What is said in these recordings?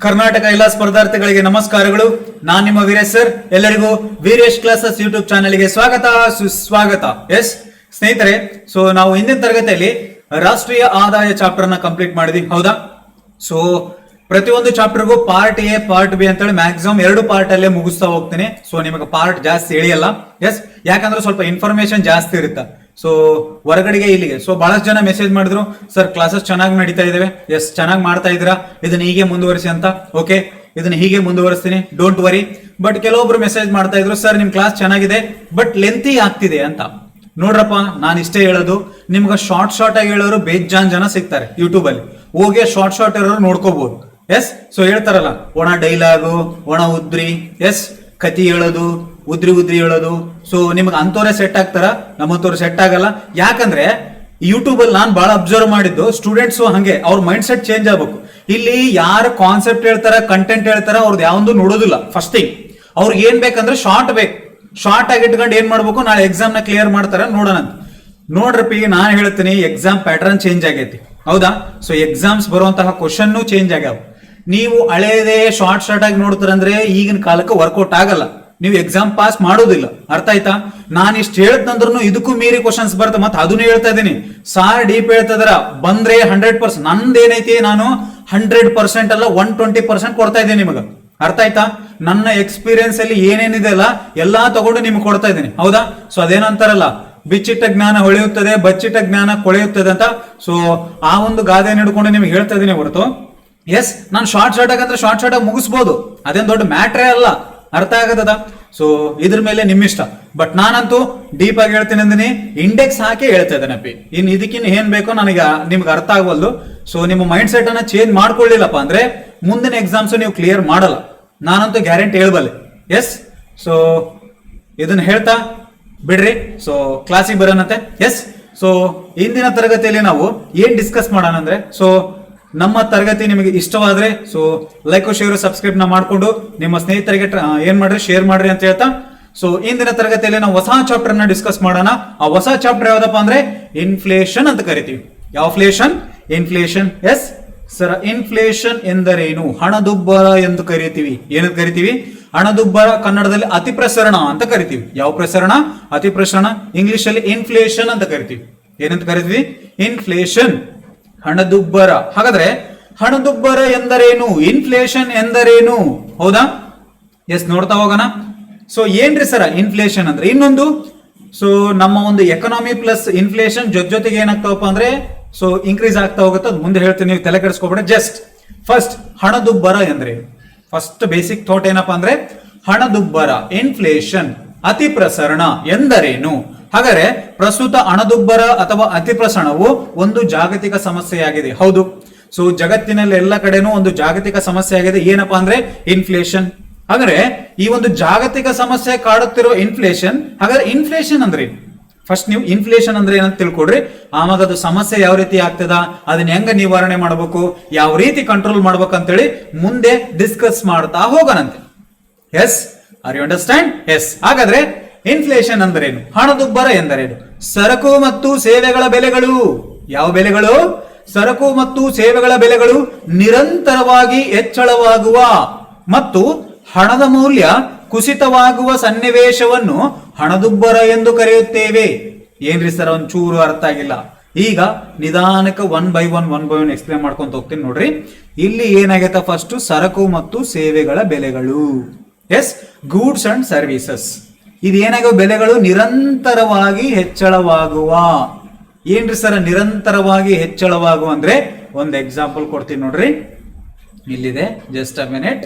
ಕರ್ನಾಟಕ ಎಲ್ಲ ಸ್ಪರ್ಧಾರ್ಥಿಗಳಿಗೆ ನಮಸ್ಕಾರಗಳು. ನಾನ್ ನಿಮ್ಮ ವೀರೇಶ್ ಸರ್. ಎಲ್ಲರಿಗೂ ವೀರೇಶ್ ಕ್ಲಾಸಸ್ ಯೂಟ್ಯೂಬ್ ಚಾನೆಲ್ಗೆ ಸ್ವಾಗತ ಸುಸ್ವಾಗತ. ಎಸ್ ಸ್ನೇಹಿತರೆ, ಸೊ ನಾವು ಹಿಂದಿನ ತರಗತಿಯಲ್ಲಿ ರಾಷ್ಟ್ರೀಯ ಆದಾಯ ಚಾಪ್ಟರ್ ನ ಕಂಪ್ಲೀಟ್ ಮಾಡಿದ್ವಿ, ಹೌದಾ? ಸೊ ಪ್ರತಿಯೊಂದು ಚಾಪ್ಟರ್ಗೂ ಪಾರ್ಟ್ ಎ ಪಾರ್ಟ್ ಬಿ ಅಂತೇಳಿ ಮ್ಯಾಕ್ಸಿಮಮ್ 2 ಪಾರ್ಟ್ ಅಲ್ಲೇ ಮುಗಿಸ್ತಾ ಹೋಗ್ತೀನಿ. ಸೊ ನಿಮಗೆ ಪಾರ್ಟ್ ಜಾಸ್ತಿ ಎಳಿಯಲ್ಲ. ಎಸ್, ಯಾಕಂದ್ರೆ ಸ್ವಲ್ಪ ಇನ್ಫಾರ್ಮೇಶನ್ ಜಾಸ್ತಿ ಇರುತ್ತೆ. ಸೊ ಹೊರಗಡೆಗೆ ಇಲ್ಲಿಗೆ ಸೊ ಬಹಳಷ್ಟು ಜನ ಮೆಸೇಜ್ ಮಾಡಿದ್ರು, ಸರ್ ಕ್ಲಾಸಸ್ ಚೆನ್ನಾಗಿ ನಡೀತಾ ಇದಾವೆ, ಎಸ್ ಚೆನ್ನಾಗಿ ಮಾಡ್ತಾ ಇದ್ದೀರಾ, ಇದನ್ನ ಹೀಗೆ ಮುಂದುವರಿಸಿ ಅಂತ. ಓಕೆ, ಇದನ್ನ ಹೀಗೆ ಮುಂದುವರಿಸ್ತೀನಿ, ಡೋಂಟ್ ವರಿ. ಬಟ್ ಕೆಲವೊಬ್ರು ಮೆಸೇಜ್ ಮಾಡ್ತಾ ಇದ್ರು, ಸರ್ ನಿಮ್ ಕ್ಲಾಸ್ ಚೆನ್ನಾಗಿದೆ ಬಟ್ ಲೆಂತಿ ಆಗ್ತಿದೆ ಅಂತ. ನೋಡ್ರಪ್ಪ, ನಾನು ಇಷ್ಟೇ ಹೇಳೋದು, ನಿಮ್ಗೆ ಶಾರ್ಟ್ ಆಗಿ ಹೇಳೋರು ಬೇಜಾನ್ ಜನ ಸಿಗ್ತಾರೆ ಯೂಟ್ಯೂಬ್ ಅಲ್ಲಿ. ಹೋಗಿ ಶಾರ್ಟ್ ಇರೋರು ನೋಡ್ಕೋಬಹುದು. ಎಸ್, ಸೊ ಹೇಳ್ತಾರಲ್ಲ, ಒಣ ಡೈಲಾಗು, ಒಣ ಉದ್ರಿ, ಎಸ್ ಕತಿ ಹೇಳೋದು, ಉದ್ರಿ ಹೇಳೋದು. ಸೊ ನಿಮ್ಗೆ ಅಂತವ್ರೆ ಸೆಟ್ ಆಗ್ತಾರ, ನಮ್ಮಂತವ್ರು ಸೆಟ್ ಆಗಲ್ಲ. ಯಾಕಂದ್ರೆ ಯೂಟ್ಯೂಬ್ ಅಲ್ಲಿ ನಾನು ಬಹಳ ಅಬ್ಸರ್ವ್ ಮಾಡಿದ್ದು, ಸ್ಟೂಡೆಂಟ್ಸ್ ಹಂಗೆ ಅವ್ರ ಮೈಂಡ್ ಸೆಟ್ ಚೇಂಜ್ ಆಗ್ಬೇಕು. ಇಲ್ಲಿ ಯಾರು ಕಾನ್ಸೆಪ್ಟ್ ಹೇಳ್ತಾರ, ಕಂಟೆಂಟ್ ಹೇಳ್ತಾರ, ಅವ್ರದ್ದು ಯಾವೊಂದು ನೋಡೋದಿಲ್ಲ. ಫಸ್ಟ್ ಥಿಂಗ್ ಅವ್ರಿಗೆ ಏನ್ ಬೇಕಂದ್ರೆ ಶಾರ್ಟ್ ಬೇಕು. ಶಾರ್ಟ್ ಆಗಿ ಇಟ್ಕೊಂಡು ಏನ್ ಮಾಡ್ಬೇಕು, ನಾಳೆ ಎಕ್ಸಾಮ್ ನ ಕ್ಲಿಯರ್ ಮಾಡ್ತಾರ ನೋಡೋಣ ಅಂತ. ನೋಡ್ರಪ್ಪ, ಈಗ ನಾನು ಹೇಳ್ತೀನಿ, ಎಕ್ಸಾಮ್ ಪ್ಯಾಟರ್ನ್ ಚೇಂಜ್ ಆಗೈತಿ, ಹೌದಾ? ಸೊ ಎಕ್ಸಾಮ್ಸ್ ಬರುವಂತಹ ಕ್ವಶನ್ ಚೇಂಜ್ ಆಗ್ಯಾವ. ನೀವು ಹಳೇದೇ ಶಾರ್ಟ್ ಆಗಿ ನೋಡ್ತಾರಂದ್ರೆ ಈಗಿನ ಕಾಲಕ್ಕೆ ವರ್ಕೌಟ್ ಆಗಲ್ಲ, ನೀವು ಎಕ್ಸಾಮ್ ಪಾಸ್ ಮಾಡೋದಿಲ್ಲ. ಅರ್ಥ ಆಯ್ತಾ? ನಾನು ಇಷ್ಟು ಹೇಳ್ತಂದ್ರೂ ಇದಕ್ಕೂ ಮೀರಿ ಕ್ವಶನ್ಸ್ ಬರ್ತದೆ. ಮತ್ತೆ ಅದನ್ನು ಹೇಳ್ತಾ ಇದ್ದೀನಿ, ಸಾರ್ ಡೀಪ್ ಹೇಳ್ತದ್ರ ಬಂದ್ರೆ 100%. ನಂದೇನೈತಿ, ನಾನು 100% ಅಲ್ಲ 120% ಕೊಡ್ತಾ ಇದ್ದೀನಿ ನಿಮಗೆ. ಅರ್ಥ ಆಯ್ತಾ? ನನ್ನ ಎಕ್ಸ್ಪೀರಿಯನ್ಸ್ ಅಲ್ಲಿ ಏನೇನಿದೆ ಅಲ್ಲ ಎಲ್ಲಾ ತಗೊಂಡು ನಿಮ್ಗೆ ಕೊಡ್ತಾ ಇದ್ದೀನಿ, ಹೌದಾ? ಸೊ ಅದೇನಂತಾರಲ್ಲ, ಬಿಚ್ಚಿಟ್ಟ ಜ್ಞಾನ ಹೊಳೆಯುತ್ತದೆ, ಬಚ್ಚಿಟ್ಟ ಜ್ಞಾನ ಕೊಳೆಯುತ್ತದೆ ಅಂತ. ಸೊ ಆ ಒಂದು ಗಾದೆ ಹಿಡ್ಕೊಂಡು ನಿಮ್ಗೆ ಹೇಳ್ತಾ ಇದೀನಿ ಹೊರತು, ಎಸ್ ನಾನು ಶಾರ್ಟ್ ಆಗಂದ್ರೆ ಶಾರ್ಟ್ ಆಗಿ ಮುಗಿಸ್ಬೋದು, ಅದೇನ್ ದೊಡ್ಡ ಮ್ಯಾಟ್ರೇ ಅಲ್ಲ. ಅರ್ಥ ಆಗತ್ತದ? ಸೊ ಇದ್ರ ಮೇಲೆ ನಿಮ್ಮಿಷ್ಟ. ಬಟ್ ನಾನಂತೂ ಡೀಪ್ ಆಗಿ ಹೇಳ್ತೀನಿ ಅಂದಿನಿ, ಇಂಡೆಕ್ಸ್ ಹಾಕಿ ಹೇಳ್ತಾ ಇದ್ದೇನಪ್ಪಿ. ಇನ್ ಇದಕ್ಕಿನ್ನ ಏನ್ ಬೇಕೋ ನನಗೆ ನಿಮ್ಗೆ ಅರ್ಥ ಆಗವಲ್ದು. ಸೊ ನಿಮ್ಮ ಮೈಂಡ್ ಸೆಟ್ ಅನ್ನ ಚೇಂಜ್ ಮಾಡ್ಕೊಳ್ಳಿಲ್ಲಪ್ಪ ಅಂದ್ರೆ ಮುಂದಿನ ಎಕ್ಸಾಮ್ಸ್ ನೀವು ಕ್ಲಿಯರ್ ಮಾಡಲ್ಲ, ನಾನಂತೂ ಗ್ಯಾರಂಟಿ ಹೇಳ್ಬಲ್ಲೆ. ಎಸ್, ಸೊ ಇದನ್ನ ಹೇಳ್ತಾ ಬಿಡ್ರಿ, ಸೊ ಕ್ಲಾಸಿಗೆ ಬರೋಣಂತೆ. ಎಸ್, ಸೊ ಇಂದಿನ ತರಗತಿಯಲ್ಲಿ ನಾವು ಏನ್ ಡಿಸ್ಕಸ್ ಮಾಡೋಣ ಅಂದ್ರೆ, ಸೊ ನಮ್ಮ ತರಗತಿ ನಿಮಗೆ ಇಷ್ಟವಾದ್ರೆ ಸೊ ಲೈಕ್ ಶೇರ್ ಸಬ್ಸ್ಕ್ರೈಬ್ ನ ಮಾಡ್ಕೊಂಡು ನಿಮ್ಮ ಸ್ನೇಹಿತರಿಗೆ ಏನ್ ಮಾಡ್ರಿ, ಶೇರ್ ಮಾಡ್ರಿ ಅಂತ ಹೇಳ್ತಾ, ಸೊ ಇಂದಿನ ತರಗತಿಯಲ್ಲಿ ನಾವು ಹೊಸ ಚಾಪ್ಟರ್ ನ ಡಿಸ್ಕಸ್ ಮಾಡೋಣ. ಆ ಹೊಸ ಚಾಪ್ಟರ್ ಯಾವ್ದಪ್ಪ ಅಂದ್ರೆ ಇನ್ಫ್ಲೇಷನ್ ಅಂತ ಕರಿತೀವಿ. ಯಾವ ಫ್ಲೇಷನ್? ಇನ್ಫ್ಲೇಷನ್. ಎಸ್ ಸರ್, ಇನ್ಫ್ಲೇಷನ್ ಎಂದರೇನು? ಹಣದುಬ್ಬರ ಎಂದು ಕರಿತೀವಿ. ಏನಂತ ಕರಿತೀವಿ? ಹಣದುಬ್ಬರ. ಕನ್ನಡದಲ್ಲಿ ಅತಿ ಪ್ರಸರಣ ಅಂತ ಕರಿತೀವಿ. ಯಾವ ಪ್ರಸರಣ? ಅತಿ ಪ್ರಸರಣ. ಇಂಗ್ಲಿಷ್ ಅಲ್ಲಿ ಇನ್ಫ್ಲೇಷನ್ ಅಂತ ಕರಿತೀವಿ. ಏನಂತ ಕರಿತೀವಿ? ಇನ್ಫ್ಲೇಷನ್, ಹಣದುಬ್ಬರ. ಹಾಗಾದ್ರೆ ಹಣದುಬ್ಬರ ಎಂದರೇನು, ಇನ್ಫ್ಲೇಷನ್ ಎಂದರೇನು, ಹೌದಾ? ಎಸ್, ನೋಡ್ತಾ ಹೋಗೋಣ. ಸೊ ಏನ್ರಿ ಸರ ಇನ್ಫ್ಲೇಷನ್ ಅಂದ್ರೆ? ಇನ್ನೊಂದು, ಸೊ ನಮ್ಮ ಒಂದು ಎಕನಾಮಿ ಪ್ಲಸ್ ಇನ್ಫ್ಲೇಷನ್ ಜೊತೆಗೆ ಏನಾಗ್ತಾವಪ್ಪ ಅಂದ್ರೆ ಸೊ ಇನ್ಕ್ರೀಸ್ ಆಗ್ತಾ ಹೋಗುತ್ತೆ. ಅದು ಮುಂದೆ ಹೇಳ್ತೀನಿ, ನೀವು ತಲೆ ಕೆಡಿಸ್ಕೋಬೇಡ. ಜಸ್ಟ್ ಫಸ್ಟ್ ಹಣದುಬ್ಬರ ಅಂದ್ರೆ ಫಸ್ಟ್ ಬೇಸಿಕ್ ಥಾಟ್ ಏನಪ್ಪಾ ಅಂದ್ರೆ ಹಣದುಬ್ಬರ, ಇನ್ಫ್ಲೇಷನ್, ಅತಿ ಪ್ರಸರಣ ಎಂದರೇನು? ಹಾಗಾದ್ರೆ ಪ್ರಸ್ತುತ ಹಣದುಬ್ಬರ ಅಥವಾ ಅತಿ ಪ್ರಸರಣವು ಒಂದು ಜಾಗತಿಕ ಸಮಸ್ಯೆಯಾಗಿದೆ. ಹೌದು, ಸೊ ಜಗತ್ತಿನಲ್ಲಿ ಎಲ್ಲ ಕಡೆನೂ ಒಂದು ಜಾಗತಿಕ ಸಮಸ್ಯೆ ಆಗಿದೆ. ಏನಪ್ಪಾ ಅಂದ್ರೆ ಇನ್ಫ್ಲೇಷನ್. ಹಾಗಾದ್ರೆ ಈ ಒಂದು ಜಾಗತಿಕ ಸಮಸ್ಯೆ ಕಾಡುತ್ತಿರುವ ಇನ್ಫ್ಲೇಷನ್. ಹಾಗಾದ್ರೆ ಇನ್ಫ್ಲೇಷನ್ ಅಂದ್ರೆ ಫಸ್ಟ್ ನೀವು ಇನ್ಫ್ಲೇಷನ್ ಅಂದ್ರೆ ಏನಂತ ತಿಳ್ಕೊಡ್ರಿ. ಆವಾಗ ಅದು ಸಮಸ್ಯೆ ಯಾವ ರೀತಿ ಆಗ್ತದ, ಅದನ್ನ ಹೆಂಗ ನಿವಾರಣೆ ಮಾಡಬೇಕು, ಯಾವ ರೀತಿ ಕಂಟ್ರೋಲ್ ಮಾಡ್ಬೇಕು ಅಂತೇಳಿ ಮುಂದೆ ಡಿಸ್ಕಸ್ ಮಾಡ್ತಾ ಹೋಗೋಣಂತೆ. Yes, are you understand? Yes, ಹಾಗಾದ್ರೆ ಇನ್ಫ್ಲೇಷನ್ ಅಂದ್ರೇನು, ಹಣದುಬ್ಬರ ಎಂದರೇನು? ಸರಕು ಮತ್ತು ಸೇವೆಗಳ ಬೆಲೆಗಳು. ಯಾವ ಬೆಲೆಗಳು? ಸರಕು ಮತ್ತು ಸೇವೆಗಳ ಬೆಲೆಗಳು ನಿರಂತರವಾಗಿ ಹೆಚ್ಚಳವಾಗುವ ಮತ್ತು ಹಣದ ಮೌಲ್ಯ ಕುಸಿತವಾಗುವ ಸನ್ನಿವೇಶವನ್ನು ಹಣದುಬ್ಬರ ಎಂದು ಕರೆಯುತ್ತೇವೆ. ಏನ್ರಿ ಸರ್, ಒಂಚೂರು ಅರ್ಥ ಆಗಿಲ್ಲ. ಈಗ ನಿಧಾನಕ್ಕೆ ಒನ್ ಬೈ ಒನ್ ಎಕ್ಸ್ಪ್ಲೇನ್ ಮಾಡ್ಕೊಂತ ಹೋಗ್ತೀನಿ ನೋಡ್ರಿ. ಇಲ್ಲಿ ಏನಾಗೈತ, ಫಸ್ಟ್ ಸರಕು ಮತ್ತು ಸೇವೆಗಳ ಬೆಲೆಗಳು. Yes, goods and services. ಇದು ಏನಾಗೋ ಬೆಲೆಗಳು ನಿರಂತರವಾಗಿ ಹೆಚ್ಚಳವಾಗುವ. ಏನ್ರಿ ಸರ್ ನಿರಂತರವಾಗಿ ಹೆಚ್ಚಳವಾಗುವ ಅಂದ್ರೆ? ಒಂದು ಎಕ್ಸಾಂಪಲ್ ಕೊಡ್ತೀನಿ ನೋಡ್ರಿ. ಇಲ್ಲಿದೆ, ಜಸ್ಟ್ ಅ ಮಿನಿಟ್.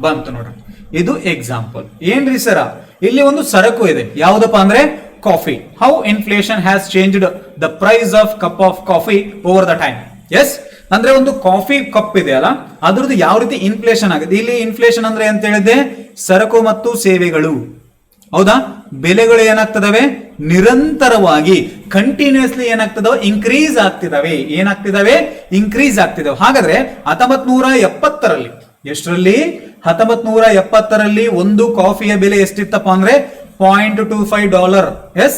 ಬಂತು ನೋಡ್ರಿ, ಇದು ಎಕ್ಸಾಂಪಲ್. ಏನ್ರಿ ಸರ, ಇಲ್ಲಿ ಒಂದು ಸರಕು ಇದೆ. ಯಾವ್ದಪ್ಪ ಅಂದ್ರೆ coffee. How inflation has changed the price of cup of coffee over the time. Yes, ಅಂದ್ರೆ ಒಂದು ಕಾಫಿ ಕಪ್ ಇದೆ ಅಲ್ಲ, ಅದ್ರದ್ದು ಯಾವ ರೀತಿ ಇನ್ಫ್ಲೇಷನ್ ಆಗಿದೆ. ಇಲ್ಲಿ ಇನ್ಫ್ಲೇಷನ್ ಅಂದ್ರೆ ಅಂತ ಹೇಳಿದೆ ಸರಕು ಮತ್ತು ಸೇವೆಗಳು, ಹೌದಾ? ಬೆಲೆಗಳು ಏನಾಗ್ತದವೆ? ನಿರಂತರವಾಗಿ ಕಂಟಿನ್ಯೂಸ್ಲಿ ಏನಾಗ್ತದವೆ? ಇನ್ಕ್ರೀಸ್ ಆಗ್ತಿದಾವೆ. ಏನಾಗ್ತಿದಾವೆ? ಇನ್ಕ್ರೀಸ್ ಆಗ್ತಿದಾವೆ. ಹಾಗಾದ್ರೆ 1970ರಲ್ಲಿ, ಎಷ್ಟರಲ್ಲಿ? 1970ರಲ್ಲಿ ಒಂದು ಕಾಫಿಯ ಬೆಲೆ ಎಷ್ಟಿತ್ತಪ್ಪ ಅಂದ್ರೆ $0.25. ಎಸ್,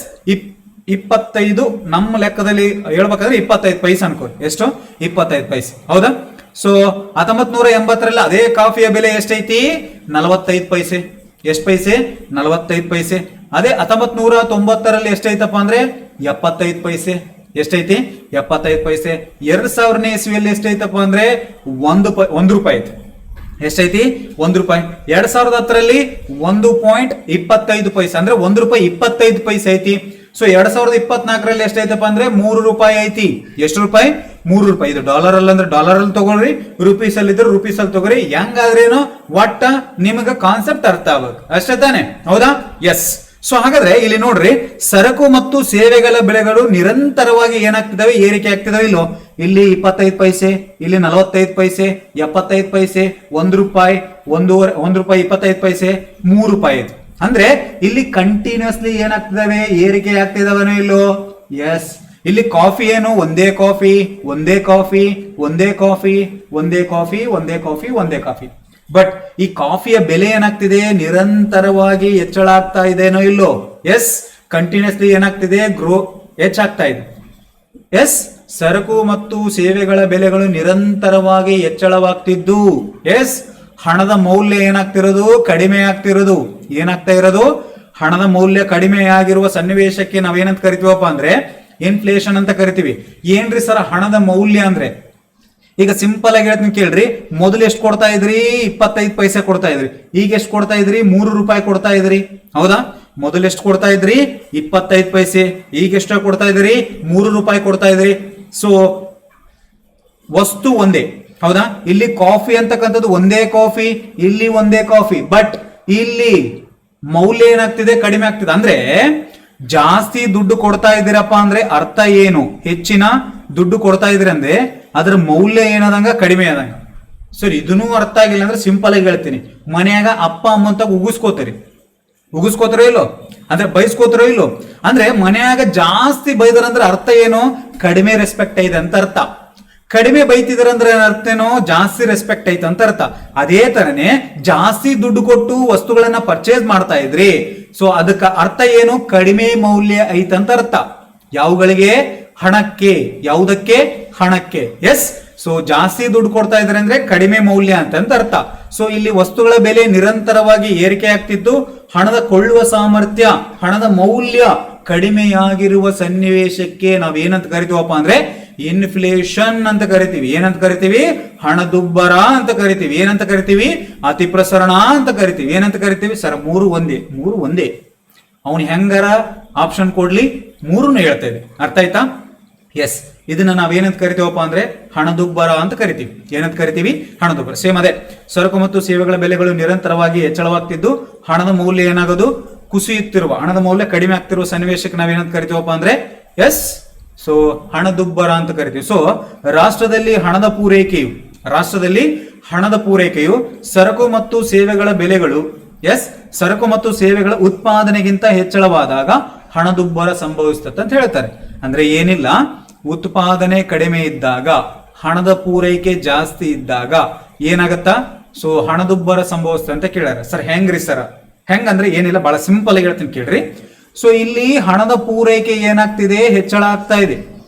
25, ನಮ್ಮ ಲೆಕ್ಕದಲ್ಲಿ ಹೇಳ್ಬೇಕಾದ್ರೆ 25 ಪೈಸೆ ಅನ್ಕೋ. ಎಷ್ಟು? 25 ಪೈಸೆ, ಹೌದಾ? ಸೊ 1980ರಲ್ಲಿ ಅದೇ ಕಾಫಿಯ ಬೆಲೆ ಎಷ್ಟೈತಿ? 45 ಪೈಸೆ. ಎಷ್ಟು ಪೈಸೆ? 45 ಪೈಸೆ. ಅದೇ 1990ರಲ್ಲಿ ಎಷ್ಟೈತಪ್ಪ ಅಂದ್ರೆ 75 ಪೈಸೆ. ಎಷ್ಟೈತಿ? 75 ಪೈಸೆ. 2000ನೇ ಇಸ್ವಿಯಲ್ಲಿ ಎಷ್ಟೈತಪ್ಪ ಅಂದ್ರೆ 1 ರೂಪಾಯಿ ಐತಿ. ಎಷ್ಟೈತಿ? 1 ರೂಪಾಯಿ. 2010ರಲ್ಲಿ 1.25 ಪೈಸೆ ಅಂದ್ರೆ 1 ರೂಪಾಯಿ 25 ಪೈಸೆ ಐತಿ. ಸೊ 2024ರಲ್ಲಿ ಎಷ್ಟೈತಪ್ಪ ಅಂದ್ರೆ 3 ರೂಪಾಯಿ ಐತಿ. ಎಷ್ಟು ರೂಪಾಯಿ? 3 ರೂಪಾಯಿ. ಇದು ಡಾಲರ್ ಅಲ್ಲ ಅಂದ್ರೆ ಡಾಲರ್ ಅಲ್ಲಿ ತಗೊಳ್ರಿ, ರುಪೀಸ್ ಅಲ್ಲಿ ಇದ್ರೆ ರುಪೀಸ್ ಅಲ್ಲಿ ತಗೋರಿ. ಹೆಂಗಾದ್ರೇನು ಒಟ್ಟ ನಿಮಗೆ ಕಾನ್ಸೆಪ್ಟ್ ಅರ್ಥ ಆಗ್ಬೇಕು ಅಷ್ಟೇ ತಾನೆ, ಹೌದಾ? ಎಸ್. ಸೊ ಹಾಗಾದ್ರೆ ಇಲ್ಲಿ ನೋಡ್ರಿ, ಸರಕು ಮತ್ತು ಸೇವೆಗಳ ಬೆಲೆಗಳು ನಿರಂತರವಾಗಿ ಏನಾಗ್ತಿದಾವೆ? ಏರಿಕೆ ಆಗ್ತಿದಾವೆ. ಇಲ್ಲೋ ಇಲ್ಲಿ 25 ಪೈಸೆ, ಇಲ್ಲಿ 45 ಪೈಸೆ, 75 ಪೈಸೆ, 1 ರೂಪಾಯಿ, 1 ರೂಪಾಯಿ 25 ಪೈಸೆ, 3 ರೂಪಾಯಿ. ಅಂದ್ರೆ ಇಲ್ಲಿ ಕಂಟಿನ್ಯೂಸ್ಲಿ ಏನಾಗ್ತಿದಾವೆ? ಏರಿಕೆ ಆಗ್ತಿದಾವನೋ ಇಲ್ಲೋ? ಎಸ್. ಇಲ್ಲಿ ಕಾಫಿ ಏನು? ಒಂದೇ ಕಾಫಿ, ಒಂದೇ ಕಾಫಿ, ಒಂದೇ ಕಾಫಿ, ಒಂದೇ ಕಾಫಿ, ಒಂದೇ ಕಾಫಿ, ಒಂದೇ ಕಾಫಿ. ಬಟ್ ಈ ಕಾಫಿಯ ಬೆಲೆ ಏನಾಗ್ತಿದೆ? ನಿರಂತರವಾಗಿ ಹೆಚ್ಚಳ ಆಗ್ತಾ ಇದೆನೋ ಇಲ್ಲೋ? ಎಸ್. ಕಂಟಿನ್ಯೂಸ್ಲಿ ಏನಾಗ್ತಿದೆ? ಹೆಚ್ಚಾಗ್ತಾ ಇದೆ. ಎಸ್. ಸರಕು ಮತ್ತು ಸೇವೆಗಳ ಬೆಲೆಗಳು ನಿರಂತರವಾಗಿ ಹೆಚ್ಚಳವಾಗ್ತಿದ್ದು, ಎಸ್, ಹಣದ ಮೌಲ್ಯ ಏನಾಗ್ತಿರೋದು? ಕಡಿಮೆ ಆಗ್ತಿರೋದು. ಏನಾಗ್ತಾ ಇರೋದು? ಹಣದ ಮೌಲ್ಯ ಕಡಿಮೆ ಆಗಿರುವ ಸನ್ನಿವೇಶಕ್ಕೆ ನಾವೇನಂತ ಕರಿತೀವಪ್ಪ ಅಂದ್ರೆ ಇನ್ಫ್ಲೇಷನ್ ಅಂತ ಕರಿತೀವಿ. ಏನ್ರಿ ಸರ್ ಹಣದ ಮೌಲ್ಯ ಅಂದ್ರೆ? ಈಗ ಸಿಂಪಲ್ ಆಗಿ ಹೇಳ್ತೀನಿ ಕೇಳ್ರಿ. ಮೊದಲು ಎಷ್ಟು ಕೊಡ್ತಾ ಇದ್ರಿ? 25 ಪೈಸೆ ಕೊಡ್ತಾ ಇದ್ರಿ. ಈಗ ಎಷ್ಟು ಕೊಡ್ತಾ ಇದ್ರಿ? 3 ರೂಪಾಯಿ ಕೊಡ್ತಾ ಇದ್ರಿ, ಹೌದಾ? ಮೊದಲು ಎಷ್ಟು ಕೊಡ್ತಾ ಇದ್ರಿ? 25 ಪೈಸೆ. ಈಗ ಎಷ್ಟು ಕೊಡ್ತಾ ಇದ್ರಿ? 3 ರೂಪಾಯಿ ಕೊಡ್ತಾ ಇದ್ರಿ. ಸೊ ವಸ್ತು ಒಂದೇ, ಹೌದಾ? ಇಲ್ಲಿ ಕಾಫಿ ಅಂತಕ್ಕಂಥದ್ದು ಒಂದೇ ಕಾಫಿ, ಇಲ್ಲಿ ಒಂದೇ ಕಾಫಿ. ಬಟ್ ಇಲ್ಲಿ ಮೌಲ್ಯ ಏನಾಗ್ತಿದೆ? ಕಡಿಮೆ ಆಗ್ತಿದೆ. ಅಂದ್ರೆ ಜಾಸ್ತಿ ದುಡ್ಡು ಕೊಡ್ತಾ ಇದ್ದೀರಪ್ಪ ಅಂದ್ರೆ ಅರ್ಥ ಏನು? ಹೆಚ್ಚಿನ ದುಡ್ಡು ಕೊಡ್ತಾ ಇದ್ರಿ ಅಂದ್ರೆ ಅದ್ರ ಮೌಲ್ಯ ಏನದಂಗ? ಕಡಿಮೆ ಆದಂಗ. ಸರಿ, ಇದನ್ನೂ ಅರ್ಥ ಆಗಿಲ್ಲ ಅಂದ್ರೆ ಸಿಂಪಲ್ ಆಗಿ ಹೇಳ್ತೀನಿ. ಮನ್ಯಾಗ ಅಪ್ಪ ಅಮ್ಮ ಅಂತ ಉಗಿಸ್ಕೋತಾರೋ ಇಲ್ಲೋ? ಅಂದ್ರೆ ಬೈಸ್ಕೋತಾರೋ ಇಲ್ಲೋ? ಅಂದ್ರೆ ಮನ್ಯಾಗ ಜಾಸ್ತಿ ಬೈದರಂದ್ರೆ ಅರ್ಥ ಏನು? ಕಡಿಮೆ ರೆಸ್ಪೆಕ್ಟ್ ಐತೆ ಅಂತ ಅರ್ಥ. ಕಡಿಮೆ ಬೈತಿದ್ರಂದ್ರೆ ಅರ್ಥ ಏನೋ? ಜಾಸ್ತಿ ರೆಸ್ಪೆಕ್ಟ್ ಐತೆ ಅಂತ ಅರ್ಥ. ಅದೇ ತರನೇ ಜಾಸ್ತಿ ದುಡ್ಡು ಕೊಟ್ಟು ವಸ್ತುಗಳನ್ನ ಪರ್ಚೇಸ್ ಮಾಡ್ತಾ ಇದ್ರಿ, ಸೊ ಅದಕ್ಕೆ ಅರ್ಥ ಏನು? ಕಡಿಮೆ ಮೌಲ್ಯ ಐತಂತ ಅರ್ಥ. ಯಾವುಗಳಿಗೆ? ಹಣಕ್ಕೆ. ಯಾವುದಕ್ಕೆ? ಹಣಕ್ಕೆ. ಎಸ್. ಸೊ ಜಾಸ್ತಿ ದುಡ್ಡು ಕೊಡ್ತಾ ಇದ್ರೆ ಅಂದ್ರೆ ಕಡಿಮೆ ಮೌಲ್ಯ ಅಂತ ಅರ್ಥ. ಸೊ ಇಲ್ಲಿ ವಸ್ತುಗಳ ಬೆಲೆ ನಿರಂತರವಾಗಿ ಏರಿಕೆ ಆಗ್ತಿದ್ದು ಹಣದ ಕೊಳ್ಳುವ ಸಾಮರ್ಥ್ಯ, ಹಣದ ಮೌಲ್ಯ ಕಡಿಮೆಯಾಗಿರುವ ಸನ್ನಿವೇಶಕ್ಕೆ ನಾವೇನಂತ ಕರಿತೀವಪ್ಪ ಅಂದ್ರೆ ಇನ್ಫ್ಲೇಷನ್ ಅಂತ ಕರಿತೀವಿ. ಏನಂತ ಕರಿತೀವಿ? ಹಣದುಬ್ಬರ ಅಂತ ಕರಿತೀವಿ. ಏನಂತ ಕರಿತೀವಿ? ಅತಿ ಪ್ರಸರಣ ಅಂತ ಕರಿತೀವಿ. ಏನಂತ ಕರಿತೀವಿ? ಸರ್ ಮೂರು ಒಂದೇ. ಅವನು ಹೆಂಗಾರ ಆಪ್ಷನ್ ಕೊಡ್ಲಿ, ಮೂರನ್ನು ಹೇಳ್ತಾ ಇದೆ. ಅರ್ಥ ಆಯ್ತಾ? ಎಸ್. ಇದನ್ನ ನಾವೇನಂತ ಕರಿತೀವಪ್ಪ ಅಂದ್ರೆ ಹಣದುಬ್ಬರ ಅಂತ ಕರಿತೀವಿ. ಏನಂತ ಕರಿತೀವಿ? ಹಣದುಬ್ಬರ. ಸೇಮ್ ಅದೇ. ಸರಕು ಮತ್ತು ಸೇವೆಗಳ ಬೆಲೆಗಳು ನಿರಂತರವಾಗಿ ಹೆಚ್ಚಳವಾಗ್ತಿದ್ದು ಹಣದ ಮೌಲ್ಯ ಏನಾಗೋದು? ಕುಸಿಯುತ್ತಿರುವ, ಹಣದ ಮೌಲ್ಯ ಕಡಿಮೆ ಆಗ್ತಿರುವ ಸನ್ನಿವೇಶಕ್ಕೆ ನಾವೇನಂತ ಕರಿತೀವಪ್ಪ ಅಂದ್ರೆ ಎಸ್. ಸೊ ಹಣದುಬ್ಬರ ಅಂತ ಕರಿತೀವಿ. ಸೊ ರಾಷ್ಟ್ರದಲ್ಲಿ ಹಣದ ಪೂರೈಕೆಯು ಸರಕು ಮತ್ತು ಸೇವೆಗಳ ಬೆಲೆಗಳು, ಎಸ್, ಸರಕು ಮತ್ತು ಸೇವೆಗಳ ಉತ್ಪಾದನೆಗಿಂತ ಹೆಚ್ಚಳವಾದಾಗ ಹಣದುಬ್ಬರ ಸಂಭವಿಸುತ್ತೆ ಅಂತ ಹೇಳ್ತಾರೆ. ಅಂದ್ರೆ ಏನಿಲ್ಲ, ಉತ್ಪಾದನೆ ಕಡಿಮೆ ಇದ್ದಾಗ, ಹಣದ ಪೂರೈಕೆ ಜಾಸ್ತಿ ಇದ್ದಾಗ ಏನಾಗತ್ತಾ? ಸೊ ಹಣದುಬ್ಬರ ಸಂಭವಿಸುತ್ತೆ ಅಂತ ಕೇಳ್ಯಾರ. ಸರ್ ಹೆಂಗ್ರಿ ಸರ್? ಹೆಂಗಂದ್ರೆ ಏನಿಲ್ಲ, ಬಹಳ ಸಿಂಪಲ್ ಆಗಿ ಹೇಳ್ತೀನಿ ಕೇಳ್ರಿ. ಸೊ ಇಲ್ಲಿ ಹಣದ ಪೂರೈಕೆ ಏನಾಗ್ತಿದೆ? ಹೆಚ್ಚಳ ಆಗ್ತಾ ಇದೆ.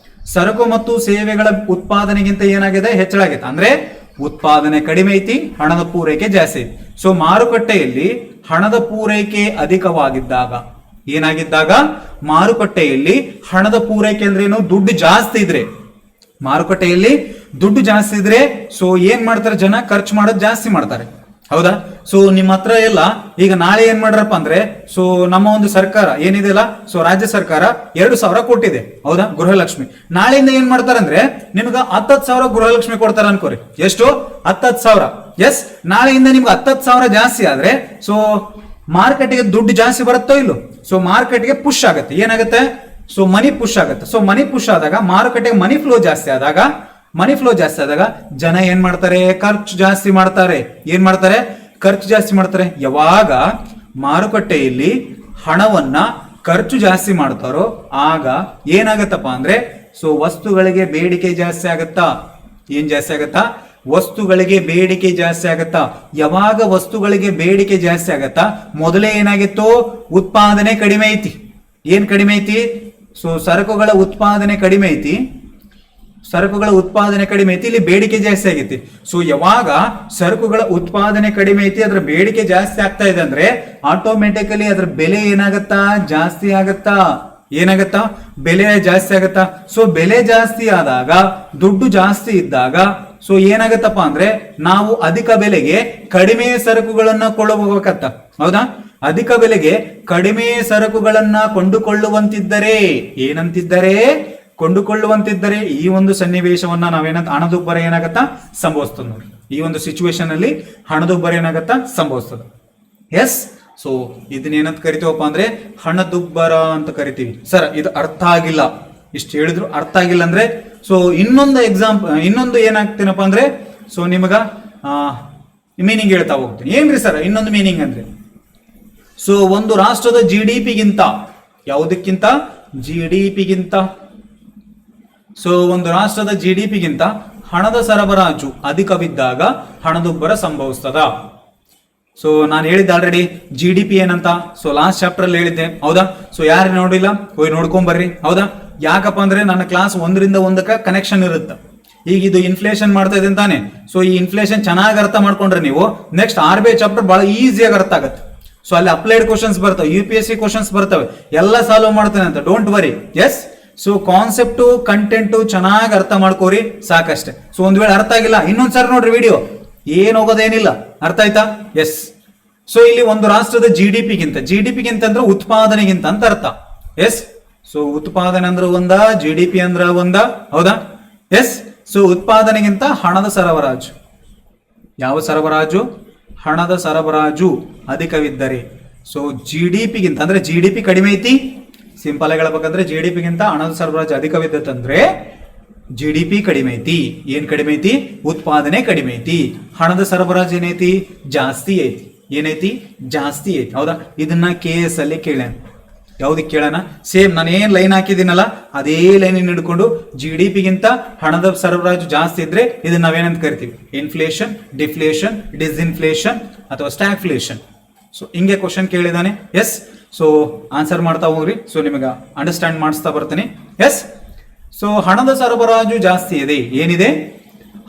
ಸರಕು ಮತ್ತು ಸೇವೆಗಳ ಉತ್ಪಾದನೆಗಿಂತ ಏನಾಗಿದೆ? ಹೆಚ್ಚಳ ಆಗೈತೆ. ಅಂದ್ರೆ ಉತ್ಪಾದನೆ ಕಡಿಮೆ ಐತಿ, ಹಣದ ಪೂರೈಕೆ ಜಾಸ್ತಿ ಐತಿ. ಸೊ ಮಾರುಕಟ್ಟೆಯಲ್ಲಿ ಹಣದ ಪೂರೈಕೆ ಅಧಿಕವಾಗಿದ್ದಾಗ ಏನಾಗಿದ್ದಾಗ? ಮಾರುಕಟ್ಟೆಯಲ್ಲಿ ಹಣದ ಪೂರೈಕೆ ಅಂದ್ರೆ ಏನು? ದುಡ್ಡು ಜಾಸ್ತಿ ಇದ್ರೆ, ಮಾರುಕಟ್ಟೆಯಲ್ಲಿ ದುಡ್ಡು ಜಾಸ್ತಿ ಇದ್ರೆ ಸೊ ಏನ್ ಮಾಡ್ತಾರೆ? ಜನ ಖರ್ಚು ಮಾಡೋದು ಜಾಸ್ತಿ ಮಾಡ್ತಾರೆ, ಹೌದಾ? ಸೊ ನಿಮ್ಮ ಹತ್ರ ಎಲ್ಲ ಈಗ ನಾಳೆ ಏನ್ ಮಾಡ್ರಪ್ಪ ಅಂದ್ರೆ, ಸೊ ನಮ್ಮ ಒಂದು ಸರ್ಕಾರ ಏನಿದೆಯಲ್ಲ, ಸೊ ರಾಜ್ಯ ಸರ್ಕಾರ 2,000 ಕೊಟ್ಟಿದೆ, ಹೌದಾ? ಗೃಹಲಕ್ಷ್ಮಿ. ನಾಳೆಯಿಂದ ಏನ್ ಮಾಡ್ತಾರಂದ್ರೆ ನಿಮ್ಗೆ 10,000 ಗೃಹಲಕ್ಷ್ಮಿ ಕೊಡ್ತಾರ ಅನ್ಕೋರಿ. ಎಷ್ಟು? 10,000. ಎಸ್. ನಾಳೆಯಿಂದ ನಿಮ್ಗೆ 10,000 ಜಾಸ್ತಿ ಆದ್ರೆ ಸೊ ಮಾರ್ಕೆಟ್ಗೆ ದುಡ್ಡು ಜಾಸ್ತಿ ಬರುತ್ತೋ ಇಲ್ಲೋ? ಸೊ ಮಾರ್ಕೆಟ್ಗೆ ಪುಷ್ ಆಗುತ್ತೆ. ಏನಾಗುತ್ತೆ? ಸೊ ಮನಿ ಪುಷ್ ಆಗುತ್ತೆ. ಸೊ ಮನಿ ಪುಷ್ ಆದಾಗ ಮಾರುಕಟ್ಟೆಗೆ ಮನಿ ಫ್ಲೋ ಜಾಸ್ತಿ ಆದಾಗ ಜನ ಏನ್ ಮಾಡ್ತಾರೆ? ಖರ್ಚು ಜಾಸ್ತಿ ಮಾಡ್ತಾರೆ. ಏನ್ ಮಾಡ್ತಾರೆ? ಖರ್ಚು ಜಾಸ್ತಿ ಮಾಡ್ತಾರೆ. ಯಾವಾಗ ಮಾರುಕಟ್ಟೆಯಲ್ಲಿ ಹಣವನ್ನ ಖರ್ಚು ಜಾಸ್ತಿ ಮಾಡ್ತಾರೋ ಆಗ ಏನಾಗತ್ತಪ್ಪ ಅಂದ್ರೆ ಸೊ ವಸ್ತುಗಳಿಗೆ ಬೇಡಿಕೆ ಜಾಸ್ತಿ ಆಗತ್ತಾ? ಏನ್ ಜಾಸ್ತಿ ಆಗತ್ತಾ? ವಸ್ತುಗಳಿಗೆ ಬೇಡಿಕೆ ಜಾಸ್ತಿ ಆಗತ್ತಾ? ಯಾವಾಗ ವಸ್ತುಗಳಿಗೆ ಬೇಡಿಕೆ ಜಾಸ್ತಿ ಆಗತ್ತಾ? ಮೊದಲೇ ಏನಾಗಿತ್ತು? ಉತ್ಪಾದನೆ ಕಡಿಮೆ ಐತಿ. ಏನ್ ಕಡಿಮೆ ಐತಿ? ಸೊ ಸರಕುಗಳ ಉತ್ಪಾದನೆ ಕಡಿಮೆ ಐತಿ. ಸರಕುಗಳ ಉತ್ಪಾದನೆ ಕಡಿಮೆ ಐತಿ, ಇಲ್ಲಿ ಬೇಡಿಕೆ ಜಾಸ್ತಿ ಆಗೈತಿ. ಸೊ ಯಾವಾಗ ಸರಕುಗಳ ಉತ್ಪಾದನೆ ಕಡಿಮೆ ಐತಿ, ಅದ್ರ ಬೇಡಿಕೆ ಜಾಸ್ತಿ ಆಗ್ತಾ ಇದೆ ಅಂದ್ರೆ ಆಟೋಮೆಟಿಕಲಿ ಅದ್ರ ಬೆಲೆ ಏನಾಗತ್ತಾ, ಜಾಸ್ತಿ ಆಗತ್ತಾ. ಏನಾಗತ್ತಾ, ಬೆಲೆ ಜಾಸ್ತಿ ಆಗತ್ತಾ. ಸೊ ಬೆಲೆ ಜಾಸ್ತಿ ಆದಾಗ, ದುಡ್ಡು ಜಾಸ್ತಿ ಇದ್ದಾಗ ಸೊ ಏನಾಗತ್ತಪ್ಪ ಅಂದ್ರೆ ನಾವು ಅಧಿಕ ಬೆಲೆಗೆ ಕಡಿಮೆ ಸರಕುಗಳನ್ನ ಕೊಳ್ಳಬೇಕತ್ತ. ಹೌದಾ, ಅಧಿಕ ಬೆಲೆಗೆ ಕಡಿಮೆ ಸರಕುಗಳನ್ನ ಕೊಂಡುಕೊಳ್ಳುವಂತಿದ್ದರೆ, ಏನಂತಿದ್ದರೆ ಕೊಂಡುಕೊಳ್ಳುವಂತಿದ್ದರೆ ಈ ಒಂದು ಸನ್ನಿವೇಶವನ್ನ ನಾವೇನಂತ ಹಣದುಬ್ಬರ ಏನಾಗತ್ತಾ ಸಂಭವಿಸ್ತದೆ ನೋಡಿ. ಈ ಒಂದು ಸಿಚುವೇಶನ್ ಅಲ್ಲಿ ಹಣದುಬ್ಬರ ಏನಾಗತ್ತಾ ಸಂಭವಿಸ್ತದೆ. ಎಸ್, ಸೊ ಇದನ್ನೇನಂತ ಕರಿತೀವಪ್ಪ ಅಂದ್ರೆ ಹಣದುಬ್ಬರ ಅಂತ ಕರಿತೀವಿ. ಸರ್ ಇದು ಅರ್ಥ ಆಗಿಲ್ಲ, ಇಷ್ಟು ಹೇಳಿದ್ರು ಅರ್ಥ ಆಗಿಲ್ಲ ಅಂದ್ರೆ ಸೊ ಇನ್ನೊಂದು ಏನಾಗ್ತೀನಪ್ಪ ಅಂದ್ರೆ ಸೊ ನಿಮಗ ಮೀನಿಂಗ್ ಹೇಳ್ತಾ ಹೋಗ್ತೀನಿ. ಏನ್ರಿ ಸರ್ ಇನ್ನೊಂದು ಮೀನಿಂಗ್ ಅಂದ್ರೆ, ಸೊ ಒಂದು ರಾಷ್ಟ್ರದ GDP-ಗಿಂತ, ಯಾವುದಕ್ಕಿಂತ, GDP-ಗಿಂತ, ಸೊ ಒಂದು ರಾಷ್ಟ್ರದ GDP-ಗಿಂತ ಹಣದ ಸರಬರಾಜು ಅಧಿಕವಿದ್ದಾಗ ಹಣದುಬ್ಬರ ಸಂಭವಿಸ್ತದ. ಸೊ ನಾನು ಹೇಳಿದ್ದೆ ಆಲ್ರೆಡಿ GDP ಏನಂತ, ಸೊ ಲಾಸ್ಟ್ ಚಾಪ್ಟರ್ ಅಲ್ಲಿ ಹೇಳಿದ್ದೆ. ಹೌದಾ, ಸೊ ಯಾರು ನೋಡಿಲ್ಲ ಹೋಗಿ ನೋಡ್ಕೊಂಬರ್ರಿ. ಹೌದಾ, ಯಾಕಪ್ಪ ಅಂದ್ರೆ ನನ್ನ ಕ್ಲಾಸ್ 1ರಿಂದ 1ಕ್ಕೆ ಕನೆಕ್ಷನ್ ಇರುತ್ತೆ. ಈಗ ಇದು ಇನ್ಫ್ಲೇಷನ್ ಮಾಡ್ತಾ ಇದೆ ಅಂತಾನೆ, ಸೊ ಈ ಇನ್ಫ್ಲೇಷನ್ ಚೆನ್ನಾಗಿ ಅರ್ಥ ಮಾಡ್ಕೊಂಡ್ರೆ ನೀವು ನೆಕ್ಸ್ಟ್ RBI ಚಾಪ್ಟರ್ ಬಹಳ ಈಸಿಯಾಗಿ ಅರ್ಥ ಆಗುತ್ತೆ. ಸೊ ಅಲ್ಲಿ ಅಪ್ಲೈಡ್ ಕ್ವಶನ್ಸ್ ಬರ್ತವೆ, UPSC ಕ್ವಶನ್ಸ್ ಬರ್ತವೆ, ಎಲ್ಲ ಸಾಲ್ವ್ ಮಾಡ್ತೇನೆ ಅಂತ, don't worry. Yes, so concept content ಚೆನ್ನಾಗಿ ಅರ್ಥ ಮಾಡ್ಕೋರಿ ಸಾಕಷ್ಟೇ. ಸೊ ಒಂದ್ ವೇಳೆ ಅರ್ಥ ಆಗಿಲ್ಲ ಇನ್ನೊಂದ್ಸರಿ ನೋಡ್ರಿ ವಿಡಿಯೋ, ಏನ್ ಹೋಗೋದೇನಿಲ್ಲ. ಅರ್ಥ ಆಯ್ತಾ? ಎಸ್, ಸೊ ಇಲ್ಲಿ ಒಂದು ರಾಷ್ಟ್ರದ GDP-ಗಿಂತ ಅಂದ್ರೆ ಉತ್ಪಾದನೆಗಿಂತ ಅಂತ ಅರ್ಥ. ಎಸ್, ಸೊ ಉತ್ಪಾದನೆ ಅಂದ್ರೆ ಒಂದ, GDP ಅಂದ್ರೆ ಒಂದ. ಹೌದಾ, ಎಸ್, ಸೊ ಉತ್ಪಾದನೆಗಿಂತ ಹಣದ ಸರಬರಾಜು, ಯಾವ ಸರಬರಾಜು, ಹಣದ ಸರಬರಾಜು ಅಧಿಕವಿದ್ದರೆ, ಸೊ GDP-ಗಿಂತ ಅಂದ್ರೆ GDP ಕಡಿಮೆ ಐತಿ, ಸಿಂಪಲ್ ಆಗಿ ಹೇಳ್ಬೇಕಂದ್ರೆ GDP-ಗಿಂತ ಹಣದ ಸರಬರಾಜು ಅಧಿಕವಿದ್ದತ್ತಂದ್ರೆ GDP ಕಡಿಮೆ ಐತಿ. ಏನ್ ಕಡಿಮೆ ಐತಿ? ಉತ್ಪಾದನೆ ಕಡಿಮೆ ಐತಿ. ಹಣದ ಸರಬರಾಜು ಏನೈತಿ? ಜಾಸ್ತಿ ಐತಿ. ಏನೈತಿ? ಜಾಸ್ತಿ ಐತಿ. ಹೌದಾ, ಇದನ್ನ KS ಅಲ್ಲಿ ಕೇಳ್ಯಾನ. ಯಾವ್ದಕ್ಕೆ ಕೇಳೋಣ? ಸೇಮ್ ನಾನು ಏನ್ ಲೈನ್ ಹಾಕಿದ್ದೀನಲ್ಲ ಅದೇ ಲೈನ್ ಹಿಡ್ಕೊಂಡು GDP-ಗಿಂತ ಹಣದ ಸರಬರಾಜು ಜಾಸ್ತಿ ಇದ್ರೆ ಇದನ್ನ ನಾವೇನಂತ ಕರಿತೀವಿ? ಇನ್ಫ್ಲೇಷನ್, ಡಿಫ್ಲೇಷನ್, ಡಿಸ್ಇನ್ಫ್ಲೇಷನ್ ಅಥವಾ ಸ್ಟ್ಯಾಗ್ಫ್ಲೇಷನ್. ಸೊ ಹಿಂಗೆ ಕ್ವಶನ್ ಕೇಳಿದಾನೆ. ಎಸ್, ಸೊ ಆನ್ಸರ್ ಮಾಡ್ತಾ ಹೋಗ್ರಿ. ಸೊ ನಿಮಗೆ ಅಂಡರ್ಸ್ಟ್ಯಾಂಡ್ ಮಾಡಿಸ್ತಾ ಬರ್ತೀನಿ. ಎಸ್, ಸೊ ಹಣದ ಸರಬರಾಜು ಜಾಸ್ತಿ ಇದೆ. ಏನಿದೆ?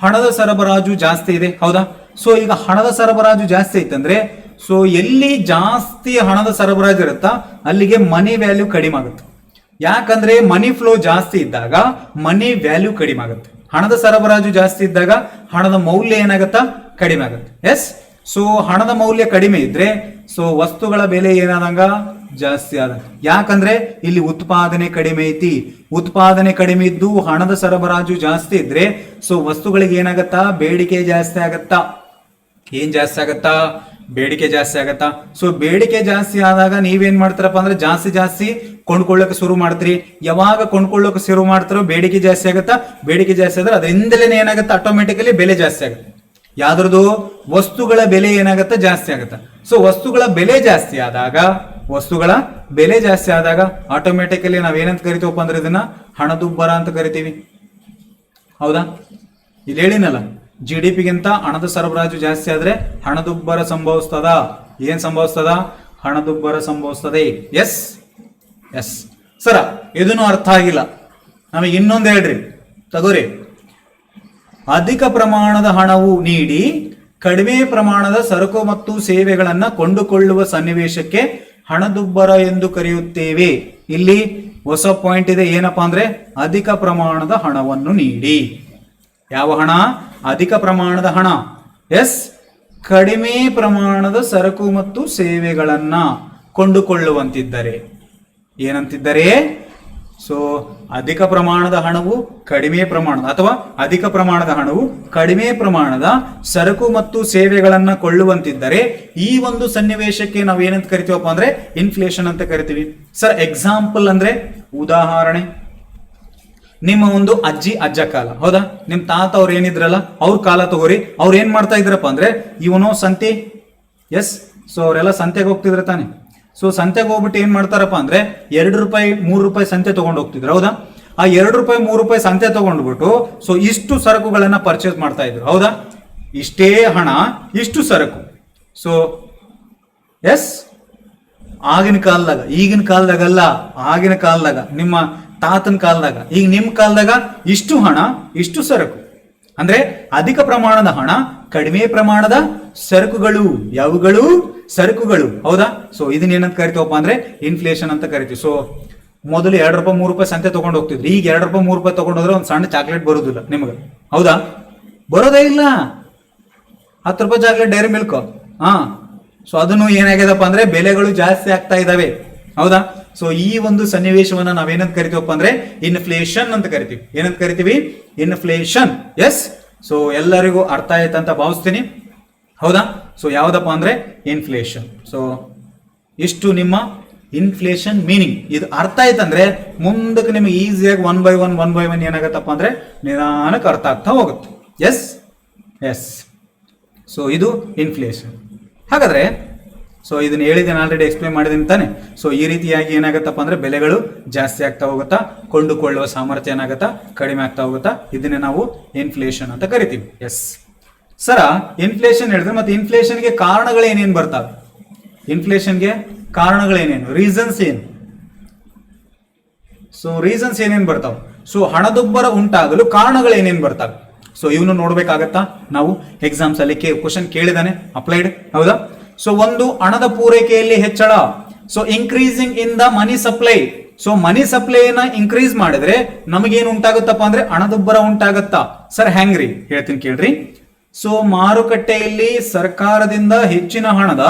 ಹಣದ ಸರಬರಾಜು ಜಾಸ್ತಿ ಇದೆ. ಹೌದಾ, ಸೊ ಈಗ ಹಣದ ಸರಬರಾಜು ಜಾಸ್ತಿ ಐತಂದ್ರೆ ಸೊ ಎಲ್ಲಿ ಜಾಸ್ತಿ ಹಣದ ಸರಬರಾಜು ಇರುತ್ತಾ ಅಲ್ಲಿಗೆ ಮನಿ ವ್ಯಾಲ್ಯೂ ಕಡಿಮೆ ಆಗುತ್ತೆ. ಯಾಕಂದ್ರೆ ಮನಿ ಫ್ಲೋ ಜಾಸ್ತಿ ಇದ್ದಾಗ ಮನಿ ವ್ಯಾಲ್ಯೂ ಕಡಿಮೆ ಆಗುತ್ತೆ. ಹಣದ ಸರಬರಾಜು ಜಾಸ್ತಿ ಇದ್ದಾಗ ಹಣದ ಮೌಲ್ಯ ಏನಾಗುತ್ತಾ? ಕಡಿಮೆ ಆಗುತ್ತೆ. ಎಸ್, ಸೊ ಹಣದ ಮೌಲ್ಯ ಕಡಿಮೆ ಇದ್ರೆ ಸೊ ವಸ್ತುಗಳ ಬೆಲೆ ಏನಾದಂಗ? ಜಾಸ್ತಿ ಆದ. ಯಾಕಂದ್ರೆ ಇಲ್ಲಿ ಉತ್ಪಾದನೆ ಕಡಿಮೆ ಐತಿ. ಉತ್ಪಾದನೆ ಕಡಿಮೆ ಇದ್ದು ಹಣದ ಸರಬರಾಜು ಜಾಸ್ತಿ ಇದ್ರೆ ಸೊ ವಸ್ತುಗಳಿಗೆ ಏನಾಗತ್ತಾ? ಬೇಡಿಕೆ ಜಾಸ್ತಿ ಆಗತ್ತಾ? ಏನ್ ಜಾಸ್ತಿ ಆಗತ್ತಾ? ಬೇಡಿಕೆ ಜಾಸ್ತಿ ಆಗತ್ತಾ? ಸೊ ಬೇಡಿಕೆ ಜಾಸ್ತಿ ಆದಾಗ ನೀವೇನ್ ಮಾಡ್ತಾರಪ್ಪ ಅಂದ್ರೆ ಜಾಸ್ತಿ ಕೊಂಡ್ಕೊಳ್ಳೋಕೆ ಶುರು ಮಾಡ್ತೀರಿ. ಯಾವಾಗ ಕೊಂಡ್ಕೊಳ್ಳೋಕೆ ಶುರು ಮಾಡ್ತಾರೋ ಬೇಡಿಕೆ ಜಾಸ್ತಿ ಆಗತ್ತಾ? ಬೇಡಿಕೆ ಜಾಸ್ತಿ ಆದ್ರೆ ಅದರಿಂದಲೇ ಏನಾಗುತ್ತೆ? ಆಟೋಮೆಟಿಕಲಿ ಬೆಲೆ ಜಾಸ್ತಿ ಆಗುತ್ತೆ. ಯಾವ್ದ್ರದ್ದು? ವಸ್ತುಗಳ ಬೆಲೆ ಏನಾಗತ್ತ? ಜಾಸ್ತಿ ಆಗತ್ತ. ಸೊ ವಸ್ತುಗಳ ಬೆಲೆ ಜಾಸ್ತಿ ಆದಾಗ ಆಟೋಮೆಟಿಕಲಿ ನಾವೇನಂತ ಕರಿತೀವಪ್ಪ ಅಂದ್ರೆ ಇದನ್ನ ಹಣದುಬ್ಬರ ಅಂತ ಕರಿತೀವಿ. ಹೌದಾ, ಇಲ್ಲಿ ಹೇಳಿನಲ್ಲ GDP-ಗಿಂತ ಹಣದ ಸರಬರಾಜು ಜಾಸ್ತಿ ಆದ್ರೆ ಹಣದುಬ್ಬರ ಸಂಭವಿಸ್ತದ. ಏನ್ ಸಂಭವಿಸ್ತದ? ಹಣದುಬ್ಬರ ಸಂಭವಿಸ್ತದೆ. ಎಸ್ ಎಸ್ ಸರ, ಇದನ್ನು ಅರ್ಥ ಆಗಿಲ್ಲ ನಮಗೆ ಇನ್ನೊಂದು ಹೇಳ್ರಿ, ತಗೋರಿ. ಅಧಿಕ ಪ್ರಮಾಣದ ಹಣವು ನೀಡಿ ಕಡಿಮೆ ಪ್ರಮಾಣದ ಸರಕು ಮತ್ತು ಸೇವೆಗಳನ್ನ ಕೊಂಡುಕೊಳ್ಳುವ ಸನ್ನಿವೇಶಕ್ಕೆ ಹಣದುಬ್ಬರ ಎಂದು ಕರೆಯುತ್ತೇವೆ. ಇಲ್ಲಿ ಹೊಸ ಪಾಯಿಂಟ್ ಇದೆ. ಏನಪ್ಪಾ ಅಂದ್ರೆ ಅಧಿಕ ಪ್ರಮಾಣದ ಹಣವನ್ನು ನೀಡಿ. ಯಾವ ಹಣ? ಅಧಿಕ ಪ್ರಮಾಣದ ಹಣ. ಎಸ್, ಕಡಿಮೆ ಪ್ರಮಾಣದ ಸರಕು ಮತ್ತು ಸೇವೆಗಳನ್ನ ಕೊಂಡುಕೊಳ್ಳುವಂತಿದ್ದರೆ ಏನಂತಿದ್ದರೆ? ಸೊ ಅಧಿಕ ಪ್ರಮಾಣದ ಹಣವು ಕಡಿಮೆ ಪ್ರಮಾಣದ ಅಥವಾ ಅಧಿಕ ಪ್ರಮಾಣದ ಹಣವು ಕಡಿಮೆ ಪ್ರಮಾಣದ ಸರಕು ಮತ್ತು ಸೇವೆಗಳನ್ನ ಕೊಳ್ಳುವಂತಿದ್ದರೆ ಈ ಒಂದು ಸನ್ನಿವೇಶಕ್ಕೆ ನಾವು ಏನಂತ ಕರಿತೀವಪ್ಪ ಅಂದ್ರೆ ಇನ್ಫ್ಲೇಷನ್ ಅಂತ ಕರಿತೀವಿ. ಸರ್ ಎಕ್ಸಾಂಪಲ್ ಅಂದ್ರೆ ಉದಾಹರಣೆ, ನಿಮ್ಮ ಒಂದು ಅಜ್ಜಿ ಅಜ್ಜ ಕಾಲ, ಹೌದಾ, ನಿಮ್ ತಾತ ಅವ್ರು ಏನಿದ್ರಲ್ಲ ಅವ್ರ ಕಾಲ ತಗೋರಿ. ಅವ್ರು ಏನ್ ಮಾಡ್ತಾ ಇದ್ರಪ್ಪ ಅಂದ್ರೆ ಇವನು ಸಂತೆ. ಎಸ್, ಸೊ ಅವರೆಲ್ಲ ಸಂತೆಗೆ ಹೋಗ್ತಿದ್ರ ತಾನೆ. ಸೊ ಸಂತೆಗೆ ಹೋಗ್ಬಿಟ್ಟು ಏನ್ ಮಾಡ್ತಾರಪ್ಪ ಅಂದ್ರೆ 2 ರೂಪಾಯಿ 3 ರೂಪಾಯಿ ಸಂತೆ ತಗೊಂಡು ಹೋಗ್ತಿದ್ರು. ಹೌದಾ, ಆ 2 ರೂಪಾಯಿ 3 ರೂಪಾಯಿ ಸಂತೆ ತಗೊಂಡ್ಬಿಟ್ಟು ಸೊ ಇಷ್ಟು ಸರಕುಗಳನ್ನ ಪರ್ಚೇಸ್ ಮಾಡ್ತಾ ಇದ್ರು. ಹೌದಾ, ಇಷ್ಟೇ ಹಣ ಇಷ್ಟು ಸರಕು. ಸೊ ಎಸ್, ಆಗಿನ ಕಾಲದಾಗ, ಈಗಿನ ಕಾಲದಾಗಲ್ಲ, ಆಗಿನ ಕಾಲದಾಗ ನಿಮ್ಮ ತಾತನ ಕಾಲದಾಗ. ಈಗ ನಿಮ್ ಕಾಲದಾಗ ಇಷ್ಟು ಹಣ ಇಷ್ಟು ಸರಕು, ಅಂದ್ರೆ ಅಧಿಕ ಪ್ರಮಾಣದ ಹಣ ಕಡಿಮೆ ಪ್ರಮಾಣದ ಸರಕುಗಳು. ಯಾವುಗಳು? ಸರಕುಗಳು. ಹೌದಾ? ಸೊ ಇದನ್ನ ಏನಂತ ಕರಿತೀವಪ್ಪ ಅಂದ್ರೆ ಇನ್ಫ್ಲೇಷನ್ ಅಂತ ಕರಿತೀವಿ. ಸೊ ಮೊದಲು 2 ರೂಪಾಯಿ 3 ರೂಪಾಯಿ ಸಂತೆ ತಗೊಂಡು ಹೋಗ್ತಿದ್ರಿ. ಈಗ 2 ರೂಪಾಯಿ 3 ರೂಪಾಯಿ ತಗೊಂಡೋದ್ರೆ ಒಂದು ಸಣ್ಣ ಚಾಕ್ಲೇಟ್ ಬರೋದಿಲ್ಲ ನಿಮ್ಗೆ. ಹೌದಾ? ಬರೋದೇ ಇಲ್ಲ. 10 ರೂಪಾಯಿ ಚಾಕ್ಲೇಟ್ ಡೈರಿ ಮಿಲ್ಕ್. ಸೊ ಅದನ್ನು ಏನಾಗ್ಯದಪ್ಪ ಅಂದ್ರೆ ಬೆಲೆಗಳು ಜಾಸ್ತಿ ಆಗ್ತಾ ಇದಾವೆ. ಹೌದಾ? ಸೊ ಈ ಒಂದು ಸನ್ನಿವೇಶವನ್ನ ನಾವೇನಂತ ಕರಿತೀವಪ್ಪ ಅಂದ್ರೆ ಇನ್ಫ್ಲೇಷನ್ ಅಂತ ಕರಿತೀವಿ. ಏನಂತ ಕರಿತೀವಿ? ಇನ್ಫ್ಲೇಷನ್. ಎಸ್. ಸೊ ಎಲ್ಲರಿಗೂ ಅರ್ಥ ಆಯ್ತು ಅಂತ ಭಾವಿಸ್ತೀನಿ. ಹೌದಾ? ಸೊ ಯಾವ್ದಪ್ಪ ಅಂದ್ರೆ ಇನ್ಫ್ಲೇಷನ್. ಸೊ ಇಷ್ಟು ನಿಮ್ಮ ಇನ್ಫ್ಲೇಷನ್ ಮೀನಿಂಗ್. ಇದು ಅರ್ಥ ಆಯ್ತಂದ್ರೆ ಮುಂದಕ್ಕೆ ನಿಮ್ಗೆ ಈಸಿಯಾಗಿ ಒನ್ ಬೈ ಒನ್ ಏನಾಗತ್ತಪ್ಪ ಅಂದ್ರೆ ನಿಧಾನಕ್ಕೆ ಅರ್ಥ ಆಗ್ತಾ ಹೋಗುತ್ತೆ. Yes yes. ಸೊ ಇದು ಇನ್ಫ್ಲೇಷನ್. ಹಾಗಾದ್ರೆ ಸೊ ಇದನ್ನ ಹೇಳಿದ್ದೇನೆ, ಆಲ್ರೆಡಿ ಎಕ್ಸ್ಪ್ಲೇನ್ ಮಾಡಿದ್ದೀನಿ ತಾನೆ. ಸೊ ಈ ರೀತಿಯಾಗಿ ಏನಾಗತ್ತಪ್ಪ ಅಂದ್ರೆ ಬೆಲೆಗಳು ಜಾಸ್ತಿ ಆಗ್ತಾ ಹೋಗುತ್ತಾ, ಕೊಂಡುಕೊಳ್ಳುವ ಸಾಮರ್ಥ್ಯ ಏನಾಗತ್ತಾ ಕಡಿಮೆ ಆಗ್ತಾ ಹೋಗುತ್ತಾ. ಇದನ್ನೇ ನಾವು ಇನ್ಫ್ಲೇಷನ್ ಅಂತ ಕರಿತೀವಿ. ಎಸ್ ಸರ, ಇನ್ಫ್ಲೇಷನ್ ಹೇಳಿದ್ರೆ ಮತ್ತೆ ಇನ್ಫ್ಲೇಷನ್ಗೆ ಕಾರಣಗಳು ಏನೇನು ಬರ್ತಾವೆ? ಇನ್ಫ್ಲೇಷನ್ಗೆ ಕಾರಣಗಳೇನೇನು? ರೀಸನ್ಸ್ ಏನು? ಸೊ ರೀಸನ್ಸ್ ಏನೇನು ಬರ್ತಾವೆ? ಸೊ ಹಣದುಬ್ಬರ ಉಂಟಾಗಲು ಕಾರಣಗಳು ಏನೇನು ಬರ್ತಾವೆ? ಸೊ ಇವನು ನೋಡ್ಬೇಕಾಗತ್ತಾ ನಾವು. ಎಕ್ಸಾಮ್ಸ್ ಅಲ್ಲಿ ಕ್ವಶನ್ ಕೇಳಿದಾನೆ, ಅಪ್ಲೈಡ್. ಹೌದಾ? ಸೊ ಒಂದು, ಹಣದ ಪೂರೈಕೆಯಲ್ಲಿ ಹೆಚ್ಚಳ. So increasing in the money supply. So money ಸಪ್ಲೈನ ಇನ್ಕ್ರೀಸ್ ಮಾಡಿದ್ರೆ ನಮಗೇನು ಉಂಟಾಗುತ್ತಪ್ಪ ಅಂದ್ರೆ ಹಣದುಬ್ಬರ ಉಂಟಾಗತ್ತಾ? ಸರ್ ಹೆಂಗ್ರಿ? ಹೇಳ್ತೀನಿ ಕೇಳ್ರಿ. ಸೊ ಮಾರುಕಟ್ಟೆಯಲ್ಲಿ ಸರ್ಕಾರದಿಂದ ಹೆಚ್ಚಿನ ಹಣದ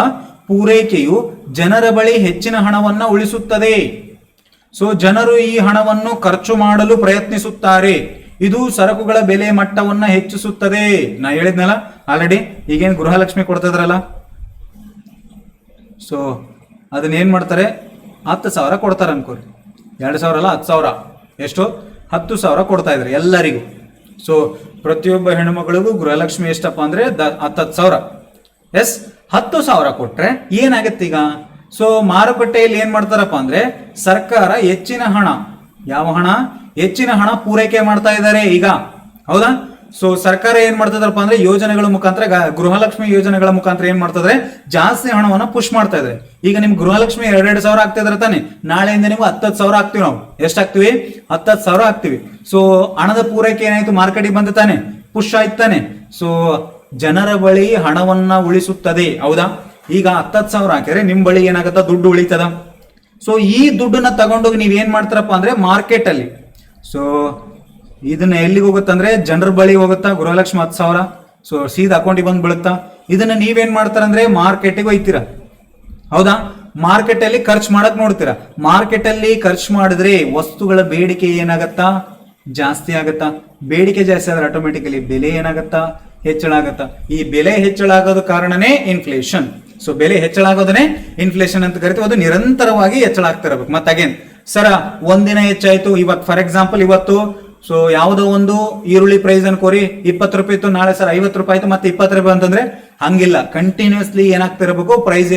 ಪೂರೈಕೆಯು ಜನರ ಬಳಿ ಹೆಚ್ಚಿನ ಹಣವನ್ನ ಉಳಿಸುತ್ತದೆ. ಸೊ ಜನರು ಈ ಹಣವನ್ನು ಖರ್ಚು ಮಾಡಲು ಪ್ರಯತ್ನಿಸುತ್ತಾರೆ. ಇದು ಸರಕುಗಳ ಬೆಲೆ ಮಟ್ಟವನ್ನ ಹೆಚ್ಚಿಸುತ್ತದೆ. ನಾ ಹೇಳಿದ್ನಲ್ಲ ಆಲ್ರೆಡಿ. ಈಗೇನು ಗೃಹಲಕ್ಷ್ಮಿ ಕೊಡ್ತಿದ್ರಲ್ಲ, ಸೊ ಅದನ್ನ ಏನ್ ಮಾಡ್ತಾರೆ? 10,000 ಕೊಡ್ತಾರೆ ಅನ್ಕೋರಿ. 2,000 ಅಲ್ಲ, 10,000. ಎಷ್ಟು? 10,000 ಕೊಡ್ತಾ ಇದ್ದಾರೆ ಎಲ್ಲರಿಗೂ. ಸೊ ಪ್ರತಿಯೊಬ್ಬ ಹೆಣ್ಮಗಳಿಗೂ ಗೃಹಲಕ್ಷ್ಮಿ ಎಷ್ಟಪ್ಪ ಅಂದ್ರೆ 10,000. ಎಸ್, 10,000 ಕೊಟ್ರೆ ಏನಾಗತ್ತೆ ಈಗ? ಸೊ ಮಾರುಕಟ್ಟೆಯಲ್ಲಿ ಏನ್ ಮಾಡ್ತಾರಪ್ಪ ಅಂದ್ರೆ ಸರ್ಕಾರ ಹೆಚ್ಚಿನ ಹಣ, ಯಾವ ಹಣ? ಹೆಚ್ಚಿನ ಹಣ ಪೂರೈಕೆ ಮಾಡ್ತಾ ಇದ್ದಾರೆ ಈಗ. ಹೌದಾ? ಸೊ ಸರ್ಕಾರ ಏನ್ ಮಾಡ್ತದಪ್ಪ ಅಂದ್ರೆ ಯೋಜನೆಗಳ ಮುಖಾಂತರ, ಗೃಹಲಕ್ಷ್ಮಿ ಯೋಜನೆಗಳ ಮುಖಾಂತರ ಏನ್ ಮಾಡ್ತದ್ರೆ ಜಾಸ್ತಿ ಹಣವನ್ನ ಪುಷ್ ಮಾಡ್ತಾ ಇದ್ದಾರೆ. ಈಗ ನಿಮ್ ಗೃಹಲಕ್ಷ್ಮಿ 2,000 ಆಗ್ತಾ ಇದ್ರೆ ತಾನೆ, ನಾಳೆಯಿಂದ ನೀವು 10,000 ಆಗ್ತೀವಿ. ನಾವು ಎಷ್ಟಾಗ್ತೀವಿ? 10,000 ಆಗ್ತೀವಿ. ಸೊ ಹಣದ ಪೂರೈಕೆ ಏನಾಯ್ತು? ಮಾರ್ಕೆಟಿಗೆ ಬಂದ ತಾನೆ, ಪುಷ್ ಆಯ್ತು ತಾನೆ. ಸೊ ಜನರ ಬಳಿ ಹಣವನ್ನ ಉಳಿಸುತ್ತದೆ. ಹೌದಾ? ಈಗ 10,000 ಹಾಕಿದ್ರೆ ನಿಮ್ ಬಳಿ ಏನಾಗತ್ತ? ದುಡ್ಡು ಉಳಿತದ. ಸೊ ಈ ದುಡ್ಡನ್ನ ತಗೊಂಡೋಗಿ ನೀವ್ ಏನ್ ಮಾಡ್ತಾರಪ್ಪ ಅಂದ್ರೆ ಮಾರ್ಕೆಟ್ ಅಲ್ಲಿ, ಸೊ ಇದನ್ನ ಎಲ್ಲಿಗೆ ಹೋಗುತ್ತಂದ್ರೆ ಜನರ ಬಳಿ ಹೋಗುತ್ತಾ ಗೃಹಲಕ್ಷ್ಮಿ 10,000. ಸೊ ಸೀದಾ ಅಕೌಂಟಿಗೆ ಬಂದು ಬೀಳುತ್ತಾ. ಇದನ್ನ ನೀವೇನ್ ಮಾಡ್ತಾರಂದ್ರೆ ಮಾರ್ಕೆಟಿಗೆ ಹೋಯ್ತೀರಾ. ಹೌದಾ? ಮಾರ್ಕೆಟ್ ಅಲ್ಲಿ ಖರ್ಚು ಮಾಡಕ್ ನೋಡ್ತೀರಾ. ಮಾರ್ಕೆಟ್ ಅಲ್ಲಿ ಖರ್ಚು ಮಾಡಿದ್ರೆ ವಸ್ತುಗಳ ಬೇಡಿಕೆ ಏನಾಗತ್ತಾ? ಜಾಸ್ತಿ ಆಗತ್ತಾ? ಬೇಡಿಕೆ ಜಾಸ್ತಿ ಆದ್ರೆ ಆಟೋಮೆಟಿಕಲಿ ಬೆಲೆ ಏನಾಗತ್ತಾ? ಹೆಚ್ಚಳ ಆಗತ್ತಾ? ಈ ಬೆಲೆ ಹೆಚ್ಚಳ ಆಗೋದು ಕಾರಣನೇ ಇನ್ಫ್ಲೇಷನ್. ಸೊ ಬೆಲೆ ಹೆಚ್ಚಳ ಆಗೋದನ್ನೇ ಇನ್ಫ್ಲೇಷನ್ ಅಂತ ಕರಿತೀವಿ. ಅದು ನಿರಂತರವಾಗಿ ಹೆಚ್ಚಳ ಆಗ್ತಾ ಇರಬೇಕು. ಮತ್ತೆ ಅಗೇನ್ ಸರ, ಒಂದಿನ ಹೆಚ್ಚಾಯ್ತು, ಇವತ್ತು ಫಾರ್ ಎಕ್ಸಾಂಪಲ್ ಇವತ್ತು ಸೊ ಯಾವುದೋ ಒಂದು ಈರುಳ್ಳಿ ಪ್ರೈಸ್ ಅನ್ಕೋರಿ 20 ರೂಪಾಯಿ ಇತ್ತು, ನಾಳೆ ಸರ್ 50 ರೂಪಾಯಿ ಆಯ್ತು, ಮತ್ತೆ 20 ರೂಪಾಯಿ ಅಂತಂದ್ರೆ ಹಂಗಿಲ್ಲ. ಕಂಟಿನ್ಯೂಸ್ಲಿ ಏನಾಗ್ತಾ ಇರಬೇಕು? ಪ್ರೈಸ್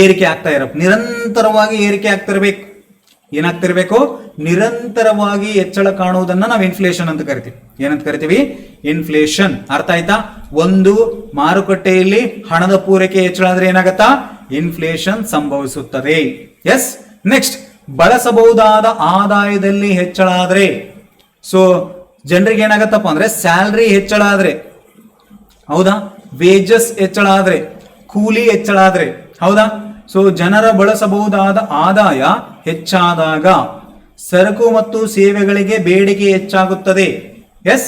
ಏರಿಕೆ ಆಗ್ತಾ ಇರಬೇಕು. ನಿರಂತರವಾಗಿ ಏರಿಕೆ ಆಗ್ತಿರ್ಬೇಕು. ಏನಾಗ್ತಿರ್ಬೇಕು? ನಿರಂತರವಾಗಿ ಹೆಚ್ಚಳ ಕಾಣುವುದನ್ನ ನಾವು ಇನ್ಫ್ಲೇಷನ್ ಅಂತ ಕರಿತೀವಿ. ಏನಂತ ಕರಿತೀವಿ? ಇನ್ಫ್ಲೇಷನ್. ಅರ್ಥ ಆಯ್ತಾ? ಒಂದು, ಮಾರುಕಟ್ಟೆಯಲ್ಲಿ ಹಣದ ಪೂರೈಕೆ ಹೆಚ್ಚಳ ಆದ್ರೆ ಏನಾಗತ್ತಾ? ಇನ್ಫ್ಲೇಷನ್ ಸಂಭವಿಸುತ್ತದೆ. ಎಸ್. ನೆಕ್ಸ್ಟ್, ಬಳಸಬಹುದಾದ ಆದಾಯದಲ್ಲಿ ಹೆಚ್ಚಳ ಆದ್ರೆ, ಸೊ ಜನರಿಗೆ ಏನಾಗತ್ತಪ್ಪ ಅಂದ್ರೆ ಸ್ಯಾಲ್ರಿ ಹೆಚ್ಚಳ ಆದ್ರೆ, ಹೌದಾ? ವೇಜಸ್ ಹೆಚ್ಚಳ ಆದ್ರೆ, ಕೂಲಿ ಹೆಚ್ಚಳ ಆದ್ರೆ, ಹೌದಾ? ಸೊ ಜನರ ಬಳಸಬಹುದಾದ ಆದಾಯ ಹೆಚ್ಚಾದಾಗ ಸರಕು ಮತ್ತು ಸೇವೆಗಳಿಗೆ ಬೇಡಿಕೆ ಹೆಚ್ಚಾಗುತ್ತದೆ. ಎಸ್.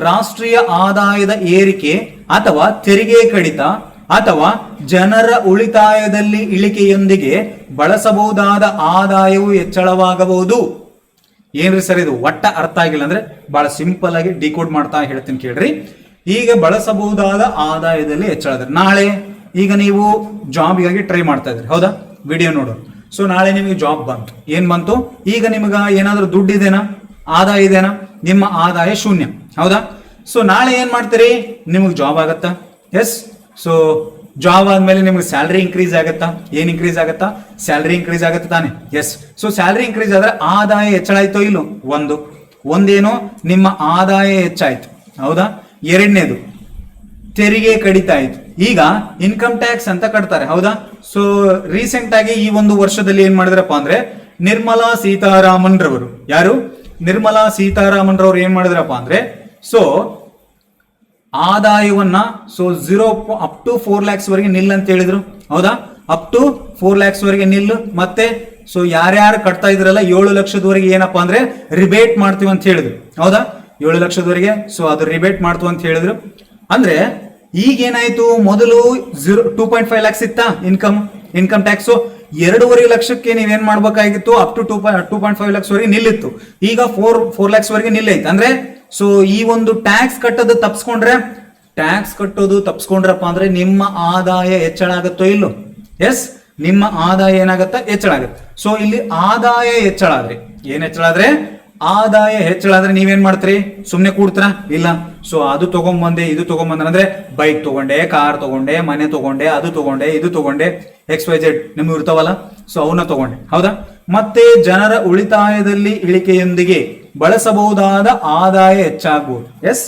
ರಾಷ್ಟ್ರೀಯ ಆದಾಯದ ಏರಿಕೆ ಅಥವಾ ತೆರಿಗೆ ಕಡಿತ ಅಥವಾ ಜನರ ಉಳಿತಾಯದಲ್ಲಿ ಇಳಿಕೆಯೊಂದಿಗೆ ಬಳಸಬಹುದಾದ ಆದಾಯವು ಹೆಚ್ಚಳವಾಗಬಹುದು. ಏನ್ರಿ ಸರ್ ಇದು? ಒಟ್ಟ ಅರ್ಥ ಆಗಿಲ್ಲ ಅಂದ್ರೆ ಬಹಳ ಸಿಂಪಲ್ ಆಗಿ ಡಿಕೋಡ್ ಮಾಡ್ತಾ ಹೇಳ್ತೀನಿ ಕೇಳ್ರಿ. ಈಗ ಬಳಸಬಹುದಾದ ಆದಾಯದಲ್ಲಿ ಹೆಚ್ಚಳ ಆದ್ರೆ, ನಾಳೆ ಈಗ ನೀವು ಜಾಬ್ಗಾಗಿ ಟ್ರೈ ಮಾಡ್ತಾ ಇದ್ರಿ, ಹೌದಾ? ವಿಡಿಯೋ ನೋಡೋರು. ಸೊ ನಾಳೆ ನಿಮಗೆ ಜಾಬ್ ಬಂತು. ಏನ್ ಬಂತು? ಈಗ ನಿಮ್ಗ ಏನಾದ್ರೂ ದುಡ್ಡು ಇದೆನಾ? ಆದಾಯ ಇದೆನಾ? ನಿಮ್ಮ ಆದಾಯ ಶೂನ್ಯ. ಹೌದಾ? ಸೊ ನಾಳೆ ಏನ್ ಮಾಡ್ತೀರಿ? ನಿಮಗೆ ಜಾಬ್ ಆಗತ್ತಾ? ಎಸ್. ಸೊ ಜಾಬ್ ಆದ್ಮೇಲೆ ನಿಮ್ಗೆ ಸ್ಯಾಲ್ರಿ ಇನ್ಕ್ರೀಸ್ ಆಗತ್ತಾ? ಏನ್ ಇನ್ಕ್ರೀಸ್ ಆಗತ್ತಾ? ಸ್ಯಾಲ್ರಿ ಇನ್ಕ್ರೀಸ್ ಆಗತ್ತೆ ತಾನೆ. ಎಸ್. ಸೊ ಸ್ಯಾಲ್ರಿ ಇನ್ಕ್ರೀಸ್ ಆದ್ರೆ ಆದಾಯ ಹೆಚ್ಚಳ ಆಯ್ತೋ ಇಲ್ಲೋ? ಒಂದೇನು ನಿಮ್ಮ ಆದಾಯ ಹೆಚ್ಚಾಯ್ತು, ಹೌದಾ? ಎರಡನೇದು ತೆರಿಗೆ ಕಡಿತ ಆಯ್ತು. ಈಗ ಇನ್ಕಮ್ ಟ್ಯಾಕ್ಸ್ ಅಂತ ಕಟ್ತಾರೆ, ಹೌದಾ? ಸೊ ರೀಸೆಂಟ್ ಆಗಿ ಈ ಒಂದು ವರ್ಷದಲ್ಲಿ ಏನ್ ಮಾಡಿದ್ರಪ್ಪ ಅಂದ್ರೆ ನಿರ್ಮಲಾ ಸೀತಾರಾಮನ್ ರವರು. ಯಾರು? ನಿರ್ಮಲಾ ಸೀತಾರಾಮನ್ ರವರು ಏನ್ ಮಾಡಿದ್ರಪ್ಪ ಅಂದ್ರೆ, ಸೊ ಆದಾಯವನ್ನ ಝೀರೋ ಅಪ್ ಟು 4 lakhs ವರೆಗೆ ನಿಲ್ ಅಂತ ಹೇಳಿದ್ರು. ಹೌದಾ? ಅಪ್ ಟು 4 lakhs ವರೆಗೆ ನಿಲ್ಲು. ಮತ್ತೆ ಯಾರ್ಯಾರು ಕಟ್ತಾ ಇದ್ರಲ್ಲ 7 ಲಕ್ಷದವರೆಗೆ ಏನಪ್ಪಾ ಅಂದ್ರೆ ರಿಬೇಟ್ ಮಾಡ್ತೀವಿ ಅಂತ ಹೇಳಿದ್ರು. ಹೌದಾ? 7 ಲಕ್ಷದವರೆಗೆ ಅದು ರಿಬೇಟ್ ಮಾಡ್ತೀವಿ ಅಂತ ಹೇಳಿದ್ರು. ಅಂದ್ರೆ ಈಗ ಏನಾಯ್ತು, ಮೊದಲು 2.5 lakhs ಇತ್ತಾ ಇನ್ಕಮ್ ಟ್ಯಾಕ್ಸ್, 2.5 ಲಕ್ಷಕ್ಕೆ ನೀವೇನ್ ಮಾಡ್ಬೇಕಾಗಿತ್ತು, ಅಪ್ ಟು 2.5 lakhs ವರೆಗೆ ನಿಲ್ಲಿತ್ತು. ಈಗ 4 lakhs ವರೆಗೆ ನಿಲ್ಲೈತೆ. ಅಂದ್ರೆ ಈ ಒಂದು ಟ್ಯಾಕ್ಸ್ ಕಟ್ಟೋದು ತಪ್ಸ್ಕೊಂಡ್ರಪ್ಪ ಅಂದ್ರೆ ನಿಮ್ಮ ಆದಾಯ ಹೆಚ್ಚಳ ಆಗುತ್ತೋ ಇಲ್ಲೋ? ಎಸ್, ನಿಮ್ಮ ಆದಾಯ ಏನಾಗತ್ತ? ಹೆಚ್ಚಳ ಆಗುತ್ತೆ. ಇಲ್ಲಿ ಆದಾಯ ಹೆಚ್ಚಳ ಆದ್ರೆ ಏನ್ ಹೆಚ್ಚಳ ಆದ್ರೆ? ಆದಾಯ ಹೆಚ್ಚಳ ಆದ್ರೆ ನೀವೇನ್ ಮಾಡ್ತೀರಿ? ಸುಮ್ನೆ ಕೂಡ್ತೀರಾ? ಇಲ್ಲ. ಅದು ತಗೊಂಬಂದೆ ಇದು ತಗೊಂಬಂದ್ರೆ ಅಂದ್ರೆ ಬೈಕ್ ತಗೊಂಡೆ, ಕಾರ್ ತಗೊಂಡೆ, ಮನೆ ತಗೊಂಡೆ, ಅದು ತಗೊಂಡೆ, ಇದು ತಗೊಂಡೆ, XYZ ನಿಮ್ಗೆ ಇರ್ತಾವಲ್ಲ, ಅವನ್ನ ತಗೊಂಡೆ. ಹೌದಾ? ಮತ್ತೆ ಜನರ ಉಳಿತಾಯದಲ್ಲಿ ಇಳಿಕೆಯೊಂದಿಗೆ ಬಳಸಬಹುದಾದ ಆದಾಯ ಹೆಚ್ಚಾಗಬಹುದು. ಎಸ್,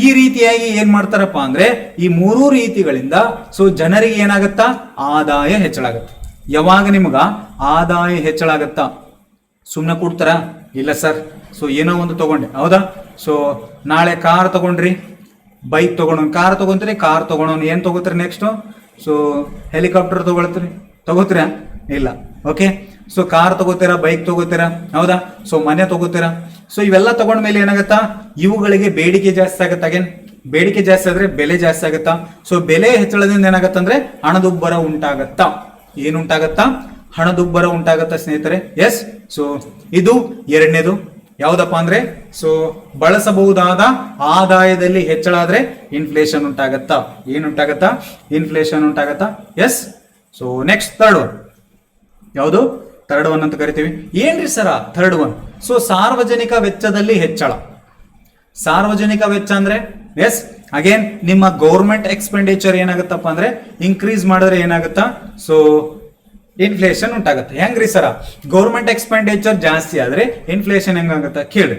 ಈ ರೀತಿಯಾಗಿ ಏನ್ ಮಾಡ್ತಾರಪ್ಪ ಅಂದ್ರೆ ಈ 3 ರೀತಿಗಳಿಂದ ಜನರಿಗೆ ಏನಾಗತ್ತಾ? ಆದಾಯ ಹೆಚ್ಚಳಾಗತ್ತ. ಯಾವಾಗ ನಿಮ್ಗ ಆದಾಯ ಹೆಚ್ಚಳಾಗತ್ತಾ? ಸುಮ್ನೆ ಕೊಡ್ತಾರ? ಇಲ್ಲ ಸರ್, ಏನೋ ಒಂದು ತಗೊಂಡೆ. ಹೌದಾ? ನಾಳೆ ಕಾರ್ ತಗೊಂಡ್ರಿ, ಬೈಕ್ ತಗೊಂಡ್ ಕಾರ್ ತಗೊಂತೀರಿ, ಕಾರ್ ತಗೊಂಡ್ ಏನ್ ತಗೋತೀರಿ ನೆಕ್ಸ್ಟ್? ಹೆಲಿಕಾಪ್ಟರ್ ತಗೋತೀರಾ? ಇಲ್ಲ. ಓಕೆ, ಕಾರ್ ತಗೋತೀರಾ, ಬೈಕ್ ತಗೋತೀರಾ. ಹೌದಾ? ಮನೆ ತಗೋತೀರಾ. ಇವೆಲ್ಲ ತಗೊಂಡ್ಮೇಲೆ ಏನಾಗತ್ತಾ? ಇವುಗಳಿಗೆ ಬೇಡಿಕೆ ಜಾಸ್ತಿ ಆಗತ್ತ. ಅಗೇನ್ ಬೇಡಿಕೆ ಜಾಸ್ತಿ ಆದ್ರೆ ಬೆಲೆ ಜಾಸ್ತಿ ಆಗತ್ತಾ? ಬೆಲೆ ಹೆಚ್ಚಳದಿಂದ ಏನಾಗತ್ತಂದ್ರೆ ಹಣದುಬ್ಬರ ಉಂಟಾಗತ್ತಾ? ಏನುಂಟಾಗತ್ತಾ? ಹಣದುಬ್ಬರ ಉಂಟಾಗತ್ತ ಸ್ನೇಹಿತರೆ. ಎಸ್, ಇದು ಎರಡನೇದು. ಯಾವ್ದಪ್ಪ ಅಂದ್ರೆ ಬಳಸಬಹುದಾದ ಆದಾಯದಲ್ಲಿ ಹೆಚ್ಚಳ ಆದ್ರೆ ಇನ್ಫ್ಲೇಷನ್ ಉಂಟಾಗತ್ತಾ? ಏನುಂಟಾಗತ್ತಾ? ಇನ್ಫ್ಲೇಷನ್ ಉಂಟಾಗತ್ತಾ? ಎಸ್. ನೆಕ್ಸ್ಟ್ ಥರ್ಡ್ ಒನ್ ಯಾವುದು? ಥರ್ಡ್ ಒನ್ ಅಂತ ಕರಿತೀವಿ. ಏನ್ರಿ ಸರ ಥರ್ಡ್ ಒನ್? ಸಾರ್ವಜನಿಕ ವೆಚ್ಚದಲ್ಲಿ ಹೆಚ್ಚಳ. ಸಾರ್ವಜನಿಕ ವೆಚ್ಚ ಅಂದ್ರೆ ಎಸ್, ಅಗೇನ್ ನಿಮ್ಮ ಗೌರ್ಮೆಂಟ್ ಎಕ್ಸ್ಪೆಂಡಿಚರ್ ಏನಾಗುತ್ತಪ್ಪ ಅಂದ್ರೆ ಇನ್ಕ್ರೀಸ್ ಮಾಡಿದ್ರೆ ಏನಾಗುತ್ತಾ? ಇನ್ಫ್ಲೇಷನ್ ಉಂಟಾಗುತ್ತೆ. ಹೆಂಗ್ರಿ ಸರ? ಗೌರ್ಮೆಂಟ್ ಎಕ್ಸ್ಪೆಂಡಿಚರ್ ಜಾಸ್ತಿ ಆದ್ರೆ ಇನ್ಫ್ಲೇಷನ್ ಹೆಂಗಾಗತ್ತ ಕೇಳಿ.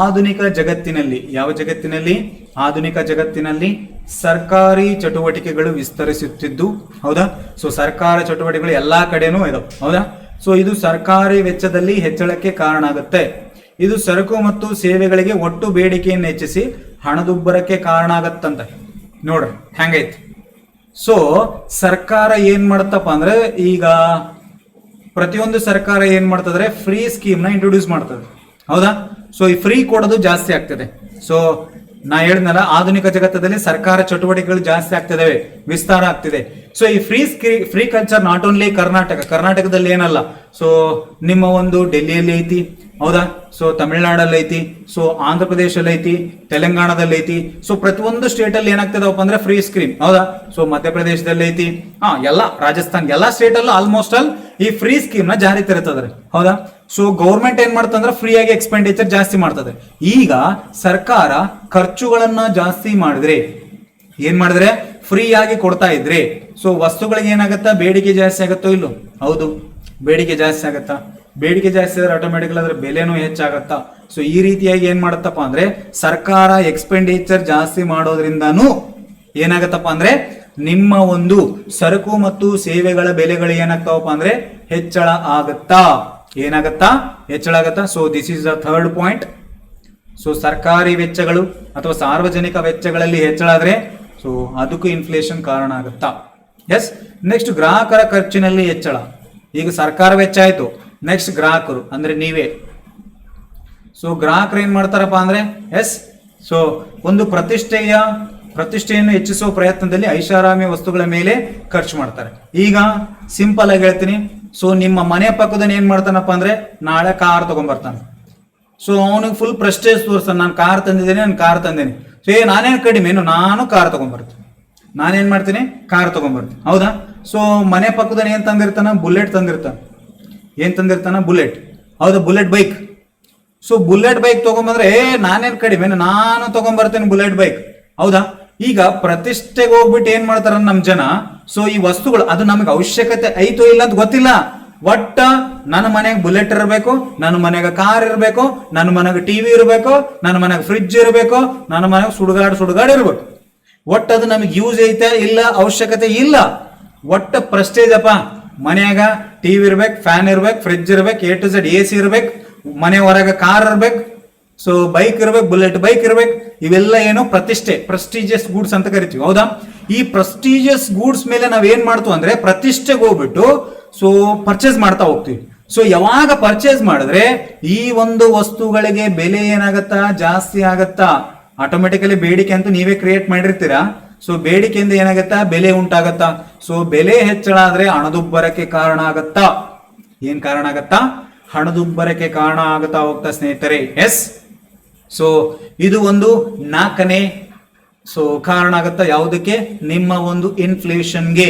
ಆಧುನಿಕ ಜಗತ್ತಿನಲ್ಲಿ, ಯಾವ ಜಗತ್ತಿನಲ್ಲಿ? ಆಧುನಿಕ ಜಗತ್ತಿನಲ್ಲಿ ಸರ್ಕಾರಿ ಚಟುವಟಿಕೆಗಳು ವಿಸ್ತರಿಸುತ್ತಿದ್ದು. ಹೌದಾ? ಸರ್ಕಾರ ಚಟುವಟಿಕೆಗಳು ಎಲ್ಲಾ ಕಡೆನೂ ಇದಾವೆ. ಹೌದಾ? ಇದು ಸರ್ಕಾರಿ ವೆಚ್ಚದಲ್ಲಿ ಹೆಚ್ಚಳಕ್ಕೆ ಕಾರಣ ಆಗುತ್ತೆ. ಇದು ಸರಕು ಮತ್ತು ಸೇವೆಗಳಿಗೆ ಒಟ್ಟು ಬೇಡಿಕೆಯನ್ನು ಹೆಚ್ಚಿಸಿ ಹಣದುಬ್ಬರಕ್ಕೆ ಕಾರಣ ಆಗತ್ತಂತ. ನೋಡ್ರಿ ಹೆಂಗೈತಿ. ಸರ್ಕಾರ ಏನ್ ಮಾಡತ್ತಪ್ಪ ಅಂದ್ರೆ ಈಗ ಪ್ರತಿಯೊಂದು ಸರ್ಕಾರ ಏನ್ ಮಾಡ್ತದ್ರೆ ಫ್ರೀ ಸ್ಕೀಮ್ ನ ಇಂಟ್ರೊಡ್ಯೂಸ್ ಮಾಡ್ತದೆ. ಹೌದಾ? ಈ ಫ್ರೀ ಕೊಡೋದು ಜಾಸ್ತಿ ಆಗ್ತದೆ. ನಾ ಹೇಳಿದ್ನಲ್ಲ, ಆಧುನಿಕ ಜಗತ್ತದಲ್ಲಿ ಸರ್ಕಾರ ಚಟುವಟಿಕೆಗಳು ಜಾಸ್ತಿ ಆಗ್ತಿದಾವೆ, ವಿಸ್ತಾರ ಆಗ್ತಿದೆ. ಈ ಫ್ರೀ ಕಲ್ಚರ್ ನಾಟ್ ಓನ್ಲಿ ಕರ್ನಾಟಕದಲ್ಲಿ ಏನಲ್ಲ, ನಿಮ್ಮ ಒಂದು ಡೆಲ್ಲಿಯಲ್ಲಿ ಐತಿ. ಹೌದಾ? ತಮಿಳುನಾಡಲ್ಲಿ ಐತಿ, ಆಂಧ್ರ ಪ್ರದೇಶಲ್ಲಿ ಐತಿ, ತೆಲಂಗಾಣದಲ್ಲಿ ಐತಿ. ಪ್ರತಿಯೊಂದು ಸ್ಟೇಟ್ ಅಲ್ಲಿ ಏನಾಗ್ತದಪ್ಪ ಅಂದ್ರೆ ಫ್ರೀ ಸ್ಕೀಮ್. ಹೌದಾ? ಮಧ್ಯಪ್ರದೇಶದಲ್ಲಿ ಐತಿ, ಎಲ್ಲ ರಾಜಸ್ಥಾನ್, ಎಲ್ಲಾ ಸ್ಟೇಟ್ ಅಲ್ಲೂ ಆಲ್ಮೋಸ್ಟ್ ಆಲ್ ಈ ಫ್ರೀ ಸ್ಕೀಮ್ ನ ಜಾರಿ ತರುತ್ತದೆ. ಹೌದಾ? ಗೌರ್ಮೆಂಟ್ ಏನ್ ಮಾಡ್ತಂದ್ರೆ ಫ್ರೀ ಆಗಿ ಎಕ್ಸ್ಪೆಂಡಿಚರ್ ಜಾಸ್ತಿ ಮಾಡ್ತದೆ. ಈಗ ಸರ್ಕಾರ ಖರ್ಚುಗಳನ್ನ ಜಾಸ್ತಿ ಮಾಡಿದ್ರೆ ಏನ್ ಮಾಡಿದ್ರೆ ಫ್ರೀ ಆಗಿ ಕೊಡ್ತಾ ಇದ್ರೆ ವಸ್ತುಗಳಿಗೆ ಏನಾಗತ್ತಾ? ಬೇಡಿಕೆ ಜಾಸ್ತಿ ಆಗತ್ತೋ ಇಲ್ಲೋ? ಹೌದು, ಬೇಡಿಕೆ ಜಾಸ್ತಿ ಆಗತ್ತಾ? ಬೇಡಿಕೆ ಜಾಸ್ತಿ ಆದ್ರೆ ಆಟೋಮೆಟಿಕಲ್ ಅದ್ರ ಬೆಲೆನೂ ಹೆಚ್ಚಾಗತ್ತಾ? ಈ ರೀತಿಯಾಗಿ ಏನ್ ಮಾಡತ್ತಪ್ಪ ಅಂದ್ರೆ ಸರ್ಕಾರ ಎಕ್ಸ್ಪೆಂಡಿಚರ್ ಜಾಸ್ತಿ ಮಾಡೋದ್ರಿಂದನೂ ಏನಾಗತ್ತಪ್ಪ ಅಂದ್ರೆ ನಿಮ್ಮ ಒಂದು ಸರಕು ಮತ್ತು ಸೇವೆಗಳ ಬೆಲೆಗಳು ಏನಾಗ್ತಾವಪ್ಪ ಅಂದ್ರೆ ಹೆಚ್ಚಳ ಆಗತ್ತಾ? ಏನಾಗತ್ತಾ? ಹೆಚ್ಚಳ ಆಗತ್ತಾ? This is the third point. ಸರ್ಕಾರಿ ವೆಚ್ಚಗಳು ಅಥವಾ ಸಾರ್ವಜನಿಕ ವೆಚ್ಚಗಳಲ್ಲಿ ಹೆಚ್ಚಳ ಆದ್ರೆ ಅದಕ್ಕೂ ಇನ್ಫ್ಲೇಷನ್ ಕಾರಣ ಆಗುತ್ತಾ? ಎಸ್. ನೆಕ್ಸ್ಟ್ ಗ್ರಾಹಕರ ಖರ್ಚಿನಲ್ಲಿ ಹೆಚ್ಚಳ. ಈಗ ಸರ್ಕಾರ ವೆಚ್ಚ ಆಯ್ತು, ನೆಕ್ಸ್ಟ್ ಗ್ರಾಹಕರು ಅಂದ್ರೆ ನೀವೇ. ಗ್ರಾಹಕರು ಏನ್ ಮಾಡ್ತಾರಪ್ಪ ಅಂದ್ರೆ ಎಸ್, ಒಂದು ಪ್ರತಿಷ್ಠೆಯನ್ನು ಹೆಚ್ಚಿಸುವ ಪ್ರಯತ್ನದಲ್ಲಿ ಐಷಾರಾಮಿ ವಸ್ತುಗಳ ಮೇಲೆ ಖರ್ಚು ಮಾಡ್ತಾರೆ. ಈಗ ಸಿಂಪಲ್ ಆಗಿ ಹೇಳ್ತೀನಿ, ನಿಮ್ಮ ಮನೆ ಪಕ್ಕದ ಏನ್ ಮಾಡ್ತಾನಪ್ಪ ಅಂದ್ರೆ ನಾಳೆ ಕಾರ್ ತಗೊಂಡ್ಬರ್ತಾನೆ. ಅವನಿಗೆ ಫುಲ್ ಪ್ರೆಸ್ಟೇಜ್ ತೋರ್ಸ್ತಾನೆ, ನಾನು ಕಾರ್ ತಂದೇನೆ. ನಾನೇನ್ ಕಡಿಮೆ, ನಾನು ಕಾರ್ ತಗೊಂಡ್ಬರ್ತೀನಿ. ನಾನೇನ್ ಮಾಡ್ತೀನಿ? ಕಾರ್ ತಗೊಂಡ್ಬರ್ತೀನಿ. ಹೌದಾ? ಮನೆ ಪಕ್ಕದ ಏನ್ ತಂದಿರ್ತಾನ? ಬುಲೆಟ್ ತಂದಿರ್ತಾನ. ಏನ್ ತಂದಿರ್ತಾನ? ಬುಲೆಟ್. ಹೌದಾ? Bullet bike. ಬುಲೆಟ್ ಬೈಕ್ ತಗೊಂಡ್ಬಂದ್ರೆ ನಾನೇನ್ ಕಡಿಮೆ, ನಾನು ತಗೊಂಡ್ಬರ್ತೇನೆ ಬುಲೆಟ್ ಬೈಕ್. ಹೌದಾ? ಈಗ ಪ್ರತಿಷ್ಠೆಗೆ ಹೋಗ್ಬಿಟ್ಟು ಏನ್ ಮಾಡ್ತಾರ ನಮ್ ಜನ, ಈ ವಸ್ತುಗಳು ಅದು ನಮಗೆ ಅವಶ್ಯಕತೆ ಐತೋ ಇಲ್ಲ ಅಂತ ಗೊತ್ತಿಲ್ಲ. ಒಟ್ಟ ನನ್ನ ಮನೆಗೆ ಬುಲೆಟ್ ಇರಬೇಕು, ನನ್ನ ಮನೆಗೆ ಕಾರ್ ಇರಬೇಕು, ನನ್ನ ಮನೆಗೆ ಟಿವಿ ಇರಬೇಕು, ನನ್ನ ಮನೆಗೆ ಫ್ರಿಡ್ಜ್ ಇರಬೇಕು, ನನ್ನ ಮನೆಗೆ ಸುಡುಗಾಡು ಇರ್ಬೇಕು. ಒಟ್ಟು ಅದು ನಮಗೆ ಯೂಸ್ ಐತೆ ಇಲ್ಲ, ಅವಶ್ಯಕತೆ ಇಲ್ಲ. ಒಟ್ಟ ಪ್ರೆಸ್ಟೇಜ್ ಅಪ್ಪ, ಮನ್ಯಾಗ ಟಿವಿ ಇರ್ಬೇಕು, ಫ್ಯಾನ್ ಇರ್ಬೇಕು, ಫ್ರಿಡ್ಜ್ ಇರ್ಬೇಕು, ಎ ಟು ಝೆಡ್ AC ಇರ್ಬೇಕು, ಮನೆ ಹೊರಗೆ ಕಾರ್ ಇರ್ಬೇಕು, ಸೊ ಬೈಕ್ ಇರ್ಬೇಕು, ಬುಲೆಟ್ ಬೈಕ್ ಇರ್ಬೇಕು. ಇವೆಲ್ಲ ಏನು ಪ್ರತಿಷ್ಠೆ, ಪ್ರೆಸ್ಟೀಜಿಯಸ್ ಗೂಡ್ಸ್ ಅಂತ ಕರಿತೀವಿ. ಹೌದಾ? ಈ ಪ್ರೆಸ್ಟೀಜಿಯಸ್ ಗೂಡ್ಸ್ ಮೇಲೆ ನಾವ್ ಏನ್ ಮಾಡ್ತೀವಿ ಅಂದ್ರೆ ಪ್ರತಿಷ್ಠೆಗೆ ಹೋಗ್ಬಿಟ್ಟು ಸೊ ಪರ್ಚೇಸ್ ಮಾಡ್ತಾ ಹೋಗ್ತೀವಿ. ಸೊ ಯಾವಾಗ ಪರ್ಚೇಸ್ ಮಾಡಿದ್ರೆ ಈ ಒಂದು ವಸ್ತುಗಳಿಗೆ ಬೆಲೆ ಏನಾಗತ್ತಾ, ಜಾಸ್ತಿ ಆಗತ್ತಾ. ಆಟೋಮೆಟಿಕಲಿ ಬೇಡಿಕೆ ಅಂತೂ ನೀವೇ ಕ್ರಿಯೇಟ್ ಮಾಡಿರ್ತೀರಾ. ಸೊ ಬೇಡಿಕೆಯಿಂದ ಏನಾಗತ್ತಾ, ಬೆಲೆ ಉಂಟಾಗತ್ತಾ. ಸೊ ಬೆಲೆ ಹೆಚ್ಚಳ ಆದ್ರೆ ಹಣದುಬ್ಬರಕ್ಕೆ ಕಾರಣ ಆಗತ್ತಾ. ಏನ್ ಕಾರಣ ಆಗತ್ತಾ? ಹಣದುಬ್ಬರಕ್ಕೆ ಕಾರಣ ಆಗತ್ತಾ ಹೋಗ್ತಾ ಸ್ನೇಹಿತರೆ. ಎಸ್, ಸೊ ಇದು ಒಂದು 4ನೇ ಸೊ ಕಾರಣ ಆಗತ್ತಾ. ಯಾವುದಕ್ಕೆ? ನಿಮ್ಮ ಒಂದು ಇನ್ಫ್ಲೇಷನ್ಗೆ.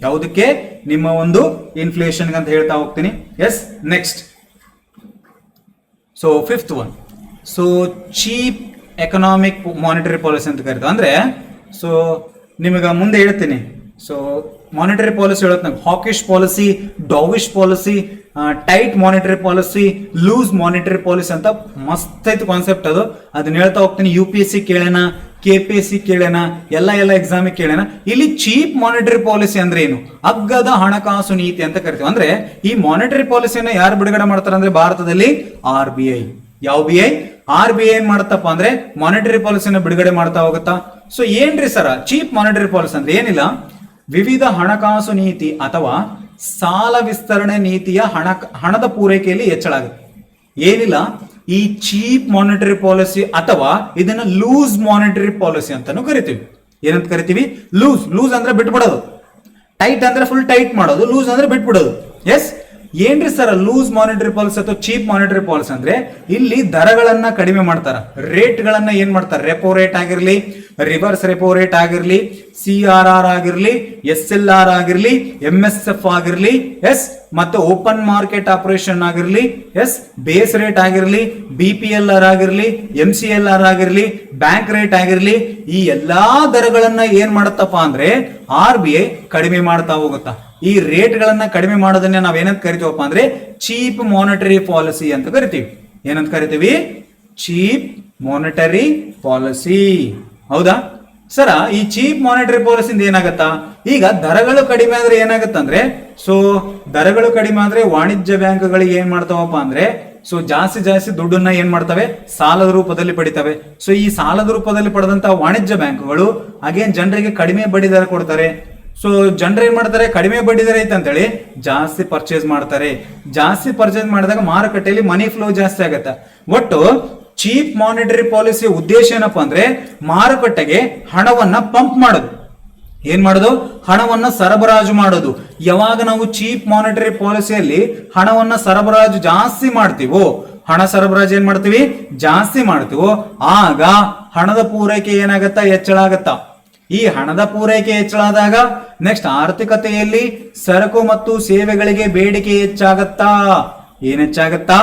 ಯಾವುದಕ್ಕೆ? ನಿಮ್ಮ ಒಂದು ಇನ್ಫ್ಲೇಷನ್ ಅಂತ ಹೇಳ್ತಾ ಹೋಗ್ತೀನಿ. Yes, next so 5th one, so cheap economic monetary policy ಅಂತ ಕರಿತೀವಿ. ಅಂದ್ರೆ ಸೊ ನಿಮಗೆ ಮುಂದೆ ಹೇಳ್ತೀನಿ. ಸೊ ಮಾನಿಟರಿ ಪಾಲಿಸಿ ಹೇಳುತ್ತೆ ನಂಗೆ hawkish policy, dovish policy, tight monetary policy, loose monetary policy ಅಂತ ಮಸ್ತ್ ಐತಿ ಕಾನ್ಸೆಪ್ಟ್ ಅದು. ಅದನ್ನ ಹೇಳ್ತಾ ಹೋಗ್ತೀನಿ. UPSC ಕೇಳೋಣ, KPSC ಕೇಳೋಣ, ಎಲ್ಲ ಎಕ್ಸಾಮಿಗೆ ಕೇಳೋಣ. ಇಲ್ಲಿ ಚೀಪ್ ಮಾನಿಟರಿ ಪಾಲಿಸಿ ಅಂದ್ರೆ ಏನು? ಅಗ್ಗದ ಹಣಕಾಸು ನೀತಿ ಅಂತ ಕರಿತೀವಿ. ಅಂದ್ರೆ ಈ ಮಾನಿಟರಿ ಪಾಲಿಸಿಯನ್ನ ಯಾರು ಬಿಡುಗಡೆ ಮಾಡ್ತಾರೆ ಅಂದ್ರೆ ಭಾರತದಲ್ಲಿ RBI. ಯಾವ BI? RBI ಏನ್ ಮಾಡತ್ತಪ್ಪ ಅಂದ್ರೆ ಮಾನಿಟರಿ ಪಾಲಿಸಿನ ಬಿಡುಗಡೆ ಮಾಡ್ತಾ ಹೋಗುತ್ತಾ. ಸೊ ಏನ್ರಿ ಸರ ಚೀಪ್ ಮಾನಿಟರಿ ಪಾಲಿಸಿ ಅಂದ್ರೆ? ಏನಿಲ್ಲ, ವಿವಿಧ ಹಣಕಾಸು ನೀತಿ ಅಥವಾ ಸಾಲ ವಿಸ್ತರಣೆ ನೀತಿಯ ಹಣದ ಪೂರೈಕೆಯಲ್ಲಿ ಹೆಚ್ಚಳ ಆಗುತ್ತೆ. ಏನಿಲ್ಲ, ಈ ಚೀಪ್ ಮಾನಿಟರಿ ಪಾಲಿಸಿ ಅಥವಾ ಇದನ್ನ ಲೂಸ್ ಮಾನಿಟರಿ ಪಾಲಿಸಿ ಅಂತಾನು ಕರಿತೀವಿ. ಏನಂತ ಕರಿತೀವಿ? ಲೂಸ್ ಅಂದ್ರೆ ಬಿಟ್ಬಿಡೋದು, ಟೈಟ್ ಅಂದ್ರೆ ಫುಲ್ ಟೈಟ್ ಮಾಡೋದು, ಲೂಸ್ ಅಂದ್ರೆ ಬಿಟ್ಬಿಡೋದು. ಎಸ್, ಏನ್ರಿ ಸರ್ ಲೂಸ್ ಮಾನಿಟರಿ ಪಾಲಿಸಿ ಅಥವಾ ಚೀಪ್ ಮಾನಿಟರಿ ಪಾಲಿಸಿ ಅಂದ್ರೆ? ಇಲ್ಲಿ ದರಗಳನ್ನ ಕಡಿಮೆ ಮಾಡ್ತಾರ, ರೇಟ್ಗಳನ್ನ ಏನ್ ಮಾಡ್ತಾರೆ, ರೆಪೋ ರೇಟ್ ಆಗಿರ್ಲಿ, ರಿವರ್ಸ್ ರೆಪೋ ರೇಟ್ ಆಗಿರ್ಲಿ, CRR ಆಗಿರ್ಲಿ, SLR ಆಗಿರ್ಲಿ, MSF ಆಗಿರ್ಲಿ, ಎಸ್, ಮತ್ತೆ ಓಪನ್ ಮಾರ್ಕೆಟ್ ಆಪರೇಷನ್ ಆಗಿರ್ಲಿ, ಎಸ್, ಬೇಸ್ ರೇಟ್ ಆಗಿರ್ಲಿ, BPLR ಆಗಿರ್ಲಿ, MCLR ಆಗಿರ್ಲಿ, ಬ್ಯಾಂಕ್ ರೇಟ್ ಆಗಿರ್ಲಿ, ಈ ಎಲ್ಲಾ ದರಗಳನ್ನ ಏನ್ ಮಾಡತ್ತಪ್ಪ ಅಂದ್ರೆ RBI ಕಡಿಮೆ ಮಾಡ್ತಾ ಹೋಗುತ್ತಾ. ಈ ರೇಟ್ ಗಳನ್ನ ಕಡಿಮೆ ಮಾಡೋದನ್ನ ನಾವ್ ಏನಂತ ಕರಿತೀವಪ್ಪ ಅಂದ್ರೆ ಚೀಪ್ ಮಾನಿಟರಿ ಪಾಲಿಸಿ ಅಂತ ಕರಿತೀವಿ. ಏನಂತ ಕರಿತೀವಿ? Cheap monetary policy. ಹೌದಾ ಸರ? ಈ ಚೀಪ್ ಮಾನಿಟರಿ ಪಾಲಿಸಿಯಿಂದ ಏನಾಗತ್ತಾ, ಈಗ ದರಗಳು ಕಡಿಮೆ ಆದ್ರೆ ಏನಾಗತ್ತಂದ್ರೆ, ಸೊ ದರಗಳು ಕಡಿಮೆ ಆದ್ರೆ ವಾಣಿಜ್ಯ ಬ್ಯಾಂಕ್ಗಳಿಗೆ ಏನ್ ಮಾಡ್ತಾವಪ್ಪ ಅಂದ್ರೆ ಸೊ ಜಾಸ್ತಿ ದುಡ್ಡನ್ನ ಏನ್ ಮಾಡ್ತವೆ, ಸಾಲದ ರೂಪದಲ್ಲಿ ಪಡಿತವೆ. ಸೊ ಈ ಸಾಲದ ರೂಪದಲ್ಲಿ ಪಡೆದಂತ ವಾಣಿಜ್ಯ ಬ್ಯಾಂಕ್ಗಳು ಅಗೇನ್ ಜನರಿಗೆ ಕಡಿಮೆ ಬಡ್ಡಿ ದರ ಕೊಡ್ತಾರೆ. ಸೊ ಜನರು ಏನ್ ಮಾಡ್ತಾರೆ, ಕಡಿಮೆ ಬಡ್ಡಿ ದರ ಐತೆ ಅಂತೇಳಿ ಜಾಸ್ತಿ ಪರ್ಚೇಸ್ ಮಾಡ್ತಾರೆ. ಜಾಸ್ತಿ ಪರ್ಚೇಸ್ ಮಾಡಿದಾಗ ಮಾರುಕಟ್ಟೆಯಲ್ಲಿ ಮನಿ ಫ್ಲೋ ಜಾಸ್ತಿ ಆಗತ್ತೆ. ಒಟ್ಟು ಚೀಪ್ ಮಾನಿಟರಿ ಪಾಲಿಸಿಯ ಉದ್ದೇಶ ಏನಪ್ಪಾ ಅಂದ್ರೆ ಮಾರುಕಟ್ಟೆಗೆ ಹಣವನ್ನ ಪಂಪ್ ಮಾಡೋದು. ಏನ್ ಮಾಡೋದು? ಹಣವನ್ನ ಸರಬರಾಜು ಮಾಡೋದು. ಯಾವಾಗ ನಾವು ಚೀಪ್ ಮಾನಿಟರಿ ಪಾಲಿಸಿಯಲ್ಲಿ ಹಣವನ್ನ ಸರಬರಾಜು ಜಾಸ್ತಿ ಮಾಡ್ತೀವೋ, ಹಣ ಸರಬರಾಜು ಏನ್ ಮಾಡ್ತೀವಿ, ಜಾಸ್ತಿ ಮಾಡ್ತೀವೋ, ಆಗ ಹಣದ ಪೂರೈಕೆ ಏನಾಗತ್ತಾ, ಹೆಚ್ಚಳ ಆಗತ್ತಾ. ಈ ಹಣದ ಪೂರೈಕೆ ಹೆಚ್ಚಳಾದಾಗ ನೆಕ್ಸ್ಟ್ ಆರ್ಥಿಕತೆಯಲ್ಲಿ ಸರಕು ಮತ್ತು ಸೇವೆಗಳಿಗೆ ಬೇಡಿಕೆ ಹೆಚ್ಚಾಗತ್ತಾ. ಏನ್ ಹೆಚ್ಚಾಗತ್ತಾ?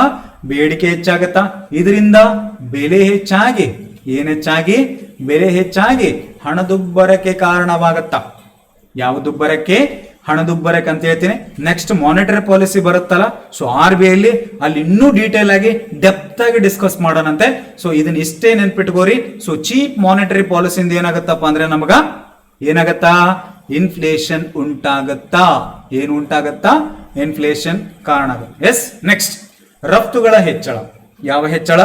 ಬೇಡಿಕೆ ಹೆಚ್ಚಾಗತ್ತಾ. ಇದರಿಂದ ಬೆಲೆ ಹೆಚ್ಚಾಗಿ ಏನ್ ಹೆಚ್ಚಾಗಿ? ಬೆಲೆ ಹೆಚ್ಚಾಗಿ ಹಣದುಬ್ಬರಕ್ಕೆ ಕಾರಣವಾಗತ್ತಾ. ಯಾವ ದುಬ್ಬರಕ್ಕೆ? ಹಣದುಬ್ಬರಕ್ಕೆ ಅಂತ ಹೇಳ್ತೀನಿ. ನೆಕ್ಸ್ಟ್ ಮಾನಿಟರಿ ಪಾಲಿಸಿ ಬರುತ್ತಲ್ಲ, ಸೊ RBI ಅಲ್ಲಿ ಇನ್ನೂ ಡೀಟೇಲ್ ಆಗಿ ಡೆಪ್ತ್ ಆಗಿ ಡಿಸ್ಕಸ್ ಮಾಡೋಣಂತೆ. ಸೊ ಇದನ್ನ ಇಷ್ಟೇ ನೆನ್ಪಿಟ್ಕೋರಿ. ಸೊ ಚೀಪ್ ಮಾನಿಟರಿ ಪಾಲಿಸಿಯಿಂದ ಏನಾಗತ್ತಪ್ಪ ಅಂದ್ರೆ ನಮಗ ಏನಾಗತ್ತಾ, ಇನ್ಫ್ಲೇಷನ್ ಉಂಟಾಗತ್ತಾ. ಏನು ಉಂಟಾಗತ್ತಾ? ಇನ್ಫ್ಲೇಷನ್ ಕಾರಣ ಆಗುತ್ತೆ. ಎಸ್, ನೆಕ್ಸ್ಟ್ ರಫ್ತುಗಳ ಹೆಚ್ಚಳ. ಯಾವ ಹೆಚ್ಚಳ?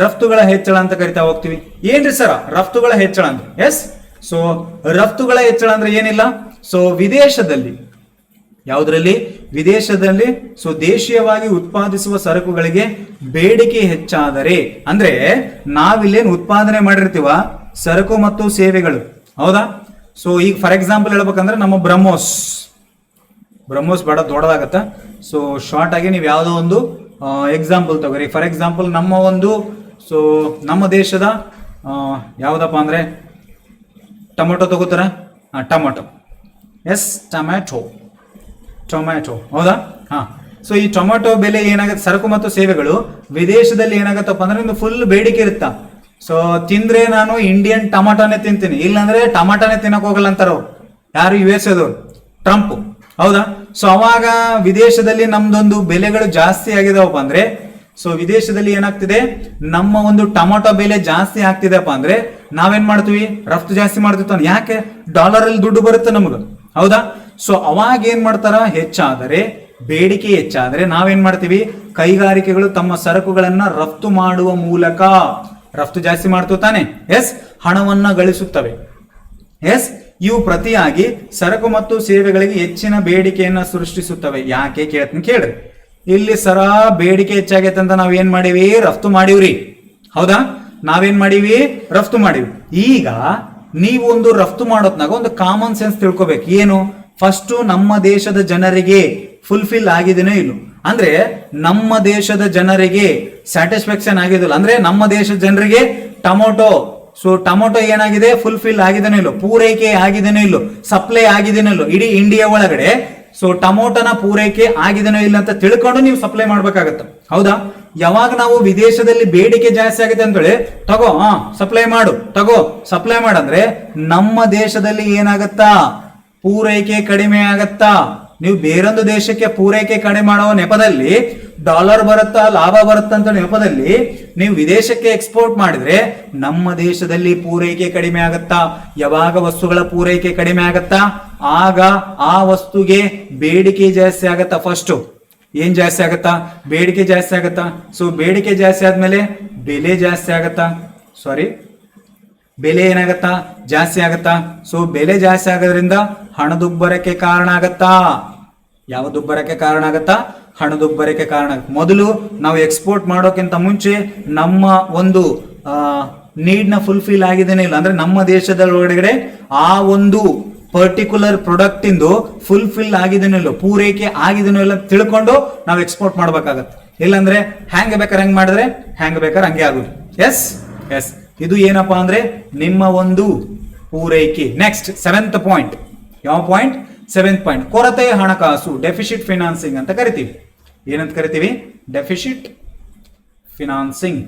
ರಫ್ತುಗಳ ಹೆಚ್ಚಳ ಅಂತ ಕರಿತಾ ಹೋಗ್ತೀವಿ. ಏನ್ರಿ ಸರ ರಫ್ತುಗಳ ಹೆಚ್ಚಳ ಅಂದ್ರೆ? ಎಸ್, ಸೊ ರಫ್ತುಗಳ ಹೆಚ್ಚಳ ಅಂದ್ರೆ ಏನಿಲ್ಲ, ಸೊ ವಿದೇಶದಲ್ಲಿ, ಯಾವುದರಲ್ಲಿ? ವಿದೇಶದಲ್ಲಿ ಸೊ ದೇಶೀಯವಾಗಿ ಉತ್ಪಾದಿಸುವ ಸರಕುಗಳಿಗೆ ಬೇಡಿಕೆ ಹೆಚ್ಚಾದರೆ, ಅಂದ್ರೆ ನಾವಿಲ್ಲೇನು ಉತ್ಪಾದನೆ ಮಾಡಿರ್ತೀವ ಸರಕು ಮತ್ತು ಸೇವೆಗಳು, ಹೌದಾ? ಸೊ ಈಗ ಫಾರ್ ಎಕ್ಸಾಂಪಲ್ ಹೇಳ್ಬೇಕಂದ್ರೆ ನಮ್ಮ ಬ್ರಹ್ಮೋಸ್ ಬಹಳ ದೊಡ್ಡದಾಗತ್ತ. ಸೊ ಶಾರ್ಟ್ ಆಗಿ ನೀವು ಯಾವುದೋ ಒಂದು ಎಕ್ಸಾಂಪಲ್ ತಗೋರಿ. ಫಾರ್ ಎಕ್ಸಾಂಪಲ್ ನಮ್ಮ ಒಂದು ಸೊ ನಮ್ಮ ದೇಶದ ಯಾವ್ದಪ್ಪ ಅಂದ್ರೆ ಟೊಮೆಟೊ ತಗೋತಾರ. ಟೊಮೆಟೊ, ಎಸ್, ಟೊಮ್ಯಾಟೊ, ಹೌದಾ? ಹಾ. ಸೊ ಈ ಟೊಮೆಟೊ ಬೆಲೆ ಏನಾಗುತ್ತೆ, ಸರಕು ಮತ್ತು ಸೇವೆಗಳು ವಿದೇಶದಲ್ಲಿ ಏನಾಗತ್ತಪ್ಪ ಅಂದ್ರೆ ಒಂದು ಫುಲ್ ಬೇಡಿಕೆ ಇರುತ್ತಾ. ಸೊ ತಿಂದ್ರೆ ನಾನು ಇಂಡಿಯನ್ ಟಮಾಟೋನೇ ತಿಂತೀನಿ, ಇಲ್ಲಾಂದ್ರೆ ಟಮಾಟೋನೇ ತಿನ್ನಕ್ ಹೋಗಲ್ಲ ಅಂತಾರ ಯಾರು? US ದವ್ರು, ಟ್ರಂಪ್, ಹೌದಾ? ಸೊ ಅವಾಗ ವಿದೇಶದಲ್ಲಿ ನಮ್ದೊಂದು ಬೆಲೆಗಳು ಜಾಸ್ತಿ ಆಗಿದಾವಪ್ಪ ಅಂದ್ರೆ, ಸೊ ವಿದೇಶದಲ್ಲಿ ಏನಾಗ್ತಿದೆ, ನಮ್ಮ ಒಂದು ಟೊಮೆಟೊ ಬೆಲೆ ಜಾಸ್ತಿ ಆಗ್ತಿದೆಪ್ಪ ಅಂದ್ರೆ ನಾವೇನ್ ಮಾಡ್ತೀವಿ, ರಫ್ತು ಜಾಸ್ತಿ ಮಾಡ್ತಿರ್ತಾನೆ. ಯಾಕೆ? ಡಾಲರ್ ಅಲ್ಲಿ ದುಡ್ಡು ಬರುತ್ತೆ ನಮ್ಗೆ, ಹೌದಾ? ಸೊ ಅವಾಗ ಏನ್ ಮಾಡ್ತಾರ, ಹೆಚ್ಚಾದರೆ ಬೇಡಿಕೆ ಹೆಚ್ಚಾದರೆ ನಾವೇನ್ ಮಾಡ್ತೀವಿ, ಕೈಗಾರಿಕೆಗಳು ತಮ್ಮ ಸರಕುಗಳನ್ನ ರಫ್ತು ಮಾಡುವ ಮೂಲಕ ರಫ್ತು ಜಾಸ್ತಿ ಮಾಡ್ತು ತಾನೆ, ಎಸ್, ಹಣವನ್ನ ಗಳಿಸುತ್ತವೆ. ಎಸ್, ಇವು ಪ್ರತಿಯಾಗಿ ಸರಕು ಮತ್ತು ಸೇವೆಗಳಿಗೆ ಹೆಚ್ಚಿನ ಬೇಡಿಕೆಯನ್ನ ಸೃಷ್ಟಿಸುತ್ತವೆ. ಯಾಕೆ ಕೇಳ್ತೀನಿ ಕೇಳ್ರಿ. ಇಲ್ಲಿ ಬೇಡಿಕೆ ಹೆಚ್ಚಾಗೈತೆ ಅಂತ ನಾವ್ ಏನ್ ಮಾಡೀವಿ, ರಫ್ತು ಮಾಡಿವ್ರಿ. ಹೌದಾ, ನಾವೇನ್ ಮಾಡೀವಿ, ರಫ್ತು ಮಾಡಿವಿ. ಈಗ ನೀವು ಒಂದು ರಫ್ತು ಮಾಡೋದ್ನಾಗ ಒಂದು ಕಾಮನ್ ಸೆನ್ಸ್ ತಿಳ್ಕೊಬೇಕು. ಏನು, ಫಸ್ಟ್ ನಮ್ಮ ದೇಶದ ಜನರಿಗೆ ಫುಲ್ಫಿಲ್ ಆಗಿದೆನೋ ಇಲ್ಲ, ಅಂದ್ರೆ ನಮ್ಮ ದೇಶದ ಜನರಿಗೆ ಸ್ಯಾಟಿಸ್ಫ್ಯಾಕ್ಷನ್ ಆಗಿದಿಲ್ಲ, ಅಂದ್ರೆ ನಮ್ಮ ದೇಶದ ಜನರಿಗೆ ಟೊಮೊಟೊ ಏನಾಗಿದೆ, ಫುಲ್ಫಿಲ್ ಆಗಿದೆನೋ ಇಲ್ಲೋ, ಪೂರೈಕೆ ಆಗಿದೆನೋ ಇಲ್ಲೋ, ಸಪ್ಲೈ ಆಗಿದೆನೋ ಇಲ್ಲೋ ಇಡೀ ಇಂಡಿಯಾ ಒಳಗಡೆ. ಸೊ ಟೊಮೊಟೊನ ಪೂರೈಕೆ ಆಗಿದೆನೋ ಇಲ್ಲ ಅಂತ ತಿಳ್ಕೊಂಡು ನೀವು ಸಪ್ಲೈ ಮಾಡ್ಬೇಕಾಗತ್ತ. ಹೌದಾ, ಯಾವಾಗ ನಾವು ವಿದೇಶದಲ್ಲಿ ಬೇಡಿಕೆ ಜಾಸ್ತಿ ಆಗಿದೆ ಅಂತೇಳಿ ಸಪ್ಲೈ ಮಾಡಂದ್ರೆ ನಮ್ಮ ದೇಶದಲ್ಲಿ ಏನಾಗತ್ತಾ, ಪೂರೈಕೆ ಕಡಿಮೆ ಆಗತ್ತಾ. ನೀವು ಬೇರೊಂದು ದೇಶಕ್ಕೆ ಪೂರೈಕೆ ಕಡಿಮೆ ಮಾಡುವ ನೆಪದಲ್ಲಿ ಡಾಲರ್ ಬರುತ್ತಾ, ಲಾಭ ಬರುತ್ತಾ ಅಂತ ನೆಪದಲ್ಲಿ ನೀವು ವಿದೇಶಕ್ಕೆ ಎಕ್ಸ್ಪೋರ್ಟ್ ಮಾಡಿದ್ರೆ ನಮ್ಮ ದೇಶದಲ್ಲಿ ಪೂರೈಕೆ ಕಡಿಮೆ ಆಗತ್ತಾ. ಯಾವಾಗ ವಸ್ತುಗಳ ಪೂರೈಕೆ ಕಡಿಮೆ ಆಗತ್ತಾ, ಆಗ ಆ ವಸ್ತುಗೆ ಬೇಡಿಕೆ ಜಾಸ್ತಿ ಆಗತ್ತಾ. ಫಸ್ಟ್ ಏನ್ ಜಾಸ್ತಿ ಆಗತ್ತಾ, ಬೇಡಿಕೆ ಜಾಸ್ತಿ ಆಗತ್ತಾ. ಸೊ ಬೇಡಿಕೆ ಜಾಸ್ತಿ ಆದ್ಮೇಲೆ ಬೆಲೆ ಜಾಸ್ತಿ ಆಗತ್ತಾ, ಬೆಲೆ ಏನಾಗತ್ತಾ, ಜಾಸ್ತಿ ಆಗತ್ತಾ. ಸೊ ಬೆಲೆ ಜಾಸ್ತಿ ಆಗೋದ್ರಿಂದ ಹಣದುಬ್ಬರಕ್ಕೆ ಕಾರಣ ಆಗತ್ತಾ. ಯಾವ ದುಬ್ಬರಕ್ಕೆ ಕಾರಣ ಆಗತ್ತಾ, ಹಣದುಬ್ಬರಕ್ಕೆ ಕಾರಣ ಆಗುತ್ತೆ. ಮೊದಲು ನಾವು ಎಕ್ಸ್ಪೋರ್ಟ್ ಮಾಡೋಕ್ಕಿಂತ ಮುಂಚೆ ನಮ್ಮ ಒಂದು ನೀಡ್ನ ಫುಲ್ಫಿಲ್ ಆಗಿದೇನೆ ಇಲ್ಲ, ಅಂದ್ರೆ ನಮ್ಮ ದೇಶದ ಒಳಗಡೆ ಆ ಒಂದು ಪರ್ಟಿಕ್ಯುಲರ್ ಪ್ರಾಡಕ್ಟ್ ಇಂದು ಫುಲ್ಫಿಲ್ ಆಗಿದೇನೋ ಇಲ್ಲ, ಪೂರೈಕೆ ಆಗಿದೇನೋ ಇಲ್ಲ ತಿಳ್ಕೊಂಡು ನಾವು ಎಕ್ಸ್ಪೋರ್ಟ್ ಮಾಡ್ಬೇಕಾಗತ್ತೆ. ಇಲ್ಲಾಂದ್ರೆ ಹ್ಯಾಂಗ್ ಬೇಕಾದ್ರೆ ಹಂಗ್ ಮಾಡಿದ್ರೆ ಹ್ಯಾಂಗ್ ಬೇಕಾದ್ರೆ ಹಂಗೆ ಆಗುದು. ಎಸ್, ಇದು ಏನಪ್ಪಾ ಅಂದ್ರೆ ನಿಮ್ಮ ಒಂದು ಪೂರೈಕೆ. Next 7th point. ಯಾವ ಪಾಯಿಂಟ್? 7th point. ಕೊರತೆ ಹಣಕಾಸು, ಡೆಫಿಸಿಟ್ ಫಿನಾನ್ಸಿಂಗ್ ಅಂತ ಕರಿತೀವಿ. ಏನಂತ ಕರಿತೀವಿ? Deficit financing.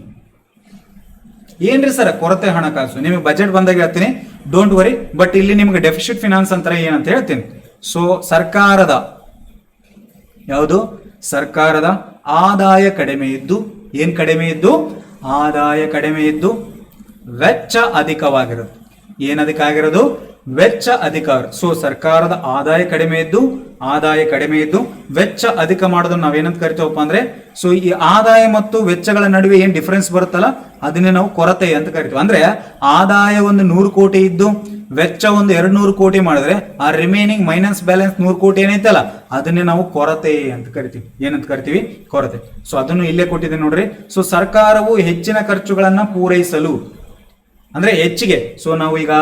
ಏನ್ರಿ ಸರ್ ಕೊರತೆ ಹಣಕಾಸು? ನಿಮಗೆ ಬಜೆಟ್ ಬಂದಾಗ ಹೇಳ್ತೀನಿ, ಡೋಂಟ್ ವರಿ. ಬಟ್ ಇಲ್ಲಿ ನಿಮ್ಗೆ ಡೆಫಿಸಿಟ್ ಫಿನಾನ್ಸ್ ಅಂತಾರೆ ಏನಂತ ಹೇಳ್ತೀನಿ. ಸೊ ಸರ್ಕಾರದ ಆದಾಯ ಕಡಿಮೆ ಇದ್ದು, ಏನ್ ಕಡಿಮೆ ಇದ್ದು? ಆದಾಯ ಕಡಿಮೆ ಇದ್ದು ವೆಚ್ಚ ಅಧಿಕವಾಗಿರೋದು. ಏನ್ ಅಧಿಕ ಆಗಿರೋದು? ವೆಚ್ಚ ಅಧಿಕ. ಸೊ ಸರ್ಕಾರದ ಆದಾಯ ಕಡಿಮೆ ಇದ್ದು ವೆಚ್ಚ ಅಧಿಕ ಮಾಡೋದನ್ನ ನಾವೇನಂತ ಕರಿತೀವಪ್ಪ ಅಂದ್ರೆ, ಸೊ ಈ ಆದಾಯ ಮತ್ತು ವೆಚ್ಚಗಳ ನಡುವೆ ಏನ್ ಡಿಫರೆನ್ಸ್ ಬರುತ್ತಲ್ಲ ಅದನ್ನೇ ನಾವು ಕೊರತೆ ಅಂತ ಕರಿತೀವಿ. ಅಂದ್ರೆ ಆದಾಯ ಒಂದು 100 ಕೋಟಿ ಇದ್ದು ವೆಚ್ಚ ಒಂದು 200 ಕೋಟಿ ಮಾಡಿದ್ರೆ ಆ ರಿಮೈನಿಂಗ್ ಮೈನಸ್ ಬ್ಯಾಲೆನ್ಸ್ 100 ಕೋಟಿ ಏನೈತಲ್ಲ ಅದನ್ನೇ ನಾವು ಕೊರತೆ ಅಂತ ಕರಿತೀವಿ. ಏನಂತ ಕರಿತೀವಿ? ಕೊರತೆ. ಸೊ ಅದನ್ನು ಇಲ್ಲೇ ಕೊಟ್ಟಿದೆ ನೋಡ್ರಿ. ಸೊ ಸರ್ಕಾರವು ಹೆಚ್ಚಿನ ಖರ್ಚುಗಳನ್ನ ಪೂರೈಸಲು, ಅಂದ್ರೆ ಹೆಚ್ಚಿಗೆ. ಸೊ ನಾವು ಈಗ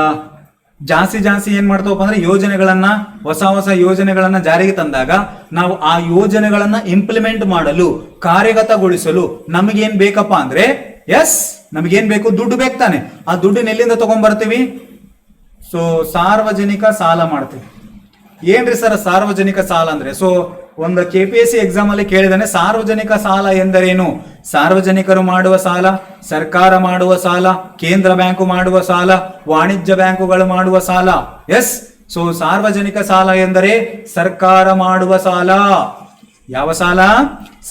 ಜಾಸ್ತಿ ಏನ್ ಮಾಡ್ತಾವಪ್ಪ ಅಂದ್ರೆ ಯೋಜನೆಗಳನ್ನ, ಹೊಸ ಯೋಜನೆಗಳನ್ನ ಜಾರಿಗೆ ತಂದಾಗ ನಾವು ಆ ಯೋಜನೆಗಳನ್ನ ಇಂಪ್ಲಿಮೆಂಟ್ ಮಾಡಲು, ಕಾರ್ಯಗತಗೊಳಿಸಲು ನಮಗೇನ್ ಬೇಕಪ್ಪ ಅಂದ್ರೆ, ನಮಗೇನ್ ಬೇಕು? ದುಡ್ಡು ಬೇಕು ತಾನೆ. ಆ ದುಡ್ಡನ್ನ ಎಲ್ಲಿಂದ ತಗೊಂಡ್ ಬರ್ತೀವಿ? ಸೊ ಸಾರ್ವಜನಿಕ ಸಾಲ ಮಾಡ್ತೀವಿ. ಏನ್ರಿ ಸರ್ ಸಾರ್ವಜನಿಕ ಸಾಲ ಅಂದ್ರೆ? ಸೊ ಒಂದು KPSC ಎಕ್ಸಾಮ್ ಅಲ್ಲಿ ಕೇಳಿದಾನೆ, ಸಾರ್ವಜನಿಕ ಸಾಲ ಎಂದರೇನು? ಸಾರ್ವಜನಿಕರು ಮಾಡುವ ಸಾಲ, ಸರ್ಕಾರ ಮಾಡುವ ಸಾಲ, ಕೇಂದ್ರ ಬ್ಯಾಂಕು ಮಾಡುವ ಸಾಲ, ವಾಣಿಜ್ಯ ಬ್ಯಾಂಕುಗಳು ಮಾಡುವ ಸಾಲ. ಸೊ ಸಾರ್ವಜನಿಕ ಸಾಲ ಎಂದರೆ ಸರ್ಕಾರ ಮಾಡುವ ಸಾಲ. ಯಾವ ಸಾಲ?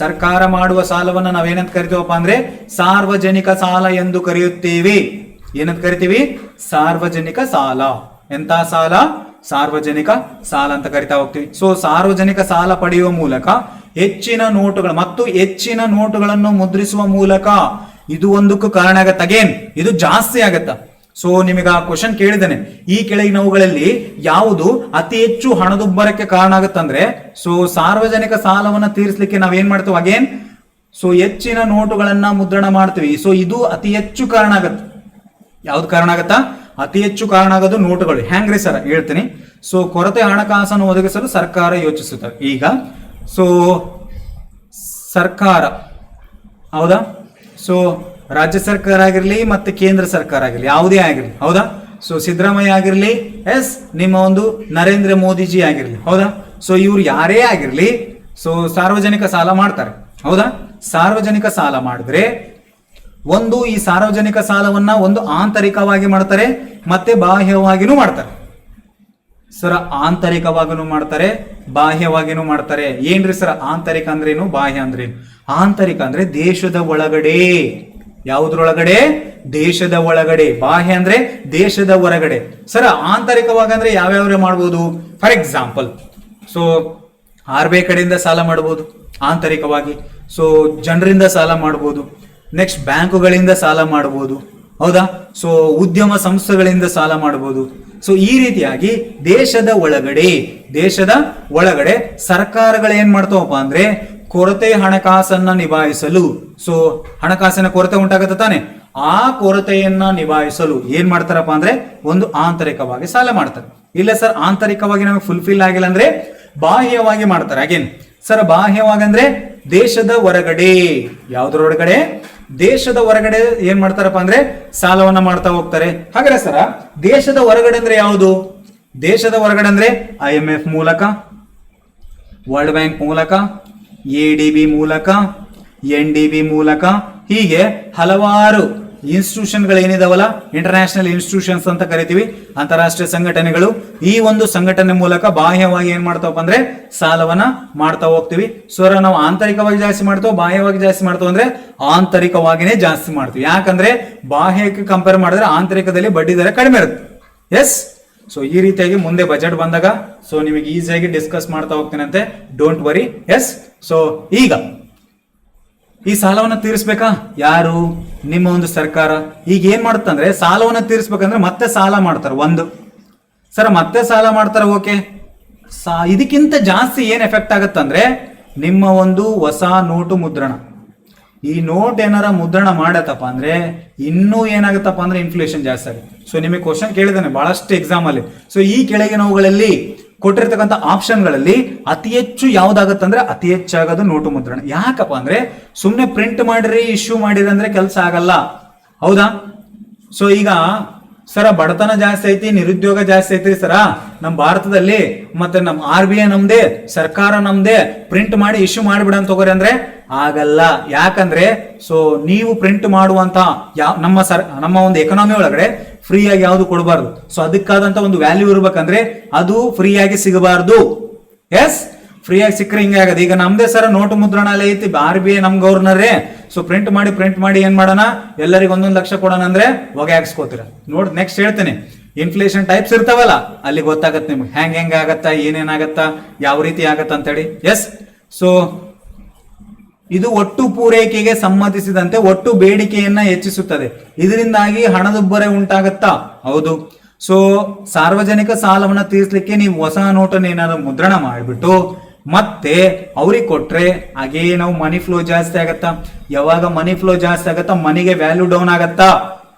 ಸರ್ಕಾರ ಮಾಡುವ ಸಾಲವನ್ನ ನಾವೇನಂತ ಕರಿತೀವಪ್ಪ ಅಂದ್ರೆ ಸಾರ್ವಜನಿಕ ಸಾಲ ಎಂದು ಕರೆಯುತ್ತೇವೆ. ಏನಂತ ಕರಿತೀವಿ? ಸಾರ್ವಜನಿಕ ಸಾಲ. ಎಂತ ಸಾಲ? ಸಾರ್ವಜನಿಕ ಸಾಲ ಅಂತ ಕರಿತಾ ಹೋಗ್ತೀವಿ. ಸೊ ಸಾರ್ವಜನಿಕ ಸಾಲ ಪಡೆಯುವ ಮೂಲಕ ಹೆಚ್ಚಿನ ನೋಟುಗಳನ್ನು ಮುದ್ರಿಸುವ ಮೂಲಕ ಇದು ಒಂದಕ್ಕೂ ಕಾರಣ ಆಗತ್ತ. ಅಗೇನ್ ಇದು ಜಾಸ್ತಿ ಆಗತ್ತ. ಸೊ ನಿಮಗೆ ಆ ಕ್ವಶನ್ ಕೇಳಿದ್ದೇನೆ, ಈ ಕೆಳಗಿನವುಗಳಲ್ಲಿ ಯಾವುದು ಅತಿ ಹೆಚ್ಚು ಹಣದುಬ್ಬರಕ್ಕೆ ಕಾರಣ ಆಗುತ್ತಂದ್ರೆ, ಸೊ ಸಾರ್ವಜನಿಕ ಸಾಲವನ್ನ ತೀರಿಸಲಿಕ್ಕೆ ನಾವೇನ್ ಮಾಡ್ತೀವಿ? ಅಗೇನ್ ಸೊ ಹೆಚ್ಚಿನ ನೋಟುಗಳನ್ನ ಮುದ್ರಣ ಮಾಡ್ತೀವಿ. ಸೊ ಇದು ಅತಿ ಹೆಚ್ಚು ಕಾರಣ ಆಗತ್ತೆ. ಯಾವ್ದು ಕಾರಣ ಆಗತ್ತಾ? ಅತಿ ಹೆಚ್ಚು ಕಾರಣ ಆಗೋದು ನೋಟುಗಳು. ಹ್ಯಾಂಗ್ರಿ ಸರ್? ಹೇಳ್ತೀನಿ. ಸೊ ಕೊರತೆ ಹಣಕಾಸನ್ನು ಒದಗಿಸಲು ಸರ್ಕಾರ ಯೋಚಿಸುತ್ತದೆ. ಈಗ ಸೊ ಸರ್ಕಾರ, ಹೌದಾ? ಸೊ ರಾಜ್ಯ ಸರ್ಕಾರ ಆಗಿರ್ಲಿ ಮತ್ತೆ ಕೇಂದ್ರ ಸರ್ಕಾರ ಆಗಿರ್ಲಿ, ಯಾವುದೇ ಆಗಿರ್ಲಿ, ಹೌದಾ? ಸೊ ಸಿದ್ದರಾಮಯ್ಯ ಆಗಿರ್ಲಿ, ನಿಮ್ಮ ಒಂದು ನರೇಂದ್ರ ಮೋದಿಜಿ ಆಗಿರ್ಲಿ, ಹೌದಾ? ಸೊ ಇವ್ರು ಯಾರೇ ಆಗಿರ್ಲಿ, ಸೊ ಸಾರ್ವಜನಿಕ ಸಾಲ ಮಾಡ್ತಾರೆ, ಹೌದಾ? ಸಾರ್ವಜನಿಕ ಸಾಲ ಮಾಡಿದ್ರೆ ಈ ಸಾರ್ವಜನಿಕ ಸಾಲವನ್ನ ಒಂದು ಆಂತರಿಕವಾಗಿ ಮಾಡ್ತಾರೆ ಮತ್ತೆ ಬಾಹ್ಯವಾಗಿನೂ ಮಾಡ್ತಾರೆ. ಸರ ಆಂತರಿಕವಾಗಿನೂ ಮಾಡ್ತಾರೆ, ಬಾಹ್ಯವಾಗಿನೂ ಮಾಡ್ತಾರೆ. ಏನ್ರಿ ಸರ ಆಂತರಿಕ ಅಂದ್ರೇನು, ಬಾಹ್ಯ ಅಂದ್ರೇನು? ಆಂತರಿಕ ಅಂದ್ರೆ ದೇಶದ ಒಳಗಡೆ. ಯಾವುದ್ರೊಳಗಡೆ? ದೇಶದ ಒಳಗಡೆ. ಬಾಹ್ಯ ಅಂದ್ರೆ ದೇಶದ ಹೊರಗಡೆ. ಸರ ಆಂತರಿಕವಾಗಿ ಅಂದ್ರೆ ಯಾವ್ಯಾವ್ರೆ ಮಾಡ್ಬೋದು? For example so R B I ಕಡೆಯಿಂದ ಸಾಲ ಮಾಡಬಹುದು ಆಂತರಿಕವಾಗಿ. ಸೊ ಜನರಿಂದ ಸಾಲ ಮಾಡಬಹುದು. ನೆಕ್ಸ್ಟ್ ಬ್ಯಾಂಕುಗಳಿಂದ ಸಾಲ ಮಾಡಬಹುದು, ಹೌದಾ. ಸೊ ಉದ್ಯಮ ಸಂಸ್ಥೆಗಳಿಂದ ಸಾಲ ಮಾಡಬಹುದು. ಸೊ ಈ ರೀತಿಯಾಗಿ ದೇಶದ ಒಳಗಡೆ ಸರ್ಕಾರಗಳು ಏನ್ ಮಾಡ್ತಾವಪ್ಪ ಅಂದ್ರೆ ಕೊರತೆ ಹಣಕಾಸನ್ನ ನಿಭಾಯಿಸಲು, ಸೊ ಹಣಕಾಸಿನ ಕೊರತೆ ಉಂಟಾಗತ್ತೆ ತಾನೆ, ಆ ಕೊರತೆಯನ್ನ ನಿಭಾಯಿಸಲು ಏನ್ ಮಾಡ್ತಾರಪ್ಪ ಅಂದ್ರೆ ಒಂದು ಆಂತರಿಕವಾಗಿ ಸಾಲ ಮಾಡ್ತಾರೆ. ಇಲ್ಲ ಸರ್ ಆಂತರಿಕವಾಗಿ ನಮಗೆ ಫುಲ್ಫಿಲ್ ಆಗಿಲ್ಲ ಅಂದ್ರೆ ಬಾಹ್ಯವಾಗಿ ಮಾಡ್ತಾರೆ. ಅಗೇನ್ ಸರ್ ಬಾಹ್ಯವಾಗಿ ಅಂದ್ರೆ ದೇಶದ ಹೊರಗಡೆ, ಯಾವ್ದ್ರ ಹೊರಗಡೆ, ದೇಶದ ಹೊರಗಡೆ ಏನ್ ಮಾಡ್ತಾರಪ್ಪ ಅಂದ್ರೆ ಸಾಲವನ್ನ ಮಾಡ್ತಾ ಹೋಗ್ತಾರೆ. ಹಾಗಾದ್ರೆ ಸರ ದೇಶದ ಹೊರಗಡೆ ಅಂದ್ರೆ ಯಾವುದು? ದೇಶದ ಹೊರಗಡೆ ಅಂದ್ರೆ IMF ಮೂಲಕ, ವರ್ಲ್ಡ್ ಬ್ಯಾಂಕ್ ಮೂಲಕ, ADB ಮೂಲಕ, NDB ಮೂಲಕ, ಹೀಗೆ ಹಲವಾರು ಇನ್ಸ್ಟಿಟ್ಯೂಷನ್ಗಳು ಏನಿದಾವಲ್ಲ, ಇಂಟರ್ನ್ಯಾಷನಲ್ ಇನ್ಸ್ಟಿಟ್ಯೂಷನ್ಸ್ ಅಂತ ಕರಿತೀವಿ, ಅಂತಾರಾಷ್ಟ್ರೀಯ ಸಂಘಟನೆಗಳು. ಈ ಒಂದು ಸಂಘಟನೆ ಮೂಲಕ ಬಾಹ್ಯವಾಗಿ ಏನ್ ಮಾಡ್ತಾವಪ್ಪ ಅಂದ್ರೆ ಸಾಲವನ್ನ ಮಾಡ್ತಾ ಹೋಗ್ತೀವಿ. ಸೊ ನಾವು ಆಂತರಿಕವಾಗಿ ಜಾಸ್ತಿ ಮಾಡ್ತೇವೆ, ಬಾಹ್ಯವಾಗಿ ಜಾಸ್ತಿ ಮಾಡ್ತೇವೆ ಅಂದ್ರೆ ಆಂತರಿಕವಾಗಿನೇ ಜಾಸ್ತಿ ಮಾಡ್ತೀವಿ. ಯಾಕಂದ್ರೆ ಬಾಹ್ಯಕ್ಕೆ ಕಂಪೇರ್ ಮಾಡಿದ್ರೆ ಆಂತರಿಕದಲ್ಲಿ ಬಡ್ಡಿ ದರ ಕಡಿಮೆ ಇರುತ್ತೆ. ಎಸ್, ಸೊ ಈ ರೀತಿಯಾಗಿ ಮುಂದೆ ಬಜೆಟ್ ಬಂದಾಗ ಸೊ ನಿಮಗೆ ಈಸಿಯಾಗಿ ಡಿಸ್ಕಸ್ ಮಾಡ್ತಾ ಹೋಗ್ತೇನಂತೆ, ಡೋಂಟ್ ವರಿ. ಎಸ್, ಸೊ ಈಗ ಈ ಸಾಲವನ್ನ ತೀರಿಸ್ಬೇಕಾ? ಯಾರು? ನಿಮ್ಮ ಒಂದು ಸರ್ಕಾರ. ಈಗ ಏನ್ ಮಾಡುತ್ತಂದ್ರೆ ಸಾಲವನ್ನ ತೀರಿಸ್ಬೇಕಂದ್ರೆ ಮತ್ತೆ ಸಾಲ ಮಾಡ್ತಾರೆ. ಒಂದು ಸರ್ ಮತ್ತೆ ಸಾಲ ಮಾಡ್ತಾರೆ, ಓಕೆ. ಇದಕ್ಕಿಂತ ಜಾಸ್ತಿ ಏನ್ ಎಫೆಕ್ಟ್ ಆಗತ್ತಂದ್ರೆ ನಿಮ್ಮ ಒಂದು ಹೊಸ ನೋಟು ಮುದ್ರಣ. ಈ ನೋಟ್ ಏನಾರ ಮುದ್ರಣ ಮಾಡತ್ತಪ್ಪ ಅಂದ್ರೆ ಇನ್ನೂ ಏನಾಗತ್ತಪ್ಪ ಅಂದ್ರೆ ಇನ್ಫ್ಲೇಷನ್ ಜಾಸ್ತಿ ಆಗುತ್ತೆ. ಸೊ ನಿಮಗೆ ಕ್ವಶನ್ ಕೇಳಿದಾನೆ ಬಹಳಷ್ಟು ಎಕ್ಸಾಮ್ ಅಲ್ಲಿ. ಸೊ ಈ ಕೆಳಗಿನವುಗಳಲ್ಲಿ ಕೊಟ್ಟಿರ್ತಕ್ಕಂಥ ಆಪ್ಷನ್ಗಳಲ್ಲಿ ಅತಿ ಹೆಚ್ಚು ಯಾವ್ದಾಗತ್ತಂದ್ರೆ ಅತಿ ಹೆಚ್ಚಾಗೋದು ನೋಟು ಮುದ್ರಣ. ಯಾಕಪ್ಪ ಅಂದ್ರೆ ಸುಮ್ನೆ ಪ್ರಿಂಟ್ ಮಾಡಿರಿ ಇಶ್ಯೂ ಮಾಡಿರಿ ಅಂದ್ರೆ ಕೆಲಸ ಆಗಲ್ಲ, ಹೌದಾ. ಸೊ ಈಗ ಸರ ಬಡತನ ಜಾಸ್ತಿ ಐತಿ, ನಿರುದ್ಯೋಗ ಜಾಸ್ತಿ ಐತಿ ಸರ ನಮ್ಮ ಭಾರತದಲ್ಲಿ, ಮತ್ತೆ ನಮ್ಮ RBI ನಮ್ದೇ, ಸರ್ಕಾರ ನಮ್ದೇ, ಪ್ರಿಂಟ್ ಮಾಡಿ ಇಶ್ಯೂ ಮಾಡಿಬಿಡ ಅಂತ ತಗೋರಿ ಅಂದ್ರೆ ಆಗಲ್ಲ. ಯಾಕಂದ್ರೆ ಸೊ ನೀವು ಪ್ರಿಂಟ್ ಮಾಡುವಂತ ನಮ್ಮ ಒಂದು ಎಕನಾಮಿ ಒಳಗಡೆ ಫ್ರೀ ಆಗಿ ಯಾವುದು ಕೊಡಬಾರ್ದು. ಸೊ ಅದಕ್ಕಾದಂತ ಒಂದು ವ್ಯಾಲ್ಯೂ ಇರ್ಬೇಕಂದ್ರೆ ಅದು ಫ್ರೀ ಆಗಿ ಸಿಗಬಾರ್ದು. ಎಸ್, ಫ್ರೀ ಆಗಿ ಸಿಕ್ಕರೆ ಹಿಂಗೆ ಆಗದ. ಈಗ ನಮ್ದೇ ಸರ ನೋಟು ಮುದ್ರಣಾಲಯ ಐತಿ, RBI ನಮ್ ಗವರ್ನರೇ. ಸೊ ಪ್ರಿಂಟ್ ಮಾಡಿ ಏನ್ ಮಾಡೋಣ, ಎಲ್ಲರಿಗೂ 1,1 ಲಕ್ಷ ಕೊಡೋಣ ಅಂದ್ರೆ ಹೊಗೆ ಹಾಕ್ಸ್ಕೋತೀರ. ನೋಡ್ ನೆಕ್ಸ್ಟ್ ಹೇಳ್ತೇನೆ, ಇನ್ಫ್ಲೇಷನ್ ಟೈಪ್ಸ್ ಇರ್ತಾವಲ್ಲ ಅಲ್ಲಿ ಗೊತ್ತಾಗತ್ತೆ ನಿಮ್ಗೆ ಹೆಂಗ್ ಆಗತ್ತಾ, ಏನೇನಾಗತ್ತಾ, ಯಾವ ರೀತಿ ಆಗತ್ತ ಅಂತ ಹೇಳಿ. ಎಸ್, ಸೊ ಇದು ಒಟ್ಟು ಪೂರೈಕೆಗೆ ಸಂಬಂಧಿಸಿದಂತೆ ಒಟ್ಟು ಬೇಡಿಕೆಯನ್ನ ಹೆಚ್ಚಿಸುತ್ತದೆ. ಇದರಿಂದಾಗಿ ಹಣದುಬ್ಬರ ಉಂಟಾಗತ್ತಾ? ಹೌದು. ಸೊ ಸಾರ್ವಜನಿಕ ಸಾಲವನ್ನ ತೀರಿಸಲಿಕ್ಕೆ ನೀವು ಹೊಸ ನೋಟನ್ನು ಏನಾದ್ರು ಮುದ್ರಣ ಮಾಡಿಬಿಟ್ಟು ಮತ್ತೆ ಅವ್ರಿಗೆ ಕೊಟ್ರೆ ಹಾಗೇ ನಾವು ಮನಿ ಫ್ಲೋ ಜಾಸ್ತಿ ಆಗತ್ತಾ? ಯಾವಾಗ ಮನಿ ಫ್ಲೋ ಜಾಸ್ತಿ ಆಗತ್ತಾ ಮನಿಗೆ ವ್ಯಾಲ್ಯೂ ಡೌನ್ ಆಗತ್ತಾ?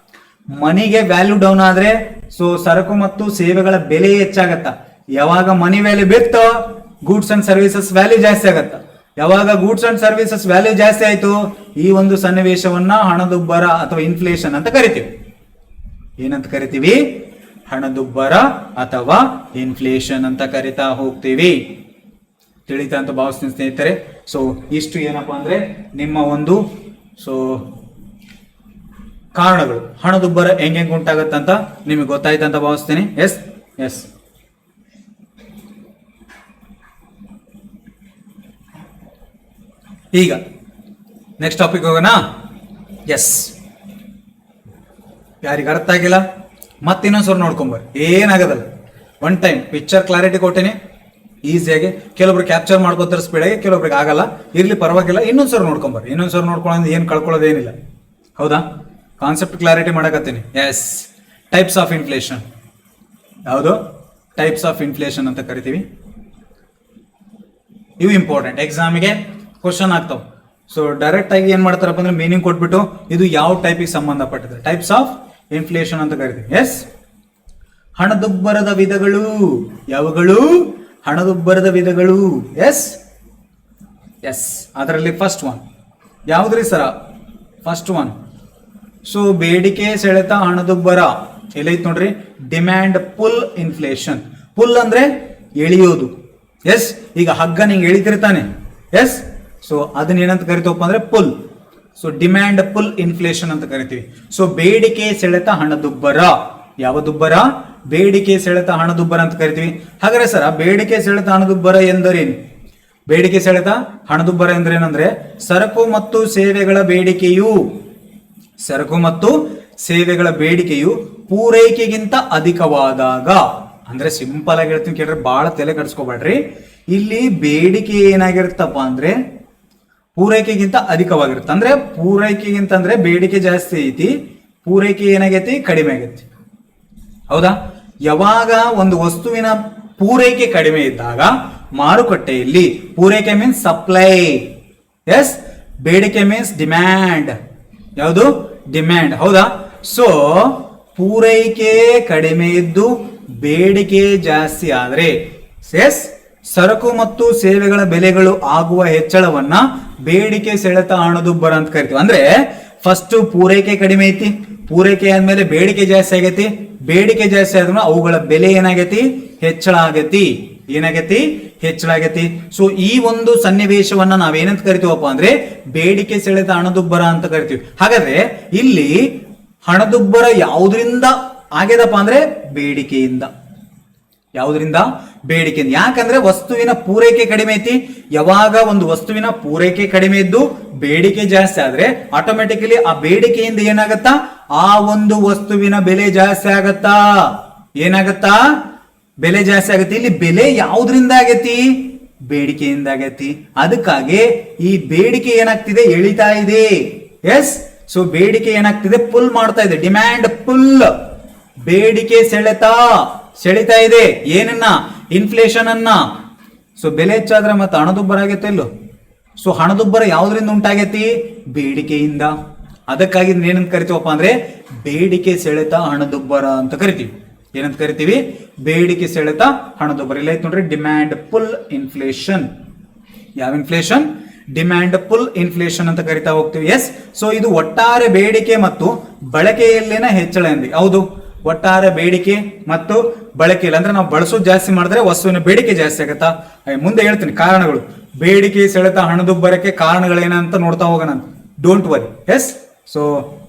ಮನಿಗೆ ವ್ಯಾಲ್ಯೂ ಡೌನ್ ಆದ್ರೆ ಸೊ ಸರಕು ಮತ್ತು ಸೇವೆಗಳ ಬೆಲೆ ಹೆಚ್ಚಾಗತ್ತಾ? ಯಾವಾಗ ಮನಿ ವ್ಯಾಲ್ಯೂ ಬಿತ್ತೋ ಗೂಡ್ಸ್ ಅಂಡ್ ಸರ್ವಿಸಸ್ ವ್ಯಾಲ್ಯೂ ಜಾಸ್ತಿ ಆಗತ್ತಾ? ಯಾವಾಗ ಗೂಡ್ಸ್ ಅಂಡ್ ಸರ್ವಿಸಸ್ ವ್ಯಾಲ್ಯೂ ಜಾಸ್ತಿ ಆಯ್ತು ಈ ಒಂದು ಸನ್ನಿವೇಶವನ್ನ ಹಣದುಬ್ಬರ ಅಥವಾ ಇನ್ಫ್ಲೇಷನ್ ಅಂತ ಕರಿತೀವಿ. ಏನಂತ ಕರಿತೀವಿ? ಹಣದುಬ್ಬರ ಅಥವಾ ಇನ್ಫ್ಲೇಷನ್ ಅಂತ ಕರಿತಾ ಹೋಗ್ತೀವಿ. ತಿಳಿತಾ ಅಂತ ಭಾವಿಸ್ತೀನಿ ಸ್ನೇಹಿತರೆ. ಸೊ ಇಷ್ಟು ಏನಪ್ಪಾ ಅಂದ್ರೆ ನಿಮ್ಮ ಒಂದು ಸೊ ಕಾರಣಗಳು, ಹಣದುಬ್ಬರ ಹೆಂಗೆ ಉಂಟಾಗತ್ತಂತ ನಿಮಗೆ ಗೊತ್ತಾಯ್ತಂತ ಭಾವಿಸ್ತೀನಿ. ಎಸ್ ಎಸ್, ಈಗ ನೆಕ್ಸ್ಟ್ ಟಾಪಿಕ್ ಹೋಗೋಣ. ಎಸ್, ಯಾರಿಗೆ ಅರ್ಥ ಆಗಿಲ್ಲ ಮತ್ತೆ ಇನ್ನೊಂದ್ಸಲ ನೋಡ್ಕೊಂಬರ್ರಿ, ಏನಾಗದಲ್ಲ. ಒನ್ ಟೈಮ್ ಪಿಕ್ಚರ್ ಕ್ಲಾರಿಟಿ ಕೊಟ್ಟೇನೆ ಈಸಿಯಾಗಿ. ಕೆಲವೊಬ್ರು ಕ್ಯಾಪ್ಚರ್ ಮಾಡ್ಕೋತಾರೆ ಸ್ಪೀಡಾಗಿ, ಕೆಲವೊಬ್ರಿಗೆ ಆಗಲ್ಲ, ಇರ್ಲಿ ಪರವಾಗಿಲ್ಲ. ಇನ್ನೊಂದ್ಸಲ ನೋಡ್ಕೊಂಬರ್ರಿ. ಇನ್ನೊಂದ್ಸಲ ನೋಡ್ಕೊಳ್ಳೋದು ಏನು ಕಳ್ಕೊಳ್ಳೋದೇನಿಲ್ಲ, ಹೌದಾ. ಕಾನ್ಸೆಪ್ಟ್ ಕ್ಲಾರಿಟಿ ಮಾಡಕತ್ತೀನಿ. Yes, types of inflation. ಯಾವುದು? ಟೈಪ್ಸ್ ಆಫ್ ಇನ್ಫ್ಲೇಷನ್ ಅಂತ ಕರಿತೀವಿ. ಇವು ಇಂಪಾರ್ಟೆಂಟ್, ಎಕ್ಸಾಮಿಗೆ ಕ್ವಶನ್ ಆಗ್ತಾವ. ಸೊ ಡೈರೆಕ್ಟ್ ಆಗಿ ಏನ್ ಮಾಡ್ತಾರಪ್ಪ ಅಂದ್ರೆ ಮೀನಿಂಗ್ ಕೊಟ್ಬಿಟ್ಟು ಇದು ಯಾವ ಟೈಪಿಗೆ ಸಂಬಂಧಪಟ್ಟಿದೆ, ಟೈಪ್ಸ್ ಆಫ್ ಇನ್ಫ್ಲೇಷನ್ ಅಂತ ಕರಿತೀವಿ. ಎಸ್, ಹಣದುಬ್ಬರದ ವಿಧಗಳು ಯಾವುಗಳು? ಹಣದುಬ್ಬರದ ವಿಧಗಳು. ಎಸ್ ಎಸ್, ಅದರಲ್ಲಿ ಫಸ್ಟ್ ಒನ್ ಯಾವ್ದ್ರಿ ಸರ? ಫಸ್ಟ್ ಒನ್ ಸೊ ಬೇಡಿಕೆ ಸೆಳೆತ ಹಣದುಬ್ಬರ. ಎಲ್ಲೈತ್ ನೋಡ್ರಿ, ಡಿಮ್ಯಾಂಡ್ ಪುಲ್ ಇನ್ಫ್ಲೇಷನ್. ಪುಲ್ ಅಂದ್ರೆ ಎಳಿಯೋದು. ಎಸ್, ಈಗ ಹಗ್ಗ ನಿಂಗೆ ಎಳಿತಿರ್ತಾನೆ. ಎಸ್, ಸೊ ಅದನ್ನ ಏನಂತ ಕರಿತೀವಪ್ಪ ಅಂದ್ರೆ pull. So demand pull inflation ಅಂತ ಕರಿತೀವಿ. ಸೊ ಬೇಡಿಕೆ ಸೆಳೆತ ಹಣದುಬ್ಬರ. ಯಾವ ದುಬ್ಬರ? ಬೇಡಿಕೆ ಸೆಳೆತ ಹಣದುಬ್ಬರ ಅಂತ ಕರಿತೀವಿ. ಹಾಗಾದ್ರೆ ಸರ ಬೇಡಿಕೆ ಸೆಳೆತ ಹಣದುಬ್ಬರ ಎಂದರೇನು? ಬೇಡಿಕೆ ಸೆಳೆತ ಹಣದುಬ್ಬರ ಎಂದ್ರೇನಂದ್ರೆ ಸರಕು ಮತ್ತು ಸೇವೆಗಳ ಬೇಡಿಕೆಯು ಪೂರೈಕೆಗಿಂತ ಅಧಿಕವಾದಾಗ, ಅಂದ್ರೆ ಸಿಂಪಲ್ ಆಗಿ ಹೇಳ್ತೀನಿ ಕೇಳ್ರಿ, ಬಹಳ ತಲೆ ಕೆಡಿಸ್ಕೋಬೇಡ್ರಿ. ಇಲ್ಲಿ ಬೇಡಿಕೆ ಏನಾಗಿರುತ್ತಪ್ಪ ಅಂದ್ರೆ ಪೂರೈಕೆಗಿಂತ ಅಧಿಕವಾಗಿರುತ್ತೆ. ಅಂದ್ರೆ ಪೂರೈಕೆಗಿಂತ ಅಂದ್ರೆ ಬೇಡಿಕೆ ಜಾಸ್ತಿ ಐತಿ, ಪೂರೈಕೆ ಏನಾಗೈತಿ ಕಡಿಮೆ ಆಗೈತಿ. ಹೌದಾ? ಯಾವಾಗ ಒಂದು ವಸ್ತುವಿನ ಪೂರೈಕೆ ಕಡಿಮೆ ಇದ್ದಾಗ ಮಾರುಕಟ್ಟೆಯಲ್ಲಿ, ಪೂರೈಕೆ ಮೀನ್ಸ್ ಸಪ್ಲೈ, ಎಸ್, ಬೇಡಿಕೆ ಮೀನ್ಸ್ ಡಿಮ್ಯಾಂಡ್. ಯಾವುದು? ಡಿಮ್ಯಾಂಡ್. ಹೌದಾ? ಸೊ ಪೂರೈಕೆ ಕಡಿಮೆ ಇದ್ದು ಬೇಡಿಕೆ ಜಾಸ್ತಿ ಆದ್ರೆ, ಎಸ್, ಸರಕು ಮತ್ತು ಸೇವೆಗಳ ಬೆಲೆಗಳು ಆಗುವ ಹೆಚ್ಚಳವನ್ನ ಬೇಡಿಕೆ ಸೆಳೆತ ಹಣದುಬ್ಬರ ಅಂತ ಕರಿತೀವಿ. ಅಂದ್ರೆ ಫಸ್ಟ್ ಪೂರೈಕೆ ಕಡಿಮೆ ಐತಿ, ಪೂರೈಕೆ ಆದ್ಮೇಲೆ ಬೇಡಿಕೆ ಜಾಸ್ತಿ ಆಗೈತಿ, ಬೇಡಿಕೆ ಜಾಸ್ತಿ ಆದ್ಮೇಲೆ ಅವುಗಳ ಬೆಲೆ ಏನಾಗೈತಿ? ಹೆಚ್ಚಳ ಆಗೈತಿ. ಏನಾಗೈತಿ? ಹೆಚ್ಚಳ ಆಗೈತಿ. ಸೊ ಈ ಒಂದು ಸನ್ನಿವೇಶವನ್ನ ನಾವೇನಂತ ಕರಿತೀವಪ್ಪ ಅಂದ್ರೆ ಬೇಡಿಕೆ ಸೆಳೆತ ಹಣದುಬ್ಬರ ಅಂತ ಕರಿತೀವಿ. ಹಾಗಾದ್ರೆ ಇಲ್ಲಿ ಹಣದುಬ್ಬರ ಯಾವುದರಿಂದ ಆಗ್ಯದಪ್ಪ ಅಂದ್ರೆ ಬೇಡಿಕೆಯಿಂದ. ಯಾವುದರಿಂದ? ಬೇಡಿಕೆಯಿಂದ. ಯಾಕಂದ್ರೆ ವಸ್ತುವಿನ ಪೂರೈಕೆ ಕಡಿಮೆ ಐತಿ. ಯಾವಾಗ ಒಂದು ವಸ್ತುವಿನ ಪೂರೈಕೆ ಕಡಿಮೆ ಇದ್ದು ಬೇಡಿಕೆ ಜಾಸ್ತಿ ಆದ್ರೆ ಆಟೋಮೆಟಿಕಲಿ ಆ ಬೇಡಿಕೆಯಿಂದ ಏನಾಗತ್ತಾ? ಆ ಒಂದು ವಸ್ತುವಿನ ಬೆಲೆ ಜಾಸ್ತಿ ಆಗತ್ತಾ? ಏನಾಗತ್ತಾ? ಬೆಲೆ ಜಾಸ್ತಿ ಆಗತ್ತೆ. ಇಲ್ಲಿ ಬೆಲೆ ಯಾವುದರಿಂದ ಆಗೈತಿ? ಬೇಡಿಕೆಯಿಂದ ಆಗೈತಿ. ಅದಕ್ಕಾಗಿ ಈ ಬೇಡಿಕೆ ಏನಾಗ್ತಿದೆ? ಎಳಿತಾ ಇದೆ. ಎಸ್, ಸೊ ಬೇಡಿಕೆ ಏನಾಗ್ತಿದೆ? ಪುಲ್ ಮಾಡ್ತಾ ಇದೆ. Demand pull. ಬೇಡಿಕೆ ಸೆಳಿತಾ ಇದೆ. ಏನನ್ನ? ಇನ್ಫ್ಲೇಷನ್ ಅನ್ನ. ಸೊ ಬೆಲೆ ಹೆಚ್ಚಾದ್ರೆ ಮತ್ತೆ ಹಣದುಬ್ಬರ ಆಗೈತೆ ಇಲ್ಲೋ? ಸೊ ಹಣದುಬ್ಬರ ಯಾವ್ದ್ರಿಂದ ಉಂಟಾಗೈತಿ? ಬೇಡಿಕೆಯಿಂದ. ಅದಕ್ಕಾಗಿ ಏನಂತ ಕರಿತೀವಪ್ಪ ಅಂದ್ರೆ ಬೇಡಿಕೆ ಸೆಳೆತ ಹಣದುಬ್ಬರ ಅಂತ ಕರಿತೀವಿ. ಏನಂತ ಕರಿತೀವಿ? ಬೇಡಿಕೆ ಸೆಳೆತ ಹಣದುಬ್ಬರ. ಇಲ್ಲ ಐತಿ ನೋಡ್ರಿ, ಡಿಮ್ಯಾಂಡ್ ಪುಲ್ ಇನ್ಫ್ಲೇಷನ್. ಯಾವ ಇನ್ಫ್ಲೇಷನ್? ಡಿಮ್ಯಾಂಡ್ ಪುಲ್ ಇನ್ಫ್ಲೇಷನ್ ಅಂತ ಕರಿತಾ ಹೋಗ್ತೀವಿ. ಎಸ್, ಸೊ ಇದು ಒಟ್ಟಾರೆ ಬೇಡಿಕೆ ಮತ್ತು ಬಳಕೆಯಲ್ಲಿನ ಹೆಚ್ಚಳ ಎಂದಿ. ಹೌದು, ಒಟ್ಟಾರೆ ಬೇಡಿಕೆ ಮತ್ತು ಬಳಕೆಯಲ್ಲಿ ಅಂದ್ರೆ ನಾವು ಬಳಸೋದು ಜಾಸ್ತಿ ಮಾಡಿದ್ರೆ ವಸ್ತುವಿನ ಬೇಡಿಕೆ ಜಾಸ್ತಿ ಆಗತ್ತಾ? ಮುಂದೆ ಹೇಳ್ತೀನಿ ಕಾರಣಗಳು. ಬೇಡಿಕೆ ಸೆಳೆತ ಹಣದುಬ್ಬರಕ್ಕೆ ಕಾರಣಗಳೇನಂತ ನೋಡ್ತಾ ಹೋಗೋಣ. Don't worry. ಎಸ್, ಸೊ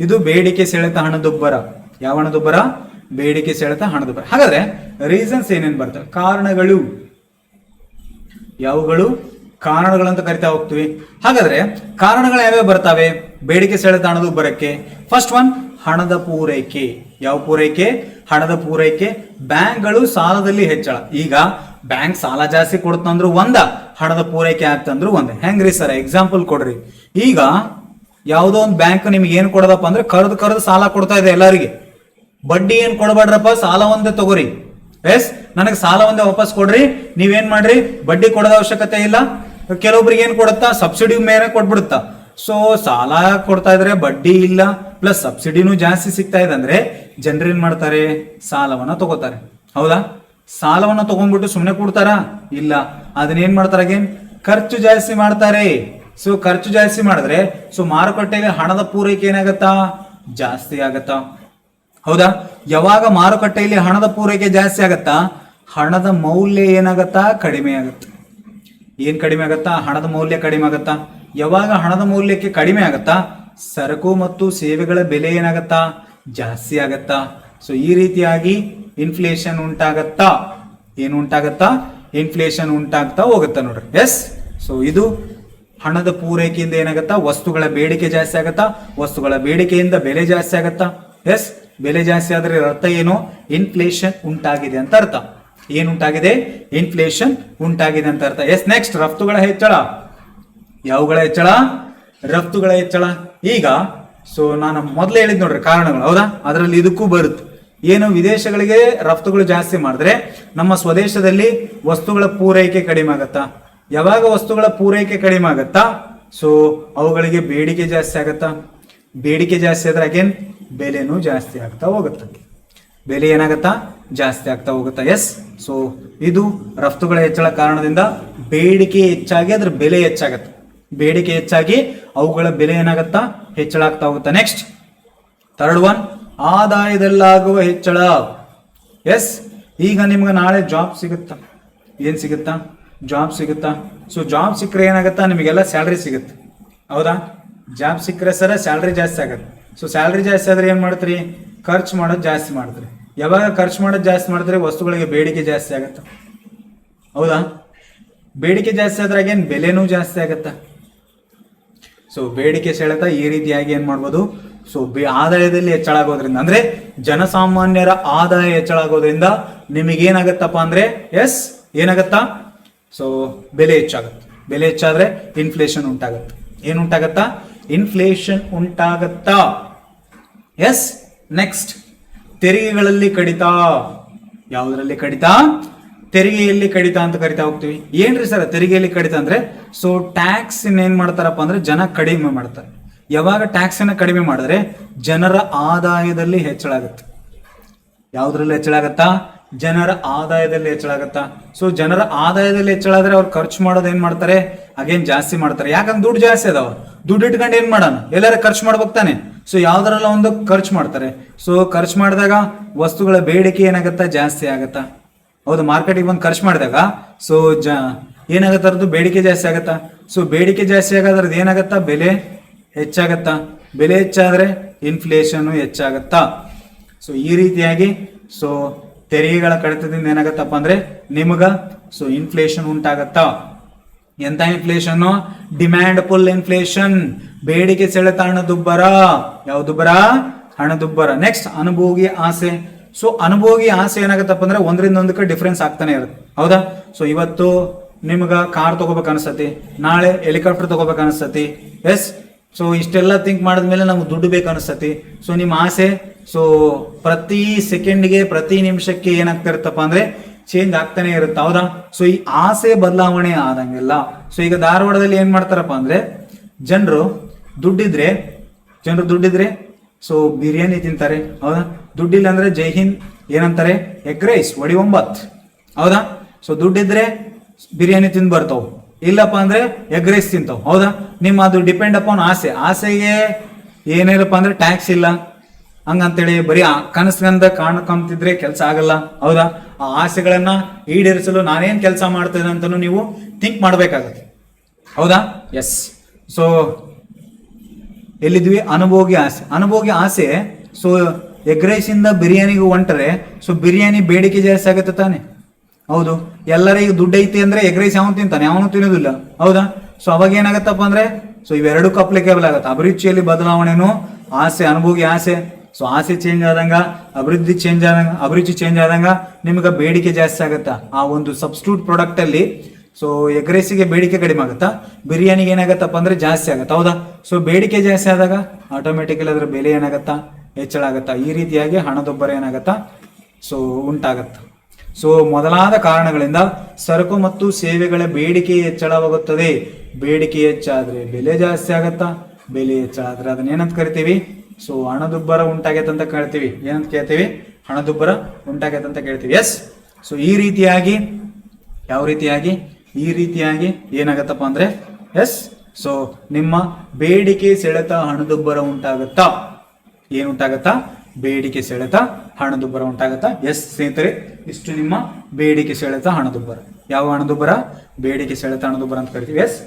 ಇದು ಬೇಡಿಕೆ ಸೆಳೆತ ಹಣದುಬ್ಬರ. ಯಾವ ಹಣದುಬ್ಬರ? ಬೇಡಿಕೆ ಸೆಳೆತ ಹಣದುಬ್ಬರ. ಹಾಗಾದ್ರೆ ರೀಸನ್ಸ್ ಏನೇನು ಬರ್ತವೆ? ಕಾರಣಗಳು. ಯಾವುಗಳು? ಕಾರಣಗಳಂತ ಕರಿತಾ ಹೋಗ್ತೀವಿ. ಹಾಗಾದ್ರೆ ಕಾರಣಗಳು ಯಾವ್ಯಾವ ಬರ್ತಾವೆ ಬೇಡಿಕೆ ಸೆಳೆತ ಹಣದುಬ್ಬರಕ್ಕೆ? ಫಸ್ಟ್ ಒನ್, ಹಣದ ಪೂರೈಕೆ. ಯಾವ ಪೂರೈಕೆ? ಹಣದ ಪೂರೈಕೆ. ಬ್ಯಾಂಕ್ಗಳು ಸಾಲದಲ್ಲಿ ಹೆಚ್ಚಳ. ಈಗ ಬ್ಯಾಂಕ್ ಸಾಲ ಜಾಸ್ತಿ ಕೊಡ್ತಂದ್ರು ಒಂದ, ಹಣದ ಪೂರೈಕೆ ಆಗ್ತಂದ್ರು ಒಂದ. ಹೆಂಗ್ರಿ ಸರ್ ಎಕ್ಸಾಂಪಲ್ ಕೊಡ್ರಿ. ಈಗ ಯಾವುದೋ ಒಂದು ಬ್ಯಾಂಕ್ ನಿಮ್ಗೆ ಏನ್ ಕೊಡದಪ್ಪ ಅಂದ್ರೆ ಕರೆದು ಸಾಲ ಕೊಡ್ತಾ ಇದೆ ಎಲ್ಲರಿಗೆ. ಬಡ್ಡಿ ಏನ್ ಕೊಡಬೇಡ್ರಪ್ಪ, ಸಾಲ ಒಂದೇ ತಗೋರಿ. ಎಸ್, ನನಗೆ ಸಾಲ ಒಂದೇ ವಾಪಸ್ ಕೊಡ್ರಿ. ನೀವೇನ್ ಮಾಡ್ರಿ? ಬಡ್ಡಿ ಕೊಡೋದ ಅವಶ್ಯಕತೆ ಇಲ್ಲ. ಕೆಲವೊಬ್ರಿಗೆ ಏನ್ ಕೊಡುತ್ತಾ? ಸಬ್ಸಿಡಿ ಮೇಲೆ ಕೊಟ್ಬಿಡುತ್ತಾ. ಸೊ ಸಾಲ ಕೊಡ್ತಾ ಇದ್ರೆ ಬಡ್ಡಿ ಇಲ್ಲ, ಪ್ಲಸ್ ಸಬ್ಸಿಡಿನೂ ಜಾಸ್ತಿ ಸಿಗ್ತಾ ಇದೆ ಅಂದ್ರೆ ಜನರು ಏನ್ ಮಾಡ್ತಾರೆ? ಸಾಲವನ್ನ ತಗೋತಾರೆ. ಹೌದಾ? ಸಾಲವನ್ನ ತಗೊಂಡ್ಬಿಟ್ಟು ಸುಮ್ಮನೆ ಕೊಡ್ತಾರ? ಇಲ್ಲ, ಅದನ್ನೇನ್ ಮಾಡ್ತಾರೆ? ಅಗೇನ್ ಖರ್ಚು ಜಾಸ್ತಿ ಮಾಡ್ತಾರೆ. ಸೊ ಖರ್ಚು ಜಾಸ್ತಿ ಮಾಡಿದ್ರೆ ಸೊ ಮಾರುಕಟ್ಟೆಗೆ ಹಣದ ಪೂರೈಕೆ ಏನಾಗತ್ತಾ? ಜಾಸ್ತಿ ಆಗತ್ತಾ? ಹೌದಾ? ಯಾವಾಗ ಮಾರುಕಟ್ಟೆಯಲ್ಲಿ ಹಣದ ಪೂರೈಕೆ ಜಾಸ್ತಿ ಆಗತ್ತಾ, ಹಣದ ಮೌಲ್ಯ ಏನಾಗತ್ತಾ? ಕಡಿಮೆ ಆಗುತ್ತೆ. ಏನ್ ಕಡಿಮೆ ಆಗತ್ತಾ? ಹಣದ ಮೌಲ್ಯ ಕಡಿಮೆ ಆಗತ್ತಾ? ಯಾವಾಗ ಹಣದ ಮೌಲ್ಯಕ್ಕೆ ಕಡಿಮೆ ಆಗತ್ತಾ, ಸರಕು ಮತ್ತು ಸೇವೆಗಳ ಬೆಲೆ ಏನಾಗತ್ತಾ? ಜಾಸ್ತಿ ಆಗತ್ತಾ? ಸೊ ಈ ರೀತಿಯಾಗಿ ಇನ್ಫ್ಲೇಷನ್ ಉಂಟಾಗತ್ತಾ? ಏನು ಉಂಟಾಗತ್ತಾ? ಇನ್ಫ್ಲೇಷನ್ ಉಂಟಾಗ್ತಾ ಹೋಗುತ್ತಾ ನೋಡ್ರಿ. ಎಸ್, ಸೊ ಇದು ಹಣದ ಪೂರೈಕೆಯಿಂದ ಏನಾಗತ್ತಾ? ವಸ್ತುಗಳ ಬೇಡಿಕೆ ಜಾಸ್ತಿ ಆಗತ್ತಾ? ವಸ್ತುಗಳ ಬೇಡಿಕೆಯಿಂದ ಬೆಲೆ ಜಾಸ್ತಿ ಆಗತ್ತಾ? ಎಸ್, ಬೆಲೆ ಜಾಸ್ತಿ ಆದ್ರೆ ಅರ್ಥ ಏನು? ಇನ್ಫ್ಲೇಷನ್ ಉಂಟಾಗಿದೆ ಅಂತ ಅರ್ಥ. ಏನುಂಟಾಗಿದೆ? ಇನ್ಫ್ಲೇಷನ್ ಉಂಟಾಗಿದೆ ಅಂತ ಅರ್ಥ. ಎಸ್, ನೆಕ್ಸ್ಟ್ ರಫ್ತುಗಳ ಹೆಚ್ಚಳ. ಯಾವುಗಳ ಹೆಚ್ಚಳ? ರಫ್ತುಗಳ ಹೆಚ್ಚಳ. ಈಗ ಸೊ ನಾನು ಮೊದಲೇ ಹೇಳಿದ್ ನೋಡ್ರಿ ಕಾರಣಗಳು. ಹೌದಾ? ಅದರಲ್ಲಿ ಇದಕ್ಕೂ ಬರುತ್ತೆ. ಏನು? ವಿದೇಶಗಳಿಗೆ ರಫ್ತುಗಳು ಜಾಸ್ತಿ ಮಾಡಿದ್ರೆ ನಮ್ಮ ಸ್ವದೇಶದಲ್ಲಿ ವಸ್ತುಗಳ ಪೂರೈಕೆ ಕಡಿಮೆ ಆಗತ್ತಾ? ಯಾವಾಗ ವಸ್ತುಗಳ ಪೂರೈಕೆ ಕಡಿಮೆ ಆಗತ್ತಾ, ಸೊ ಅವುಗಳಿಗೆ ಬೇಡಿಕೆ ಜಾಸ್ತಿ ಆಗತ್ತಾ? ಬೇಡಿಕೆ ಜಾಸ್ತಿ ಆದ್ರೆ ಅಗೇನ್ ಬೆಲೆನೂ ಜಾಸ್ತಿ ಆಗ್ತಾ ಹೋಗುತ್ತೆ. ಬೆಲೆ ಏನಾಗತ್ತಾ? ಜಾಸ್ತಿ ಆಗ್ತಾ ಹೋಗುತ್ತಾ. ಎಸ್, ಸೊ ಇದು ರಫ್ತುಗಳ ಹೆಚ್ಚಳ ಕಾರಣದಿಂದ ಬೇಡಿಕೆ ಹೆಚ್ಚಾಗಿ ಅದ್ರ ಬೆಲೆ ಹೆಚ್ಚಾಗತ್ತೆ. ಬೇಡಿಕೆ ಹೆಚ್ಚಾಗಿ ಅವುಗಳ ಬೆಲೆ ಏನಾಗತ್ತಾ? ಹೆಚ್ಚಳ ಆಗ್ತಾ ಹೋಗುತ್ತಾ. ನೆಕ್ಸ್ಟ್ ಥರ್ಡ್ ಒನ್, ಆದಾಯದಲ್ಲಾಗುವ ಹೆಚ್ಚಳ. ಎಸ್, ಈಗ ನಿಮ್ಗೆ ನಾಳೆ ಜಾಬ್ ಸಿಗುತ್ತಾ? ಏನ್ ಸಿಗುತ್ತಾ? ಜಾಬ್ ಸಿಗುತ್ತಾ? ಸೊ ಜಾಬ್ ಸಿಕ್ಕರೆ ಏನಾಗತ್ತಾ? ನಿಮಗೆಲ್ಲ ಸ್ಯಾಲ್ರಿ ಸಿಗುತ್ತೆ. ಹೌದಾ? ಜಾಬ್ ಸಿಕ್ಕರೆ ಸರ ಸ್ಯಾಲ್ರಿ ಜಾಸ್ತಿ ಆಗತ್ತೆ. ಸೊ ಸ್ಯಾಲ್ರಿ ಜಾಸ್ತಿ ಆದ್ರೆ ಏನ್ ಮಾಡ್ತೀರಿ? ಖರ್ಚು ಮಾಡೋದು ಜಾಸ್ತಿ ಮಾಡ್ತೀರಿ. ಯಾವಾಗ ಖರ್ಚು ಮಾಡೋದು ಜಾಸ್ತಿ ಮಾಡಿದ್ರೆ ವಸ್ತುಗಳಿಗೆ ಬೇಡಿಕೆ ಜಾಸ್ತಿ ಆಗತ್ತ. ಹೌದಾ? ಬೇಡಿಕೆ ಜಾಸ್ತಿ ಆದ್ರಾಗ ಏನ್ ಬೆಲೆನೂ ಜಾಸ್ತಿ ಆಗತ್ತ. ಸೊ ಬೇಡಿಕೆ ಸೆಳೆತ ಈ ರೀತಿಯಾಗಿ ಏನ್ ಮಾಡ್ಬೋದು? ಸೊ ಆದಾಯದಲ್ಲಿ ಹೆಚ್ಚಳ ಆಗೋದ್ರಿಂದ, ಅಂದ್ರೆ ಜನಸಾಮಾನ್ಯರ ಆದಾಯ ಹೆಚ್ಚಳ ಆಗೋದ್ರಿಂದ ನಿಮಗೇನಾಗತ್ತಪ್ಪ ಅಂದ್ರೆ, ಎಸ್ ಏನಾಗತ್ತಾ? ಸೊ ಬೆಲೆ ಹೆಚ್ಚಾಗುತ್ತೆ. ಬೆಲೆ ಹೆಚ್ಚಾದ್ರೆ ಇನ್ಫ್ಲೇಷನ್ ಉಂಟಾಗತ್ತೆ. ಏನು ಉಂಟಾಗತ್ತಾ? ಇನ್ಫ್ಲೇಷನ್ ಉಂಟಾಗತ್ತಾ. ಎಸ್. ನೆಕ್ಸ್ಟ್, ತೆರಿಗೆಗಳಲ್ಲಿ ಕಡಿತ. ಯಾವುದರಲ್ಲಿ ಕಡಿತ? ತೆರಿಗೆಯಲ್ಲಿ ಕಡಿತ ಅಂತ ಕರಿತಾ ಹೋಗ್ತೀವಿ. ಏನ್ರಿ ಸರ್ ತೆರಿಗೆಯಲ್ಲಿ ಕಡಿತ ಅಂದ್ರೆ? ಸೊ ಟ್ಯಾಕ್ಸ್ ಏನ್ ಮಾಡ್ತಾರಪ್ಪ ಅಂದ್ರೆ ಜನ ಕಡಿಮೆ ಮಾಡ್ತಾರೆ. ಯಾವಾಗ ಟ್ಯಾಕ್ಸ್ ಅನ್ನ ಕಡಿಮೆ ಮಾಡಿದ್ರೆ ಜನರ ಆದಾಯದಲ್ಲಿ ಹೆಚ್ಚಳ ಆಗುತ್ತೆ. ಯಾವುದ್ರಲ್ಲಿ ಹೆಚ್ಚಳ ಆಗತ್ತಾ? ಜನರ ಆದಾಯದಲ್ಲಿ ಹೆಚ್ಚಳ ಆಗತ್ತಾ? ಸೊ ಜನರ ಆದಾಯದಲ್ಲಿ ಹೆಚ್ಚಳ ಆದ್ರೆ ಅವ್ರು ಖರ್ಚು ಮಾಡೋದು ಏನ್ ಮಾಡ್ತಾರೆ? ಅಗೇನ್ ಜಾಸ್ತಿ ಮಾಡ್ತಾರೆ. ಯಾಕಂದ್ರೆ ದುಡ್ಡು ಜಾಸ್ತಿ ಅದಾವ. ದುಡ್ಡು ಇಟ್ಕೊಂಡು ಏನ್ ಮಾಡೋಣ? ಎಲ್ಲಾರ ಖರ್ಚು ಮಾಡ್ಬೇಕು ತಾನೆ. ಸೊ ಯಾವ್ದ್ರಲ್ಲ ಒಂದು ಖರ್ಚು ಮಾಡ್ತಾರೆ. ಸೊ ಖರ್ಚು ಮಾಡಿದಾಗ ವಸ್ತುಗಳ ಬೇಡಿಕೆ ಏನಾಗತ್ತಾ? ಜಾಸ್ತಿ ಆಗತ್ತಾ? ಹೌದು, ಮಾರ್ಕೆಟಿಗೆ ಬಂದು ಖರ್ಚು ಮಾಡಿದಾಗ ಸೊ ಏನಾಗತ್ತ? ಅದ್ರದ್ದು ಬೇಡಿಕೆ ಜಾಸ್ತಿ ಆಗತ್ತಾ? ಸೊ ಬೇಡಿಕೆ ಜಾಸ್ತಿ ಆಗೋದ್ರದ್ದು ಏನಾಗತ್ತಾ? ಬೆಲೆ ಹೆಚ್ಚಾಗತ್ತಾ? ಬೆಲೆ ಹೆಚ್ಚಾದ್ರೆ ಇನ್ಫ್ಲೇಷನ್ ಹೆಚ್ಚಾಗತ್ತಾ? ಸೊ ಈ ರೀತಿಯಾಗಿ ಸೊ ತೆರಿಗೆಗಳ ಕಡಿತದಿಂದ ಏನಾಗತ್ತಪ್ಪ ಅಂದ್ರೆ ನಿಮಗ ಸೊ ಇನ್ಫ್ಲೇಷನ್ ಉಂಟಾಗತ್ತಾ. ಎಂತ ಇನ್ಫ್ಲೇಷನ್? Demand pull inflation. ಬೇಡಿಕೆ ಸೆಳೆತ ಹಣದುಬ್ಬರ. ಯಾವ್ದುಬ್ಬರ? ಹಣದುಬ್ಬರ. ನೆಕ್ಸ್ಟ್, ಅನುಭೋಗಿ ಆಸೆ. ಸೊ ಅನುಭೋಗಿ ಆಸೆ ಏನಾಗತ್ತಪ್ಪ ಅಂದ್ರೆ ಒಂದರಿಂದ ಒಂದಕ್ಕೆ ಡಿಫ್ರೆನ್ಸ್ ಆಗ್ತಾನೆ ಇರುತ್ತೆ. ಹೌದಾ? ಸೊ ಇವತ್ತು ನಿಮ್ಗ ಕಾರ್ ತಗೋಬೇಕು ಅನಿಸ್ತತಿ, ನಾಳೆ ಹೆಲಿಕಾಪ್ಟರ್ ತಗೋಬೇಕು ಅನಿಸ್ತತಿ. ಎಸ್. ಸೊ ಇಷ್ಟೆಲ್ಲ ಥಿಂಕ್ ಮಾಡಿದ್ಮೇಲೆ ನಮ್ಗೆ ದುಡ್ಡು ಬೇಕು ಅನಿಸ್ತತಿ. ಸೊ ನಿಮ್ಮ ಆಸೆ ಸೊ ಪ್ರತಿ ಸೆಕೆಂಡ್ಗೆ ಪ್ರತಿ ನಿಮಿಷಕ್ಕೆ ಏನಾಗ್ತಾ ಇರುತ್ತಪ್ಪ ಅಂದ್ರೆ ಚೇಂಜ್ ಆಗ್ತಾನೆ ಇರುತ್ತೆ. ಹೌದಾ? ಸೊ ಈ ಆಸೆ ಬದಲಾವಣೆ ಆದಂಗೆಲ್ಲ ಸೊ ಈಗ ಧಾರವಾಡದಲ್ಲಿ ಏನ್ ಮಾಡ್ತಾರಪ್ಪ ಅಂದ್ರೆ ಜನರು ದುಡ್ಡಿದ್ರೆ ಸೊ ಬಿರಿಯಾನಿ ತಿಂತಾರೆ. ಹೌದಾ? ದುಡ್ಡಿಲ್ಲ ಅಂದ್ರೆ ಜೈ ಹಿಂದ್ ಏನಂತಾರೆ? ಎಗ್ ರೈಸ್, ವಡಿ ಒಂಬತ್. ಹೌದಾ? ಸೊ ದುಡ್ಡಿದ್ರೆ ಬಿರಿಯಾನಿ ತಿಂದು ಬರ್ತಾವ, ಇಲ್ಲಪ್ಪ ಅಂದ್ರೆ ಎಗ್ ರೈಸ್ ತಿಂತಾವ್. ಹೌದಾ? ನಿಮ್ಮ ಅದು ಡಿಪೆಂಡ್ ಅಪಾನ್ ಆಸೆ. ಆಸೆಗೆ ಏನಿರಪ್ಪ ಅಂದ್ರೆ ಟ್ಯಾಕ್ಸ್ ಇಲ್ಲ ಹಂಗಂತೇಳಿ ಬರೀ ಕನಸ್ಗಂದ ಕಾಣ್ಕೊಂತಿದ್ರೆ ಕೆಲಸ ಆಗಲ್ಲ. ಹೌದಾ? ಆ ಆಸೆಗಳನ್ನ ಈಡೇರಿಸಲು ನಾನೇನ್ ಕೆಲಸ ಮಾಡ್ತೇನೆ ಅಂತಾನು ನೀವು ಥಿಂಕ್ ಮಾಡ್ಬೇಕಾಗತ್ತೆ. ಹೌದಾ? ಎಸ್. ಸೊ ಎಲ್ಲಿದ್ವಿ? ಅನುಭೋಗಿ ಆಸೆ. ಅನುಭೋಗಿ ಆಸೆ ಸೊ ಎಗ್ ರೈಸ್ ಇಂದ ಬಿರಿಯಾನಿಗೆ ಹೊಂಟರೆ ಸೊ ಬಿರಿಯಾನಿ ಬೇಡಿಕೆ ಜಾಸ್ತಿ ಆಗುತ್ತೆ ತಾನೆ. ಹೌದು, ಎಲ್ಲರಿಗೂ ದುಡ್ಡು ಐತಿ ಅಂದ್ರೆ ಎಗ್ ರೈಸ್ ಯಾವನು ತಿಂತಾನೆ? ಯಾವನು ತಿನ್ನೋದಿಲ್ಲ. ಹೌದಾ? ಸೊ ಅವಾಗ ಏನಾಗತ್ತಪ್ಪ ಅಂದ್ರೆ ಸೊ ಇವೆರಡಕ್ಕೂ ಅಪ್ಲಿಕೇಬಲ್ ಆಗುತ್ತೆ. ಅಭಿರುಚಿಯಲ್ಲಿ ಬದಲಾವಣೆನು ಆಸೆ, ಅನುಭೋಗಿ ಆಸೆ. ಸೊ ಆಸೆ ಚೇಂಜ್ ಆದಂಗ ಅಭಿರುಚಿ ಚೇಂಜ್ ಆದಂಗ ನಿಮ್ಗೆ ಬೇಡಿಕೆ ಜಾಸ್ತಿ ಆಗತ್ತಾ. ಆ ಒಂದು ಸಬ್ಸ್ಟಿಟ್ಯೂಟ್ ಪ್ರಾಡಕ್ಟ್ ಅಲ್ಲಿ ಸೊ ಎಗ್ ರೈಸಿಗೆ ಬೇಡಿಕೆ ಕಡಿಮೆ ಆಗುತ್ತಾ, ಬಿರಿಯಾನಿಗೆ ಏನಾಗತ್ತಪ್ಪ ಅಂದ್ರೆ ಜಾಸ್ತಿ ಆಗತ್ತ. ಹೌದಾ? ಸೊ ಬೇಡಿಕೆ ಜಾಸ್ತಿ ಆದಾಗ ಆಟೋಮೆಟಿಕಲಿ ಅದ್ರ ಬೆಲೆ ಏನಾಗತ್ತಾ? ಹೆಚ್ಚಳ ಆಗತ್ತಾ. ಈ ರೀತಿಯಾಗಿ ಹಣದುಬ್ಬರ ಏನಾಗತ್ತಾ? ಸೊ ಉಂಟಾಗತ್ತ. ಸೊ ಮೊದಲಾದ ಕಾರಣಗಳಿಂದ ಸರಕು ಮತ್ತು ಸೇವೆಗಳ ಬೇಡಿಕೆ ಹೆಚ್ಚಳವಾಗುತ್ತದೆ. ಬೇಡಿಕೆ ಹೆಚ್ಚಾದ್ರೆ ಬೆಲೆ ಜಾಸ್ತಿ ಆಗತ್ತಾ. ಬೆಲೆ ಹೆಚ್ಚಾದ್ರೆ ಅದನ್ನ ಏನಂತ ಕರಿತೀವಿ? ಸೊ ಹಣದುಬ್ಬರ ಉಂಟಾಗೈತೆ ಅಂತ ಕೇಳ್ತೀವಿ. ಏನಂತ ಕೇಳ್ತೀವಿ? ಹಣದುಬ್ಬರ ಉಂಟಾಗೈತೆ ಅಂತ ಕೇಳ್ತೀವಿ. ಎಸ್. ಸೊ ಈ ರೀತಿಯಾಗಿ ಯಾವ ರೀತಿಯಾಗಿ? ಈ ರೀತಿಯಾಗಿ ಏನಾಗತ್ತಪ್ಪ ಅಂದ್ರೆ ಎಸ್. ಸೊ ನಿಮ್ಮ ಬೇಡಿಕೆ ಸೆಳೆತ ಹಣದುಬ್ಬರ ಉಂಟಾಗತ್ತಾ? ಏನುಂಟಾಗತ್ತಾ? ಬೇಡಿಕೆ ಸೆಳೆತ ಹಣದುಬ್ಬರ ಉಂಟಾಗತ್ತಾ? ಎಸ್ ಸ್ನೇಹಿತರೆ, ಇಷ್ಟು ನಿಮ್ಮ ಬೇಡಿಕೆ ಸೆಳೆತ ಹಣದುಬ್ಬರ. ಯಾವ ಹಣದುಬ್ಬರ? ಬೇಡಿಕೆ ಸೆಳೆತ ಹಣದುಬ್ಬರ ಅಂತ ಕರಿತೀವಿ. ಎಸ್.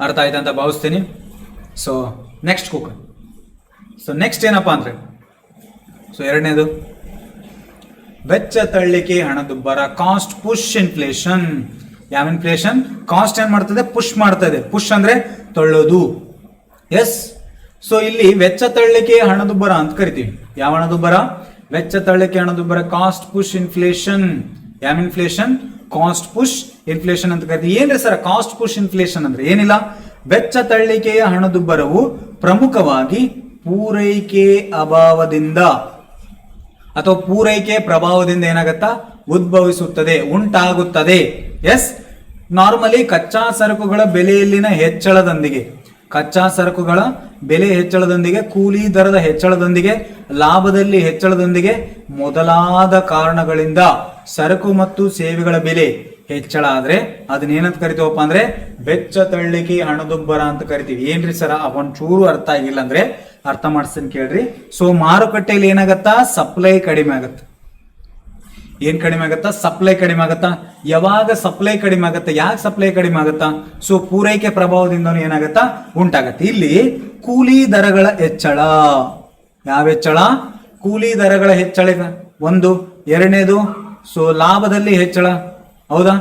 ಅರ್ಥ ಆಯ್ತು ಅಂತ ಭಾವಿಸ್ತೀನಿ. So next cook. So next ಏನಪ್ಪಾ ಅಂದ್ರೆ ಸೊ ಎರಡನೇದು ವೆಚ್ಚ ತಳ್ಳಿಕೆ ಹಣದುಬ್ಬರ. Cost push inflation. ಯಾವ ಇನ್ಫ್ಲೇಷನ್? ಕಾಸ್ಟ್ ಏನ್ ಮಾಡ್ತದೆ? ಪುಷ್ ಮಾಡ್ತದೆ. ಪುಷ್ ಅಂದ್ರೆ ತಳ್ಳೋದು. ಎಸ್. ಸೊ ಇಲ್ಲಿ ವೆಚ್ಚ ತಳ್ಳಿಕೆ ಹಣದುಬ್ಬರ ಅಂತ ಕರಿತೀವಿ. ಯಾವ ಹಣದುಬ್ಬರ? ವೆಚ್ಚ ತಳ್ಳಿಕೆ ಹಣದುಬ್ಬರ. Cost push inflation. ಯಾವ ಇನ್ಫ್ಲೇಷನ್? ಕಾಸ್ಟ್ ಪುಷ್ ಇನ್ಫ್ಲೇಷನ್ ಅಂತ ಕರಿತೀವಿ. ಏನ್ರಿ ಸರ್ ಕಾಸ್ಟ್ ಪುಷ್ ಇನ್ಫ್ಲೇಷನ್ ಅಂದ್ರೆ? ಏನಿಲ್ಲ, ವೆಚ್ಚ ತಳ್ಳಿಕೆಯ ಹಣದುಬ್ಬರವು ಪ್ರಮುಖವಾಗಿ ಪೂರೈಕೆ ಅಭಾವದಿಂದ ಅಥವಾ ಪೂರೈಕೆ ಪ್ರಭಾವದಿಂದ ಏನಾಗತ್ತಾ? ಉದ್ಭವಿಸುತ್ತದೆ, ಉಂಟಾಗುತ್ತದೆ. ಎಸ್. ನಾರ್ಮಲಿ ಕಚ್ಚಾ ಸರಕುಗಳ ಬೆಲೆಯಲ್ಲಿನ ಹೆಚ್ಚಳದೊಂದಿಗೆ ಕೂಲಿ ದರದ ಹೆಚ್ಚಳದೊಂದಿಗೆ ಲಾಭದಲ್ಲಿ ಹೆಚ್ಚಳದೊಂದಿಗೆ ಮೊದಲಾದ ಕಾರಣಗಳಿಂದ ಸರಕು ಮತ್ತು ಸೇವೆಗಳ ಬೆಲೆ ಹೆಚ್ಚಳ ಆದ್ರೆ ಅದನ್ನೇನಂತ ಕರಿತೀವಪ್ಪ ಅಂದ್ರೆ ವೆಚ್ಚ ತಳ್ಳಿಕೆ ಹಣದುಬ್ಬರ ಅಂತ ಕರಿತೀವಿ. ಏನ್ರಿ ಸರ ಒಂಚೂರು ಅರ್ಥ ಆಗಿಲ್ಲ ಅಂದ್ರೆ ಅರ್ಥ ಮಾಡಿಸ್ತೀನಿ ಕೇಳ್ರಿ. ಸೊ ಮಾರುಕಟ್ಟೆಯಲ್ಲಿ ಏನಾಗತ್ತಾ? ಸಪ್ಲೈ ಕಡಿಮೆ ಆಗತ್ತ. ಏನ್ ಕಡಿಮೆ ಆಗತ್ತಾ? ಸಪ್ಲೈ ಕಡಿಮೆ ಆಗತ್ತಾ. ಯಾವಾಗ ಸಪ್ಲೈ ಕಡಿಮೆ ಆಗತ್ತಾ? ಯಾಕೆ ಸಪ್ಲೈ ಕಡಿಮೆ ಆಗತ್ತಾ? ಸೊ ಪೂರೈಕೆ ಪ್ರಭಾವದಿಂದ ಏನಾಗತ್ತಾ? ಉಂಟಾಗತ್ತೆ. ಇಲ್ಲಿ ಕೂಲಿ ದರಗಳ ಹೆಚ್ಚಳ. ಯಾವ ಹೆಚ್ಚಳ? ಕೂಲಿ ದರಗಳ ಹೆಚ್ಚಳ ಒಂದು. ಎರಡನೇದು ಸೊ ಲಾಭದಲ್ಲಿ ಹೆಚ್ಚಳ. ಹೌದಾ?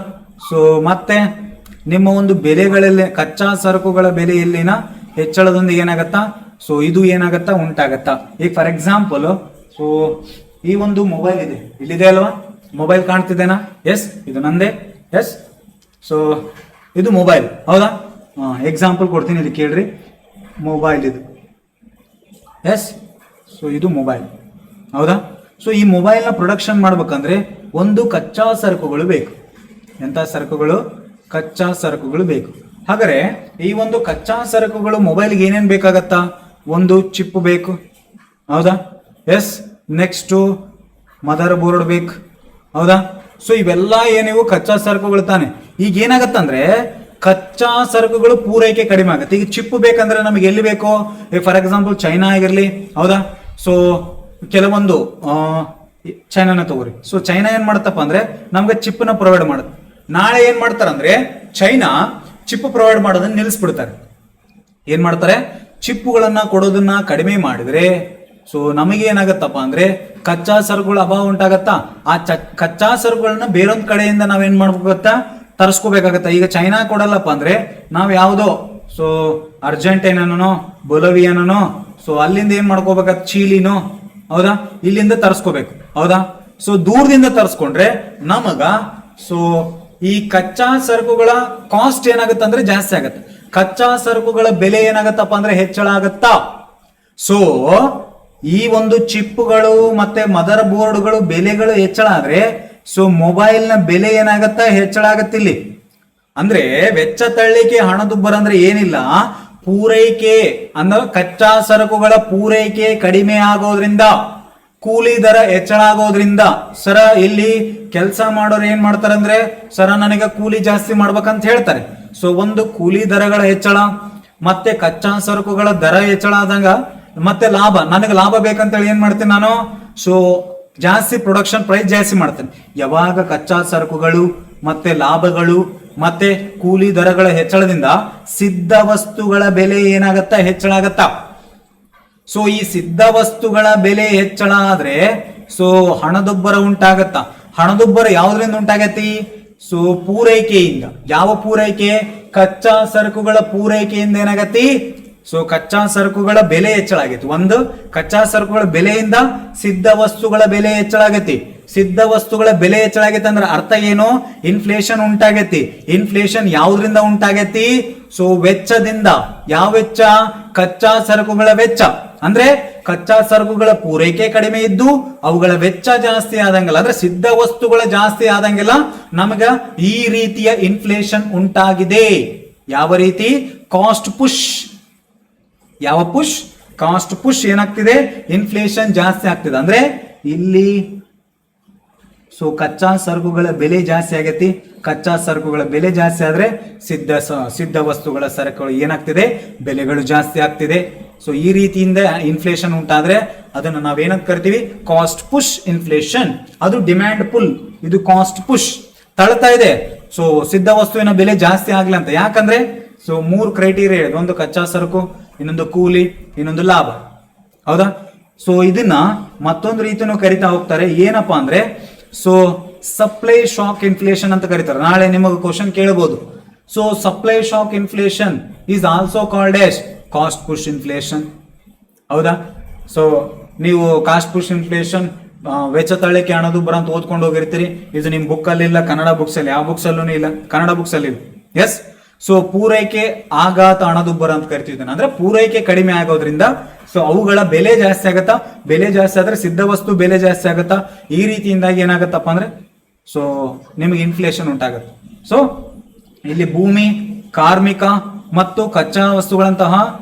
ಸೊ ಮತ್ತೆ ನಿಮ್ಮ ಒಂದು ಬೆಲೆಗಳಲ್ಲಿ ಕಚ್ಚಾ ಸರಕುಗಳ ಬೆಲೆಯಲ್ಲಿನ ಹೆಚ್ಚಳದೊಂದಿಗೆ ಏನಾಗತ್ತಾ? ಸೊ ಇದು ಏನಾಗತ್ತಾ? ಉಂಟಾಗತ್ತಾ. ಈಗ ಫಾರ್ ಎಕ್ಸಾಂಪಲ್ ಸೊ ಈ ಒಂದು ಮೊಬೈಲ್ ಇದೆ, ಇಲ್ಲಿದೆ ಅಲ್ವಾ, ಮೊಬೈಲ್ ಕಾಣ್ತಿದ್ದೇನಾ? ಎಸ್, ಇದು ನಂದೇ. ಎಸ್, ಸೊ ಇದು ಮೊಬೈಲ್, ಹೌದಾ? ಎಕ್ಸಾಂಪಲ್ ಕೊಡ್ತೀನಿ, ಇದು ಕೇಳ್ರಿ. ಮೊಬೈಲ್ ಇದು. ಎಸ್, ಸೊ ಇದು ಮೊಬೈಲ್, ಹೌದಾ? ಸೊ ಈ ಮೊಬೈಲ್ನ ಪ್ರೊಡಕ್ಷನ್ ಮಾಡ್ಬೇಕಂದ್ರೆ ಒಂದು ಕಚ್ಚಾ ಸರಕುಗಳು ಬೇಕು. ಎಂಥ ಸರಕುಗಳು? ಕಚ್ಚಾ ಸರಕುಗಳು ಬೇಕು. ಹಾಗಾದ್ರೆ ಈ ಒಂದು ಕಚ್ಚಾ ಸರಕುಗಳು ಮೊಬೈಲ್ಗೆ ಏನೇನು ಬೇಕಾಗತ್ತಾ? ಒಂದು ಚಿಪ್ ಬೇಕು, ಹೌದಾ? ಎಸ್, ನೆಕ್ಸ್ಟು ಮದರ್ ಬೋರ್ಡ್ ಬೇಕು, ಹೌದಾ? ಸೊ ಇವೆಲ್ಲ ಏನಿವು ಕಚ್ಚಾ ಸರಕುಗಳು ತಾನೆ. ಈಗ ಏನಾಗತ್ತಂದ್ರೆ ಕಚ್ಚಾ ಸರಕುಗಳು ಪೂರೈಕೆ ಕಡಿಮೆ ಆಗುತ್ತೆ. ಈಗ ಚಿಪ್ ಬೇಕಂದ್ರೆ ನಮಗೆ ಎಲ್ಲಿ ಬೇಕೋ, ಫಾರ್ ಎಕ್ಸಾಂಪಲ್ ಚೈನಾ ಆಗಿರ್ಲಿ, ಹೌದಾ? ಸೊ ಕೆಲವೊಂದು ಚೈನಾನ ತಗೋರಿ. ಸೊ ಚೈನಾ ಏನ್ ಮಾಡುತ್ತಪ್ಪ ಅಂದ್ರೆ ನಮ್ಗೆ ಚಿಪ್ನ ಪ್ರೊವೈಡ್ ಮಾಡುತ್ತೆ. ನಾಳೆ ಏನ್ ಮಾಡ್ತಾರಂದ್ರೆ ಚೈನಾ ಚಿಪ್ ಪ್ರೊವೈಡ್ ಮಾಡೋದನ್ನ ನಿಲ್ಲಿಸ್ಬಿಡ್ತಾರೆ. ಏನ್ ಮಾಡ್ತಾರೆ? ಚಿಪ್ಪುಗಳನ್ನ ಕೊಡೋದನ್ನ ಕಡಿಮೆ ಮಾಡಿದ್ರೆ ಸೊ ನಮಗೆ ಏನಾಗತ್ತಪ್ಪ ಅಂದ್ರೆ ಕಚ್ಚಾ ಸರಕುಗಳ ಅಭಾವ ಉಂಟಾಗತ್ತಾ? ಆ ಕಚ್ಚಾ ಸರಕುಗಳನ್ನ ಬೇರೊಂದ್ ಕಡೆಯಿಂದ ನಾವೇನ್ ಮಾಡ್ಬೇಕಾಗತ್ತಾ? ತರಿಸ್ಕೋಬೇಕಾಗತ್ತ. ಈಗ ಚೈನಾ ಕೊಡಲ್ಲಪ್ಪ ಅಂದ್ರೆ ನಾವ್ ಯಾವ್ದೋ ಸೊ ಅರ್ಜೆಂಟೈನಾನೋ ಬೊಲವಿಯಾನೋ ಸೊ ಅಲ್ಲಿಂದ ಏನ್ ಮಾಡ್ಕೋಬೇಕತ್ತ? ಚೀಲಿನೋ, ಹೌದಾ? ಇಲ್ಲಿಂದ ತರಿಸ್ಕೋಬೇಕು, ಹೌದಾ? ಸೊ ದೂರದಿಂದ ತರಿಸ್ಕೊಂಡ್ರೆ ನಮಗ ಸೊ ಈ ಕಚ್ಚಾ ಸರಕುಗಳ ಕಾಸ್ಟ್ ಏನಾಗುತ್ತೆ ಅಂದ್ರೆ ಜಾಸ್ತಿ ಆಗತ್ತೆ. ಕಚ್ಚಾ ಸರಕುಗಳ ಬೆಲೆ ಏನಾಗತ್ತಪ್ಪ ಅಂದ್ರೆ ಹೆಚ್ಚಳ ಆಗತ್ತಾ? ಸೊ ಈ ಒಂದು ಚಿಪ್ಗಳು ಮತ್ತೆ ಮದರ್ ಬೋರ್ಡ್ಗಳು ಬೆಲೆಗಳು ಹೆಚ್ಚಳ ಆದ್ರೆ ಸೊ ಮೊಬೈಲ್ ನ ಬೆಲೆ ಏನಾಗತ್ತಾ? ಹೆಚ್ಚಳ ಆಗತ್ತಿಲ್ಲಿ. ಅಂದ್ರೆ ವೆಚ್ಚ ತಳ್ಳಿಕೆ ಹಣದುಬ್ಬರ ಅಂದ್ರೆ ಏನಿಲ್ಲ, ಪೂರೈಕೆ ಅಂದ್ರೆ ಕಚ್ಚಾ ಸರಕುಗಳ ಪೂರೈಕೆ ಕಡಿಮೆ ಆಗೋದ್ರಿಂದ, ಕೂಲಿ ದರ ಹೆಚ್ಚಳ ಆಗೋದ್ರಿಂದ. ಸರ ಇಲ್ಲಿ ಕೆಲಸ ಮಾಡೋರು ಏನ್ ಮಾಡ್ತಾರೆ ಅಂದ್ರೆ ಸರ ನನಗೆ ಕೂಲಿ ಜಾಸ್ತಿ ಮಾಡ್ಬೇಕಂತ ಹೇಳ್ತಾರೆ. ಸೊ ಒಂದು ಕೂಲಿ ದರಗಳ ಹೆಚ್ಚಳ ಮತ್ತೆ ಕಚ್ಚಾ ಸರಕುಗಳ ದರ ಹೆಚ್ಚಳ ಆದಂಗ ಮತ್ತೆ ಲಾಭ, ನನಗೆ ಲಾಭ ಬೇಕಂತೇಳಿ ಏನ್ ಮಾಡ್ತೀನಿ ನಾನು? ಸೊ ಜಾಸ್ತಿ ಪ್ರೊಡಕ್ಷನ್ ಪ್ರೈಸ್ ಜಾಸ್ತಿ ಮಾಡ್ತೇನೆ. ಯಾವಾಗ ಕಚ್ಚಾ ಸರಕುಗಳು ಮತ್ತೆ ಲಾಭಗಳು ಮತ್ತೆ ಕೂಲಿ ದರಗಳ ಹೆಚ್ಚಳದಿಂದ ಸಿದ್ಧ ವಸ್ತುಗಳ ಬೆಲೆ ಏನಾಗತ್ತಾ? ಹೆಚ್ಚಳ ಆಗತ್ತಾ? ಸೊ ಈ ಸಿದ್ಧ ವಸ್ತುಗಳ ಬೆಲೆ ಹೆಚ್ಚಳ ಆದ್ರೆ ಸೊ ಹಣದುಬ್ಬರ ಉಂಟಾಗತ್ತಾ? ಹಣದುಬ್ಬರ ಯಾವ್ದ್ರಿಂದ ಉಂಟಾಗತ್ತಿ? ಸೊ ಪೂರೈಕೆಯಿಂದ. ಯಾವ ಪೂರೈಕೆ? ಕಚ್ಚಾ ಸರಕುಗಳ ಪೂರೈಕೆಯಿಂದ ಏನಾಗತ್ತಿ? ಸೊ ಕಚ್ಚಾ ಸರಕುಗಳ ಬೆಲೆ ಹೆಚ್ಚಳ ಆಗೈತಿ. ಒಂದು ಕಚ್ಚಾ ಸರಕುಗಳ ಬೆಲೆಯಿಂದ ಸಿದ್ಧ ವಸ್ತುಗಳ ಬೆಲೆ ಹೆಚ್ಚಳ ಆಗೈತಿ. ಸಿದ್ಧ ವಸ್ತುಗಳ ಬೆಲೆ ಹೆಚ್ಚಳ ಆಗೈತಿ ಅಂದ್ರೆ ಅರ್ಥ ಏನು? ಇನ್ಫ್ಲೇಷನ್ ಉಂಟಾಗೈತಿ. ಇನ್ಫ್ಲೇಷನ್ ಯಾವ್ದ್ರಿಂದ ಉಂಟಾಗೈತಿ? ಸೊ ವೆಚ್ಚದಿಂದ. ಯಾವ ವೆಚ್ಚ? ಕಚ್ಚಾ ಸರಕುಗಳ ವೆಚ್ಚ. ಅಂದ್ರೆ ಕಚ್ಚಾ ಸರಕುಗಳ ಪೂರೈಕೆ ಕಡಿಮೆ ಇದ್ದು ಅವುಗಳ ವೆಚ್ಚ ಜಾಸ್ತಿ ಆದಂಗೆಲ್ಲ, ಅಂದ್ರೆ ಸಿದ್ಧ ವಸ್ತುಗಳ ಜಾಸ್ತಿ ಆದಂಗೆಲ್ಲ ನಮಗ ಈ ರೀತಿಯ ಇನ್ಫ್ಲೇಷನ್ ಉಂಟಾಗಿದೆ. ಯಾವ ರೀತಿ? Cost push. ಯಾವ ಪುಷ್? ಕಾಸ್ಟ್ ಪುಷ್ ಏನಾಗ್ತಿದೆ? ಇನ್ಫ್ಲೇಷನ್ ಜಾಸ್ತಿ ಆಗ್ತಿದೆ. ಅಂದ್ರೆ ಇಲ್ಲಿ ಸೊ ಕಚ್ಚಾ ಸರಕುಗಳ ಬೆಲೆ ಜಾಸ್ತಿ ಆಗೈತಿ. ಕಚ್ಚಾ ಸರಕುಗಳ ಬೆಲೆ ಜಾಸ್ತಿ ಆದ್ರೆ ಸಿದ್ಧ ವಸ್ತುಗಳ ಸರಕುಗಳು ಏನಾಗ್ತಿದೆ? ಬೆಲೆಗಳು ಜಾಸ್ತಿ ಆಗ್ತಿದೆ. ಸೊ ಈ ರೀತಿಯಿಂದ ಇನ್ಫ್ಲೇಷನ್ ಉಂಟಾದ್ರೆ ಅದನ್ನು ನಾವೇನಂತ ಕರಿತೀವಿ? Cost push inflation. ಅದು ಡಿಮ್ಯಾಂಡ್ ಪುಲ್, ಇದು ಕಾಸ್ಟ್ ಪುಷ್. ತಳ್ತಾ ಇದೆ ಸೊ ಸಿದ್ಧ ವಸ್ತುವಿನ ಬೆಲೆ ಜಾಸ್ತಿ ಆಗ್ಲಿ ಅಂತ. ಯಾಕಂದ್ರೆ ಸೊ 3 ಕ್ರೈಟೀರಿಯಾ ಇದೆ. ಒಂದು ಕಚ್ಚಾ ಸರಕು, ಇನ್ನೊಂದು ಕೂಲಿ, ಇನ್ನೊಂದು ಲಾಭ, ಹೌದಾ? ಸೊ ಇದನ್ನ ಮತ್ತೊಂದು ರೀತಿನೂ ಕರಿತಾ ಹೋಗ್ತಾರೆ. ಏನಪ್ಪಾ ಅಂದ್ರೆ ಸೊ ಸಪ್ಲೈ ಶಾಕ್ ಇನ್ಫ್ಲೇಷನ್ ಅಂತ ಕರೀತಾರೆ. ನಾಳೆ ನಿಮಗೆ ಕ್ವಶನ್ ಕೇಳಬಹುದು. So supply shock inflation is also called as cost push inflation, ಹೌದಾ? ಸೊ ನೀವು ಕಾಸ್ಟ್ ಪುಷ್ ಇನ್ಫ್ಲೇಷನ್ ವೆಚ್ಚ ತಳ್ಳಿಕೆ ಹಣದುಬ್ಬರ ಅಂತ ಓದ್ಕೊಂಡು ಹೋಗಿರ್ತೀರಿ. ಇದು ನಿಮ್ ಬುಕ್ ಅಲ್ಲಿ ಇಲ್ಲ, ಕನ್ನಡ ಬುಕ್ಸ್ ಅಲ್ಲಿ. ಯಾವ ಬುಕ್ಸ್ ಅಲ್ಲೂ ಇಲ್ಲ, ಕನ್ನಡ ಬುಕ್ಸ್ ಅಲ್ಲಿ. ಎಸ್. ಸೊ ಪೂರೈಕೆ ಆಘಾತ ಹಣದುಬ್ಬರ ಅಂತ ಕರಿತೀವಿ. ಅಂದ್ರೆ ಪೂರೈಕೆ ಕಡಿಮೆ ಆಗೋದ್ರಿಂದ ಸೊ ಅವುಗಳ ಬೆಲೆ ಜಾಸ್ತಿ ಆಗತ್ತಾ? ಬೆಲೆ ಜಾಸ್ತಿ ಆದ್ರೆ ಸಿದ್ಧ ವಸ್ತು ಬೆಲೆ ಜಾಸ್ತಿ ಆಗತ್ತಾ? ಈ ರೀತಿಯಿಂದಾಗಿ ಏನಾಗತ್ತಪ್ಪ ಅಂದ್ರೆ ಸೊ ನಿಮಗೆ ಇನ್ಫ್ಲೇಷನ್ ಉಂಟಾಗತ್ತೆ. ಸೊ ಇಲ್ಲಿ ಭೂಮಿ, ಕಾರ್ಮಿಕ ಮತ್ತು ಕಚ್ಚಾ ವಸ್ತುಗಳಂತಹ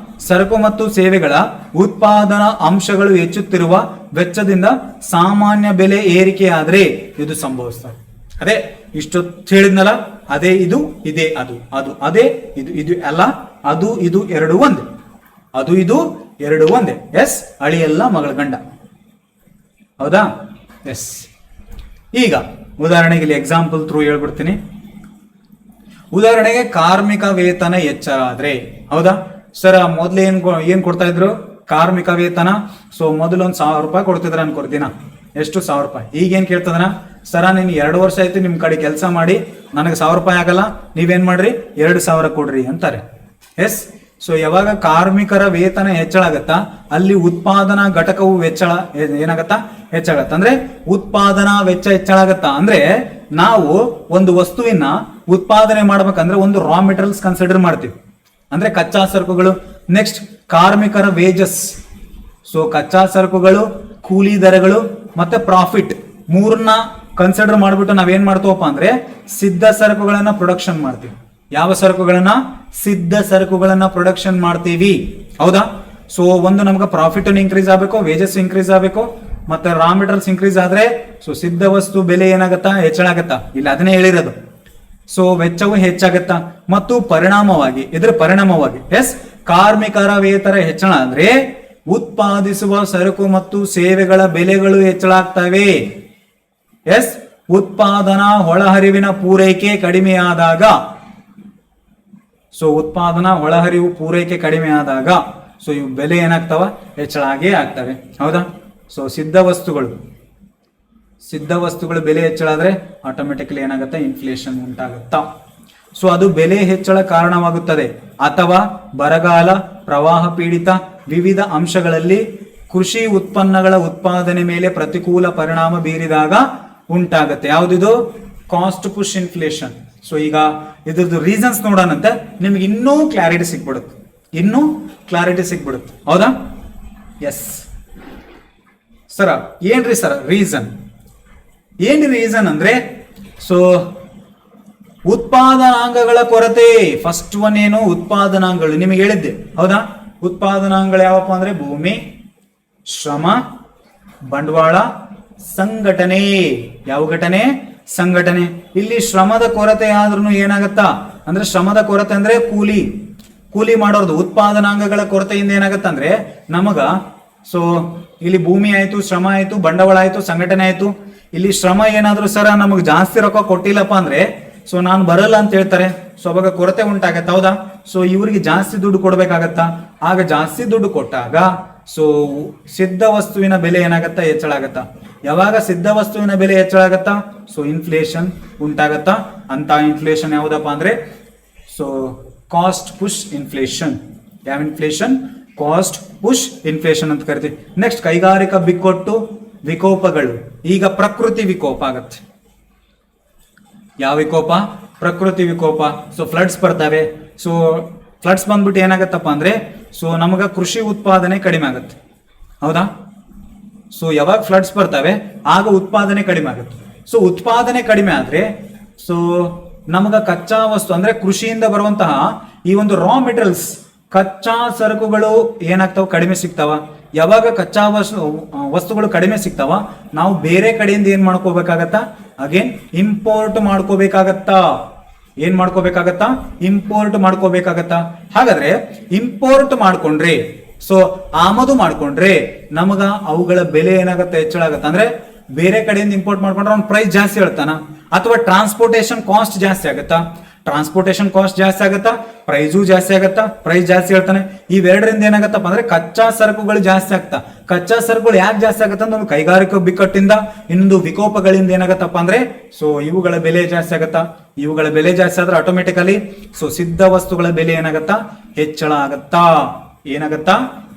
ಸರಕು ಮತ್ತು ಸೇವೆಗಳ ಉತ್ಪಾದನಾ ಅಂಶಗಳು ಹೆಚ್ಚುತ್ತಿರುವ ವೆಚ್ಚದಿಂದ ಸಾಮಾನ್ಯ ಬೆಲೆ ಏರಿಕೆ ಆದ್ರೆ ಇದು ಸಂಭವಿಸ್ತದೆ. ಅದೇ ಇಷ್ಟೊತ್ತು ಹೇಳಿದ್ನಲ್ಲ, ಅದೇ ಇದು, ಇದೇ ಅದು, ಅದು ಅದೇ ಇದು, ಇದು ಅಲ್ಲ, ಅದು ಇದು ಎರಡು ಒಂದೇ, ಅದು ಇದು ಎರಡು ಒಂದೇ. ಎಸ್. ಅಳಿಯಲ್ಲ ಮಗಳ ಗಂಡ, ಹೌದಾ? ಎಸ್. ಈಗ ಉದಾಹರಣೆಗೆ ಇಲ್ಲಿ ಎಕ್ಸಾಂಪಲ್ ಥ್ರೂ ಹೇಳ್ಬಿಡ್ತೀನಿ. ಉದಾಹರಣೆಗೆ ಕಾರ್ಮಿಕ ವೇತನ ಹೆಚ್ಚಳ ಆದ್ರೆ, ಹೌದಾ ಸರ್? ಮೊದ್ಲು ಏನ್ ಕೊಡ್ತಾ ಇದ್ರು? ಕಾರ್ಮಿಕ ವೇತನ. ಸೊ ಮೊದಲು 1,000 ರೂಪಾಯಿ ಕೊಡ್ತಿದ್ರ ಅನ್ಕೋರ್ ದಿನ. ಎಷ್ಟು? 1,000 ರೂಪಾಯಿ. ಈಗೇನ್ ಕೇಳ್ತದನ? ಸರ ನೀನ್ 2 ವರ್ಷ ಆಯ್ತು ನಿಮ್ ಕಡೆ ಕೆಲಸ ಮಾಡಿ, ನನಗೆ 1,000 ರೂಪಾಯಿ ಆಗಲ್ಲ, ನೀವೇನ್ ಮಾಡ್ರಿ? 2,000 ಕೊಡ್ರಿ ಅಂತಾರೆ. ಎಸ್. ಸೊ ಯಾವಾಗ ಕಾರ್ಮಿಕರ ವೇತನ ಹೆಚ್ಚಳ ಆಗತ್ತಾ ಅಲ್ಲಿ ಉತ್ಪಾದನಾ ಘಟಕವು ಏನಾಗತ್ತಾ ಹೆಚ್ಚಾಗತ್ತ. ಅಂದ್ರೆ ಉತ್ಪಾದನಾ ವೆಚ್ಚ ಹೆಚ್ಚಳ ಆಗತ್ತಾ. ಅಂದ್ರೆ ನಾವು ಒಂದು ವಸ್ತುವಿನ ಉತ್ಪಾದನೆ ಮಾಡ್ಬೇಕಂದ್ರೆ ಒಂದು ರಾ ಮೆಟೀರಿಯಲ್ಸ್ ಕನ್ಸಿಡರ್ ಮಾಡ್ತೀವಿ, ಅಂದ್ರೆ ಕಚ್ಚಾ ಸರಕುಗಳು. ನೆಕ್ಸ್ಟ್ ಕಾರ್ಮಿಕರ ವೇಜಸ್. ಸೊ ಕಚ್ಚಾ ಸರಕುಗಳು, ಕೂಲಿ ದರಗಳು ಮತ್ತೆ ಪ್ರಾಫಿಟ್ ಮೂರನ್ನ ಕನ್ಸಿಡರ್ ಮಾಡ್ಬಿಟ್ಟು ನಾವೇನ್ ಮಾಡ್ತೀವಪ್ಪ ಅಂದ್ರೆ ಸಿದ್ಧ ಸರಕುಗಳನ್ನ ಪ್ರೊಡಕ್ಷನ್ ಮಾಡ್ತೀವಿ. ಯಾವ ಸರಕುಗಳನ್ನ? ಸಿದ್ಧ ಸರಕುಗಳನ್ನ ಪ್ರೊಡಕ್ಷನ್ ಮಾಡ್ತೀವಿ. ಹೌದಾ? ಸೊ ಒಂದು ನಮ್ಗೆ ಪ್ರಾಫಿಟ್ ಇನ್ಕ್ರೀಸ್ ಆಗಬೇಕು, ವೇಜಸ್ ಇನ್ಕ್ರೀಸ್ ಆಗಬೇಕು, ಮತ್ತೆ ರಾ ಮೆಟೀರಿಯಲ್ಸ್ ಇನ್ಕ್ರೀಸ್ ಆದ್ರೆ ಸೊ ಸಿದ್ಧ ವಸ್ತು ಬೆಲೆ ಏನಾಗತ್ತಾ? ಹೆಚ್ಚಳ ಆಗತ್ತಾ? ಇಲ್ಲ ಅದನ್ನೇ ಹೇಳಿರೋದು. ಸೊ ವೆಚ್ಚವು ಹೆಚ್ಚಾಗತ್ತಾ. ಮತ್ತು ಇದರ ಪರಿಣಾಮವಾಗಿ ಕಾರ್ಮಿಕರ ವೇತನ ಹೆಚ್ಚಳ ಅಂದ್ರೆ ಉತ್ಪಾದಿಸುವ ಸರಕು ಮತ್ತು ಸೇವೆಗಳ ಬೆಲೆಗಳು ಹೆಚ್ಚಳ ಆಗ್ತವೆ. ಉತ್ಪಾದನಾ ಒಳಹರಿವಿನ ಪೂರೈಕೆ ಕಡಿಮೆಯಾದಾಗ, ಸೊ ಉತ್ಪಾದನಾ ಒಳಹರಿವು ಪೂರೈಕೆ ಕಡಿಮೆ ಆದಾಗ ಸೊ ಇವು ಬೆಲೆ ಏನಾಗ್ತಾವ? ಹೆಚ್ಚಳ ಆಗೇ ಆಗ್ತವೆ. ಹೌದಾ? ಸೊ ಸಿದ್ಧ ವಸ್ತುಗಳು ಬೆಲೆ ಹೆಚ್ಚಳ ಆದ್ರೆ ಆಟೋಮೆಟಿಕಲಿ ಏನಾಗುತ್ತೆ? ಇನ್ಫ್ಲೇಷನ್ ಉಂಟಾಗುತ್ತಾ. ಸೊ ಅದು ಬೆಲೆ ಹೆಚ್ಚಳ ಕಾರಣವಾಗುತ್ತದೆ. ಅಥವಾ ಬರಗಾಲ, ಪ್ರವಾಹ ಪೀಡಿತ ವಿವಿಧ ಅಂಶಗಳಲ್ಲಿ ಕೃಷಿ ಉತ್ಪನ್ನಗಳ ಉತ್ಪಾದನೆ ಮೇಲೆ ಪ್ರತಿಕೂಲ ಪರಿಣಾಮ ಬೀರಿದಾಗ ಉಂಟಾಗುತ್ತೆ. ಯಾವುದಿದು? Cost push inflation. ಸೊ ಈಗ ಇದ್ರದ್ದು ರೀಸನ್ಸ್ ನೋಡೋಣಂತೆ, ನಿಮ್ಗೆ ಇನ್ನೂ ಕ್ಲಾರಿಟಿ ಸಿಗ್ಬಿಡುತ್ತೆ. ಹೌದಾ? ಎಸ್ ಸರ, ಏನ್ರಿ ಸರ್ ರೀಸನ್? ಅಂದ್ರೆ ಸೊ ಉತ್ಪಾದನಾಂಗಗಳ ಕೊರತೆ. ಫಸ್ಟ್ ಒನ್ ಏನು? ಉತ್ಪಾದನಾಂಗಗಳು. ನಿಮಗೆ ಹೇಳಿದ್ದೆ. ಹೌದಾ? ಉತ್ಪಾದನಾಂಗಗಳು ಯಾವಪ್ಪ ಅಂದ್ರೆ ಭೂಮಿ, ಶ್ರಮ, ಬಂಡವಾಳ, ಸಂಘಟನೆ. ಯಾವ ಘಟನೆ? ಸಂಘಟನೆ. ಇಲ್ಲಿ ಶ್ರಮದ ಕೊರತೆ ಆದ್ರೂ ಏನಾಗತ್ತಾ ಅಂದ್ರೆ ಶ್ರಮದ ಕೊರತೆ ಅಂದ್ರೆ ಕೂಲಿ ಮಾಡೋದು. ಉತ್ಪಾದನಾಂಗಗಳ ಕೊರತೆಯಿಂದ ಏನಾಗತ್ತ ಅಂದ್ರೆ ನಮಗ ಸೊ ಇಲ್ಲಿ ಭೂಮಿ ಆಯ್ತು, ಶ್ರಮ ಆಯ್ತು, ಬಂಡವಾಳ ಆಯ್ತು, ಸಂಘಟನೆ ಆಯ್ತು. ಇಲ್ಲಿ ಶ್ರಮ ಏನಾದ್ರು ಸರ ನಮಗ್ ಜಾಸ್ತಿ ರೊಕ್ಕ ಕೊಟ್ಟಿಲ್ಲಪ್ಪ ಅಂದ್ರೆ ಸೊ ನಾನು ಬರಲ್ಲ ಅಂತ ಹೇಳ್ತಾರೆ. ಸೊ ಅವಾಗ ಕೊರತೆ ಉಂಟಾಗತ್ತ. ಹೌದಾ? ಸೊ ಇವ್ರಿಗೆ ಜಾಸ್ತಿ ದುಡ್ಡು ಕೊಡ್ಬೇಕಾಗತ್ತಾ. ಆಗ ಜಾಸ್ತಿ ದುಡ್ಡು ಕೊಟ್ಟಾಗ ಸೊ ಸಿದ್ಧ ವಸ್ತುವಿನ ಬೆಲೆ ಏನಾಗತ್ತಾ? ಹೆಚ್ಚಳ ಆಗತ್ತಾ. ಯಾವಾಗ ಸಿದ್ಧ ವಸ್ತುವಿನ ಬೆಲೆ ಹೆಚ್ಚಳ ಆಗತ್ತಾ ಸೊ ಇನ್ಫ್ಲೇಷನ್ ಉಂಟಾಗತ್ತಾ. ಅಂತ ಇನ್ಫ್ಲೇಷನ್ ಯಾವುದಪ್ಪ ಅಂದ್ರೆ ಸೊ ಕಾಸ್ಟ್ ಪುಷ್ ಇನ್ಫ್ಲೇಷನ್. ಯಾವ ಇನ್ಫ್ಲೇಷನ್? ಕಾಸ್ಟ್ ಪುಷ್ ಇನ್ಫ್ಲೇಷನ್ ಅಂತ ಕರಿತೀವಿ. ನೆಕ್ಸ್ಟ್ ಕೈಗಾರಿಕಾ ಬಿಕ್ಕಟ್ಟು, ವಿಕೋಪಗಳು. ಈಗ ಪ್ರಕೃತಿ ವಿಕೋಪ ಆಗತ್ತೆ. ಯಾವ ವಿಕೋಪ? ಪ್ರಕೃತಿ ವಿಕೋಪ. ಸೊ ಫ್ಲಡ್ಸ್ ಬರ್ತವೆ. ಸೊ ಫ್ಲಡ್ಸ್ ಬಂದ್ಬಿಟ್ಟು ಏನಾಗತ್ತಪ್ಪ ಅಂದ್ರೆ ಸೊ ನಮಗ ಕೃಷಿ ಉತ್ಪಾದನೆ ಕಡಿಮೆ ಆಗುತ್ತೆ. ಹೌದಾ? ಸೊ ಯಾವಾಗ ಫ್ಲಡ್ಸ್ ಬರ್ತವೆ ಆಗ ಉತ್ಪಾದನೆ ಕಡಿಮೆ ಆಗುತ್ತೆ. ಸೊ ಉತ್ಪಾದನೆ ಕಡಿಮೆ ಆದ್ರೆ ಸೊ ನಮಗ ಕಚ್ಚಾ ವಸ್ತು ಅಂದ್ರೆ ಕೃಷಿಯಿಂದ ಬರುವಂತಹ ಈ ಒಂದು ರಾ ಮೆಟೀರಿಯಲ್ಸ್, ಕಚ್ಚಾ ಸರಕುಗಳು ಏನಾಗ್ತಾವ? ಕಡಿಮೆ ಸಿಗ್ತಾವ. ಯಾವಾಗ ಕಚ್ಚಾ ವಸ್ತುಗಳು ಕಡಿಮೆ ಸಿಗ್ತಾವ ನಾವು ಬೇರೆ ಕಡೆಯಿಂದ ಏನ್ ಮಾಡ್ಕೋಬೇಕಾಗತ್ತಾ? ಅಗೇನ್ ಇಂಪೋರ್ಟ್ ಮಾಡ್ಕೋಬೇಕಾಗತ್ತಾ. ಇಂಪೋರ್ಟ್ ಮಾಡ್ಕೋಬೇಕಾಗತ್ತಾ. ಹಾಗಾದ್ರೆ ಇಂಪೋರ್ಟ್ ಮಾಡ್ಕೊಂಡ್ರೆ ಸೊ ಆಮದು ಮಾಡ್ಕೊಂಡ್ರೆ ನಮಗ ಅವುಗಳ ಬೆಲೆ ಏನಾಗತ್ತೆ? ಹೆಚ್ಚಳ ಆಗತ್ತ. ಅಂದ್ರೆ ಬೇರೆ ಕಡೆಯಿಂದ ಇಂಪೋರ್ಟ್ ಮಾಡ್ಕೊಂಡ್ರೆ ಅವ್ನ ಪ್ರೈಸ್ ಜಾಸ್ತಿ ಹೇಳ್ತಾನ, ಅಥವಾ ಟ್ರಾನ್ಸ್ಪೋರ್ಟೇಷನ್ ಕಾಸ್ಟ್ ಜಾಸ್ತಿ ಆಗತ್ತಾ. ಪ್ರೈಸು ಜಾಸ್ತಿ ಆಗತ್ತಾ. ಪ್ರೈಸ್ ಜಾಸ್ತಿ ಹೇಳ್ತಾನೆ. ಇವೆರಡರಿಂದ ಏನಾಗತ್ತಪ್ಪ ಅಂದ್ರೆ ಕಚ್ಚಾ ಸರಕುಗಳು ಜಾಸ್ತಿ ಆಗ್ತಾ. ಕಚ್ಚಾ ಸರಕುಗಳು ಯಾಕೆ ಜಾಸ್ತಿ ಆಗತ್ತ ಅಂದ್ರೆ ಒಂದು ಕೈಗಾರಿಕಾ ಬಿಕ್ಕಟ್ಟಿಂದ, ಇನ್ನೊಂದು ವಿಕೋಪಗಳಿಂದ ಏನಾಗತ್ತಪ್ಪ ಅಂದ್ರೆ ಸೊ ಇವುಗಳ ಬೆಲೆ ಜಾಸ್ತಿ ಆಗತ್ತಾ. ಇವುಗಳ ಬೆಲೆ ಜಾಸ್ತಿ ಆದ್ರೆ ಆಟೋಮೆಟಿಕಲಿ ಸೊ ಸಿದ್ಧ ವಸ್ತುಗಳ ಬೆಲೆ ಏನಾಗತ್ತಾ? ಹೆಚ್ಚಳ ಆಗತ್ತಾ.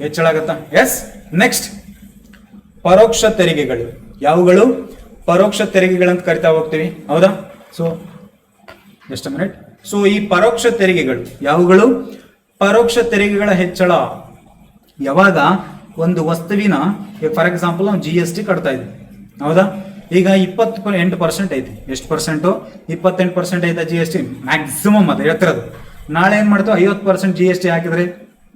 ಹೆಚ್ಚಳ ಆಗತ್ತಾ. ಎಸ್. ನೆಕ್ಸ್ಟ್ ಪರೋಕ್ಷ ತೆರಿಗೆಗಳು. ಯಾವುಗಳು? ಪರೋಕ್ಷ ತೆರಿಗೆಗಳಂತ ಕರಿತಾ ಹೋಗ್ತೀವಿ. ಹೌದಾ? So just a minute. So ಈ ಪರೋಕ್ಷ ತೆರಿಗೆಗಳು ಯಾವುಗಳು? ಪರೋಕ್ಷ ತೆರಿಗೆಗಳ ಹೆಚ್ಚಳ ಯಾವಾಗ ಒಂದು ವಸ್ತುವಿನ ಫಾರ್ ಎಕ್ಸಾಂಪಲ್ ನಾವು GST ಕಟ್ತಾ ಇದ್ವಿ. ಹೌದಾ? ಈಗ 28% ಐತಿ. ಎಷ್ಟು ಪರ್ಸೆಂಟು? 28% ಐತಾ GST ಮ್ಯಾಕ್ಸಿಮಮ್ ಅದು ಹೇಳ್ತಿರೋದು. ನಾಳೆ ಏನ್ ಮಾಡ್ತಾವ? 50% GST ಹಾಕಿದ್ರೆ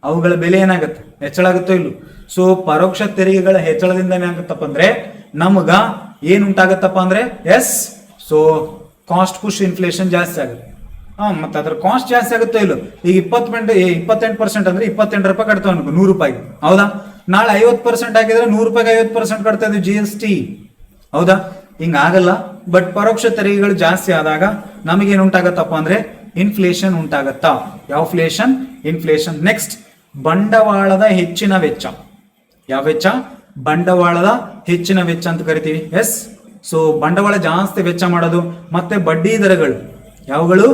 ಅವುಗಳ ಬೆಲೆ ಏನಾಗುತ್ತೆ? ಹೆಚ್ಚಳ ಆಗುತ್ತೋ ಇಲ್ಲೋ. ಸೊ ಪರೋಕ್ಷ ತೆರಿಗೆಗಳ ಹೆಚ್ಚಳದಿಂದ ಏನಾಗುತ್ತಪ್ಪ ಅಂದ್ರೆ ನಮಗ ಏನ್ ಉಂಟಾಗತ್ತಪ್ಪ ಅಂದ್ರೆ ಸೊ ಕಾಸ್ಟ್ ಪುಷ್ ಇನ್ಫ್ಲೇಷನ್ ಜಾಸ್ತಿ ಆಗುತ್ತೆ. ಮತ್ತೆ ಅದ್ರ ಕಾಸ್ಟ್ ಜಾಸ್ತಿ ಆಗುತ್ತೋ ಇಲ್ಲೋ. ಈಗ 28% ಅಂದ್ರೆ 28 ರೂಪಾಯಿ ಕಟ್ತಾವ ಅನ್ಕೋ 100 ರೂಪಾಯಿಗೆ. ಹೌದಾ? ನಾಳೆ 50% ಹಾಕಿದ್ರೆ 100 ರೂಪಾಯಿಗೆ 50% ಕಟ್ತಾ ಇದ್ವಿ GST. ಹೌದಾ? ಹಿಂಗ ಆಗಲ್ಲ. ಬಟ್ ಪರೋಕ್ಷ ತೆರಿಗೆಗಳು ಜಾಸ್ತಿ ಆದಾಗ ನಮಗೇನು ಉಂಟಾಗತ್ತಪ್ಪ ಅಂದ್ರೆ ಇನ್ಫ್ಲೇಷನ್ ಉಂಟಾಗತ್ತಾ. ಯಾವ ಇನ್ಫ್ಲೇಷನ್. ನೆಕ್ಸ್ಟ್ ಬಂಡವಾಳದ ಹೆಚ್ಚಿನ ವೆಚ್ಚ. ಯಾವ ವೆಚ್ಚ? ಬಂಡವಾಳದ ಹೆಚ್ಚಿನ ವೆಚ್ಚ ಅಂತ ಕರಿತೀವಿ. ಸೊ ಬಂಡವಾಳ ಜಾಸ್ತಿ ವೆಚ್ಚ ಮಾಡೋದು. ಮತ್ತೆ ಬಡ್ಡಿ ದರಗಳು. ಯಾವುಗಳು?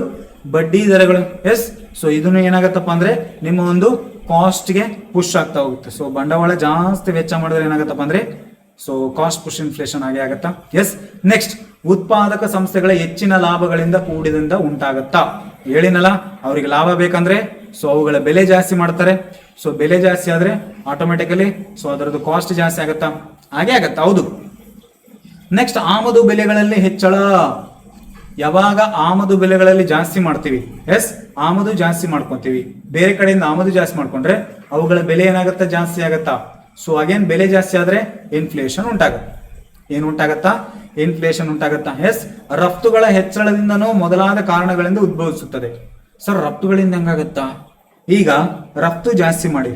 ಬಡ್ಡಿ ದರಗಳು. ಎಸ್, ಸೊ ಇದನ್ನು ಏನಾಗತ್ತಪ್ಪ ಅಂದ್ರೆ ನಿಮ್ಮ ಒಂದು ಕಾಸ್ಟ್ಗೆ ಪುಷ್ ಆಗ್ತಾ ಹೋಗುತ್ತೆ. ಸೊ ಬಂಡವಾಳ ಜಾಸ್ತಿ ವೆಚ್ಚ ಮಾಡಿದ್ರೆ ಏನಾಗತ್ತಪ್ಪ ಅಂದ್ರೆ ಸೊ ಕಾಸ್ಟ್ ಪುಷ್ ಇನ್ಫ್ಲೇಷನ್ ಆಗೇ ಆಗತ್ತಾ. ಎಸ್, ನೆಕ್ಸ್ಟ್ ಉತ್ಪಾದಕ ಸಂಸ್ಥೆಗಳ ಹೆಚ್ಚಿನ ಲಾಭಗಳಿಂದ ಕೂಡಿದಿಂದ ಉಂಟಾಗತ್ತಾ. ಹೇಳಿನಲ್ಲ, ಅವರಿಗೆ ಲಾಭ ಬೇಕಂದ್ರೆ ಸೊ ಅವುಗಳ ಬೆಲೆ ಜಾಸ್ತಿ ಮಾಡ್ತಾರೆ. ಸೊ ಬೆಲೆ ಜಾಸ್ತಿ ಆದ್ರೆ ಆಟೋಮೆಟಿಕಲಿ ಸೊ ಅದರದ್ದು ಕಾಸ್ಟ್ ಜಾಸ್ತಿ ಆಗತ್ತಾ, ಹಾಗೆ ಆಗತ್ತಾ. ಹೌದು. ನೆಕ್ಸ್ಟ್ ಆಮದು ಬೆಲೆಗಳಲ್ಲಿ ಹೆಚ್ಚಳ. ಯಾವಾಗ ಆಮದು ಬೆಲೆಗಳಲ್ಲಿ ಜಾಸ್ತಿ ಮಾಡ್ತೀವಿ, ಎಸ್, ಆಮದು ಜಾಸ್ತಿ ಮಾಡ್ಕೊಂತೀವಿ, ಬೇರೆ ಕಡೆಯಿಂದ ಆಮದು ಜಾಸ್ತಿ ಮಾಡ್ಕೊಂಡ್ರೆ ಅವುಗಳ ಬೆಲೆ ಏನಾಗತ್ತಾ, ಜಾಸ್ತಿ ಆಗತ್ತಾ. ಸೊ ಅಗೇನ್ ಬೆಲೆ ಜಾಸ್ತಿ ಆದ್ರೆ ಇನ್ಫ್ಲೇಷನ್ ಉಂಟಾಗತ್ತೆ. ಏನು ಉಂಟಾಗತ್ತಾ, ಇನ್ಫ್ಲೇಷನ್ ಉಂಟಾಗತ್ತಾ. ಎಸ್, ರಫ್ತುಗಳ ಹೆಚ್ಚಳದಿಂದನೂ ಮೊದಲಾದ ಕಾರಣಗಳಿಂದ ಉದ್ಭವಿಸುತ್ತದೆ. ಸರ್ ರಫ್ತುಗಳಿಂದ ಹೆಂಗಾಗತ್ತಾ, ಈಗ ರಫ್ತು ಜಾಸ್ತಿ ಮಾಡಿ,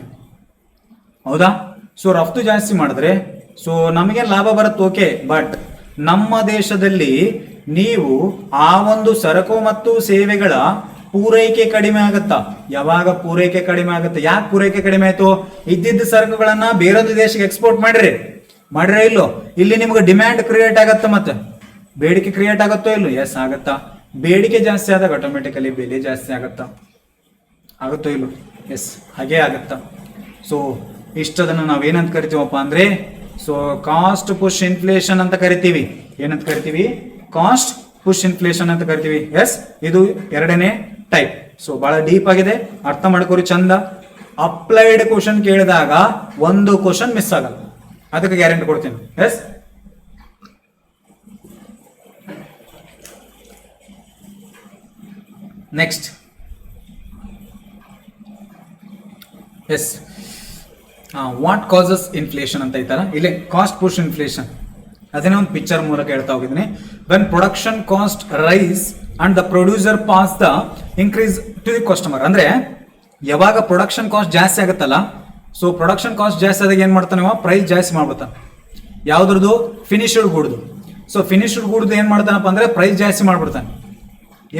ಹೌದಾ. ಸೊ ರಫ್ತು ಜಾಸ್ತಿ ಮಾಡಿದ್ರೆ ಸೊ ನಮಗೆ ಲಾಭ ಬರುತ್ತೆ, ಓಕೆ. ಬಟ್ ನಮ್ಮ ದೇಶದಲ್ಲಿ ನೀವು ಆ ಒಂದು ಸರಕು ಮತ್ತು ಸೇವೆಗಳ ಪೂರೈಕೆ ಕಡಿಮೆ ಆಗತ್ತಾ. ಯಾವಾಗ ಪೂರೈಕೆ ಕಡಿಮೆ ಆಗುತ್ತೆ, ಯಾಕೆ ಪೂರೈಕೆ ಕಡಿಮೆ ಆಯ್ತು, ಇದ್ದಿದ್ದ ಸರಕುಗಳನ್ನ ಬೇರೊಂದು ದೇಶಕ್ಕೆ ಎಕ್ಸ್ಪೋರ್ಟ್ ಮಾಡ್ರಿ ಇಲ್ಲೋ, ಇಲ್ಲಿ ನಿಮ್ಗೆ ಡಿಮ್ಯಾಂಡ್ ಕ್ರಿಯೇಟ್ ಆಗತ್ತ, ಮತ್ತೆ ಬೇಡಿಕೆ ಕ್ರಿಯೇಟ್ ಆಗತ್ತೋ ಇಲ್ಲೋ. ಎಸ್ ಆಗತ್ತಾ. ಬೇಡಿಕೆ ಜಾಸ್ತಿ ಆದಾಗ ಆಟೋಮೆಟಿಕಲಿ ಬೆಲೆ ಜಾಸ್ತಿ ಆಗತ್ತಾ, ಆಗುತ್ತೋ ಇಲ್ಲೋ. ಎಸ್, ಹಾಗೆ ಆಗತ್ತಾ. ಸೊ ಇಷ್ಟದನ್ನ ನಾವೇನಂತ ಕರಿತೀವಪ್ಪ ಅಂದ್ರೆ ಸೊ ಕಾಸ್ಟ್ ಪುಷ್ ಇನ್ಫ್ಲೇಷನ್ ಅಂತ ಕರಿತೀವಿ. ಏನಂತ ಕರಿತೀವಿ, ಕಾಸ್ಟ್ ಪುಷ್ ಇನ್ಫ್ಲೇಷನ್ ಅಂತ ಕರಿತೀವಿ. ಎಸ್, ಇದು ಎರಡನೇ ಟೈಪ್. ಸೊ ಬಹಳ ಡೀಪ್ ಆಗಿದೆ, ಅರ್ಥ ಮಾಡ್ಕೋರಿ ಚಂದ. ಅಪ್ಲೈಡ್ ಕ್ವಶನ್ ಕೇಳಿದಾಗ ಒಂದು ಕ್ವಶನ್ ಮಿಸ್ ಆಗಲ್ಲ, ಅದಕ್ಕೆ ಗ್ಯಾರಂಟಿ ಕೊಡ್ತೀನಿ. Yes, next. Yes, what causes inflation ಅಂತ ಐತಲ್ಲ, ಇಲ್ಲೇ ಕಾಸ್ಟ್ ಪುಷ್ ಇನ್ಫ್ಲೇಷನ್ ಅದನ್ನೇ ಒಂದು ಪಿಕ್ಚರ್ ಮೂಲಕ ಹೇಳ್ತಾ ಹೋಗಿದ್ದೀನಿ. When production cost rise and the producer pass the increase to the customer. ಅಂದ್ರೆ ಯಾವಾಗ ಪ್ರೊಡಕ್ಷನ್ ಕಾಸ್ಟ್ ಜಾಸ್ತಿ ಆಗುತ್ತಲ್ಲ, ಸೊ ಪ್ರೊಡಕ್ಷನ್ ಕಾಸ್ಟ್ ಜಾಸ್ತಿ ಆದಾಗ ಏನ್ ಮಾಡ್ತಾನೆ, ಪ್ರೈಸ್ ಜಾಸ್ತಿ ಮಾಡ್ಬಿಡ್ತಾನೆ. ಯಾವ್ದ್ರದ್ದು, ಫಿನಿಶ್ಡ್ ಗೂಡ್ದು. ಸೊ ಫಿನಿಶ್ಡ್ ಗೂಡ್ದು ಏನ್ ಮಾಡ್ತಾನಪ್ಪ ಅಂದ್ರೆ ಪ್ರೈಸ್ ಜಾಸ್ತಿ ಮಾಡ್ಬಿಡ್ತಾನೆ,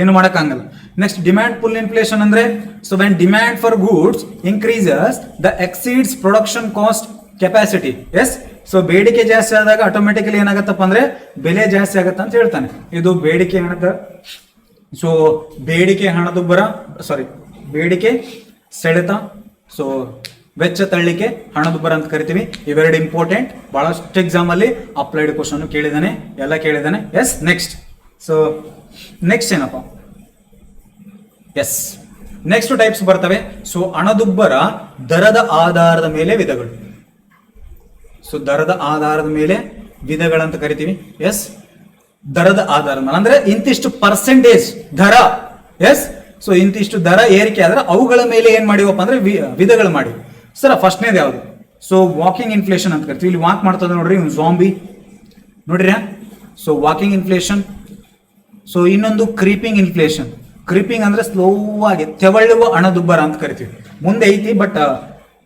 ಏನು ಮಾಡಕ್ಕಾಗಲ್ಲ. ನೆಕ್ಸ್ಟ್ ಡಿಮ್ಯಾಂಡ್ ಪುಲ್ ಇನ್ಫ್ಲೇಷನ್ ಅಂದ್ರೆ so when demand for goods increases the exceeds production cost capacity. Yes, so ಬೇಡಿಕೆ ಜಾಸ್ತಿ ಆದಾಗ ಆಟೋಮೆಟಿಕಲಿ ಏನಾಗತ್ತಪ್ಪ ಅಂದ್ರೆ ಬೆಲೆ ಜಾಸ್ತಿ ಆಗತ್ತ ಅಂತ ಹೇಳ್ತಾನೆ. ಇದು ಬೇಡಿಕೆ ಹಣದ ಸೊ ಬೇಡಿಕೆ ಹಣದುಬ್ಬರ ಬೇಡಿಕೆ ಸೆಳೆತ, ಸೊ ವೆಚ್ಚ ತಳ್ಳಿಕೆ, ಹಣದುಬ್ಬರ ಅಂತ ಕರಿತೀವಿ. ಇವೆರಡು ಇಂಪಾರ್ಟೆಂಟ್, ಬಹಳಷ್ಟು ಎಕ್ಸಾಮ್ ಅಲ್ಲಿ ಅಪ್ಲೈಡ್ ಕ್ವಶನ್ ಕೇಳಿದಾನೆ, ಎಲ್ಲ ಕೇಳಿದಾನೆ. Yes, next. ಸೊ ನೆಕ್ಸ್ಟ್ ಏನಪ್ಪ, ಎಸ್, ನೆಕ್ಸ್ಟ್ ಟೈಪ್ಸ್ ಬರ್ತವೆ. ಸೊ ಹಣದುಬ್ಬರ ದರದ ಆಧಾರದ ಮೇಲೆ ವಿಧಗಳು. ಸೊ ದರದ ಆಧಾರದ ಮೇಲೆ ವಿಧಗಳಂತ ಕರಿತೀವಿ. ಎಸ್, ದರದ ಆಧಾರದ ಮೇಲೆ ಅಂದ್ರೆ ಇಂತಿಷ್ಟು ಪರ್ಸೆಂಟೇಜ್ ದರ. ಎಸ್, ಸೊ ಇಂತಿಷ್ಟು ದರ ಏರಿಕೆ ಆದ್ರೆ ಅವುಗಳ ಮೇಲೆ ಏನ್ ಮಾಡಿವಪ್ಪ ಅಂದ್ರೆ ವಿಧಗಳು ಮಾಡಿ. ಸರ್ ಫಸ್ಟ್ನೇದು ಯಾವುದು, ಸೊ ವಾಕಿಂಗ್ ಇನ್ಫ್ಲೇಷನ್ ಅಂತ ಕರಿತೀವಿ. ಇಲ್ಲಿ ವಾಕ್ ಮಾಡ್ತದ ನೋಡ್ರಿ ಝಾಂಬಿ, ನೋಡ್ರಿ. So walking inflation. ಸೊ ಇನ್ನೊಂದು ಕ್ರೀಪಿಂಗ್ ಇನ್ಫ್ಲೇಷನ್. ಕ್ರೀಪಿಂಗ್ ಅಂದ್ರೆ ಸ್ಲೋ ಆಗಿ ತೆವಳುವ ಹಣದುಬ್ಬರ ಅಂತ ಕರಿತೀವಿ. ಮುಂದೆ ಐತಿ ಬಟ್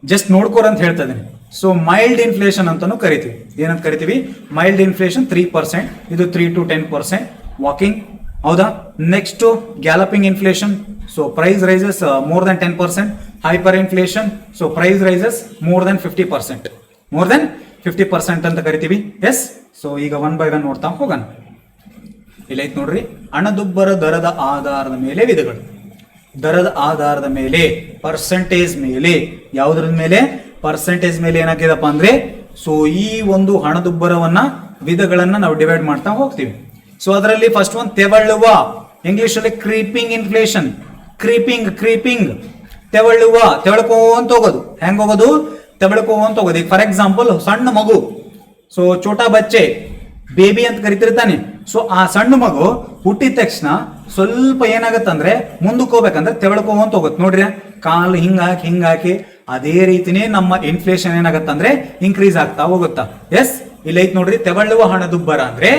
ಜಸ್ಟ್ ನೋಡ್ಕೋರ ಅಂತ ಹೇಳ್ತಾ ಇದೀನಿ. ಸೊ ಮೈಲ್ಡ್ ಇನ್ಫ್ಲೇಷನ್ ಅಂತಾನು ಕರಿತೀವಿ. ಏನಂತ ಕರಿತೀವಿ, ಮೈಲ್ಡ್ ಇನ್ಫ್ಲೇಷನ್ 3%, ಇದು 3 to 10% ವಾಕಿಂಗ್, ಹೌದಾ. Next galloping inflation. So price rises more than 10%. Hyper inflation. So price rises more than 50% ಅಂತ ಕರಿತೀವಿ. ಎಸ್, ಸೊ ಈಗ ಒನ್ ಬೈ ಒನ್ ನೋಡ್ತಾ ಹೋಗೋಣ. ಇಲ್ಲೈತ್ ನೋಡ್ರಿ, ಹಣದುಬ್ಬರ ದರದ ಆಧಾರದ ಮೇಲೆ ವಿಧಗಳು. ದರದ ಆಧಾರದ ಮೇಲೆ, ಪರ್ಸೆಂಟೇಜ್ ಮೇಲೆ, ಯಾವುದ್ರ ಮೇಲೆ, ಪರ್ಸೆಂಟೇಜ್ ಮೇಲೆ ಏನಾಗಿದಪ್ಪ ಅಂದ್ರೆ ಸೊ ಈ ಒಂದು ಹಣದುಬ್ಬರವನ್ನ ವಿಧಗಳನ್ನ ನಾವು ಡಿವೈಡ್ ಮಾಡ್ತಾ ಹೋಗ್ತೀವಿ. ಸೊ ಅದರಲ್ಲಿ ಫಸ್ಟ್ ಒಂದು ತೆವಳುವ, ಇಂಗ್ಲಿಷ್ ಅಲ್ಲಿ ಕ್ರೀಪಿಂಗ್ ಇನ್ಫ್ಲೇಷನ್. ಕ್ರೀಪಿಂಗ್ ತೆವಳ್ಕೋಂತ ಹೋಗೋದು. ಹೆಂಗ್ ಹೋಗೋದು, ತೆವಳ್ಕೋಂತ ಹೋಗೋದು. ಈಗ ಫಾರ್ ಎಕ್ಸಾಂಪಲ್ ಸಣ್ಣ ಮಗು, ಸೊ ಛೋಟಾ ಬಚ್ಚೆ, ಬೇಬಿ ಅಂತ ಕರಿತಿರ್ತಾನೆ. ಸೊ ಆ ಸಣ್ಣ ಮಗು ಹುಟ್ಟಿದ ತಕ್ಷಣ ಸ್ವಲ್ಪ ಏನಾಗತ್ತಂದ್ರೆ ಮುಂದಕ್ಕೆ ಹೋಗ್ಬೇಕಂದ್ರೆ ತೆವಳ್ಕೋಂತ ಹೋಗುತ್ತೆ ನೋಡ್ರಿ, ಕಾಲು ಹಿಂಗಾಕಿ ಅದೇ ರೀತಿನೇ ನಮ್ಮ ಇನ್ಫ್ಲೇಷನ್ ಏನಾಗತ್ತಂದ್ರೆ ಇನ್ಕ್ರೀಸ್ ಆಗ್ತಾ ಹೋಗುತ್ತಾ. ಎಸ್, ಇಲ್ಲೈತ್ ನೋಡ್ರಿ, ತೆವಳುವ ಹಣದುಬ್ಬರ ಅಂದ್ರೆ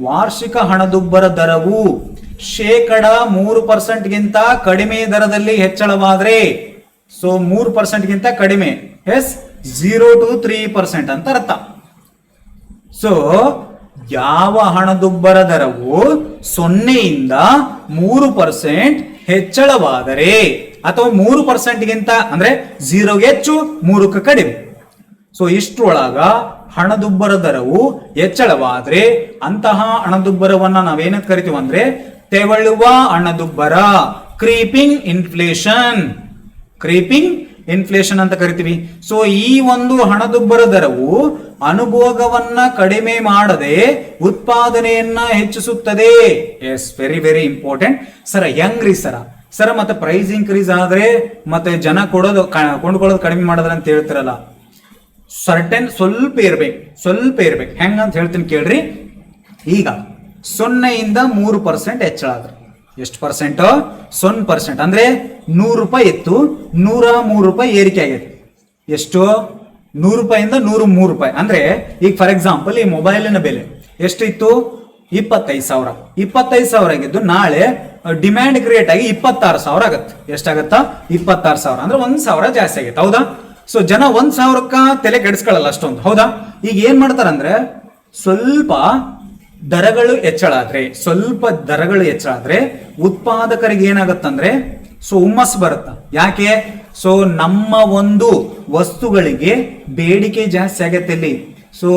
ವಾರ್ಷಿಕ ಹಣದುಬ್ಬರ ದರವು 3% ಗಿಂತ ಕಡಿಮೆ ದರದಲ್ಲಿ ಹೆಚ್ಚಳವಾದ್ರೆ, ಸೊ 3% ಗಿಂತ ಕಡಿಮೆ, ಎಸ್ 0 to 3% ಅಂತ ಅರ್ಥ. ಸೊ ಯಾವ ಹಣದುಬ್ಬರ ದರವು 0ಯಿಂದ 3% ಹೆಚ್ಚಳವಾದರೆ ಅಥವಾ 3% ಗಿಂತ ಅಂದ್ರೆ 0ಗೆ ಹೆಚ್ಚು 3ಕ್ಕೆ ಕಡಿಮೆ, ಸೊ ಇಷ್ಟರೊಳಗ ಹಣದುಬ್ಬರ ದರವು ಹೆಚ್ಚಳವಾದ್ರೆ ಅಂತಹ ಹಣದುಬ್ಬರವನ್ನ ನಾವೇನಂತ ಕರಿತೀವಿ ಅಂದ್ರೆ ತೆವಳುವ ಹಣದುಬ್ಬರ. Creeping inflation. ಕ್ರೀಪಿಂಗ್ ಇನ್ಫ್ಲೇಷನ್ ಅಂತ ಕರಿತೀವಿ. ಸೊ ಈ ಒಂದು ಹಣದುಬ್ಬರ ದರವು ಅನುಭೋಗವನ್ನ ಕಡಿಮೆ ಮಾಡದೆ ಉತ್ಪಾದನೆಯನ್ನ ಹೆಚ್ಚಿಸುತ್ತದೆ. Yes, very very important. ಸರ ಹೆಂಗ್ರಿ ಸರ ಮತ್ತೆ ಪ್ರೈಸ್ ಇನ್ಕ್ರೀಸ್ ಆದ್ರೆ ಮತ್ತೆ ಜನ ಕೊಂಡ್ಕೊಳ್ಳೋದು ಕಡಿಮೆ ಮಾಡಿದ್ರೆ ಅಂತ ಹೇಳ್ತಿರಲ್ಲ, ಸರ್ಟೆನ್ ಸ್ವಲ್ಪ ಇರ್ಬೇಕು. ಹೆಂಗ ಅಂತ ಹೇಳ್ತೀನಿ ಕೇಳ್ರಿ. ಈಗ 0 3% ಹೆಚ್ಚಳ ಆದ್ರೆ ಎಷ್ಟು ಪರ್ಸೆಂಟ್? 0%. ಅಂದ್ರೆ 100 ರೂಪಾಯಿ ಇತ್ತು, 103 ರೂಪಾಯಿ ಏರಿಕೆ ಆಗೈತೆ. ಎಷ್ಟು? 100 ರೂಪಾಯಿಂದ 103 ರೂಪಾಯಿ. ಅಂದ್ರೆ ಈಗ ಫಾರ್ ಎಕ್ಸಾಂಪಲ್ ಈ ಮೊಬೈಲಿನ ಬೆಲೆ ಎಷ್ಟಿತ್ತು? 25,000. 25,000 ಆಗಿದ್ದು ನಾಳೆ ಡಿಮ್ಯಾಂಡ್ ಕ್ರಿಯೇಟ್ ಆಗಿ 26,000 ಆಗತ್ತೆ. ಎಷ್ಟಾಗತ್ತಾ? 26,000. ಅಂದ್ರೆ 1,000 ಜಾಸ್ತಿ ಆಗೈತೆ. ಹೌದಾ? ಸೊ ಜನ 1,000ಕ್ಕ ತಲೆ ಕೆಡಿಸ್ಕೊಳ್ಳಲ್ಲ ಅಷ್ಟೊಂದು. ಹೌದಾ? ಈಗ ಏನ್ ಮಾಡ್ತಾರಂದ್ರೆ ಸ್ವಲ್ಪ ದರಗಳು ಹೆಚ್ಚಳ ಆದ್ರೆ ಉತ್ಪಾದಕರಿಗೆ ಏನಾಗತ್ತಂದ್ರೆ ಸೊ ಹುಮ್ಮಸ್ ಬರುತ್ತ. ಯಾಕೆ? ಸೊ ನಮ್ಮ ಒಂದು ವಸ್ತುಗಳಿಗೆ ಬೇಡಿಕೆ ಜಾಸ್ತಿ ಆಗತ್ತೆ ಇಲ್ಲಿ. ಸೊ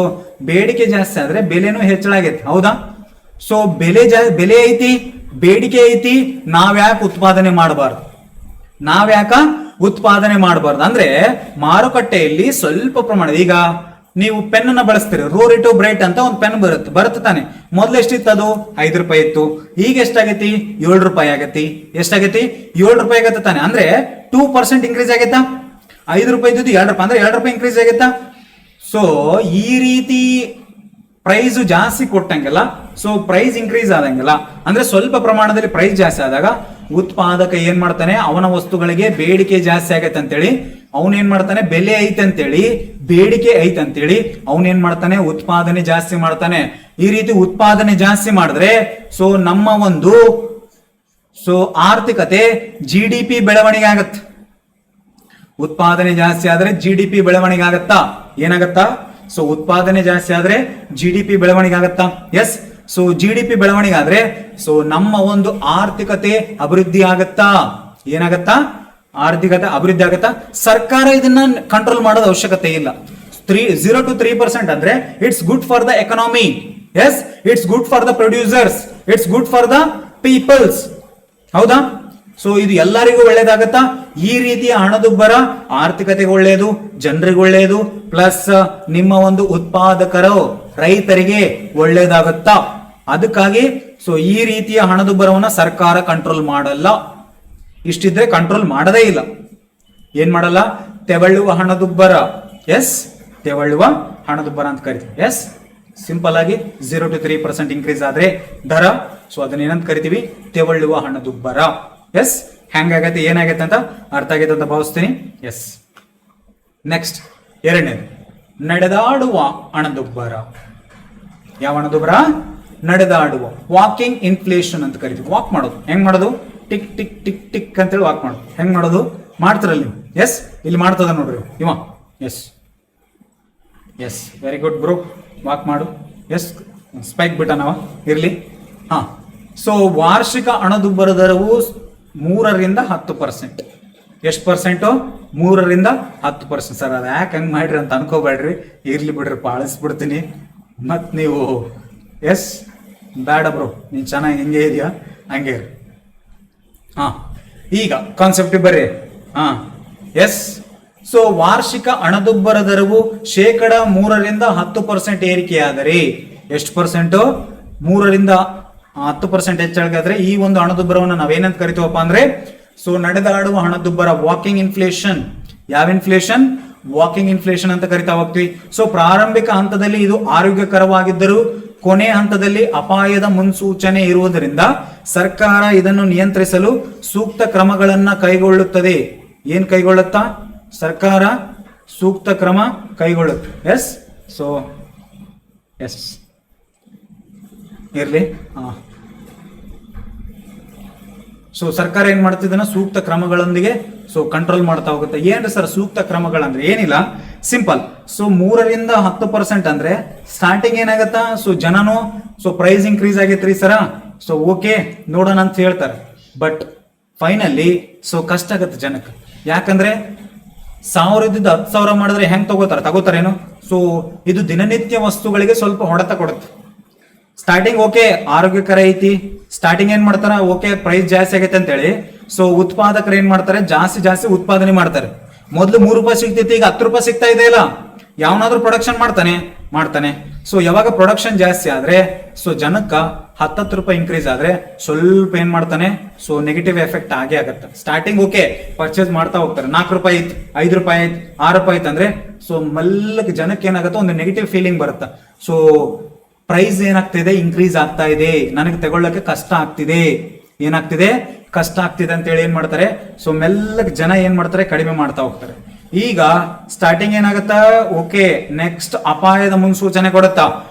ಬೇಡಿಕೆ ಜಾಸ್ತಿ ಆದ್ರೆ ಬೆಲೆನೂ ಹೆಚ್ಚಳ ಆಗೈತೆ. ಹೌದಾ? ಸೊ ಬೆಲೆ ಐತಿ, ಬೇಡಿಕೆ ಐತಿ, ನಾವ್ಯಾಕೆ ಉತ್ಪಾದನೆ ಮಾಡಬಾರ್ದು? ಅಂದ್ರೆ ಮಾರುಕಟ್ಟೆಯಲ್ಲಿ ಸ್ವಲ್ಪ ಪ್ರಮಾಣ, ಈಗ ನೀವು ಪೆನ್ ಅನ್ನ ಬಳಸ್ತೀರಿ, ರೋರಿಟೋ ಬ್ರೈಟ್ ಅಂತ ಒಂದು ಪೆನ್ ಬರುತ್ತೆ ತಾನೆ. ಮೊದ್ಲು ಎಷ್ಟಿತ್ತು? ಅದು 5 ರೂಪಾಯಿ ಇತ್ತು. ಈಗ ಎಷ್ಟಾಗೈತಿ? 7 ರೂಪಾಯಿ ಆಗೈತಿ. ಎಷ್ಟಾಗೈತಿ? 7 ರೂಪಾಯಿ ಆಗತ್ತೆ ತಾನೆ. ಅಂದ್ರೆ 2% ಇನ್ಕ್ರೀಸ್ ಆಗೈತಾ? 5 ರೂಪಾಯಿ ಇದ್ದು 2 ರೂಪಾಯಿ, ಅಂದ್ರೆ 2 ರೂಪಾಯಿ ಇನ್ಕ್ರೀಸ್ ಆಗೈತಾ? ಸೊ ಈ ರೀತಿ ಪ್ರೈಸ್ ಜಾಸ್ತಿ ಕೊಟ್ಟಂಗೆಲ್ಲ, ಸೊ ಪ್ರೈಸ್ ಇನ್ಕ್ರೀಸ್ ಆದಂಗೆಲ್ಲ, ಅಂದ್ರೆ ಸ್ವಲ್ಪ ಪ್ರಮಾಣದಲ್ಲಿ ಪ್ರೈಸ್ ಜಾಸ್ತಿ ಆದಾಗ ಉತ್ಪಾದಕ ಏನ್ ಮಾಡ್ತಾನೆ? ಅವನ ವಸ್ತುಗಳಿಗೆ ಬೇಡಿಕೆ ಜಾಸ್ತಿ ಆಗತ್ತೆ ಅಂತೇಳಿ ಅವನೇನ್ ಮಾಡ್ತಾನೆ? ಬೆಲೆ ಐತೆ ಅಂತೇಳಿ, ಬೇಡಿಕೆ ಐತೆ ಅಂತೇಳಿ ಅವನೇನ್ ಮಾಡ್ತಾನೆ? ಉತ್ಪಾದನೆ ಜಾಸ್ತಿ ಮಾಡ್ತಾನೆ. ಈ ರೀತಿ ಉತ್ಪಾದನೆ ಜಾಸ್ತಿ ಮಾಡಿದ್ರೆ ಸೊ ನಮ್ಮ ಒಂದು ಆರ್ಥಿಕತೆ GDP ಬೆಳವಣಿಗೆ ಆಗತ್ತೆ. ಉತ್ಪಾದನೆ ಜಾಸ್ತಿ ಆದ್ರೆ GDP ಬೆಳವಣಿಗೆ ಆಗತ್ತಾ? ಏನಾಗತ್ತಾ? ಸೊ ಉತ್ಪಾದನೆ ಜಾಸ್ತಿ ಆದ್ರೆ GDP ಬೆಳವಣಿಗೆ ಆಗತ್ತಾ? ಎಸ್. ಸೊ GDP ಬೆಳವಣಿಗೆ ಆದ್ರೆ ಸೊ ನಮ್ಮ ಒಂದು ಆರ್ಥಿಕತೆ ಅಭಿವೃದ್ಧಿ ಆಗತ್ತಾ? ಏನಾಗತ್ತಾ? ಆರ್ಥಿಕತೆ ಅಭಿವೃದ್ಧಿ ಆಗತ್ತಾ? ಸರ್ಕಾರ ಇದನ್ನ ಕಂಟ್ರೋಲ್ ಮಾಡೋದು ಅವಶ್ಯಕತೆ ಇಲ್ಲ. 0 to 3% ಅಂದ್ರೆ it's good for the economy. Yes, it's good for the producers, it's good for the peoples. ಹೌದಾ? ಸೊ ಇದು ಎಲ್ಲರಿಗೂ ಒಳ್ಳೇದಾಗತ್ತಾ? ಈ ರೀತಿಯ ಹಣದುಬ್ಬರ ಆರ್ಥಿಕತೆಗೆ ಒಳ್ಳೆಯದು, ಜನರಿಗೆ ಒಳ್ಳೆಯದು, ಪ್ಲಸ್ ನಿಮ್ಮ ಒಂದು ಉತ್ಪಾದಕರು ರೈತರಿಗೆ ಒಳ್ಳೇದಾಗತ್ತಾ? ಅದಕ್ಕಾಗಿ ಸೊ ಈ ರೀತಿಯ ಹಣದುಬ್ಬರವನ್ನ ಸರ್ಕಾರ ಕಂಟ್ರೋಲ್ ಮಾಡಲ್ಲ. ಇಷ್ಟಿದ್ರೆ ಕಂಟ್ರೋಲ್ ಮಾಡದೇ ಇಲ್ಲ. ಏನ್ ಮಾಡಲ್ಲ? ತೆವಳುವ ಹಣದುಬ್ಬರ. ಎಸ್, ತೆವಳುವ ಹಣದುಬ್ಬರ ಅಂತ ಕರಿತೀವಿ. ಎಸ್, ಸಿಂಪಲ್ ಆಗಿ 0 to 3% ಇನ್ಕ್ರೀಸ್ ಆದ್ರೆ ದರ, ಸೊ ಅದನ್ನ ಏನಂತ ಕರಿತೀವಿ? ತೆವಳುವ ಹಣದುಬ್ಬರ. ಎಸ್, ಹೆಂಗಾಗತ್ತೆ ಏನಾಗತ್ತೆ ಅಂತ ಅರ್ಥ ಆಗೈತೆ ಅಂತ ಭಾವಿಸ್ತೀನಿ. ಎಸ್, ನೆಕ್ಸ್ಟ್ ಎರಡನೇದು ನಡೆದಾಡುವ ಹಣದುಬ್ಬರ. ಯಾವ ಹಣದುಬ್ಬರ? ನಡೆದಾಡುವ, ವಾಕಿಂಗ್ ಇನ್ಫ್ಲೇಷನ್ ಅಂತ ಕರಿತೀವಿ. ವಾಕ್ ಮಾಡೋದು. ಹೆಂಗ್ ಮಾಡೋದು? ಟಿಕ್ ಟಿಕ್ ಟಿಕ್ ಟಿಕ್ ಅಂತೇಳಿ ವಾಕ್ ಮಾಡೋದು. ಹೆಂಗ್ ಮಾಡೋದು? ಮಾಡ್ತಿರಲ್ಲ ನೀವು. ಎಸ್, ಇಲ್ಲಿ ಮಾಡ್ತದ ನೋಡ್ರಿ ಇವ. Yes yes, very good bro, walk ಮಾಡು. ಎಸ್, ಸ್ಪೈಕ್ ಬಿಟ್ಟ ನಾವ ಇರ್ಲಿ. ಹಾ, ಸೊ ವಾರ್ಷಿಕ ಹಣದುಬ್ಬರ ದರವು 3ರಿಂದ 10%. ಎಷ್ಟು ಪರ್ಸೆಂಟು? 3ರಿಂದ 10%. ಸರ್ ಅದು ಯಾಕೆ ಹಂಗೆ ಮಾಡ್ರಿ ಅಂತ ಅನ್ಕೋಬೇಡ್ರಿ, ಇರ್ಲಿ ಬಿಡ್ರಿ, ಪಾಲಿಸ್ಬಿಡ್ತೀನಿ ಮತ್ ನೀವು. ಎಸ್, ಬೇಡ ಬ್ರೋ, ನೀನ್ ಚೆನ್ನಾಗಿ ಹೆಂಗೆ ಇದೆಯಾ ಹಂಗೆ. ಹಾ, ಈಗ ಕಾನ್ಸೆಪ್ಟ್ ಬರ್ರಿ. ಹಾ, ಎಸ್. ಸೊ ವಾರ್ಷಿಕ ಹಣದುಬ್ಬರ ದರವು 3ರಿಂದ 10% ಏರಿಕೆಯಾದರೆ ಎಷ್ಟು ಪರ್ಸೆಂಟು? 3ರಿಂದ 10% ಹೆಚ್ಚಳಗಾದ್ರೆ ಈ ಒಂದು ಹಣದುಬ್ಬರವನ್ನು ನಾವೇನಂತ ಕರಿತೀವಪ್ಪ ಅಂದ್ರೆ ಸೊ ನಡೆದಾಡುವ ಹಣದುಬ್ಬರ, ವಾಕಿಂಗ್ ಇನ್ಫ್ಲೇಷನ್. ಯಾವ ಇನ್ಫ್ಲೇಷನ್? ವಾಕಿಂಗ್ ಇನ್ಫ್ಲೇಷನ್ ಅಂತ ಕರಿತಾ ಹೋಗ್ತೀವಿ. ಸೊ ಪ್ರಾರಂಭಿಕ ಹಂತದಲ್ಲಿ ಇದು ಆರೋಗ್ಯಕರವಾಗಿದ್ದರೂ ಕೊನೆ ಹಂತದಲ್ಲಿ ಅಪಾಯದ ಮುನ್ಸೂಚನೆ ಇರುವುದರಿಂದ ಸರ್ಕಾರ ಇದನ್ನು ನಿಯಂತ್ರಿಸಲು ಸೂಕ್ತ ಕ್ರಮಗಳನ್ನ ಕೈಗೊಳ್ಳುತ್ತದೆ. ಏನ್ ಕೈಗೊಳ್ಳುತ್ತಾ? ಸರ್ಕಾರ ಸೂಕ್ತ ಕ್ರಮ ಕೈಗೊಳ್ಳುತ್ತೆ. ಎಸ್, ಸೊ ಎಸ್ ಇರ್ಲಿ. ಸೊ ಸರ್ಕಾರ ಏನ್ ಮಾಡ್ತಿದ್ದಾನ? ಸೂಕ್ತ ಕ್ರಮಗಳೊಂದಿಗೆ ಸೊ ಕಂಟ್ರೋಲ್ ಮಾಡ್ತಾ ಹೋಗುತ್ತೆ. ಏನ್ರಿ ಸರ್ ಸೂಕ್ತ ಕ್ರಮಗಳಂದ್ರೆ? ಏನಿಲ್ಲ, ಸಿಂಪಲ್. ಸೊ 3ರಿಂದ 10% ಅಂದ್ರೆ ಸ್ಟಾರ್ಟಿಂಗ್ ಏನಾಗತ್ತಾ? ಸೊ ಜನನು ಸೊ ಪ್ರೈಸ್ ಇನ್ಕ್ರೀಸ್ ಆಗೈತ್ರಿ ಸರ, ಸೊ ಓಕೆ ನೋಡೋಣ ಅಂತ ಹೇಳ್ತಾರೆ. ಬಟ್ ಫೈನಲಿ ಸೊ ಕಷ್ಟ ಆಗತ್ತೆ ಜನಕ್ಕೆ. ಯಾಕಂದ್ರೆ 1000 ಇದ್ದಿದ್ದು 10,000 ಮಾಡಿದ್ರೆ ಹೆಂಗ್ ತಗೋತಾರೇನು? ಸೊ ಇದು ದಿನನಿತ್ಯ ವಸ್ತುಗಳಿಗೆ ಸ್ವಲ್ಪ ಹೊಡೆತ ಕೊಡುತ್ತೆ. ಸ್ಟಾರ್ಟಿಂಗ್ ಓಕೆ ಆರೋಗ್ಯಕರ ಐತಿ, ಸ್ಟಾರ್ಟಿಂಗ್ ಏನ್ ಮಾಡ್ತಾರ? ಓಕೆ ಪ್ರೈಸ್ ಜಾಸ್ತಿ ಆಗೈತೆ ಅಂತೇಳಿ ಸೊ ಉತ್ಪಾದಕರು ಏನ್ ಮಾಡ್ತಾರೆ, ಜಾಸ್ತಿ ಜಾಸ್ತಿ ಉತ್ಪಾದನೆ ಮಾಡ್ತಾರೆ. ಮೊದಲು 3 ರೂಪಾಯಿ ಸಿಗ್ತಿತ್ತು, ಈಗ 10 ರೂಪಾಯಿ ಸಿಗ್ತಾ ಇದೆ ಇಲ್ಲ. ಯಾವನಾದ್ರೂ ಪ್ರೊಡಕ್ಷನ್ ಮಾಡ್ತಾನೆ. ಸೊ ಯಾವಾಗ ಪ್ರೊಡಕ್ಷನ್ ಜಾಸ್ತಿ ಆದ್ರೆ, ಸೊ ಜನಕ್ಕ 10 ರೂಪಾಯಿ ಇನ್ಕ್ರೀಸ್ ಆದ್ರೆ ಸ್ವಲ್ಪ ಏನ್ ಮಾಡ್ತಾನೆ, ಸೊ ನೆಗೆಟಿವ್ ಎಫೆಕ್ಟ್ ಆಗೇ ಆಗತ್ತೆ. ಸ್ಟಾರ್ಟಿಂಗ್ ಓಕೆ ಪರ್ಚೇಸ್ ಮಾಡ್ತಾ ಹೋಗ್ತಾರೆ, 4 ರೂಪಾಯಿ ಐತ್, 5 ರೂಪಾಯಿ ಐತ್, 6 ರೂಪಾಯಿ ಐತ್ ಅಂದ್ರೆ ಸೊ ಮಲ್ಲಕ್ಕೆ ಜನಕ್ಕೆ ಏನಾಗುತ್ತೆ, ಒಂದು ನೆಗೆಟಿವ್ ಫೀಲಿಂಗ್ ಬರುತ್ತೆ. ಸೊ ಪ್ರೈಸ್ ಏನಾಗ್ತಿದೆ, ಇನ್ಕ್ರೀಸ್ ಆಗ್ತಾ ಇದೆ, ನನಗೆ ತಗೊಳ್ಳಕ್ಕೆ ಕಷ್ಟ ಆಗ್ತಿದೆ, ಏನಾಗ್ತಿದೆ, ಕಷ್ಟ ಆಗ್ತಿದೆ ಅಂತ ಹೇಳಿ ಏನ್ ಮಾಡ್ತಾರೆ, ಸೊ ಮೆಲ್ಲಕ್ಕೆ ಜನ ಏನ್ ಮಾಡ್ತಾರೆ, ಕಡಿಮೆ ಮಾಡ್ತಾ ಹೋಗ್ತಾರೆ. ಈಗ ಸ್ಟಾರ್ಟಿಂಗ್ ಏನಾಗತ್ತಾ, ಓಕೆ ನೆಕ್ಸ್ಟ್ ಅಪಾಯದ ಮುನ್ಸೂಚನೆ ಕೊಡುತ್ತಾ,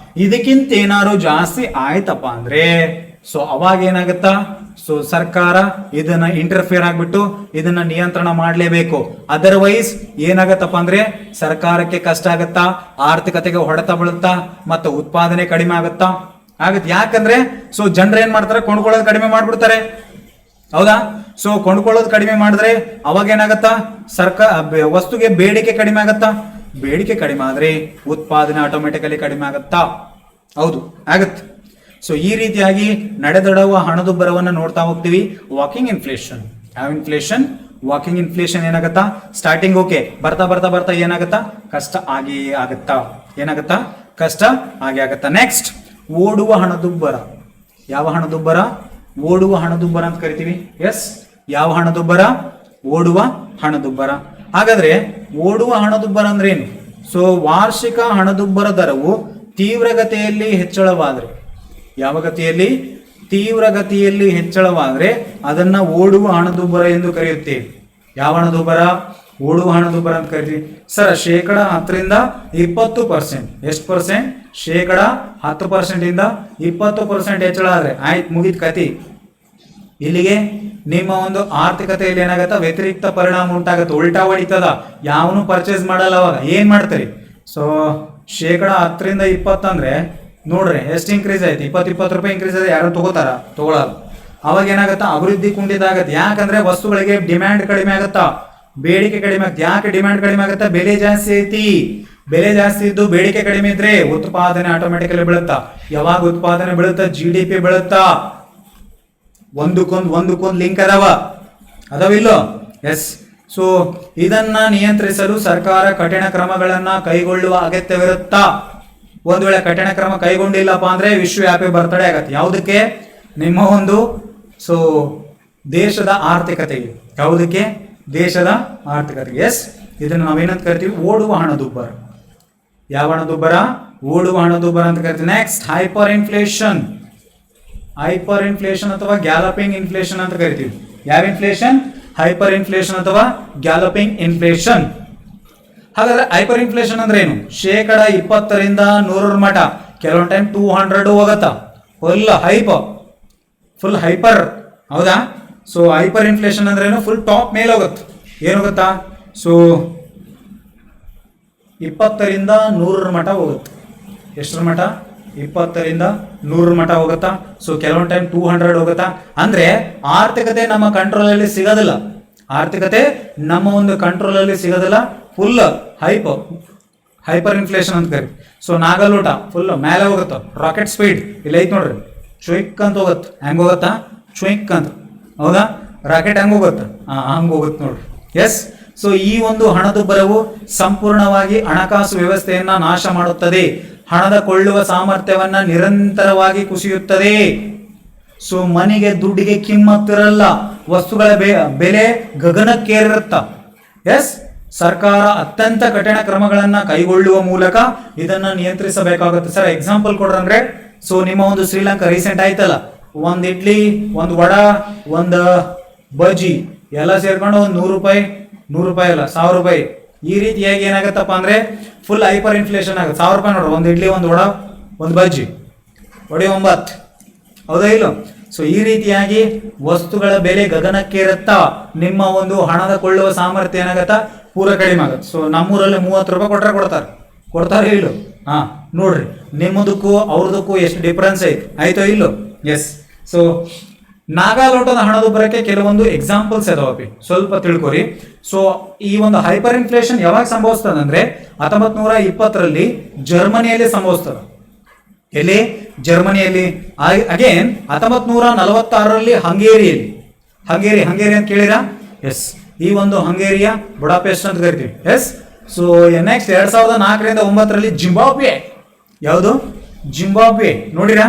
ಇದಕ್ಕಿಂತ ಏನಾದ್ರು ಜಾಸ್ತಿ ಆಯ್ತಪ್ಪ ಅಂದ್ರೆ ಸೊ ಅವಾಗ ಏನಾಗತ್ತಾ, ಸೊ ಸರ್ಕಾರ ಇದನ್ನ ಇಂಟರ್ಫಿಯರ್ ಆಗ್ಬಿಟ್ಟು ಇದನ್ನ ನಿಯಂತ್ರಣ ಮಾಡ್ಲೇಬೇಕು. ಅದರ್ವೈಸ್ ಏನಾಗತ್ತಪ್ಪ ಅಂದ್ರೆ ಸರ್ಕಾರಕ್ಕೆ ಕಷ್ಟ ಆಗತ್ತಾ, ಆರ್ಥಿಕತೆಗೆ ಹೊಡೆತ ಬೀಳುತ್ತಾ, ಮತ್ತು ಉತ್ಪಾದನೆ ಕಡಿಮೆ ಆಗತ್ತಾ ಆಗತ್ತೆ. ಯಾಕಂದ್ರೆ ಸೊ ಜನರು ಏನ್ ಮಾಡ್ತಾರೆ, ಕೊಂಡ್ಕೊಳ್ಳೋದು ಕಡಿಮೆ ಮಾಡ್ಬಿಡ್ತಾರೆ, ಹೌದಾ. ಸೊ ಕೊಂಡ್ಕೊಳ್ಳೋದು ಕಡಿಮೆ ಮಾಡಿದ್ರೆ ಅವಾಗ ಏನಾಗತ್ತಾ, ವಸ್ತುಗೆ ಬೇಡಿಕೆ ಕಡಿಮೆ ಆಗತ್ತಾ, ಬೇಡಿಕೆ ಕಡಿಮೆ ಆದ್ರೆ ಉತ್ಪಾದನೆ ಆಟೋಮೆಟಿಕಲಿ ಕಡಿಮೆ ಆಗತ್ತಾ, ಹೌದು ಆಗತ್ತೆ. ಸೊ ಈ ರೀತಿಯಾಗಿ ನಡೆದೊಡುವ ಹಣದುಬ್ಬರವನ್ನು ನೋಡ್ತಾ ಹೋಗ್ತೀವಿ. ವಾಕಿಂಗ್ ಇನ್ಫ್ಲೇಷನ್, ಯಾವ ಇನ್ಫ್ಲೇಷನ್, ವಾಕಿಂಗ್ ಇನ್ಫ್ಲೇಷನ್ ಏನಾಗತ್ತಾ, ಸ್ಟಾರ್ಟಿಂಗ್ ಓಕೆ ಬರ್ತಾ ಬರ್ತಾ ಬರ್ತಾ ಏನಾಗತ್ತಾ, ಕಷ್ಟ ಆಗಿ ಆಗತ್ತಾ, ಏನಾಗತ್ತಾ, ಕಷ್ಟ ಆಗಿ ಆಗತ್ತಾ. ನೆಕ್ಸ್ಟ್ ಓಡುವ ಹಣದುಬ್ಬರ. ಯಾವ ಹಣದುಬ್ಬರ, ಓಡುವ ಹಣದುಬ್ಬರ ಅಂತ ಕರಿತೀವಿ. ಎಸ್, ಯಾವ ಹಣದುಬ್ಬರ, ಓಡುವ ಹಣದುಬ್ಬರ. ಹಾಗಾದ್ರೆ ಓಡುವ ಹಣದುಬ್ಬರ ಅಂದ್ರೆ ಏನು? ಸೊ ವಾರ್ಷಿಕ ಹಣದುಬ್ಬರ ದರವು ತೀವ್ರಗತಿಯಲ್ಲಿ ಹೆಚ್ಚಳವಾದ್ರೆ, ಯಾವ ಗತಿಯಲ್ಲಿ, ತೀವ್ರಗತಿಯಲ್ಲಿ ಹೆಚ್ಚಳವಾದ್ರೆ ಅದನ್ನ ಓಡುವ ಹಣದುಬ್ಬರ ಎಂದು ಕರೆಯುತ್ತೇವೆ. ಯಾವ ಹಣದುಬ್ಬರ, ಓಡುವ ಹಣದುಬ್ಬರ ಅಂತ ಕರಿತೀವಿ. ಸರ್ 10% 20%, ಎಷ್ಟು ಪರ್ಸೆಂಟ್, 10% ಇಂದ 20% ಹೆಚ್ಚಳ ಆದ್ರೆ ಆಯ್ತು, ಮುಗಿದ್ ಕತಿ. ಇಲ್ಲಿಗೆ ನಿಮ್ಮ ಒಂದು ಆರ್ಥಿಕತೆಯಲ್ಲಿ ಏನಾಗತ್ತ, ವ್ಯತಿರಿಕ್ತ ಪರಿಣಾಮ ಉಂಟಾಗತ್ತೆ, ಉಲ್ಟಾ ಹೊಡಿತದ, ಯಾವನು ಪರ್ಚೇಸ್ ಮಾಡಲ್ಲ. ಅವಾಗ ಏನ್ ಮಾಡ್ತೀರಿ, ಸೊ 10% 20 ಅಂದ್ರೆ ನೋಡ್ರಿ ಎಷ್ಟು ಇನ್ಕ್ರೀಸ್ ಆಯ್ತು, 20 ರೂಪಾಯಿ ಇನ್ಕ್ರೀಸ್ ಆಯ್ತು, ಯಾರು ತಗೋತಾರ, ತಗೊಳಲ್ಲ. ಅವಾಗ ಏನಾಗತ್ತ, ಅಭಿವೃದ್ಧಿ ಕುಂಠಿತ ಆಗತ್ತೆ. ಯಾಕಂದ್ರೆ ವಸ್ತುಗಳಿಗೆ ಡಿಮ್ಯಾಂಡ್ ಕಡಿಮೆ ಆಗತ್ತಾ, ಬೇಡಿಕೆ ಕಡಿಮೆ ಆಗುತ್ತೆ. ಯಾಕೆ ಡಿಮ್ಯಾಂಡ್ ಕಡಿಮೆ ಆಗುತ್ತೆ, ಬೆಲೆ ಜಾಸ್ತಿ ಐತಿ, ಬೆಲೆ ಜಾಸ್ತಿ ಇದ್ದು ಬೇಡಿಕೆ ಕಡಿಮೆ ಇದ್ರೆ ಉತ್ಪಾದನೆ ಆಟೋಮೆಟಿಕಲಿ ಬೀಳುತ್ತಾ. ಯಾವಾಗ ಉತ್ಪಾದನೆ ಬೀಳುತ್ತಾ, GDP ಬೀಳುತ್ತಾ. ಒಂದಕ್ಕೊಂದು ಲಿಂಕ್ ಅದಾವಿಲ್ಲೋ. ಎಸ್, ಸೊ ಇದನ್ನ ನಿಯಂತ್ರಿಸಲು ಸರ್ಕಾರ ಕಠಿಣ ಕ್ರಮಗಳನ್ನ ಕೈಗೊಳ್ಳುವ ಅಗತ್ಯವಿರುತ್ತಾ. ಒಂದ್ ವೇಳೆ ಕಠಿಣ ಕ್ರಮ ಕೈಗೊಂಡಿಲ್ಲಪ್ಪ ಅಂದ್ರೆ ವಿಶ್ವವ್ಯಾಪಿ ಬರ್ತಡೆ ಆಗತ್ತೆ. ಯಾವುದಕ್ಕೆ, ನಿಮ್ಮ ಒಂದು ಸೊ ದೇಶದ ಆರ್ಥಿಕತೆಗೆ. ಯಾವುದಕ್ಕೆ, ದೇಶದ ಆರ್ಥಿಕತೆಗೆ. ಎಸ್, ಇದನ್ನು ನಾವೇನಂತ ಕರಿತೀವಿ, ಓಡುವ ಹಣದುಬ್ಬರ. ಯಾವ ಹಣದುಬ್ಬರ, ಓಡುವ ಹಣದುಬ್ಬರ ಅಂತ ಕರಿತೀವಿ. Next hyper inflation. Hyper inflation ಅಥವಾ ಗ್ಯಾಲಪಿಂಗ್ ಇನ್ಫ್ಲೇಷನ್ ಅಂತ ಕರಿತೀವಿ. ಯಾವ ಇನ್ಫ್ಲೇಷನ್, ಹೈಪರ್ ಇನ್ಫ್ಲೇಷನ್ ಅಥವಾ ಗ್ಯಾಲಪಿಂಗ್ ಇನ್ಫ್ಲೇಷನ್. ಹಾಗಾದ್ರೆ ಹೈಪರ್ ಇನ್ಫ್ಲೇಷನ್ ಅಂದ್ರೆ ಏನು, 20% 100 ಮಟ, ಕೆಲವೊಂದು ಟೈಮ್ 200 ಹೋಗತ್ತಾ, ಫುಲ್ ಹೈಪರ್, ಹೌದಾ. ಸೊ ಹೈಪರ್ ಇನ್ಫ್ಲೇಷನ್ ಅಂದ್ರೆ ಏನು, ಫುಲ್ ಟಾಪ್ ಮೇಲೆ ಹೋಗುತ್ತೆ. ಏನಾಗುತ್ತಾ, ಸೊ 20% 100 ಮಟ ಹೋಗುತ್ತೆ. ಎಷ್ಟರ ಮಟ, 20% 100 ಮಟ ಹೋಗುತ್ತಾ. ಸೊ ಕೆಲವೊಂದು ಟೈಮ್ 200 ಹೋಗುತ್ತಾ. ಅಂದ್ರೆ ಆರ್ಥಿಕತೆ ನಮ್ಮ ಕಂಟ್ರೋಲ್ ಅಲ್ಲಿ ಸಿಗೋದಿಲ್ಲ, ಆರ್ಥಿಕತೆ ನಮ್ಮ ಒಂದು ಕಂಟ್ರೋಲ್ ಅಲ್ಲಿ ಸಿಗೋದಿಲ್ಲ. ಫುಲ್ ಹೈಪರ್ ಇನ್ಫ್ಲೇಷನ್ ಅಂತ ಕರಿ. ಸೊ ನಾಗಲೋಟ ಫುಲ್ ಮೇಲೆ ಹೋಗುತ್ತ, ರಾಕೆಟ್ ಸ್ಪೀಡ್ ಇಲ್ಲ ಐತ್ ನೋಡ್ರಿ, ಚುಯಿಕ್ ಅಂತ ಹೋಗುತ್ತೆ. ಹೆಂಗ್ ಹೋಗುತ್ತಾ, ಚುಯಿಕ್ ಅಂತ, ಹೌದಾ. ರಾಕೆಟ್ ಹೆಂಗ್ ಹೋಗುತ್ತ, ಹಂಗ್ ಹೋಗುತ್ತೆ ನೋಡ್ರಿ. ಎಸ್, ಸೊ ಈ ಒಂದು ಹಣದುಬ್ಬರವು ಸಂಪೂರ್ಣವಾಗಿ ಹಣಕಾಸು ವ್ಯವಸ್ಥೆಯನ್ನ ನಾಶ ಮಾಡುತ್ತದೆ. ಹಣದ ಕೊಳ್ಳುವ ಸಾಮರ್ಥ್ಯವನ್ನ ನಿರಂತರವಾಗಿ ಕುಸಿಯುತ್ತದೆ. ಸೊ ಮನೆಗೆ ದುಡ್ಡಿಗೆ ಕಿಮ್ಮತ್ತಿರಲ್ಲ, ವಸ್ತುಗಳ ಬೆಲೆ ಗಗನಕ್ಕೇರಿರುತ್ತ. ಎಸ್, ಸರ್ಕಾರ ಅತ್ಯಂತ ಕಠಿಣ ಕ್ರಮಗಳನ್ನ ಕೈಗೊಳ್ಳುವ ಮೂಲಕ ಇದನ್ನ ನಿಯಂತ್ರಿಸಬೇಕಾಗುತ್ತೆ. ಸರ್ ಎಕ್ಸಾಂಪಲ್ ಕೊಡ್ರಂದ್ರೆ, ಸೊ ನಿಮ್ಮ ಒಂದು ಶ್ರೀಲಂಕಾ ರೀಸೆಂಟ್ ಆಯ್ತಲ್ಲ, ಒಂದ್ ಇಡ್ಲಿ, ಒಂದು ವಡಾ, ಒಂದು ಬಜ್ಜಿ ಎಲ್ಲ ಸೇರ್ಕೊಂಡು ಒಂದು 100 ರೂಪಾಯಿ, 100 ರೂಪಾಯಿ ಅಲ್ಲ 1000 ರೂಪಾಯಿ. ಈ ರೀತಿಯಾಗಿ ಏನಾಗತ್ತಪ್ಪ ಅಂದ್ರೆ ಫುಲ್ ಹೈಪರ್ ಇನ್ಫ್ಲೇಷನ್ ಆಗುತ್ತೆ. 1000 ರೂಪಾಯಿ ನೋಡ್ರಿ, ಒಂದು ಇಡ್ಲಿ, ಒಂದು ವಡಾ, ಒಂದು ಬಜ್ಜಿ, ಒಡೆ 9, ಹೌದಾ ಇಲ್ಲ. ಸೊ ಈ ರೀತಿಯಾಗಿ ವಸ್ತುಗಳ ಬೆಲೆ ಗಗನಕ್ಕೇರುತ್ತಾ, ನಿಮ್ಮ ಒಂದು ಹಣದ ಕೊಳ್ಳುವ ಸಾಮರ್ಥ್ಯ ಏನಾಗತ್ತಾ, ಪೂರ ಕಡಿಮೆ ಆಗುತ್ತೆ. ಸೊ ನಮ್ಮೂರಲ್ಲಿ 30 ರೂಪಾಯಿ ಕೊಡ್ತಾರೆ ಇಲ್ಲೋ. ನೋಡ್ರಿ ನಿಮ್ಮದಕ್ಕೂ ಅವ್ರದಕ್ಕೂ ಎಷ್ಟು ಡಿಫರೆನ್ಸ್ ಆಯ್ತೋ ಇಲ್ಲೋ. ಎಸ್, ಸೊ ನಾಗಾಲೋಟದ ಹಣದುಬ್ಬರಕ್ಕೆ ಕೆಲವೊಂದು ಎಕ್ಸಾಂಪಲ್ಸ್ ಇದಾವೆ, ಸ್ವಲ್ಪ ತಿಳ್ಕೊರಿ. ಸೊ ಈ ಒಂದು ಹೈಪರ್ ಇನ್ಫ್ಲೇಷನ್ ಯಾವಾಗ ಸಂಭವಿಸ್ತದೆ ಅಂದ್ರೆ 1920ರಲ್ಲಿ ಜರ್ಮನಿಯಲ್ಲಿ ಸಂಭವಿಸ್ತದೆ. ಎಲ್ಲಿ, ಜರ್ಮನಿಯಲ್ಲಿ. ಅಗೇನ್ 1946ರಲ್ಲಿ ಹಂಗೇರಿ ಅಂತ ಕೇಳಿರಾ? ಎಸ್, ಈ ಒಂದು ಹಂಗೇರಿಯ ಬುಡಾಪೆಸ್ಟ್ ಅಂತ ಕರಿತೀವಿ. ಎಸ್, ಸೊ ನೆಕ್ಸ್ಟ್ 2004ರಿಂದ 9ರಲ್ಲಿ ಜಿಂಬಾಬ್ವೆ. ಯಾವುದು? ಜಿಂಬಾಬ್ವೆ. ನೋಡಿರಾ?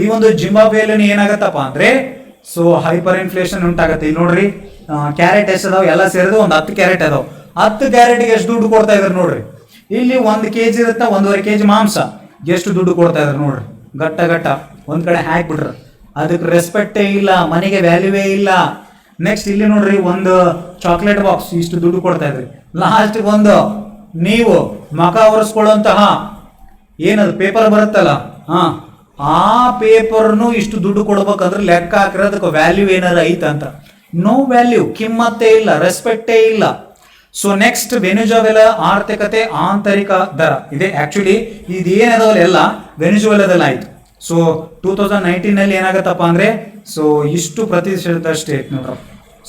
ಈ ಒಂದು ಜಿಂಬಾಬ್ವೆಯಲ್ಲಿ ಏನಾಗತ್ತಪ್ಪ ಅಂದ್ರೆ ಸೊ ಹೈಪರ್ ಇನ್ಫ್ಲೇಷನ್ ಉಂಟಾಗತ್ತೆ. ಇಲ್ಲಿ ನೋಡ್ರಿ, ಕ್ಯಾರೆಟ್ ಎಷ್ಟು ಅದಾವ ಎಲ್ಲ ಸೇರಿದು ಒಂದು 10 ಕ್ಯಾರೆಟ್ ಅದಾವ. 10 ಕ್ಯಾರೆಟ್ಗೆ ಎಷ್ಟು ದುಡ್ಡು ಕೊಡ್ತಾ ಇದಾರೆ ನೋಡ್ರಿ. ಇಲ್ಲಿ 1 kg ಇರುತ್ತೆ, 1.5 kg ಮಾಂಸ, ಎಷ್ಟು ದುಡ್ಡು ಕೊಡ್ತಾ ಇದಾರೆ ನೋಡ್ರಿ. ಗಟ್ಟ ಒಂದ್ ಕಡೆ ಹಾಕ್ಬಿಟ್ರ, ಅದಕ್ಕೆ ರೆಸ್ಪೆಕ್ಟೇ ಇಲ್ಲ, ಮನೆಗೆ ವ್ಯಾಲ್ಯೂವೇ ಇಲ್ಲ. ನೆಕ್ಸ್ಟ್ ಇಲ್ಲಿ ನೋಡ್ರಿ, ಒಂದು ಚಾಕ್ಲೇಟ್ ಬಾಕ್ಸ್ ಇಷ್ಟು ದುಡ್ಡು ಕೊಡ್ತಾ ಇದ್ರಿ. ಲಾಸ್ಟ್ ಒಂದು ನೀವು ಮಕ ಒರೆಸ್ಕೊಳ್ಳುವಂತಹ ಏನದು ಪೇಪರ್ ಬರುತ್ತಲ್ಲ, ಆ ಪೇಪರ್ನು ಇಷ್ಟು ದುಡ್ಡು ಕೊಡ್ಬೇಕಂದ್ರೆ ಲೆಕ್ಕ ಹಾಕಿರೋದಕ್ಕೆ ವ್ಯಾಲ್ಯೂ ಏನಾರ ಐತಂತ? ನೋ ವ್ಯಾಲ್ಯೂ, ಕಿಮ್ಮತ್ತೇ ಇಲ್ಲ, ರೆಸ್ಪೆಕ್ಟೇ ಇಲ್ಲ. ಸೊ ನೆಕ್ಸ್ಟ್ ವೆನಿಜುವೆಲಾ ಆರ್ಥಿಕತೆ ಆಂತರಿಕ ದರ ಇದೆ. ಆಕ್ಚುಲಿ ಇದು ಏನದವಲ್ಲ ಎಲ್ಲ ವೆನಿಜುವೆಲಾದಲ್ಲಿ ಆಯ್ತು. ಸೊ 2019 ಏನಾಗತ್ತಪ್ಪ ಅಂದ್ರೆ ಸೊ ಇಷ್ಟು ಪ್ರತಿಶತದಷ್ಟೇ ಐತೆ ನೋಡ್ರ.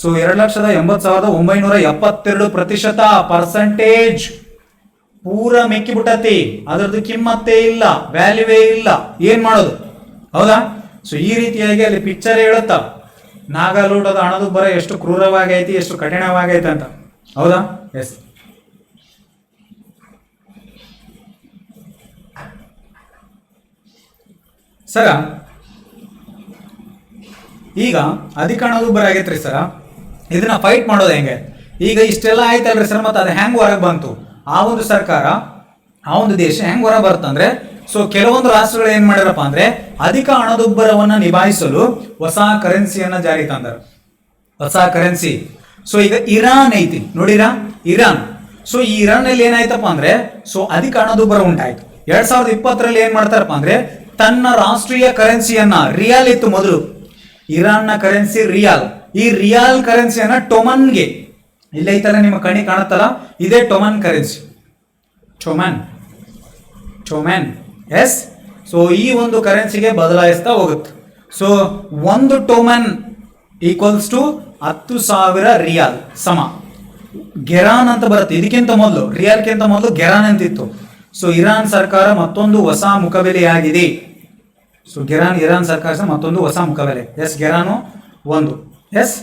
ಸೊ 2,80,972% ಪೂರ ಮೆಕ್ಕಿ ಬಿಟ್ಟತಿ. ಅದರದ್ದು ಕಿಮ್ಮತ್ತೇ ಇಲ್ಲ, ವ್ಯಾಲ್ಯೂವೇ ಇಲ್ಲ. ಏನ್ ಮಾಡೋದು? ಹೌದಾ? ಸೊ ಈ ರೀತಿಯಾಗಿ ಅಲ್ಲಿ ಪಿಕ್ಚರ್ ಹೇಳುತ್ತ ನಾಗಾಲೂಟದ ಹಣದುಬ್ಬರ ಎಷ್ಟು ಕ್ರೂರವಾಗೈತಿ, ಎಷ್ಟು ಕಠಿಣವಾಗೈತೆ ಅಂತ. ಹೌದಾ? ಎಸ್. ಸರ ಈಗ ಅಧಿಕ ಹಣದುಬ್ಬರ ಆಗೈತ್ರಿ ಸರ, ಇದನ್ನ ಫೈಟ್ ಮಾಡೋದು ಹೆಂಗೆ? ಈಗ ಇಷ್ಟೆಲ್ಲ ಆಯ್ತಲ್ರಿ ಸರ್, ಮತ್ತೆ ಅದು ಹೆಂಗ್ ಹೊರಗೆ ಬಂತು? ಆ ಒಂದು ಸರ್ಕಾರ, ಆ ಒಂದು ದೇಶ ಹೆಂಗ್ ಹೊರ ಬರುತ್ತಂದ್ರೆ ಸೊ ಕೆಲವೊಂದು ರಾಷ್ಟ್ರಗಳು ಏನ್ ಮಾಡ್ಯಾರಪ್ಪ ಅಂದ್ರೆ ಅಧಿಕ ಹಣದುಬ್ಬರವನ್ನ ನಿಭಾಯಿಸಲು ಹೊಸ ಕರೆನ್ಸಿಯನ್ನ ಜಾರಿ ತಂದಾರ. ಹೊಸ ಕರೆನ್ಸಿ. ಸೊ ಈಗ ಇರಾನ್ ಐತಿ ನೋಡಿರಾ, ಇರಾನ್. ಸೊ ಈ ಇರಾನ್ ಅಲ್ಲಿ ಏನಾಯ್ತಪ್ಪ ಅಂದ್ರೆ ಸೊ ಅಧಿಕ ಹಣದುಬ್ಬರ ಉಂಟಾಯ್ತು. 2020ರಲ್ಲಿ ಏನ್ ಮಾಡ್ತಾರಪ್ಪ ಅಂದ್ರೆ ತನ್ನ ರಾಷ್ಟ್ರೀಯ ಕರೆನ್ಸಿಯನ್ನ, ರಿಯಾಲ್ ಇತ್ತು ಮೊದಲು, ಇರಾನ್ನ ಕರೆನ್ಸಿ ರಿಯಾಲ್, ಈ ರಿಯಾಲ್ ಕರೆನ್ಸಿಯನ್ನ ಟೊಮನ್ಗೆ, ಇಲ್ಲೈತಲ್ಲ ನಿಮ್ಮ ಕಣಿ ಕಾಣುತ್ತಲ್ಲ, ಇದೇ ಟೊಮನ್ ಕರೆನ್ಸಿ. ಟೊಮನ್ ಎಸ್. ಸೊ ಈ ಒಂದು ಕರೆನ್ಸಿಗೆ ಬದಲಾಯಿಸ್ತಾ ಹೋಗುತ್ತೆ. ಸೊ 1 ಟೊಮನ್ ಈಕ್ವಲ್ಸ್ ಟು 10,000 ರಿಯಾಲ್ ಸಮ. ಗೆರಾನ್ ಅಂತ ಬರುತ್ತೆ. ಇದಕ್ಕಿಂತ ಮೊದಲು, ರಿಯಾಲ್ಗಿಂತ ಮೊದಲು ಗೆರಾನ್ ಅಂತ ಇತ್ತು. ಸೊ ಇರಾನ್ ಸರ್ಕಾರ ಮತ್ತೊಂದು ಹೊಸ ಮುಖಬೆಲೆಯಾಗಿದೆ. ಸೊ ಇರಾನ್ ಸರ್ಕಾರ ಮತ್ತೊಂದು ಹೊಸ ಮುಖಬೆಲೆ. Yes, qiran 1. Yes,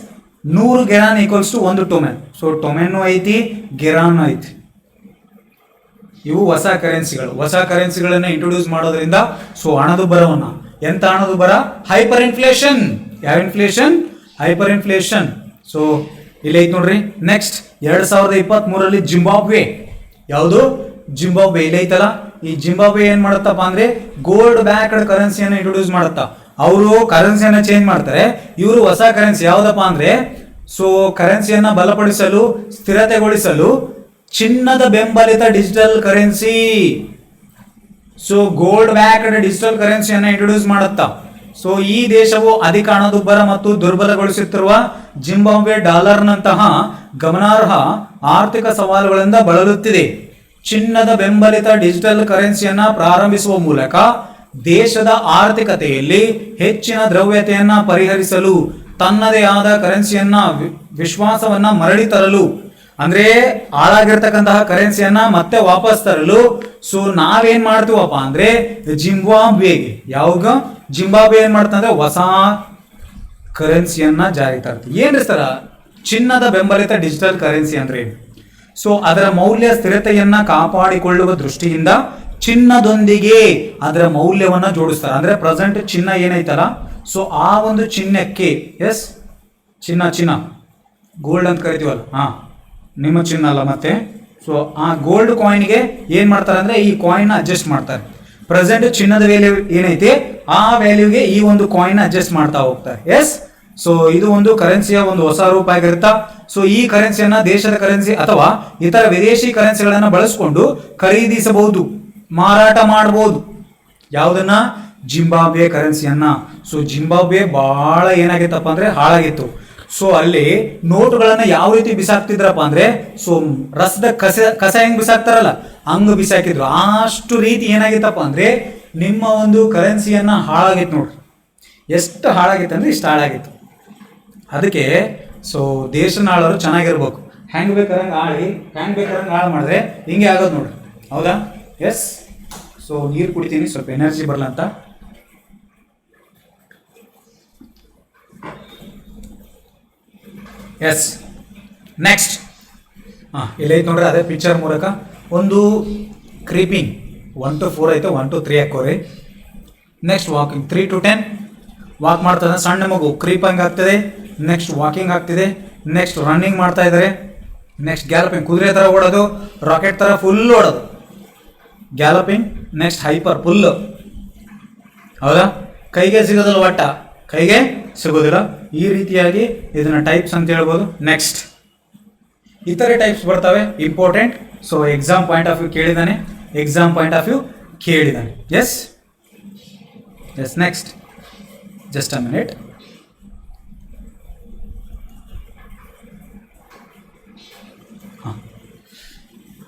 100 qiran equals to 1 toman. So toman ಐತಿ, ಗೆರಾನು ಐತಿ. ಇವು ಹೊಸ ಕರೆನ್ಸಿಗಳು. ಹೊಸ ಕರೆನ್ಸಿಗಳನ್ನ ಇಂಟ್ರೊಡ್ಯೂಸ್ ಮಾಡೋದ್ರಿಂದ ಸೊ ಹಣದುಬ್ಬರವನ್ನ, ಎಂತ ಹಣದುಬ್ಬರ? Hyper inflation. ಯಾವ ಇನ್ಫ್ಲೇಷನ್? Hyper inflation. ಸೊ ಇಲ್ಲಿ ಐತಿ ನೋಡ್ರಿ. ನೆಕ್ಸ್ಟ್ 2023ರಲ್ಲಿ ಜಿಂಬಾಬ್ವೆ. ಯಾವುದು? ಜಿಂಬಾಬ್ವೆ. ಇಲ್ಲಿ ಐತಲ್ಲ, ಈ ಜಿಂಬಾಬ್ವೆ ಏನ್ ಮಾಡತ್ತಪ್ಪ ಅಂದ್ರೆ ಗೋಲ್ಡ್ ಬ್ಯಾಕ್ಡ್ ಕರೆನ್ಸಿಯನ್ನ ಇಂಟ್ರೊಡ್ಯೂಸ್ ಮಾಡತ್ತ. ಅವರು ಕರೆನ್ಸಿಯನ್ನ ಚೇಂಜ್ ಮಾಡ್ತಾರೆ. ಇವರು ಹೊಸ ಕರೆನ್ಸಿ ಯಾವ್ದಪ್ಪ ಅಂದ್ರೆ ಸೊ ಕರೆನ್ಸಿಯನ್ನ ಬಲಪಡಿಸಲು, ಸ್ಥಿರತೆಗೊಳಿಸಲು ಚಿನ್ನದ ಬೆಂಬಲಿತ digital currency. So gold backed digital ಕರೆನ್ಸಿಯನ್ನ ಇಂಟ್ರೊಡ್ಯೂಸ್ ಮಾಡುತ್ತ. ಸೊ ಈ ದೇಶವು ಅಧಿಕ ಹಣದುಬ್ಬರ ಮತ್ತು ದುರ್ಬಲಗೊಳಿಸುತ್ತಿರುವ ಜಿಂಬಾಬ್ವೆ ಡಾಲರ್ನಂತಹ ಗಮನಾರ್ಹ ಆರ್ಥಿಕ ಸವಾಲುಗಳಿಂದ ಬಳಲುತ್ತಿದೆ. ಚಿನ್ನದ ಬೆಂಬಲಿತ ಡಿಜಿಟಲ್ ಕರೆನ್ಸಿಯನ್ನ ಪ್ರಾರಂಭಿಸುವ ಮೂಲಕ ದೇಶದ ಆರ್ಥಿಕತೆಯಲ್ಲಿ ಹೆಚ್ಚಿನ ದ್ರವ್ಯತೆಯನ್ನ ಪರಿಹರಿಸಲು, ತನ್ನದೇ ಆದ ಕರೆನ್ಸಿಯನ್ನ ವಿಶ್ವಾಸವನ್ನ ಮರಳಿ ತರಲು, ಅಂದ್ರೆ ಹಾಳಾಗಿರ್ತಕ್ಕಂತಹ ಕರೆನ್ಸಿಯನ್ನ ಮತ್ತೆ ವಾಪಸ್ ತರಲು ಸೊ ನಾವೇನ್ ಮಾಡ್ತೀವಪ್ಪ ಅಂದ್ರೆ ಜಿಂಬಾಬ್ವೆಗೆ, ಯಾವಾಗ ಜಿಂಬಾಬ್ವೆ ಏನ್ ಮಾಡ್ತಂದ್ರೆ ಹೊಸ ಕರೆನ್ಸಿಯನ್ನ ಜಾರಿ ತರ್ತೀವಿ. ಏನ್ರಿ ಸರ ಚಿನ್ನದ ಬೆಂಬಲಿತ ಡಿಜಿಟಲ್ ಕರೆನ್ಸಿ ಅಂದ್ರೆ? ಸೊ ಅದರ ಮೌಲ್ಯ ಸ್ಥಿರತೆಯನ್ನ ಕಾಪಾಡಿಕೊಳ್ಳುವ ದೃಷ್ಟಿಯಿಂದ ಚಿನ್ನದೊಂದಿಗೆ ಅದರ ಮೌಲ್ಯವನ್ನ ಜೋಡಿಸ್ತಾರೆ. ಅಂದ್ರೆ ಪ್ರೆಸೆಂಟ್ ಚಿನ್ನ ಏನೈತಲ್ಲ, ಸೊ ಆ ಒಂದು ಚಿನ್ನಕ್ಕೆ, ಎಸ್ ಚಿನ್ನ ಗೋಲ್ಡ್ ಅಂತ ಕರಿತೀವಲ್ಲ, ನಿಮ್ಮ ಚಿನ್ನ ಅಲ್ಲ ಮತ್ತೆ. ಸೊ ಆ ಗೋಲ್ಡ್ ಕಾಯಿನ್ಗೆ ಏನ್ ಮಾಡ್ತಾರೆ ಅಂದ್ರೆ ಈ ಕಾಯಿನ್ ಅಡ್ಜಸ್ಟ್ ಮಾಡ್ತಾರೆ. ಪ್ರೆಸೆಂಟ್ ಚಿನ್ನದ ವ್ಯಾಲ್ಯೂ ಏನೈತಿ ಆ ವ್ಯಾಲ್ಯೂಗೆ ಈ ಒಂದು ಕಾಯಿನ್ ಅಡ್ಜಸ್ಟ್ ಮಾಡ್ತಾ ಹೋಗ್ತಾರೆ. ಎಸ್. ಸೊ ಇದು ಒಂದು ಕರೆನ್ಸಿಯ ಒಂದು ಹೊಸ ರೂಪ ಆಗಿರುತ್ತಾ. ಸೊ ಈ ಕರೆನ್ಸಿಯನ್ನ ದೇಶದ ಕರೆನ್ಸಿ ಅಥವಾ ಇತರ ವಿದೇಶಿ ಕರೆನ್ಸಿಗಳನ್ನ ಬಳಸಿಕೊಂಡು ಖರೀದಿಸಬಹುದು, ಮಾರಾಟ ಮಾಡಬಹುದು. ಯಾವುದನ್ನ? ಜಿಂಬಾಬ್ವೆ ಕರೆನ್ಸಿಯನ್ನ. ಸೊ ಜಿಂಬಾಬ್ವೆ ಬಹಳ ಏನಾಗಿತ್ತಪ್ಪ ಅಂದ್ರೆ ಹಾಳಾಗಿತ್ತು. ಸೊ ಅಲ್ಲಿ ನೋಟುಗಳನ್ನ ಯಾವ ರೀತಿ ಬಿಸಾಕ್ತಿದ್ರಪ್ಪ ಅಂದ್ರೆ ಸೊ ರಸದ ಕಸ ಹೆಂಗ್ ಬಿಸಾಕ್ತಾರಲ್ಲ ಹಂಗ ಬಿಸಾಕಿದ್ರು. ಅಷ್ಟು ರೀತಿ ಏನಾಗಿತ್ತಪ್ಪ ಅಂದ್ರೆ ನಿಮ್ಮ ಒಂದು ಕರೆನ್ಸಿಯನ್ನ ಹಾಳಾಗಿತ್ತು ನೋಡ್ರಿ. ಎಷ್ಟು ಹಾಳಾಗಿತ್ತು ಅಂದ್ರೆ ಇಷ್ಟು ಹಾಳಾಗಿತ್ತು. ಅದಕ್ಕೆ ಸೊ ದೇಶನ ಆಳೋರು ಚೆನ್ನಾಗಿರ್ಬೇಕು. ಹೆಂಗ್ ಬೇಕಾರಂಗೆ ಆಳಿ, ಹೆಂಗ್ ಬೇಕಾರಂಗೆ ಹಾಳು ಮಾಡಿದ್ರೆ ಹಿಂಗೆ ಆಗೋದು ನೋಡ್ರಿ. ಹೌದಾ? ಎಸ್. ಸೊ ನೀರು ಕುಡಿತೀನಿ, ಸ್ವಲ್ಪ ಎನರ್ಜಿ ಬರಲ್ಲ ಅಂತ. ಎಸ್ ನೆಕ್ಸ್ಟ್ ಇಲ್ಲೈತೆ ನೋಡ್ರಿ, ಅದೇ ಪಿಕ್ಚರ್ ಮೂಲಕ ಒಂದು ಕ್ರೀಪಿಂಗ್ 1 to 4 ಐತೆ, 1 to 3 ಹಾಕೋರಿ. ನೆಕ್ಸ್ಟ್ ವಾಕಿಂಗ್ 3 to 10 ವಾಕ್ ಮಾಡ್ತದೆ ಸಣ್ಣ ಮಗು, ಕ್ರೀಪಿಂಗ್ ಆಗ್ತದೆ. ನೆಕ್ಸ್ಟ್ ವಾಕಿಂಗ್ ಆಗ್ತಿದೆ. ನೆಕ್ಸ್ಟ್ ರನ್ನಿಂಗ್ ಮಾಡ್ತಾ ಇದ್ದಾರೆ. ನೆಕ್ಸ್ಟ್ ಗ್ಯಾಲಪಿಂಗ್, ಕುದುರೆ ಥರ ಓಡೋದು, ರಾಕೆಟ್ ಥರ ಫುಲ್ ಓಡೋದು, ಗ್ಯಾಲಪಿಂಗ್. ನೆಕ್ಸ್ಟ್ ಹೈಪರ್, ಫುಲ್, ಹೌದಾ, ಕೈಗೆ ಸಿಗೋದಿಲ್ಲ, ಒಟ್ಟ ಕೈಗೆ ಸಿಗೋದಿಲ್ಲ. ಈ ರೀತಿಯಾಗಿ ಇದನ್ನ ಟೈಪ್ಸ್ ಅಂತ ಹೇಳ್ಬೋದು. ನೆಕ್ಸ್ಟ್ ಇತರೆ ಟೈಪ್ಸ್ ಬರ್ತವೆ important. So exam point of view ಕೇಳಿದಾನೆ, yes yes. Next just a minute.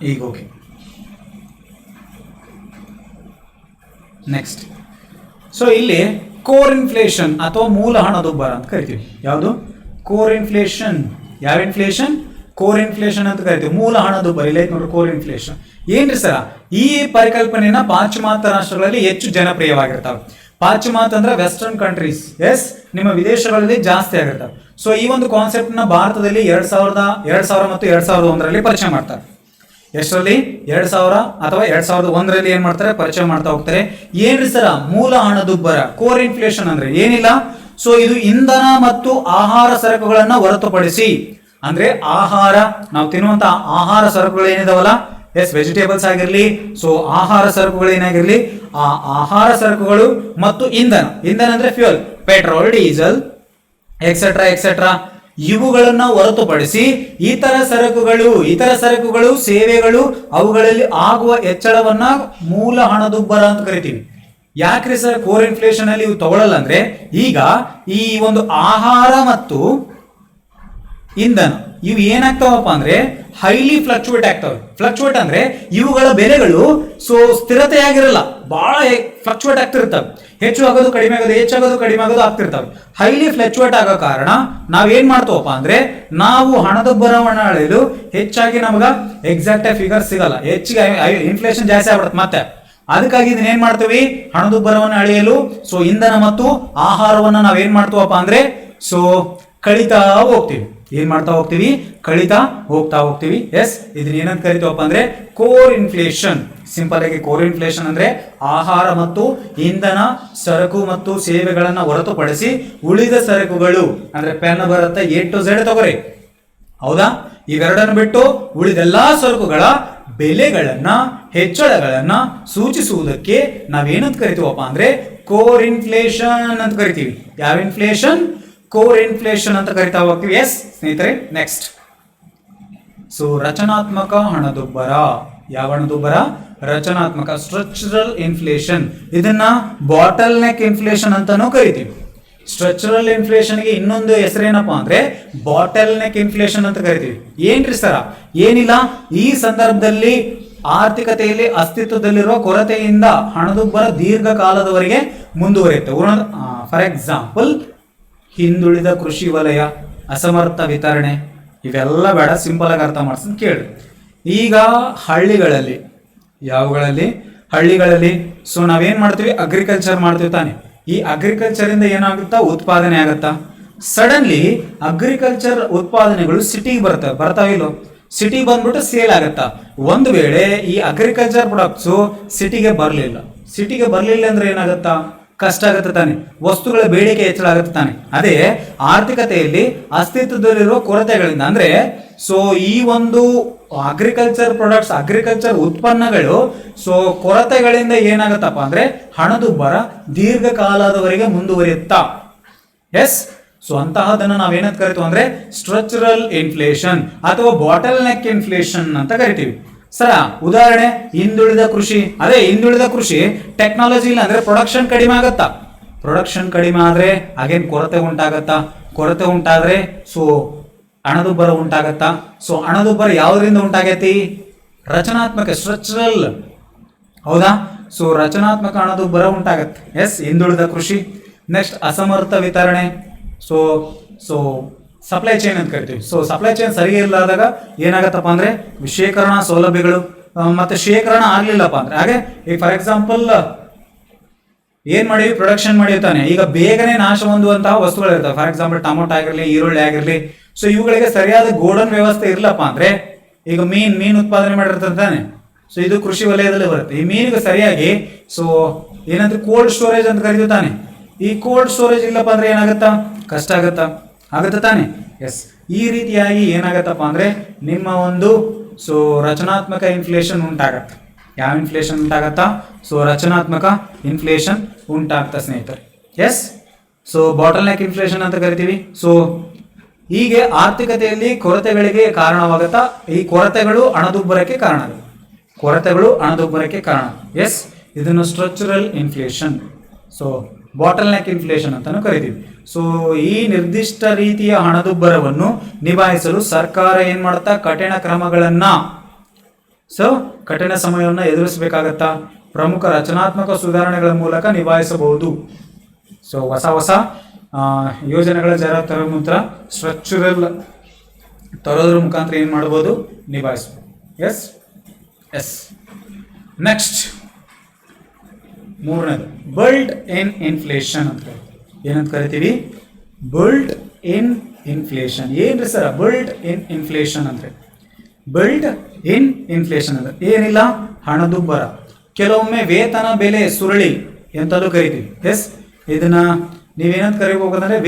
ಈಗ ಓಕೆ. ನೆಕ್ಸ್ಟ್ ಸೊ ಇಲ್ಲಿ ಕೋರ್ ಇನ್ಫ್ಲೇಷನ್ ಅಥವಾ ಮೂಲ ಹಣದುಬ್ಬರ ಅಂತ ಕರಿತೀವಿ. ಯಾವುದು? Core inflation. ಯಾವ ಇನ್ಫ್ಲೇಷನ್? ಕೋರ್ ಇನ್ಫ್ಲೇಷನ್ ಅಂತ ಕರಿತೀವಿ. ಮೂಲ ಹಣದುಬ್ಬರ ಇಲ್ಲ ನೋಡ್ರಿ, ಕೋರ್ ಇನ್ಫ್ಲೇಷನ್ ಏನ್ರಿ ಸರ? ಈ ಪರಿಕಲ್ಪನೆನ ಪಾಶ್ಚಿಮಾತ್ಯ ರಾಷ್ಟ್ರಗಳಲ್ಲಿ ಹೆಚ್ಚು ಜನಪ್ರಿಯವಾಗಿರ್ತಾವೆ. ಪಾಶ್ಚಿಮಾತ್ಯ ಅಂದ್ರೆ ವೆಸ್ಟರ್ನ್ ಕಂಟ್ರೀಸ್, ಎಸ್, ನಿಮ್ಮ ವಿದೇಶಗಳಲ್ಲಿ ಜಾಸ್ತಿ ಆಗಿರ್ತಾವೆ. ಸೊ ಈ ಒಂದು ಕಾನ್ಸೆಪ್ಟ್ ನ ಭಾರತದಲ್ಲಿ 2000 ಮತ್ತು 2001ರಲ್ಲಿ ಪರಿಚಯ ಮಾಡ್ತಾರೆ. ಎಷ್ಟರಲ್ಲಿ? 2000 ಅಥವಾ 2001ರಲ್ಲಿ ಏನ್ ಮಾಡ್ತಾರೆ? ಪರಿಚಯ ಮಾಡ್ತಾ ಹೋಗ್ತಾರೆ. ಏನ್ರಿ ಸರ ಮೂಲ ಹಣದುಬ್ಬರ, ಕೋರ್ ಇನ್ಫ್ಲೇಷನ್ ಅಂದ್ರೆ ಏನಿಲ್ಲ. ಸೊ ಇದು ಇಂಧನ ಮತ್ತು ಆಹಾರ ಸರಕುಗಳನ್ನ ಹೊರತುಪಡಿಸಿ, ಅಂದ್ರೆ ಆಹಾರ, ನಾವು ತಿನ್ನುವಂತ ಆಹಾರ ಸರಕುಗಳು ಏನಿದಾವಲ್ಲ, ಎಸ್, ವೆಜಿಟೇಬಲ್ಸ್ ಆಗಿರ್ಲಿ, ಸೊ ಆಹಾರ ಸರಕುಗಳು ಏನಾಗಿರ್ಲಿ, ಆ ಆಹಾರ ಸರಕುಗಳು ಮತ್ತು ಇಂಧನ ಅಂದ್ರೆ fuel, petrol, diesel, etcetera etcetera, ಇವುಗಳನ್ನ ಹೊರತುಪಡಿಸಿ ಇತರ ಸರಕುಗಳು, ಸೇವೆಗಳು, ಅವುಗಳಲ್ಲಿ ಆಗುವ ಹೆಚ್ಚಳವನ್ನ ಮೂಲ ಹಣದುಬ್ಬರ ಅಂತ ಕರಿತೀವಿ. ಯಾಕ್ರಿ ಸರ್ ಕೋರ್ ಇನ್ಫ್ಲೇಷನ್ ಅಲ್ಲಿ ಇವು ತಗೊಳ್ಳಲ್ಲ ಅಂದ್ರೆ, ಈಗ ಈ ಒಂದು ಆಹಾರ ಮತ್ತು ಇಂಧನ ಇವು ಏನಾಗ್ತಾವಪ್ಪ ಅಂದ್ರೆ ಹೈಲಿ ಫ್ಲಕ್ಚುವೇಟ್ ಆಗ್ತವೆ. ಫ್ಲಕ್ಚುವೇಟ್ ಅಂದ್ರೆ ಇವುಗಳ ಬೆಲೆಗಳು ಸೊ ಸ್ಥಿರತೆಯಾಗಿರಲ್ಲ, ಬಹಳ ಫ್ಲಕ್ಚುವೇಟ್ ಆಗ್ತಿರ್ತವೆ. ಹೆಚ್ಚು ಆಗೋದು ಕಡಿಮೆ ಆಗೋದು, ಹೆಚ್ಚಾಗೋದು ಕಡಿಮೆ ಆಗೋದು ಆಗ್ತಿರ್ತವೆ. ಹೈಲಿ ಫ್ಲಕ್ಚುವೇಟ್ ಆಗೋ ಕಾರಣ ನಾವೇನ್ ಮಾಡ್ತವಪ್ಪ ಅಂದ್ರೆ, ನಾವು ಹಣದುಬ್ಬರವನ್ನು ಅಳೆಯಲು ಹೆಚ್ಚಾಗಿ ನಮಗ ಎಕ್ಸಾಕ್ಟ್ ಫಿಗರ್ ಸಿಗಲ್ಲ, ಹೆಚ್ಚಿಗೆ ಇನ್ಫ್ಲೇಷನ್ ಜಾಸ್ತಿ ಆಗ್ಬಿಡುತ್ತೆ. ಮತ್ತೆ ಅದಕ್ಕಾಗಿ ಇದನ್ನ ಏನ್ ಮಾಡ್ತೀವಿ? ಹಣದುಬ್ಬರವನ್ನು ಅಳೆಯಲು ಸೊ ಇಂಧನ ಮತ್ತು ಆಹಾರವನ್ನ ನಾವೇನ್ ಮಾಡ್ತೀವಪ್ಪ ಅಂದ್ರೆ ಸೊ ಕಳಿತಾ ಹೋಗ್ತೀವಿ. ಏನ್ ಮಾಡ್ತಾ ಹೋಗ್ತೀವಿ? ಕಳಿತಾ ಹೋಗ್ತೀವಿ. ಎಸ್, ಇದನ್ನ ಏನಂತ ಕರಿತೀವಪ್ಪ ಅಂದ್ರೆ ಕೋರ್ ಇನ್ಫ್ಲೇಷನ್. ಸಿಂಪಲ್ ಆಗಿ ಕೋರ್ ಇನ್ಫ್ಲೇಷನ್ ಅಂದ್ರೆ ಆಹಾರ ಮತ್ತು ಇಂಧನ, ಸರಕು ಮತ್ತು ಸೇವೆಗಳನ್ನ ಹೊರತುಪಡಿಸಿ ಉಳಿದ ಸರಕುಗಳು, ಅಂದ್ರೆ ಪೆನ್ ಬರುತ್ತೆ, A to Z ತಗೋರಿ, ಹೌದಾ? ಇವೆರಡನ್ನು ಬಿಟ್ಟು ಉಳಿದೆಲ್ಲಾ ಸರಕುಗಳ ಬೆಲೆಗಳನ್ನ, ಹೆಚ್ಚಳಗಳನ್ನ ಸೂಚಿಸುವುದಕ್ಕೆ ನಾವೇನಂತ ಕರಿತೀವಪ್ಪ ಅಂದ್ರೆ ಕೋರ್ ಇನ್ಫ್ಲೇಷನ್ ಅಂತ ಕರಿತೀವಿ. ಯಾವ ಇನ್ಫ್ಲೇಷನ್? ಕೋರ್ ಇನ್ಫ್ಲೇಷನ್ ಅಂತ ಕರಿತಾ ಹೋಗ್ತೀವಿ. ಎಸ್ ಸ್ನೇಹಿತರೆ, ನೆಕ್ಸ್ಟ್ ಸೊ ರಚನಾತ್ಮಕ ಹಣದುಬ್ಬರ. ಯಾವ ಹಣದುಬ್ಬರ? ರಚನಾತ್ಮಕ, ಸ್ಟ್ರಕ್ಚರಲ್ ಇನ್ಫ್ಲೇಷನ್. ಇದನ್ನ ಬಾಟಲ್ ನೆಕ್ ಇನ್ಫ್ಲೇಷನ್ ಅಂತಾನೂ ಕರಿತೀವಿ. ಸ್ಟ್ರಕ್ಚರಲ್ ಇನ್ಫ್ಲೇಷನ್ಗೆ ಇನ್ನೊಂದು ಹೆಸರೇನಪ್ಪ ಅಂದ್ರೆ ಬಾಟಲ್ ನೆಕ್ ಇನ್ಫ್ಲೇಷನ್ ಅಂತ ಕರಿತೀವಿ. ಏನ್ರಿ ಸರ? ಏನಿಲ್ಲ, ಈ ಸಂದರ್ಭದಲ್ಲಿ ಆರ್ಥಿಕತೆಯಲ್ಲಿ ಅಸ್ತಿತ್ವದಲ್ಲಿರುವ ಕೊರತೆಯಿಂದ ಹಣದುಬ್ಬರ ದೀರ್ಘಕಾಲದವರೆಗೆ ಮುಂದುವರಿಯುತ್ತೆ. ಫಾರ್ ಎಕ್ಸಾಂಪಲ್, ಹಿಂದುಳಿದ ಕೃಷಿ ವಲಯ, ಅಸಮರ್ಥ ವಿತರಣೆ, ಇವೆಲ್ಲ ಬೇಡ, ಸಿಂಪಲ್ ಆಗಿ ಅರ್ಥ ಮಾಡ್ಸಂತ ಕೇಳಿ. ಈಗ ಹಳ್ಳಿಗಳಲ್ಲಿ, ಯಾವುಗಳಲ್ಲಿ? ಹಳ್ಳಿಗಳಲ್ಲಿ ಸೊ ನಾವೇನ್ ಮಾಡ್ತೀವಿ? ಅಗ್ರಿಕಲ್ಚರ್ ಮಾಡ್ತೀವಿ ತಾನೆ. ಈ ಅಗ್ರಿಕಲ್ಚರ್ ಇಂದ ಏನಾಗುತ್ತಾ? ಉತ್ಪಾದನೆ ಆಗುತ್ತಾ? ಸಡನ್ಲಿ ಅಗ್ರಿಕಲ್ಚರ್ ಉತ್ಪಾದನೆಗಳು ಸಿಟಿಗೆ ಬರ್ತಾವಿಲ್ಲೋ? ಸಿಟಿ ಬಂದ್ಬಿಟ್ಟು ಸೇಲ್ ಆಗತ್ತಾ? ಒಂದು ವೇಳೆ ಈ ಅಗ್ರಿಕಲ್ಚರ್ ಪ್ರಾಡಕ್ಟ್ಸ್ ಸಿಟಿಗೆ ಬರಲಿಲ್ಲ ಅಂದ್ರೆ ಏನಾಗುತ್ತಾ? ಕಷ್ಟ ಆಗುತ್ತೆ ತಾನೆ, ವಸ್ತುಗಳ ಬೇಡಿಕೆ ಹೆಚ್ಚಳ ಆಗುತ್ತೆ ತಾನೆ. ಅದೇ ಆರ್ಥಿಕತೆಯಲ್ಲಿ ಅಸ್ತಿತ್ವದಲ್ಲಿರುವ ಕೊರತೆಗಳಿಂದ, ಅಂದ್ರೆ ಸೊ ಈ ಒಂದು ಅಗ್ರಿಕಲ್ಚರ್ ಪ್ರಾಡಕ್ಟ್ಸ್, ಅಗ್ರಿಕಲ್ಚರ್ ಉತ್ಪನ್ನಗಳು ಸೊ ಕೊರತೆಗಳಿಂದ ಏನಾಗುತ್ತಪ್ಪ ಅಂದ್ರೆ ಹಣದುಬ್ಬರ ದೀರ್ಘಕಾಲದವರೆಗೆ ಮುಂದುವರಿಯುತ್ತಾ. ಎಸ್, ಸೊ ಅಂತಹದನ್ನ ನಾವೇನಂತ ಕರಿತೀವಿ ಅಂದ್ರೆ ಸ್ಟ್ರಕ್ಚರಲ್ ಇನ್ಫ್ಲೇಷನ್ ಅಥವಾ ಬಾಟಲ್ ನೆಕ್ ಇನ್ಫ್ಲೇಷನ್ ಅಂತ ಕರಿತೀವಿ. ಸರ ಉದಾಹರಣೆ, ಹಿಂದುಳಿದ ಕೃಷಿ. ಅದೇ ಹಿಂದುಳಿದ ಕೃಷಿ ಟೆಕ್ನಾಲಜಿ ಇಲ್ಲ ಅಂದ್ರೆ ಪ್ರೊಡಕ್ಷನ್ ಕಡಿಮೆ ಆಗತ್ತಾ? ಪ್ರೊಡಕ್ಷನ್ ಕಡಿಮೆ ಆದ್ರೆ ಅಗೇನ್ ಕೊರತೆ ಉಂಟಾಗತ್ತಾ? ಕೊರತೆ ಉಂಟಾದ್ರೆ ಸೊ ಹಣದುಬ್ಬರ ಉಂಟಾಗತ್ತಾ? ಸೊ ಹಣದುಬ್ಬರ ಯಾವುದರಿಂದ ಉಂಟಾಗೈತಿ? ರಚನಾತ್ಮಕ, ಸ್ಟ್ರಕ್ಚರಲ್, ಹೌದಾ? ಸೊ ರಚನಾತ್ಮಕ ಹಣದುಬ್ಬರ ಉಂಟಾಗತ್ತೆ. ಎಸ್, ಹಿಂದುಳಿದ ಕೃಷಿ. ನೆಕ್ಸ್ಟ್ ಅಸಮರ್ಥ ವಿತರಣೆ. ಸೊ ಸಪ್ಲೈ ಚೈನ್ ಅಂತ ಕರಿತೀವಿ. ಸೊ ಸಪ್ಲೈ ಚೈನ್ ಸರಿ ಇರಲಾದಾಗ ಏನಾಗತ್ತಪ್ಪ ಅಂದ್ರೆ ಶೇಖರಣಾ ಸೌಲಭ್ಯಗಳು ಮತ್ತೆ ಶೇಖರಣಾ ಆಗ್ಲಿಲ್ಲಪ್ಪ ಅಂದ್ರೆ, ಹಾಗೆ ಈಗ ಫಾರ್ ಎಕ್ಸಾಂಪಲ್ ಏನ್ ಮಾಡಿವಿ? ಪ್ರೊಡಕ್ಷನ್ ಮಾಡಿರ್ತಾನೆ, ಈಗ ಬೇಗನೆ ನಾಶ ಹೊಂದುವಂತಹ ವಸ್ತುಗಳು ಇರ್ತವೆ. ಫಾರ್ ಎಕ್ಸಾಂಪಲ್ ಟೊಮೊಟೊ ಆಗಿರ್ಲಿ, ಈರುಳ್ಳಿ ಆಗಿರ್ಲಿ, ಸೊ ಇವುಗಳಿಗೆ ಸರಿಯಾದ ಗೋಡನ್ ವ್ಯವಸ್ಥೆ ಇರ್ಲಪ್ಪ ಅಂದ್ರೆ, ಈಗ ಮೀನ್ ಉತ್ಪಾದನೆ ಮಾಡಿರ್ತಾರೆ ತಾನೆ, ಸೊ ಇದು ಕೃಷಿ ವಲಯದಲ್ಲಿ ಬರುತ್ತೆ. ಈ ಮೀನಿಗೆ ಸರಿಯಾಗಿ ಸೊ ಏನಂದ್ರೆ ಕೋಲ್ಡ್ ಸ್ಟೋರೇಜ್ ಅಂತ ಕರೀತೀವಿ ತಾನೆ. ಈ ಕೋಲ್ಡ್ ಸ್ಟೋರೇಜ್ ಇಲ್ಲಪ್ಪ ಅಂದ್ರೆ ಏನಾಗುತ್ತಾ, ಕಷ್ಟ ಆಗುತ್ತಾ ತಾನೆ. ಎಸ್, ಈ ರೀತಿಯಾಗಿ ಏನಾಗತ್ತಪ್ಪ ಅಂದ್ರೆ ನಿಮ್ಮ ಒಂದು ಸೊ ರಚನಾತ್ಮಕ ಇನ್ಫ್ಲೇಷನ್ ಉಂಟಾಗತ್ತೆ. ಯಾವ ಇನ್ಫ್ಲೇಷನ್ ಉಂಟಾಗತ್ತಾ? ಸೊ ರಚನಾತ್ಮಕ ಇನ್ಫ್ಲೇಷನ್ ಉಂಟಾಗ್ತಾ ಸ್ನೇಹಿತರೆ. Yes, so bottleneck inflation ಅಂತ ಕರಿತೀವಿ. ಸೊ ಹೀಗೆ ಆರ್ಥಿಕತೆಯಲ್ಲಿ ಕೊರತೆಗಳಿಗೆ ಕಾರಣವಾಗುತ್ತಾ, ಈ ಕೊರತೆಗಳು ಹಣದುಬ್ಬರಕ್ಕೆ ಕಾರಣ. ಎಸ್, ಇದನ್ನು structural inflation, so bottleneck inflation ಅಂತಾನು ಕರಿತೀವಿ. ಸೊ ಈ ನಿರ್ದಿಷ್ಟ ರೀತಿಯ ಹಣದುಬ್ಬರವನ್ನು ನಿಭಾಯಿಸಲು ಸರ್ಕಾರ ಏನ್ ಮಾಡುತ್ತಾ, ಕಠಿಣ ಕ್ರಮಗಳನ್ನ, ಕಠಿಣ ಸಮಯವನ್ನು ಎದುರಿಸಬೇಕಾಗತ್ತಾ, ಪ್ರಮುಖ ರಚನಾತ್ಮಕ ಸುಧಾರಣೆಗಳ ಮೂಲಕ ನಿಭಾಯಿಸಬಹುದು. ಸೊ ಹೊಸ ಯೋಜನೆಗಳ ಜಾರಿ ಸ್ಟ್ರಕ್ಚರಲ್ ತರೋದ್ರ ಮುಖಾಂತರ ಏನ್ ಮಾಡಬಹುದು, ನಿಭಾಯಿಸಬಹುದು. ಎಸ್ ನೆಕ್ಸ್ಟ್ ಮೂರನೇದು ಬಲ್ಟ್ ಇನ್ ಇನ್ಫ್ಲೇಷನ್ ಅಂತ ಏನಂತ ಕರಿತೀವಿ, ಬಲ್ಟ್ ಇನ್ ಇನ್ಫ್ಲೇಷನ್. ಏನ್ರಿ ಸರ್ ಬಲ್ಟ್ ಇನ್ ಇನ್ಫ್ಲೇಷನ್ ಅಂದ್ರೆ? ಬಲ್ಟ್ ಇನ್ ಇನ್ಫ್ಲೇಷನ್ ಅಂದ್ರೆ ಏನಿಲ್ಲ, ಹಣದುಬ್ಬರ. ಕೆಲವೊಮ್ಮೆ ವೇತನ ಬೆಲೆ ಸುರುಳಿ ಎಂತಲೂ ಕರಿತೀವಿ. ಎಸ್, ಇದನ್ನ ನೀವೇನಂತ ಕರಿಬಹುದಂದ್ರೆ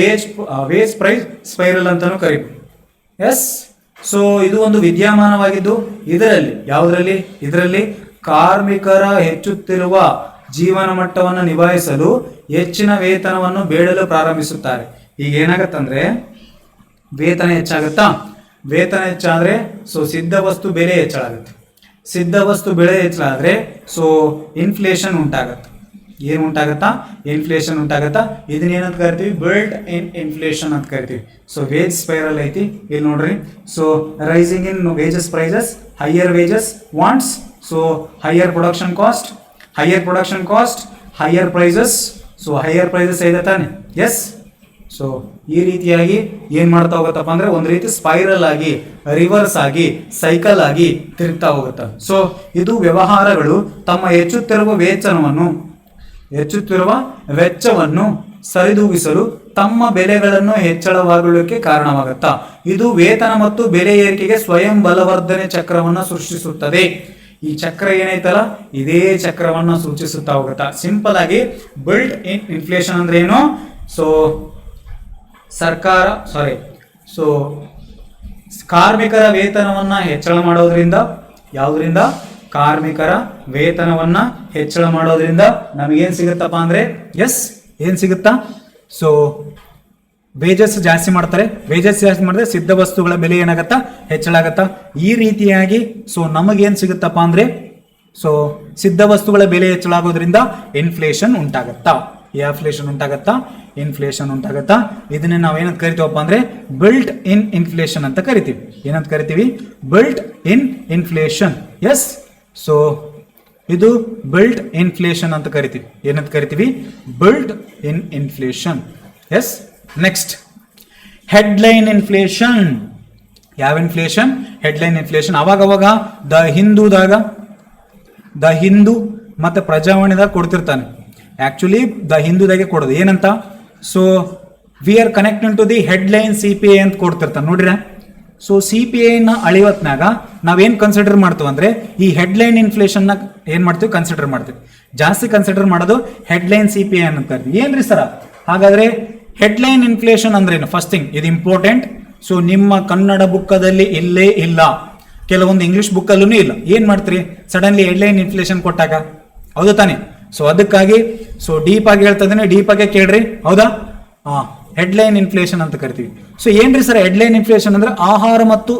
ವೇಜ್ ಪ್ರೈಸ್ ಸ್ಪೈರಲ್ ಅಂತಾನು ಕರಿಬಹುದು. ಎಸ್, ಸೊ ಇದು ಒಂದು ವಿದ್ಯಮಾನವಾಗಿದ್ದು ಇದರಲ್ಲಿ ಕಾರ್ಮಿಕರ ಹೆಚ್ಚುತ್ತಿರುವ ಜೀವನ ಮಟ್ಟವನ್ನು ನಿಭಾಯಿಸಲು ಹೆಚ್ಚಿನ ವೇತನವನ್ನು ಬೇಡಲು ಪ್ರಾರಂಭಿಸುತ್ತಾರೆ. ಈಗ ಏನಾಗತ್ತಂದ್ರೆ ವೇತನ ಹೆಚ್ಚಾದ್ರೆ ಸೊ ಸಿದ್ಧ ವಸ್ತು ಬೆಲೆ ಹೆಚ್ಚಳಾಗುತ್ತೆ. ಸೊ ಇನ್ಫ್ಲೇಷನ್ ಉಂಟಾಗತ್ತೆ. ಇನ್ಫ್ಲೇಷನ್ ಉಂಟಾಗತ್ತಾ. ಇದನ್ನೇನಂತ ಕರಿತೀವಿ, ಬೆಲ್ಟ್ ಇನ್ ಇನ್ಫ್ಲೇಷನ್ ಅಂತ ಕರಿತೀವಿ. ಸೊ ವೇಜ್ ಸ್ಪೈರಲ್ ಐತಿ ಇಲ್ಲಿ ನೋಡ್ರಿ. So rising in wages prices, higher wages wants, so higher production cost, higher prices. So higher prices ಇದೆ ತಾನೆ. ಎಸ್, ಸೊ ಈ ರೀತಿಯಾಗಿ ಏನ್ ಮಾಡ್ತಾ ಹೋಗುತ್ತಪ್ಪ ಅಂದ್ರೆ ಒಂದು ರೀತಿ ಸ್ಪೈರಲ್ ಆಗಿ, ರಿವರ್ಸ್ ಆಗಿ, ಸೈಕಲ್ ಆಗಿ ತಿರುಗ್ತಾ ಹೋಗುತ್ತೆ. ಸೊ ಇದು ವ್ಯವಹಾರಗಳು ತಮ್ಮ ಹೆಚ್ಚುತ್ತಿರುವ ವೆಚ್ಚವನ್ನು ಸರಿದೂಗಿಸಲು ತಮ್ಮ ಬೆಲೆಗಳನ್ನು ಹೆಚ್ಚಳವಾಗಲಿಕ್ಕೆ ಕಾರಣವಾಗುತ್ತಾ. ಇದು ವೇತನ ಮತ್ತು ಬೆಲೆ ಏರಿಕೆಗೆ ಸ್ವಯಂ ಬಲವರ್ಧನೆ ಚಕ್ರವನ್ನು ಸೃಷ್ಟಿಸುತ್ತದೆ. ಈ ಚಕ್ರ ಏನೈತಲ್ಲ, ಇದೇ ಚಕ್ರವನ್ನು ಸೂಚಿಸುತ್ತಾ ಹೋಗುತ್ತಾ. ಸಿಂಪಲ್ ಆಗಿ ಬಿಲ್ಟ್ ಇನ್ ಇನ್ಫ್ಲೇಷನ್ ಅಂದ್ರೆ ಏನು? ಸೊ ಕಾರ್ಮಿಕರ ವೇತನವನ್ನ ಹೆಚ್ಚಳ ಮಾಡೋದ್ರಿಂದ, ಯಾವುದರಿಂದ? ಕಾರ್ಮಿಕರ ವೇತನವನ್ನ ಹೆಚ್ಚಳ ಮಾಡೋದ್ರಿಂದ ನಮಗೇನ್ ಸಿಗುತ್ತಪ್ಪ ಅಂದ್ರೆ, ಏನ್ ಸಿಗುತ್ತಾ? ಸೊ ವೇಜಸ್ ಜಾಸ್ತಿ ಮಾಡಿದ್ರೆ ಸಿದ್ಧ ವಸ್ತುಗಳ ಬೆಲೆ ಏನಾಗತ್ತಾ, ಹೆಚ್ಚಳ ಆಗತ್ತಾ. ಈ ರೀತಿಯಾಗಿ ಸೊ ನಮಗೇನ್ ಸಿಗುತ್ತಪ್ಪ ಅಂದ್ರೆ, ಸೊ ಸಿದ್ಧ ವಸ್ತುಗಳ ಬೆಲೆ ಹೆಚ್ಚಳ ಆಗೋದ್ರಿಂದ ಇನ್ಫ್ಲೇಷನ್ ಉಂಟಾಗತ್ತಾ. ಇನ್ಫ್ಲೇಷನ್ ಉಂಟಾಗತ್ತಾ. ಇದನ್ನ ನಾವೇನಂತ ಕರಿತೀವಪ್ಪ ಅಂದ್ರೆ ಬಿಲ್ಟ್ ಇನ್ ಇನ್ಫ್ಲೇಷನ್ ಅಂತ ಕರಿತೀವಿ. ಏನಂತ ಕರಿತೀವಿ? Built in inflation. Yes, so ಇದು ಬಿಲ್ಟ್ ಇನ್ಫ್ಲೇಷನ್ ಅಂತ ಕರಿತೀವಿ. ಏನಂತ ಕರಿತೀವಿ? Built in inflation. Yes, next headline inflation. ಯಾವ ಇನ್ಫ್ಲೇಷನ್? Headline inflation. ಅವಾಗ ದ ಹಿಂದೂ ಮತ್ತೆ ಪ್ರಜಾವಾಣಿದಾಗ ಕೊಡ್ತಿರ್ತಾನೆ. ಆಕ್ಚುಲಿ ದ ಹಿಂದೂದಾಗೆ ಕೊಡೋದು ಏನಂತ? So we are connecting to the headline CPI ಅಂತ ಕೊಡ್ತಿರ್ತಾನೆ ನೋಡ್ರಿ. ಸೊ CPI ನ ಅಳಿವತ್ನಾಗ ನಾವೇನ್ ಕನ್ಸಿಡರ್ ಮಾಡ್ತೀವಿ ಅಂದ್ರೆ ಈ ಹೆಡ್ಲೈನ್ ಇನ್ಫ್ಲೇಷನ್ ನ ಏನ್ ಮಾಡ್ತೀವಿ? ಜಾಸ್ತಿ ಕನ್ಸಿಡರ್ ಮಾಡೋದು ಹೆಡ್ಲೈನ್ CPI ಅಂತ ಕರಿತೀವಿ. ಏನ್ರಿ ಸರ ಹಾಗಾದ್ರೆ ಹೆಡ್ಲೈನ್ ಇನ್ಫ್ಲೇಷನ್ ಅಂದ್ರೆ ಏನು? ಫಸ್ಟ್ ಥಿಂಗ್ ಇದು ಇಂಪಾರ್ಟೆಂಟ್. ಸೊ ನಿಮ್ಮ ಕನ್ನಡ ಬುಕ್ಕದಲ್ಲಿ ಇಲ್ಲೇ ಇಲ್ಲ, ಕೆಲವೊಂದು ಇಂಗ್ಲಿಷ್ ಬುಕ್ಕಲ್ಲೂ ಇಲ್ಲ. ಏನ್ ಮಾಡ್ತೀರಿ ಸಡನ್ಲಿ ಹೆಡ್ಲೈನ್ ಇನ್ಫ್ಲೇಷನ್ ಕೊಟ್ಟಾಗ? ಹೌದು ತಾನೆ. ಸೊ ಅದಕ್ಕಾಗಿ ಸೊ ಡೀಪ್ ಆಗಿ ಹೇಳ್ತದೇನೆ, ಡೀಪ್ ಆಗಿ ಕೇಳ್ರಿ. ಹೌದಾ? ಹೆಡ್ಲೈನ್ ಇನ್ಫ್ಲೇಷನ್ ಅಂತ ಕರಿತೀವಿ. ಸೊ ಏನ್ರಿ ಸರ್ ಹೆಡ್ಲೈನ್ ಇನ್ಫ್ಲೇಷನ್ ಅಂದ್ರೆ ಆಹಾರ ಮತ್ತು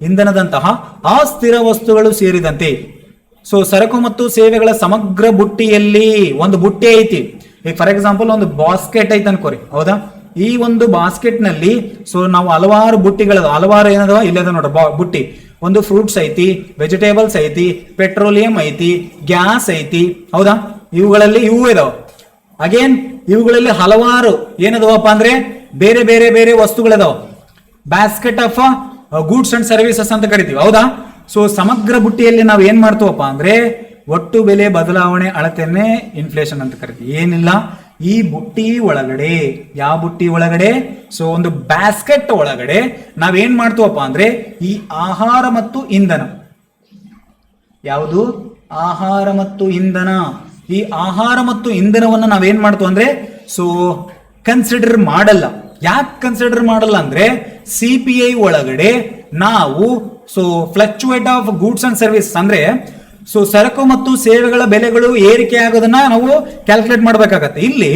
ಇಂಧನದಂತಹ ಅಸ್ಥಿರ ವಸ್ತುಗಳು ಸೇರಿದಂತೆ ಸೊ ಸರಕು ಮತ್ತು ಸೇವೆಗಳ ಸಮಗ್ರ ಬುಟ್ಟಿಯಲ್ಲಿ ಒಂದು ಬುಟ್ಟಿ ಐತಿ. ಈಗ ಫಾರ್ ಎಕ್ಸಾಂಪಲ್ ಒಂದು ಬಾಸ್ಕೆಟ್ ಐತೆ ಅನ್ಕೋರಿ. ಹೌದಾ? ಈ ಒಂದು ಬಾಸ್ಕೆಟ್ ನಲ್ಲಿ ಸೊ ನಾವು ಹಲವಾರು ಏನದವ ಇಲ್ಲದ ನೋಡ್ರಿ ಬುಟ್ಟಿ. ಒಂದು ಫ್ರೂಟ್ಸ್ ಐತಿ, ವೆಜಿಟೇಬಲ್ಸ್ ಐತಿ, ಪೆಟ್ರೋಲಿಯಂ ಐತಿ, ಗ್ಯಾಸ್ ಐತಿ. ಹೌದಾ? ಇವುಗಳಲ್ಲಿ ಇವು ಇದಾವ. ಅಗೇನ್ ಇವುಗಳಲ್ಲಿ ಹಲವಾರು ಏನದವಪ್ಪ ಅಂದ್ರೆ ಬೇರೆ ಬೇರೆ ವಸ್ತುಗಳಿದಾವ. Basket of goods and services ಅಂತ ಕರಿತೀವಿ. ಹೌದಾ? ಸೊ ಸಮಗ್ರ ಬುಟ್ಟಿಯಲ್ಲಿ ನಾವು ಏನ್ ಮಾಡ್ತೀವಪ್ಪ ಅಂದ್ರೆ ಒಟ್ಟು ಬೆಲೆ ಬದಲಾವಣೆ ಅಳತೆಯನ್ನೇ ಇನ್ಫ್ಲೇಷನ್ ಅಂತ ಕರಿತೀವಿ. ಏನಿಲ್ಲ, ಈ ಬುಟ್ಟಿ ಒಳಗಡೆ, ಯಾವ ಬುಟ್ಟಿ ಒಳಗಡೆ? ಸೊ ಒಂದು ಬ್ಯಾಸ್ಕೆಟ್ ಒಳಗಡೆ ನಾವೇನ್ ಮಾಡ್ತೀವಪ್ಪ ಅಂದ್ರೆ ಈ ಆಹಾರ ಮತ್ತು ಇಂಧನ, ಯಾವುದು? ಆಹಾರ ಮತ್ತು ಇಂಧನ. ಈ ಆಹಾರ ಮತ್ತು ಇಂಧನವನ್ನ ನಾವೇನ್ ಮಾಡ್ತೀವಿ ಅಂದ್ರೆ ಸೊ ಕನ್ಸಿಡರ್ ಮಾಡಲ್ಲ. ಯಾಕೆ ಕನ್ಸಿಡರ್ ಮಾಡಲ್ಲ ಅಂದ್ರೆ CPI ಒಳಗಡೆ ನಾವು so fluctuate of goods and service ಅಂದ್ರೆ ಸೊ ಸರಕು ಮತ್ತು ಸೇವೆಗಳ ಬೆಲೆಗಳು ಏರಿಕೆ ಆಗೋದನ್ನ ನಾವು ಕ್ಯಾಲ್ಕುಲೇಟ್ ಮಾಡ್ಬೇಕಾಗತ್ತೆ. ಇಲ್ಲಿ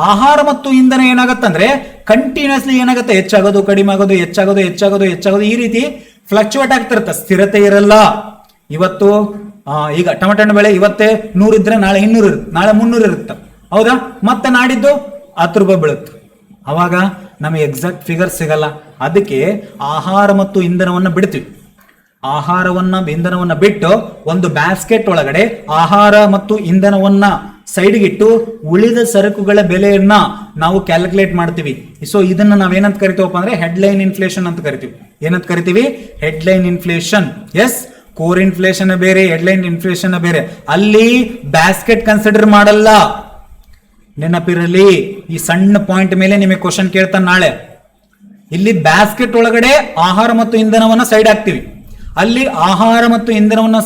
ಆಹಾರ ಮತ್ತು ಇಂಧನ ಏನಾಗತ್ತಂದ್ರೆ ಕಂಟಿನ್ಯೂಸ್ಲಿ ಏನಾಗುತ್ತೆ, ಹೆಚ್ಚಾಗೋದು ಕಡಿಮೆ ಆಗೋದು, ಹೆಚ್ಚಾಗೋದು ಹೆಚ್ಚಾಗೋದು ಹೆಚ್ಚಾಗೋದು, ಈ ರೀತಿ ಫ್ಲಕ್ಚುಯೇಟ್ ಆಗ್ತಿರುತ್ತೆ, ಸ್ಥಿರತೆ ಇರಲ್ಲ. ಇವತ್ತು ಈಗ ಟೊಮೆಟೊ ಹಣ್ಣು ಬೆಲೆ ಇವತ್ತೇ 100 ಇದ್ರೆ ನಾಳೆ 200 ಇರುತ್ತೆ, ನಾಳೆ 300 ಇರುತ್ತೆ, ಹೌದಾ? ಮತ್ತೆ ನಾಡಿದ್ದು 10 ರೂಪಾಯಿ ಬೀಳುತ್ತೆ. ಅವಾಗ ನಮಗೆ ಎಕ್ಸಾಕ್ಟ್ ಫಿಗರ್ ಸಿಗಲ್ಲ. ಅದಕ್ಕೆ ಆಹಾರ ಮತ್ತು ಇಂಧನವನ್ನ ಬಿಡ್ತೀವಿ. ಇಂಧನವನ್ನ ಬಿಟ್ಟು ಒಂದು ಬ್ಯಾಸ್ಕೆಟ್ ಒಳಗಡೆ ಆಹಾರ ಮತ್ತು ಇಂಧನವನ್ನ ಸೈಡ್ಗಿಟ್ಟು ಉಳಿದ ಸರಕುಗಳ ಬೆಲೆಯನ್ನ ನಾವು ಕ್ಯಾಲ್ಕುಲೇಟ್ ಮಾಡ್ತೀವಿ. ಸೊ ಇದನ್ನ ನಾವೇನಂತ ಕರಿತೀವಪ್ಪ ಅಂದ್ರೆ ಹೆಡ್ಲೈನ್ ಇನ್ಫ್ಲೇಷನ್ ಅಂತ ಕರಿತೀವಿ. ಏನಂತ ಕರಿತೀವಿ? Headline inflation. Yes, core inflation ಬೇರೆ, ಹೆಡ್ಲೈನ್ ಇನ್ಫ್ಲೇಷನ್ ಬೇರೆ. ಅಲ್ಲಿ ಬ್ಯಾಸ್ಕೆಟ್ ಕನ್ಸಿಡರ್ ಮಾಡಲ್ಲ. ನೆನಪಿರಲಿ, ಈ ಸಣ್ಣ ಪಾಯಿಂಟ್ ಮೇಲೆ ನಿಮಗೆ ಕ್ವಶನ್ ಕೇಳ್ತಾನೆ ನಾಳೆ. ಇಲ್ಲಿ ಬ್ಯಾಸ್ಕೆಟ್ ಒಳಗಡೆ ಆಹಾರ ಮತ್ತು ಇಂಧನವನ್ನ ಸೈಡ್ ಹಾಕ್ತಿವಿ, ಅಲ್ಲಿ ಆಹಾರ ಮತ್ತು ಇಂಧನವನ್ನ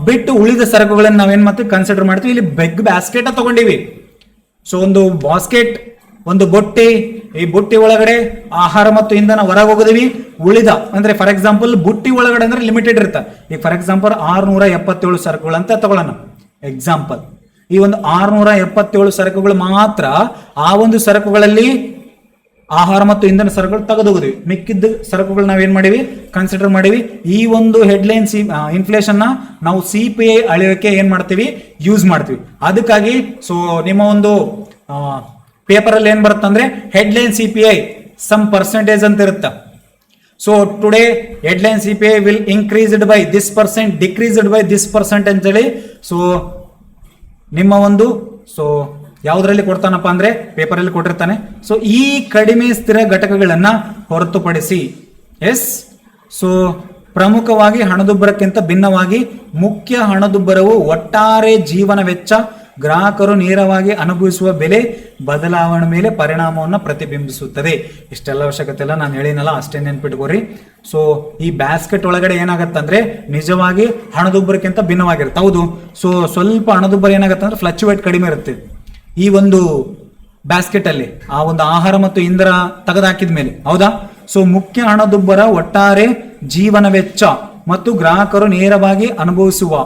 ಬಿಟ್ಟು ಉಳಿದ ಸರಕುಗಳನ್ನು ನಾವೇನ್ ಮಾಡ್ತೀವಿ? ಕನ್ಸಿಡರ್ ಮಾಡ್ತೀವಿ. ಇಲ್ಲಿ ಬೆಗ್ ಬ್ಯಾಸ್ಕೆಟ್ ತಗೊಂಡಿವಿ. ಸೊ ಒಂದು ಬಾಸ್ಕೆಟ್, ಒಂದು ಬುಟ್ಟಿ, ಈ ಬುಟ್ಟಿ ಒಳಗಡೆ ಆಹಾರ ಮತ್ತು ಇಂಧನ ಹೊರಗೆ ಹೋಗಿದೀವಿ. ಉಳಿದ ಅಂದ್ರೆ ಫಾರ್ ಎಕ್ಸಾಂಪಲ್ ಬುಟ್ಟಿ ಒಳಗಡೆ ಅಂದ್ರೆ ಲಿಮಿಟೆಡ್ ಇರುತ್ತೆ. ಈಗ ಫಾರ್ ಎಕ್ಸಾಂಪಲ್ 677 ಸರಕುಗಳು ಅಂತ ತಗೊಳ್ಳೋಣ ಎಕ್ಸಾಂಪಲ್. ಈ ಒಂದು 677 ಸರಕುಗಳು ಮಾತ್ರ, ಆ ಒಂದು ಸರಕುಗಳಲ್ಲಿ ಆಹಾರ ಮತ್ತು ಇಂಧನ ಸರಕುಗಳು ತೆಗೆದೋಗಿದ್ವಿ. ಮಿಕ್ಕಿದ್ದ ಸರಕುಗಳು ನಾವೇನ್ ಮಾಡಿವಿ? ಕನ್ಸಿಡರ್ ಮಾಡಿವಿ. ಈ ಒಂದು ಹೆಡ್ಲೈನ್ ಇನ್ಫ್ಲೇಷನ್ ನಾವು CPI ಅಳೆಯೋಕೆ ಏನ್ ಮಾಡ್ತೀವಿ? ಯೂಸ್ ಮಾಡ್ತೀವಿ. ಅದಕ್ಕಾಗಿ ಸೊ ನಿಮ್ಮ ಒಂದು ಪೇಪರ್ ಅಲ್ಲಿ ಏನ್ ಬರುತ್ತೆ ಅಂದ್ರೆ ಹೆಡ್ಲೈನ್ CPI ಸಮ್ ಪರ್ಸೆಂಟೇಜ್ ಅಂತ ಇರುತ್ತೆ. So today headline CPI will increased by this percent, decreased by this percent ಅಂತೇಳಿ ಸೊ ನಿಮ್ಮ ಒಂದು ಸೊ ಯಾವುದರಲ್ಲಿ ಕೊಡ್ತಾನಪ್ಪ ಅಂದ್ರೆ ಪೇಪರ್ ಅಲ್ಲಿ ಕೊಟ್ಟಿರ್ತಾನೆ. ಸೊ ಈ ಕಡಿಮೆ ಸ್ಥಿರ ಘಟಕಗಳನ್ನ ಹೊರತುಪಡಿಸಿ, ಎಸ್, ಸೊ ಪ್ರಮುಖವಾಗಿ ಹಣದುಬ್ಬರಕ್ಕಿಂತ ಭಿನ್ನವಾಗಿ ಮುಖ್ಯ ಹಣದುಬ್ಬರವು ಒಟ್ಟಾರೆ ಜೀವನ ವೆಚ್ಚ, ಗ್ರಾಹಕರು ನೇರವಾಗಿ ಅನುಭವಿಸುವ ಬೆಲೆ ಬದಲಾವಣೆ ಮೇಲೆ ಪರಿಣಾಮವನ್ನು ಪ್ರತಿಬಿಂಬಿಸುತ್ತದೆ. ಇಷ್ಟೆಲ್ಲ ಅವಶ್ಯಕತೆ ಇಲ್ಲ, ನಾನು ಹೇಳಿನಲ್ಲ, ಅಷ್ಟೇ ನೆನ್ಪಿಟ್ಕೋರಿ. ಸೊ ಈ ಬ್ಯಾಸ್ಕೆಟ್ ಒಳಗಡೆ ಏನಾಗತ್ತಂದ್ರೆ ನಿಜವಾಗಿ ಹಣದುಬ್ಬರಕ್ಕಿಂತ ಭಿನ್ನವಾಗಿರುತ್ತೆ. ಹೌದು, ಸೊ ಸ್ವಲ್ಪ ಹಣದುಬ್ಬರ ಏನಾಗುತ್ತೆ ಅಂದ್ರೆ ಫ್ಲಕ್ಚುವೇಟ್ ಕಡಿಮೆ ಇರುತ್ತೆ ಈ ಒಂದು ಬ್ಯಾಸ್ಕೆಟ್ ಅಲ್ಲಿ, ಆ ಒಂದು ಆಹಾರ ಮತ್ತು ಇಂಧನ ತೆಗೆದುಹಾಕಿದ ಮೇಲೆ, ಹೌದಾ? ಸೊ ಮುಖ್ಯ ಹಣದುಬ್ಬರ ಒಟ್ಟಾರೆ ಜೀವನ ವೆಚ್ಚ ಮತ್ತು ಗ್ರಾಹಕರು ನೇರವಾಗಿ ಅನುಭವಿಸುವ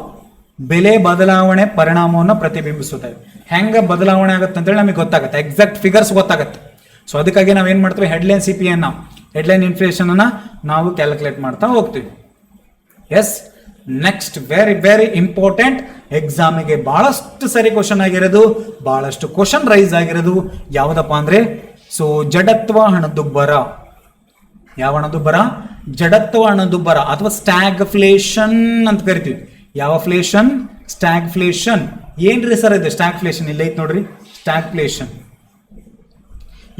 ಬೆಲೆ ಬದಲಾವಣೆ ಪರಿಣಾಮವನ್ನು ಪ್ರತಿಬಿಂಬಿಸುತ್ತದೆ. ಹೆಂಗ ಬದಲಾವಣೆ ಆಗುತ್ತೆ ಅಂತೇಳಿ ನಮಗೆ ಗೊತ್ತಾಗುತ್ತೆ, ಎಕ್ಸಾಕ್ಟ್ ಫಿಗರ್ಸ್ ಗೊತ್ತಾಗುತ್ತೆ. ಸೊ ಅದಕ್ಕಾಗಿ ನಾವೇನ್ ಮಾಡ್ತೀವಿ? ಹೆಡ್ಲೈನ್ CPI ಅನ್ನ, ಹೆಡ್ಲೈನ್ ಇನ್ಫ್ಲೇಷನ್ ಅನ್ನ ನಾವು ಕ್ಯಾಲ್ಕುಲೇಟ್ ಮಾಡ್ತಾ ಹೋಗ್ತೀವಿ. Yes, next very very important, ಎಕ್ಸಾಮಿಗೆ ಬಹಳಷ್ಟು ಸರಿ ಕ್ವಶನ್ ಆಗಿರೋದು, ಬಹಳಷ್ಟು ಕ್ವಶನ್ ರೈಸ್ ಆಗಿರೋದು ಯಾವುದಪ್ಪ ಅಂದ್ರೆ ಸೊ ಜಡತ್ವ ಹಣದುಬ್ಬರ. ಯಾವ ಹಣದುಬ್ಬರ? ಜಡತ್ವ ಹಣದುಬ್ಬರ ಅಥವಾ ಸ್ಟ್ಯಾಗ್ಫ್ಲೇಷನ್ ಅಂತ ಕರಿತೀವಿ. ಯಾವ ಫ್ಲೇಷನ್? ಸ್ಟ್ಯಾಗ್ಫ್ಲೇಷನ್. ಏನ್ರಿ ಸರ್ ಇದು ಸ್ಟ್ಯಾಗ್ಫ್ಲೇಷನ್? ಇಲ್ಲ ಐತ್ ನೋಡ್ರಿ, ಸ್ಟ್ಯಾಗ್ಫ್ಲೇಷನ್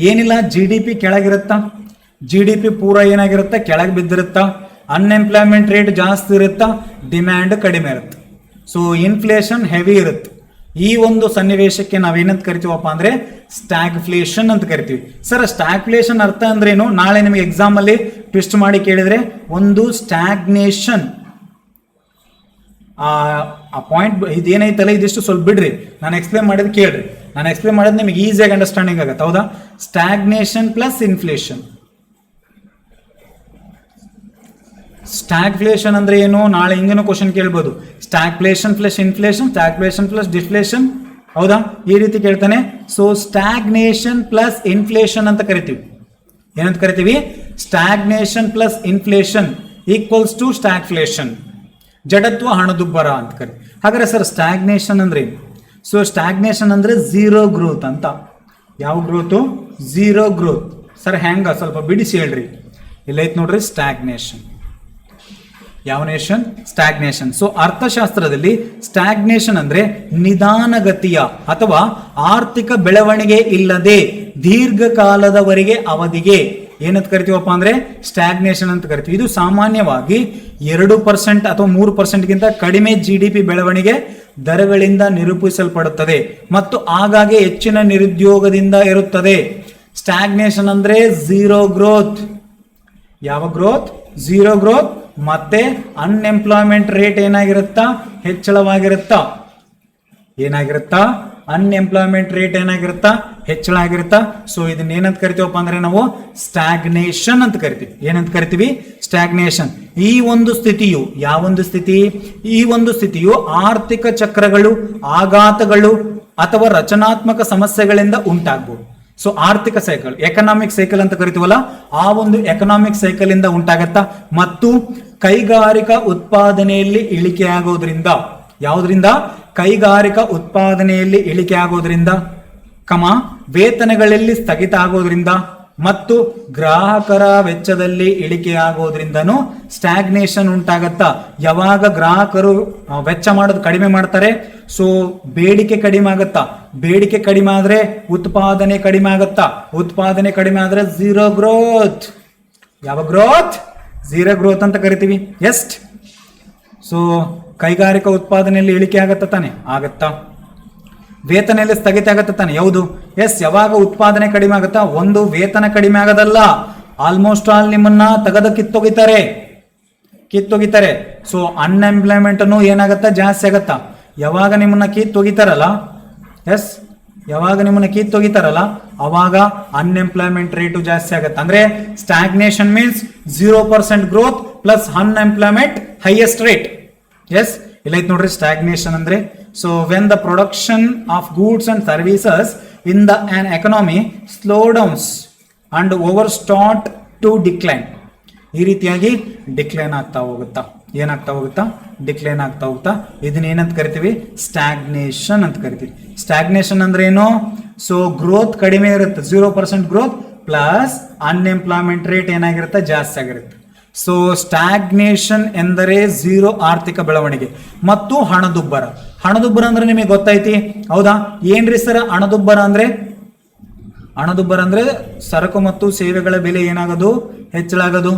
ಏನಿಲ್ಲ, GDP ಕೆಳಗಿರುತ್ತಾ, GDP ಪೂರ ಏನಾಗಿರುತ್ತಾ? ಕೆಳಗೆ ಬಿದ್ದಿರುತ್ತಾ. ಅನ್ಎಂಪ್ಲಾಯ್ಮೆಂಟ್ ರೇಟ್ ಜಾಸ್ತಿ ಇರುತ್ತಾ, ಡಿಮ್ಯಾಂಡ್ ಕಡಿಮೆ ಇರುತ್ತೆ. ಸೊ ಇನ್ಫ್ಲೇಷನ್ ಹೆವಿ ಇರುತ್ತೆ. ಈ ಒಂದು ಸನ್ನಿವೇಶಕ್ಕೆ ನಾವೇನಂತ ಕರಿತೀವಪ್ಪ ಅಂದ್ರೆ ಸ್ಟ್ಯಾಗ್ಫ್ಲೇಷನ್ ಅಂತ ಕರಿತೀವಿ. ಸರ್ ಸ್ಟ್ಯಾಗ್ಫ್ಲೇಷನ್ ಅರ್ಥ ಅಂದ್ರೇನು? ನಾಳೆ ನಿಮಗೆ ಎಕ್ಸಾಮ್ ಅಲ್ಲಿ ಟ್ವಿಸ್ಟ್ ಮಾಡಿ ಕೇಳಿದ್ರೆ ಒಂದು ಸ್ಟ್ಯಾಗ್ನೇಷನ್, ಆ ಪಾಯಿಂಟ್ ಇದೇನೈತಲ್ಲ ಇದಿಷ್ಟು ಸ್ವಲ್ಪ ಬಿಡ್ರಿ, ನಾನು ಎಕ್ಸ್ಪ್ಲೇನ್ ಮಾಡಿದ್ ಕೇಳ್ರಿ. ನಾನು ಎಕ್ಸ್ಪ್ಲೇನ್ ಮಾಡಿದ್ ನಿಮಗೆ ಈಸಿಯಾಗಿ ಅಂಡರ್ಸ್ಟ್ಯಾಂಡಿಂಗ್ ಆಗುತ್ತೆ, ಹೌದಾ? Stagnation plus inflation. ಸ್ಟ್ಯಾಗ್ಫ್ಲೇಷನ್ ಅಂದ್ರೆ ಏನು? ನಾಳೆ ಹಿಂಗೇನು ಕ್ವಶನ್ ಕೇಳ್ಬೋದು. Stagflation plus inflation, stagflation plus deflation, ಹೌದಾ? ಈ ರೀತಿ ಕೇಳ್ತಾನೆ. ಸೊ ಸ್ಟ್ಯಾಗ್ನೇಷನ್ ಪ್ಲಸ್ ಇನ್ಫ್ಲೇಷನ್ ಅಂತ ಕರಿತೀವಿ. ಏನಂತ ಕರಿತೀವಿ? Stagnation plus inflation equals to stagflation, ಜಡತ್ವ ಹಣದುಬ್ಬರ ಅಂತ ಕರಿ. ಹಾಗಾದ್ರೆ ಸರ್ ಸ್ಟ್ಯಾಗ್ನೇಷನ್ ಅಂದ್ರೆ ಏನು? ಸೊ ಸ್ಟ್ಯಾಗ್ನೇಷನ್ ಅಂದ್ರೆ ಝೀರೋ ಗ್ರೋತ್ ಅಂತ. ಯಾವ ಗ್ರೋತು? Zero growth. ಸರ್ ಹೆಂಗ? ಸ್ವಲ್ಪ ಬಿಡಿಸಿ ಹೇಳ್ರಿ. ಇಲ್ಲೈತ್ ನೋಡ್ರಿ ಸ್ಟ್ಯಾಗ್ನೇಷನ್. ಯಾವ ನೇಷನ್? ಸ್ಟ್ಯಾಗ್ನೇಷನ್. ಸೊ ಅರ್ಥಶಾಸ್ತ್ರದಲ್ಲಿ ಸ್ಟ್ಯಾಗ್ನೇಷನ್ ಅಂದ್ರೆ ನಿಧಾನಗತಿಯ ಅಥವಾ ಆರ್ಥಿಕ ಬೆಳವಣಿಗೆ ಇಲ್ಲದೆ ದೀರ್ಘಕಾಲದವರೆಗೆ ಅವಧಿಗೆ ಏನಂತ ಕರಿತೀವಪ್ಪ ಅಂದ್ರೆ ಸ್ಟ್ಯಾಗ್ನೇಷನ್ ಅಂತ ಕರಿತೀವಿ. ಇದು ಸಾಮಾನ್ಯವಾಗಿ 2% ಅಥವಾ 3% ಗಿಂತ ಕಡಿಮೆ GDP ಬೆಳವಣಿಗೆ ದರಗಳಿಂದ ನಿರೂಪಿಸಲ್ಪಡುತ್ತದೆ ಮತ್ತು ಆಗಾಗ್ಗೆ ಹೆಚ್ಚಿನ ನಿರುದ್ಯೋಗದಿಂದ ಇರುತ್ತದೆ. ಸ್ಟಾಗ್ನೇಷನ್ ಅಂದ್ರೆ ಝೀರೋ ಗ್ರೋತ್. ಯಾವ ಗ್ರೋತ್? Zero growth. ಮತ್ತೆ ಅನ್ಎಂಪ್ಲಾಯ್ಮೆಂಟ್ ರೇಟ್ ಏನಾಗಿರುತ್ತಾ? ಹೆಚ್ಚಳವಾಗಿರುತ್ತಾ? ಏನಾಗಿರುತ್ತಾ? ಅನ್ಎಂಪ್ಲಾಯ್ಮೆಂಟ್ ರೇಟ್ ಏನಾಗಿರುತ್ತಾ? ಹೆಚ್ಚಳ ಆಗಿರುತ್ತಾ? ಸೊ ಇದನ್ನ ಏನಂತ ಕರಿತೀವಪ್ಪ ಅಂದ್ರೆ ನಾವು ಸ್ಟಾಗ್ನೇಷನ್ ಅಂತ ಕರಿತೀವಿ. ಏನಂತ ಕರಿತೀವಿ? ಸ್ಟಾಗ್ನೇಷನ್. ಈ ಒಂದು ಸ್ಥಿತಿಯು, ಯಾವೊಂದು ಸ್ಥಿತಿ? ಈ ಒಂದು ಸ್ಥಿತಿಯು ಆರ್ಥಿಕ ಚಕ್ರಗಳು, ಆಘಾತಗಳು ಅಥವಾ ರಚನಾತ್ಮಕ ಸಮಸ್ಯೆಗಳಿಂದ ಉಂಟಾಗಬಹುದು. ಸೊ ಆರ್ಥಿಕ ಸೈಕಲ್, ಎಕನಾಮಿಕ್ ಸೈಕಲ್ ಅಂತ ಕರಿತೀವಲ್ಲ, ಆ ಒಂದು ಎಕನಾಮಿಕ್ ಸೈಕಲ್ ಇಂದ ಉಂಟಾಗತ್ತಾ. ಮತ್ತು ಕೈಗಾರಿಕಾ ಉತ್ಪಾದನೆಯಲ್ಲಿ ಇಳಿಕೆ ಆಗೋದ್ರಿಂದ, ಯಾವುದರಿಂದ? ಕೈಗಾರಿಕಾ ಉತ್ಪಾದನೆಯಲ್ಲಿ ಇಳಿಕೆ ಆಗೋದ್ರಿಂದ, ವೇತನಗಳಲ್ಲಿ ಸ್ಥಗಿತ ಆಗೋದ್ರಿಂದ ಮತ್ತು ಗ್ರಾಹಕರ ವೆಚ್ಚದಲ್ಲಿ ಇಳಿಕೆ ಆಗೋದ್ರಿಂದನೂ ಸ್ಟಾಗ್ನೇಷನ್ ಉಂಟಾಗತ್ತಾ. ಯಾವಾಗ ಗ್ರಾಹಕರು ವೆಚ್ಚ ಮಾಡೋದು ಕಡಿಮೆ ಮಾಡ್ತಾರೆ, ಸೊ ಬೇಡಿಕೆ ಕಡಿಮೆ ಆಗತ್ತಾ. ಬೇಡಿಕೆ ಕಡಿಮೆ ಆದ್ರೆ ಉತ್ಪಾದನೆ ಕಡಿಮೆ ಆಗತ್ತಾ. ಉತ್ಪಾದನೆ ಕಡಿಮೆ ಆದ್ರೆ ಝೀರೋ ಗ್ರೋತ್. ಯಾವ ಗ್ರೋತ್? ಝೀರೋ ಗ್ರೋತ್ ಅಂತ ಕರಿತೀವಿ. ಎಸ್ಟ್. ಸೊ ಕೈಗಾರಿಕಾ ಉತ್ಪಾದನೆಯಲ್ಲಿ ಇಳಿಕೆ ಆಗತ್ತ ತಾನೆ? ಆಗತ್ತಾ. ವೇತನೆಯಲ್ಲಿ ಸ್ಥಗಿತ ಆಗತ್ತ ತಾನೆ? ಯಾವುದು? ಎಸ್. ಯಾವಾಗ ಉತ್ಪಾದನೆ ಕಡಿಮೆ ಆಗುತ್ತಾ, ಒಂದು ವೇತನ ಕಡಿಮೆ ಆಗೋದಲ್ಲ, ಆಲ್ಮೋಸ್ಟ್ ಆಲ್ ನಿಮ್ಮನ್ನ ತೆಗೆದು ಕಿತ್ತೊಗಿತಾರೆ. ಸೊ ಅನ್ಎಂಪ್ಲಾಯ್ಮೆಂಟ್ ಅನ್ನು ಏನಾಗತ್ತಾ? ಜಾಸ್ತಿ ಆಗತ್ತಾ. ಯಾವಾಗ ನಿಮ್ಮನ್ನ ಕಿತ್ತೊಗಿತಾರಲ್ಲ, ಎಸ್, ಯಾವಾಗ ನಿಮ್ಮನ್ನ ಕಿತ್ತೊಗಿತಾರಲ್ಲ ಅವಾಗ ಅನ್ಎಂಪ್ಲಾಯ್ಮೆಂಟ್ ರೇಟು ಜಾಸ್ತಿ ಆಗತ್ತೆ. ಅಂದ್ರೆ stagnation means 0% growth plus unemployment highest rate. Yes, ಇಲ್ಲೈತ್ ನೋಡ್ರಿ ಸ್ಟಾಗ್ನೇಷನ್ ಅಂದ್ರೆ. So when the production of goods and services in the on economy slow downs and over start to decline. ಈ ರೀತಿಯಾಗಿ ಡಿಕ್ಲೈನ್ ಆಗ್ತಾ ಹೋಗುತ್ತಾ. ಏನಾಗ್ತಾ ಹೋಗುತ್ತಾ? ಡಿಕ್ಲೈನ್ ಆಗ್ತಾ ಹೋಗುತ್ತಾ. ಇದನ್ನ ಏನಂತ ಕರಿತೀವಿ? ಸ್ಟಾಗ್ನೇಷನ್ ಅಂತ ಕರಿತೀವಿ. ಸ್ಟಾಗ್ನೇಷನ್ ಅಂದ್ರೆ ಏನು? ಸೊ ಗ್ರೋತ್ ಕಡಿಮೆ ಇರುತ್ತೆ, 0% ಗ್ರೋತ್ ಪ್ಲಸ್ ಅನ್ಎಂಪ್ಲಾಯ್ಮೆಂಟ್ ರೇಟ್ ಏನಾಗಿರುತ್ತೆ? ಜಾಸ್ತಿ ಆಗಿರುತ್ತೆ. ಸೊ ಸ್ಟಾಗ್ನೇಷನ್ ಎಂದರೆ ಝೀರೋ ಆರ್ಥಿಕ ಬೆಳವಣಿಗೆ ಮತ್ತು ಹಣದುಬ್ಬರ. ಹಣದುಬ್ಬರ ಅಂದ್ರೆ ನಿಮಗೆ ಗೊತ್ತೈತಿ, ಹೌದಾ? ಏನ್ರಿ ಸರ್ ಹಣದುಬ್ಬರ ಅಂದ್ರೆ? ಹಣದುಬ್ಬರ ಅಂದ್ರೆ ಸರಕು ಮತ್ತು ಸೇವೆಗಳ ಬೆಲೆ ಏನಾಗೋದು? ಹೆಚ್ಚಳ ಆಗೋದು.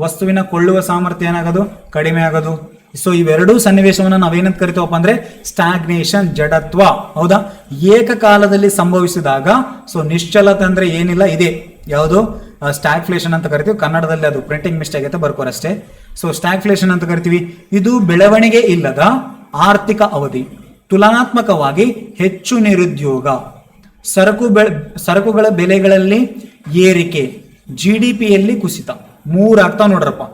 ವಸ್ತುವಿನ ಕೊಳ್ಳುವ ಸಾಮರ್ಥ್ಯ ಏನಾಗೋದು? ಕಡಿಮೆ ಆಗೋದು. ಸೊ ಇವೆರಡೂ ಸನ್ನಿವೇಶವನ್ನು ನಾವೇನಂತ ಕರಿತೀವಪ್ಪ ಅಂದ್ರೆ ಸ್ಟಾಗ್ನೇಷನ್, ಜಡತ್ವ. ಹೌದಾ? ಏಕಕಾಲದಲ್ಲಿ ಸಂಭವಿಸಿದಾಗ, ಸೊ ನಿಶ್ಚಲತೆ ಅಂದ್ರೆ ಏನಿಲ್ಲ, ಇದೆ. ಯಾವುದು? ಸ್ಟಾಗ್ಫ್ಲೇಷನ್ ಅಂತ ಕರಿತೀವಿ. ಕನ್ನಡದಲ್ಲಿ ಅದು ಪ್ರಿಂಟಿಂಗ್ ಮಿಸ್ಟೇಕ್ ಐತೆ, ಬರ್ಕೋರಷ್ಟೇ. ಸೊ ಸ್ಟಾಗ್ಫ್ಲೇಷನ್ ಅಂತ ಕರಿತೀವಿ. ಇದು ಬೆಳವಣಿಗೆ ಇಲ್ಲದ ಆರ್ಥಿಕ ಅವಧಿ. ತುಲನಾತ್ಮಕವಾಗಿ ಹೆಚ್ಚು ನಿರುದ್ಯೋಗ, ಸರಕುಗಳ ಬೆಲೆಗಳಲ್ಲಿ ಏರಿಕೆ, GDPಯಲ್ಲಿ ಕುಸಿತ. 3 ಆಗ್ತಾವ ನೋಡ್ರಪ್ಪ.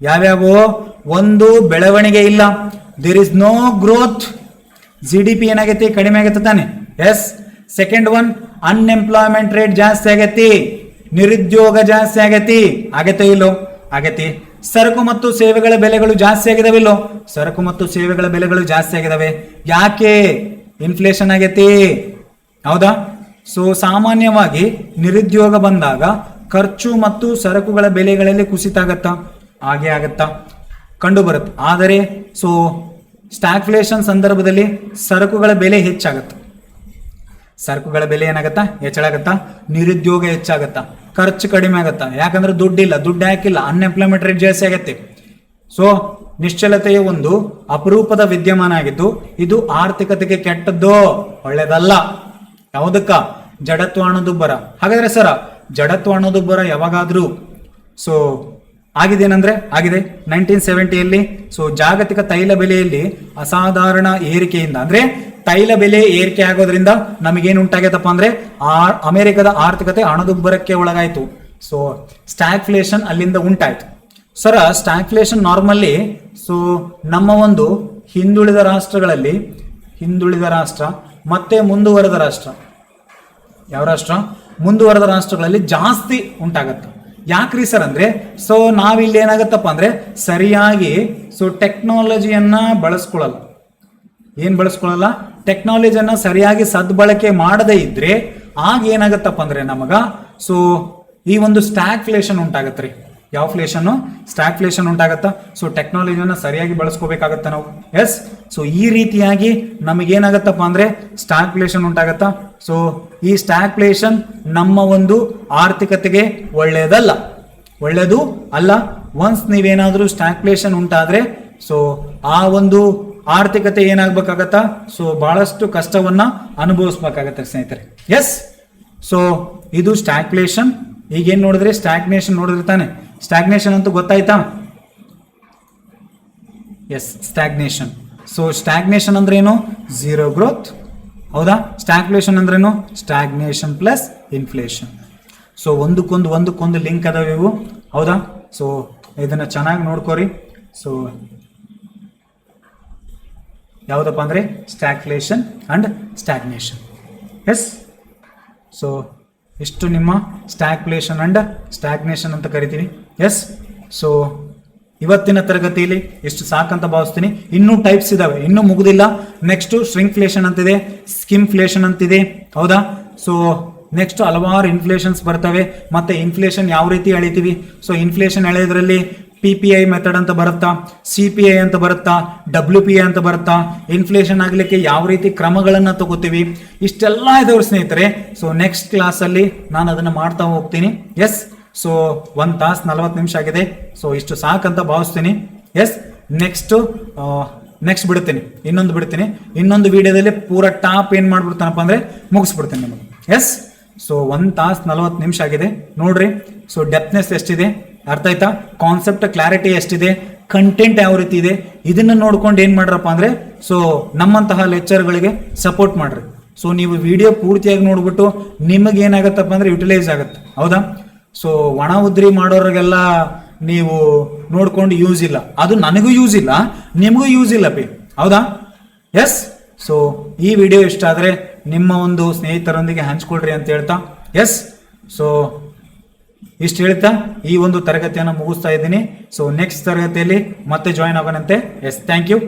ಯಾವ್ಯಾವೋ? ಒಂದು, ಬೆಳವಣಿಗೆ ಇಲ್ಲ, there is no growth, GDP ಏನಾಗೈತಿ? ಕಡಿಮೆ ಆಗತ್ತೆ ತಾನೆ? Yes. Second one, unemployment rate ಜಾಸ್ತಿ ಆಗೈತಿ, ನಿರುದ್ಯೋಗ ಜಾಸ್ತಿ ಆಗೈತಿ. ಆಗತ್ತೆ ಇಲ್ಲೋ? ಆಗೈತಿ. ಸರಕು ಮತ್ತು ಸೇವೆಗಳ ಬೆಲೆಗಳು ಜಾಸ್ತಿ ಆಗಿದಾವಿಲ್ಲೋ? ಸರಕು ಮತ್ತು ಸೇವೆಗಳ ಬೆಲೆಗಳು ಜಾಸ್ತಿ ಆಗಿದಾವೆ. ಯಾಕೆ? ಇನ್ಫ್ಲೇಷನ್ ಆಗೈತಿ, ಹೌದಾ? ಸೊ ಸಾಮಾನ್ಯವಾಗಿ ನಿರುದ್ಯೋಗ ಬಂದಾಗ ಖರ್ಚು ಮತ್ತು ಸರಕುಗಳ ಬೆಲೆಗಳಲ್ಲಿ ಕುಸಿತ ಆಗತ್ತಾ? ಹಾಗೆ ಆಗತ್ತಾ? ಕಂಡು ಬರುತ್ತೆ. ಆದರೆ ಸೊ ಸ್ಟಾಗ್ಫ್ಲೇಷನ್ ಸಂದರ್ಭದಲ್ಲಿ ಸರಕುಗಳ ಬೆಲೆ ಹೆಚ್ಚಾಗತ್ತ. ಸರಕುಗಳ ಬೆಲೆ ಏನಾಗತ್ತಾ? ಹೆಚ್ಚಳಾಗತ್ತಾ. ನಿರುದ್ಯೋಗ ಹೆಚ್ಚಾಗತ್ತಾ. ಖರ್ಚು ಕಡಿಮೆ ಆಗತ್ತಾ. ಯಾಕಂದ್ರೆ ದುಡ್ಡಿಲ್ಲ, ದುಡ್ಡು ಹಾಕಿಲ್ಲ, ಅನ್ಎಂಪ್ಲಾಯ್ಮೆಂಟ್ ರೇಟ್ ಜಾಸ್ತಿ ಆಗತ್ತೆ. ಸೊ ನಿಶ್ಚಲತೆಯ ಒಂದು ಅಪರೂಪದ ವಿದ್ಯಮಾನ ಆಗಿದ್ದು ಇದು ಆರ್ಥಿಕತೆಗೆ ಕೆಟ್ಟದ್ದು, ಒಳ್ಳೇದಲ್ಲ. ಯಾವುದಕ್ಕ? ಜಡತ್ವ ಹಣದುಬ್ಬರ. ಹಾಗಾದ್ರೆ ಸರ ಜಡತ್ವ ಹಣದುಬ್ಬರ ಯಾವಾಗಾದ್ರೂ ಸೊ ಆಗಿದೇನಂದ್ರೆ ಆಗಿದೆ 1970ಯಲ್ಲಿ. ಸೊ ಜಾಗತಿಕ ತೈಲ ಬೆಲೆಯಲ್ಲಿ ಅಸಾಧಾರಣ ಏರಿಕೆಯಿಂದ, ಅಂದ್ರೆ ತೈಲ ಬೆಲೆ ಏರಿಕೆ ಆಗೋದ್ರಿಂದ ನಮಗೇನು ಉಂಟಾಗೈತಪ್ಪ ಅಂದ್ರೆ ಅಮೆರಿಕದ ಆರ್ಥಿಕತೆ ಹಣದುಬ್ಬರಕ್ಕೆ ಒಳಗಾಯ್ತು. ಸೊ ಸ್ಟಾಗ್ಫ್ಲೇಷನ್ ಅಲ್ಲಿಂದ ಉಂಟಾಯ್ತು. ಸರ ಸ್ಟಾಗ್ಫ್ಲೇಷನ್ ನಾರ್ಮಲ್ಲಿ ಸೊ ನಮ್ಮ ಒಂದು ಹಿಂದುಳಿದ ರಾಷ್ಟ್ರಗಳಲ್ಲಿ, ಹಿಂದುಳಿದ ರಾಷ್ಟ್ರ ಮತ್ತೆ ಮುಂದುವರೆದ ರಾಷ್ಟ್ರ, ಯಾವ ರಾಷ್ಟ್ರ? ಮುಂದುವರೆದ ರಾಷ್ಟ್ರಗಳಲ್ಲಿ ಜಾಸ್ತಿ ಉಂಟಾಗತ್ತೆ. ಯಾಕ್ರಿ ಸರ್ ಅಂದ್ರೆ, ಸೊ ನಾವಿಲ್ಲಿ ಏನಾಗತ್ತಪ್ಪ ಅಂದ್ರೆ ಸರಿಯಾಗಿ ಸೊ ಟೆಕ್ನಾಲಜಿಯನ್ನ ಬಳಸ್ಕೊಳ್ಳಲ್ಲ. ಏನ್ ಬಳಸ್ಕೊಳ್ಳಲ್ಲ? ಟೆಕ್ನಾಲಜಿಯನ್ನ ಸರಿಯಾಗಿ ಸದ್ಬಳಕೆ ಮಾಡದೇ ಇದ್ರೆ ಆಗ ಏನಾಗತ್ತಪ್ಪ ಅಂದ್ರೆ ನಮಗ ಸೊ ಈ ಒಂದು ಸ್ಟಾಗ್ಫ್ಲೇಷನ್ ಉಂಟಾಗತ್ರಿ. ಯಾವ ಫ್ಲೇಷನ್? ಸ್ಟಾಗ್ಫ್ಲೇಷನ್ ಉಂಟಾಗತ್ತ. ಸೊ ಟೆಕ್ನಾಲಜಿಯನ್ನ ಸರಿಯಾಗಿ ಬಳಸ್ಕೋಬೇಕಾಗತ್ತ ನಾವು. ಎಸ್. ಸೊ ಈ ರೀತಿಯಾಗಿ ನಮಗೇನಾಗತ್ತಪ್ಪ ಅಂದ್ರೆ ಸ್ಟಾಗ್ಫ್ಲೇಷನ್ ಉಂಟಾಗತ್ತ. ಸೊ ಈ ಸ್ಟಾಗ್ಫ್ಲೇಷನ್ ನಮ್ಮ ಒಂದು ಆರ್ಥಿಕತೆಗೆ ಒಳ್ಳೆಯದಲ್ಲ, ಒಳ್ಳೆಯದು ಅಲ್ಲ. ಒನ್ಸ್ ನೀವೇನಾದ್ರೂ ಸ್ಟಾಗ್ಫ್ಲೇಷನ್ ಉಂಟಾದ್ರೆ ಸೊ ಆ ಒಂದು ಆರ್ಥಿಕತೆ ಏನಾಗ್ಬೇಕಾಗತ್ತ, ಸೊ ಬಹಳಷ್ಟು ಕಷ್ಟವನ್ನ ಅನುಭವಿಸ್ಬೇಕಾಗತ್ತೆ ಸ್ನೇಹಿತರೆ. ಎಸ್, ಸೊ ಇದು ಸ್ಟ್ಯಾಗ್ಫ್ಲೇಷನ್. ಈಗೇನ್ ನೋಡಿದ್ರೆ ಸ್ಟ್ಯಾಗ್ನೇಷನ್ ನೋಡಿದ್ರೆ ತಾನೆ, ಸ್ಟ್ಯಾಗ್ನೇಷನ್ ಅಂತೂ ಗೊತ್ತಾಯ್ತಾ? S, stagnation. ಸೊ ಸ್ಟ್ಯಾಗ್ನೇಷನ್ ಅಂದ್ರೆ ಏನು? Zero growth. ಹೌದಾ? ಸ್ಟ್ಯಾಗ್ಫ್ಲೇಷನ್ ಅಂದ್ರೇನು? Stagnation plus inflation. ಸೊ ಒಂದಕ್ಕೊಂದು ಲಿಂಕ್ ಅದಾವ ಇವು. ಹೌದಾ? ಸೊ ಇದನ್ನ ಚೆನ್ನಾಗಿ ನೋಡ್ಕೋರಿ. ಸೊ ಯಾವುದಪ್ಪ ಅಂದ್ರೆ stagflation and stagnation. S, so ಇಷ್ಟು ನಿಮ್ಮ ಸ್ಟ್ಯಾಗ್ಫ್ಲೇಷನ್ ಅಂಡ್ ಸ್ಟ್ಯಾಗ್ನೇಷನ್ ಅಂತ ಕರಿತೀವಿ. ಎಸ್, ಸೊ ಇವತ್ತಿನ ತರಗತಿಯಲ್ಲಿ ಎಷ್ಟು ಸಾಕಂತ ಭಾವಿಸ್ತೀನಿ. ಇನ್ನೂ ಟೈಪ್ಸ್ ಇದಾವೆ, ಇನ್ನೂ ಮುಗುದಿಲ್ಲ. ನೆಕ್ಸ್ಟ್ ಶ್ರಿಂಕ್ಫ್ಲೇಷನ್ ಅಂತಿದೆ, ಸ್ಕಿಮ್ಫ್ಲೇಷನ್ ಅಂತಿದೆ. ಹೌದಾ? ಸೊ ನೆಕ್ಸ್ಟ್ ಹಲವಾರು ಇನ್ಫ್ಲೇಷನ್ಸ್ ಬರ್ತವೆ. ಮತ್ತೆ ಇನ್ಫ್ಲೇಷನ್ ಯಾವ ರೀತಿ ಎಳಿತೀವಿ? ಸೊ ಇನ್ಫ್ಲೇಷನ್ ಎಳೆಯೋದ್ರಲ್ಲಿ PPI ಮೆಥಡ್ ಅಂತ ಬರುತ್ತಾ, CPI ಅಂತ ಬರುತ್ತಾ, WPI ಅಂತ ಬರುತ್ತಾ, ಇನ್ಫ್ಲೇಷನ್ ಆಗ್ಲಿಕ್ಕೆ ಯಾವ ರೀತಿ ಕ್ರಮಗಳನ್ನ ತಗೋತೀವಿ, ಇಷ್ಟೆಲ್ಲ ಇದಾವ್ರಿ ಸ್ನೇಹಿತರೆ. ಸೊ ನೆಕ್ಸ್ಟ್ ಕ್ಲಾಸ್ ಅಲ್ಲಿ ನಾನು ಅದನ್ನ ಮಾಡ್ತಾ ಹೋಗ್ತೀನಿ. ಎಸ್, ಸೊ 1 ತಾಸು 40 ನಿಮಿಷ ಆಗಿದೆ. ಸೊ ಇಷ್ಟು ಸಾಕಂತ ಭಾವಿಸ್ತೀನಿ. ಎಸ್, ನೆಕ್ಸ್ಟ್ ಬಿಡ್ತೀನಿ, ಇನ್ನೊಂದು ವಿಡಿಯೋದಲ್ಲಿ ಪೂರ ಟಾಪ್ ಏನ್ ಮಾಡ್ಬಿಡ್ತಾನಪ್ಪ ಅಂದ್ರೆ ಮುಗಿಸ್ಬಿಡ್ತೀನಿ ನಿಮಗೆ. ಎಸ್, ಸೊ 1 ತಾಸು 40 ನಿಮಿಷ ಆಗಿದೆ ನೋಡ್ರಿ. ಸೊ ಡೆಪ್ತ್ನೆಸ್ ಎಷ್ಟಿದೆ ಅರ್ಥ ಆಯ್ತಾ? ಕಾನ್ಸೆಪ್ಟ್ ಕ್ಲಾರಿಟಿ ಎಷ್ಟಿದೆ, ಕಂಟೆಂಟ್ ಯಾವ ರೀತಿ ಇದೆ, ಇದನ್ನ ನೋಡ್ಕೊಂಡು ಏನ್ ಮಾಡ್ರಪ್ಪ ಅಂದ್ರೆ ಸೊ ನಮ್ಮಂತಹ ಲೆಕ್ಚರ್ಗಳಿಗೆ ಸಪೋರ್ಟ್ ಮಾಡ್ರಿ. ಸೊ ನೀವು ವಿಡಿಯೋ ಪೂರ್ತಿಯಾಗಿ ನೋಡ್ಬಿಟ್ಟು ನಿಮಗೆ ಏನಾಗತ್ತಪ್ಪ ಅಂದ್ರೆ ಯುಟಿಲೈಸ್ ಆಗುತ್ತೆ. ಹೌದಾ? ಸೊ ಒಣ ಉದ್ರಿ ಮಾಡೋರಿಗೆಲ್ಲ ನೀವು ನೋಡ್ಕೊಂಡು ಯೂಸ್ ಇಲ್ಲ, ಅದು ನನಗೂ ಯೂಸ್ ಇಲ್ಲ, ನಿಮಗೂ ಯೂಸ್ ಇಲ್ಲ ಪಿ. ಹೌದಾ? ಎಸ್, ಸೊ ಈ ವಿಡಿಯೋ ಇಷ್ಟ ಆದ್ರೆ ನಿಮ್ಮ ಒಂದು ಸ್ನೇಹಿತರೊಂದಿಗೆ ಹಂಚ್ಕೊಳ್ರಿ ಅಂತ ಹೇಳ್ತಾ, ಎಸ್, ಸೊ ಇಷ್ಟು ಹೇಳ್ತಾ ಈ ಒಂದು ತರಗತಿಯನ್ನು ಮುಗಿಸ್ತಾ ಇದ್ದೀನಿ. ಸೊ ನೆಕ್ಸ್ಟ್ ತರಗತಿಯಲ್ಲಿ ಮತ್ತೆ ಜಾಯಿನ್ ಆಗೋಣಂತೆ. Yes, thank you.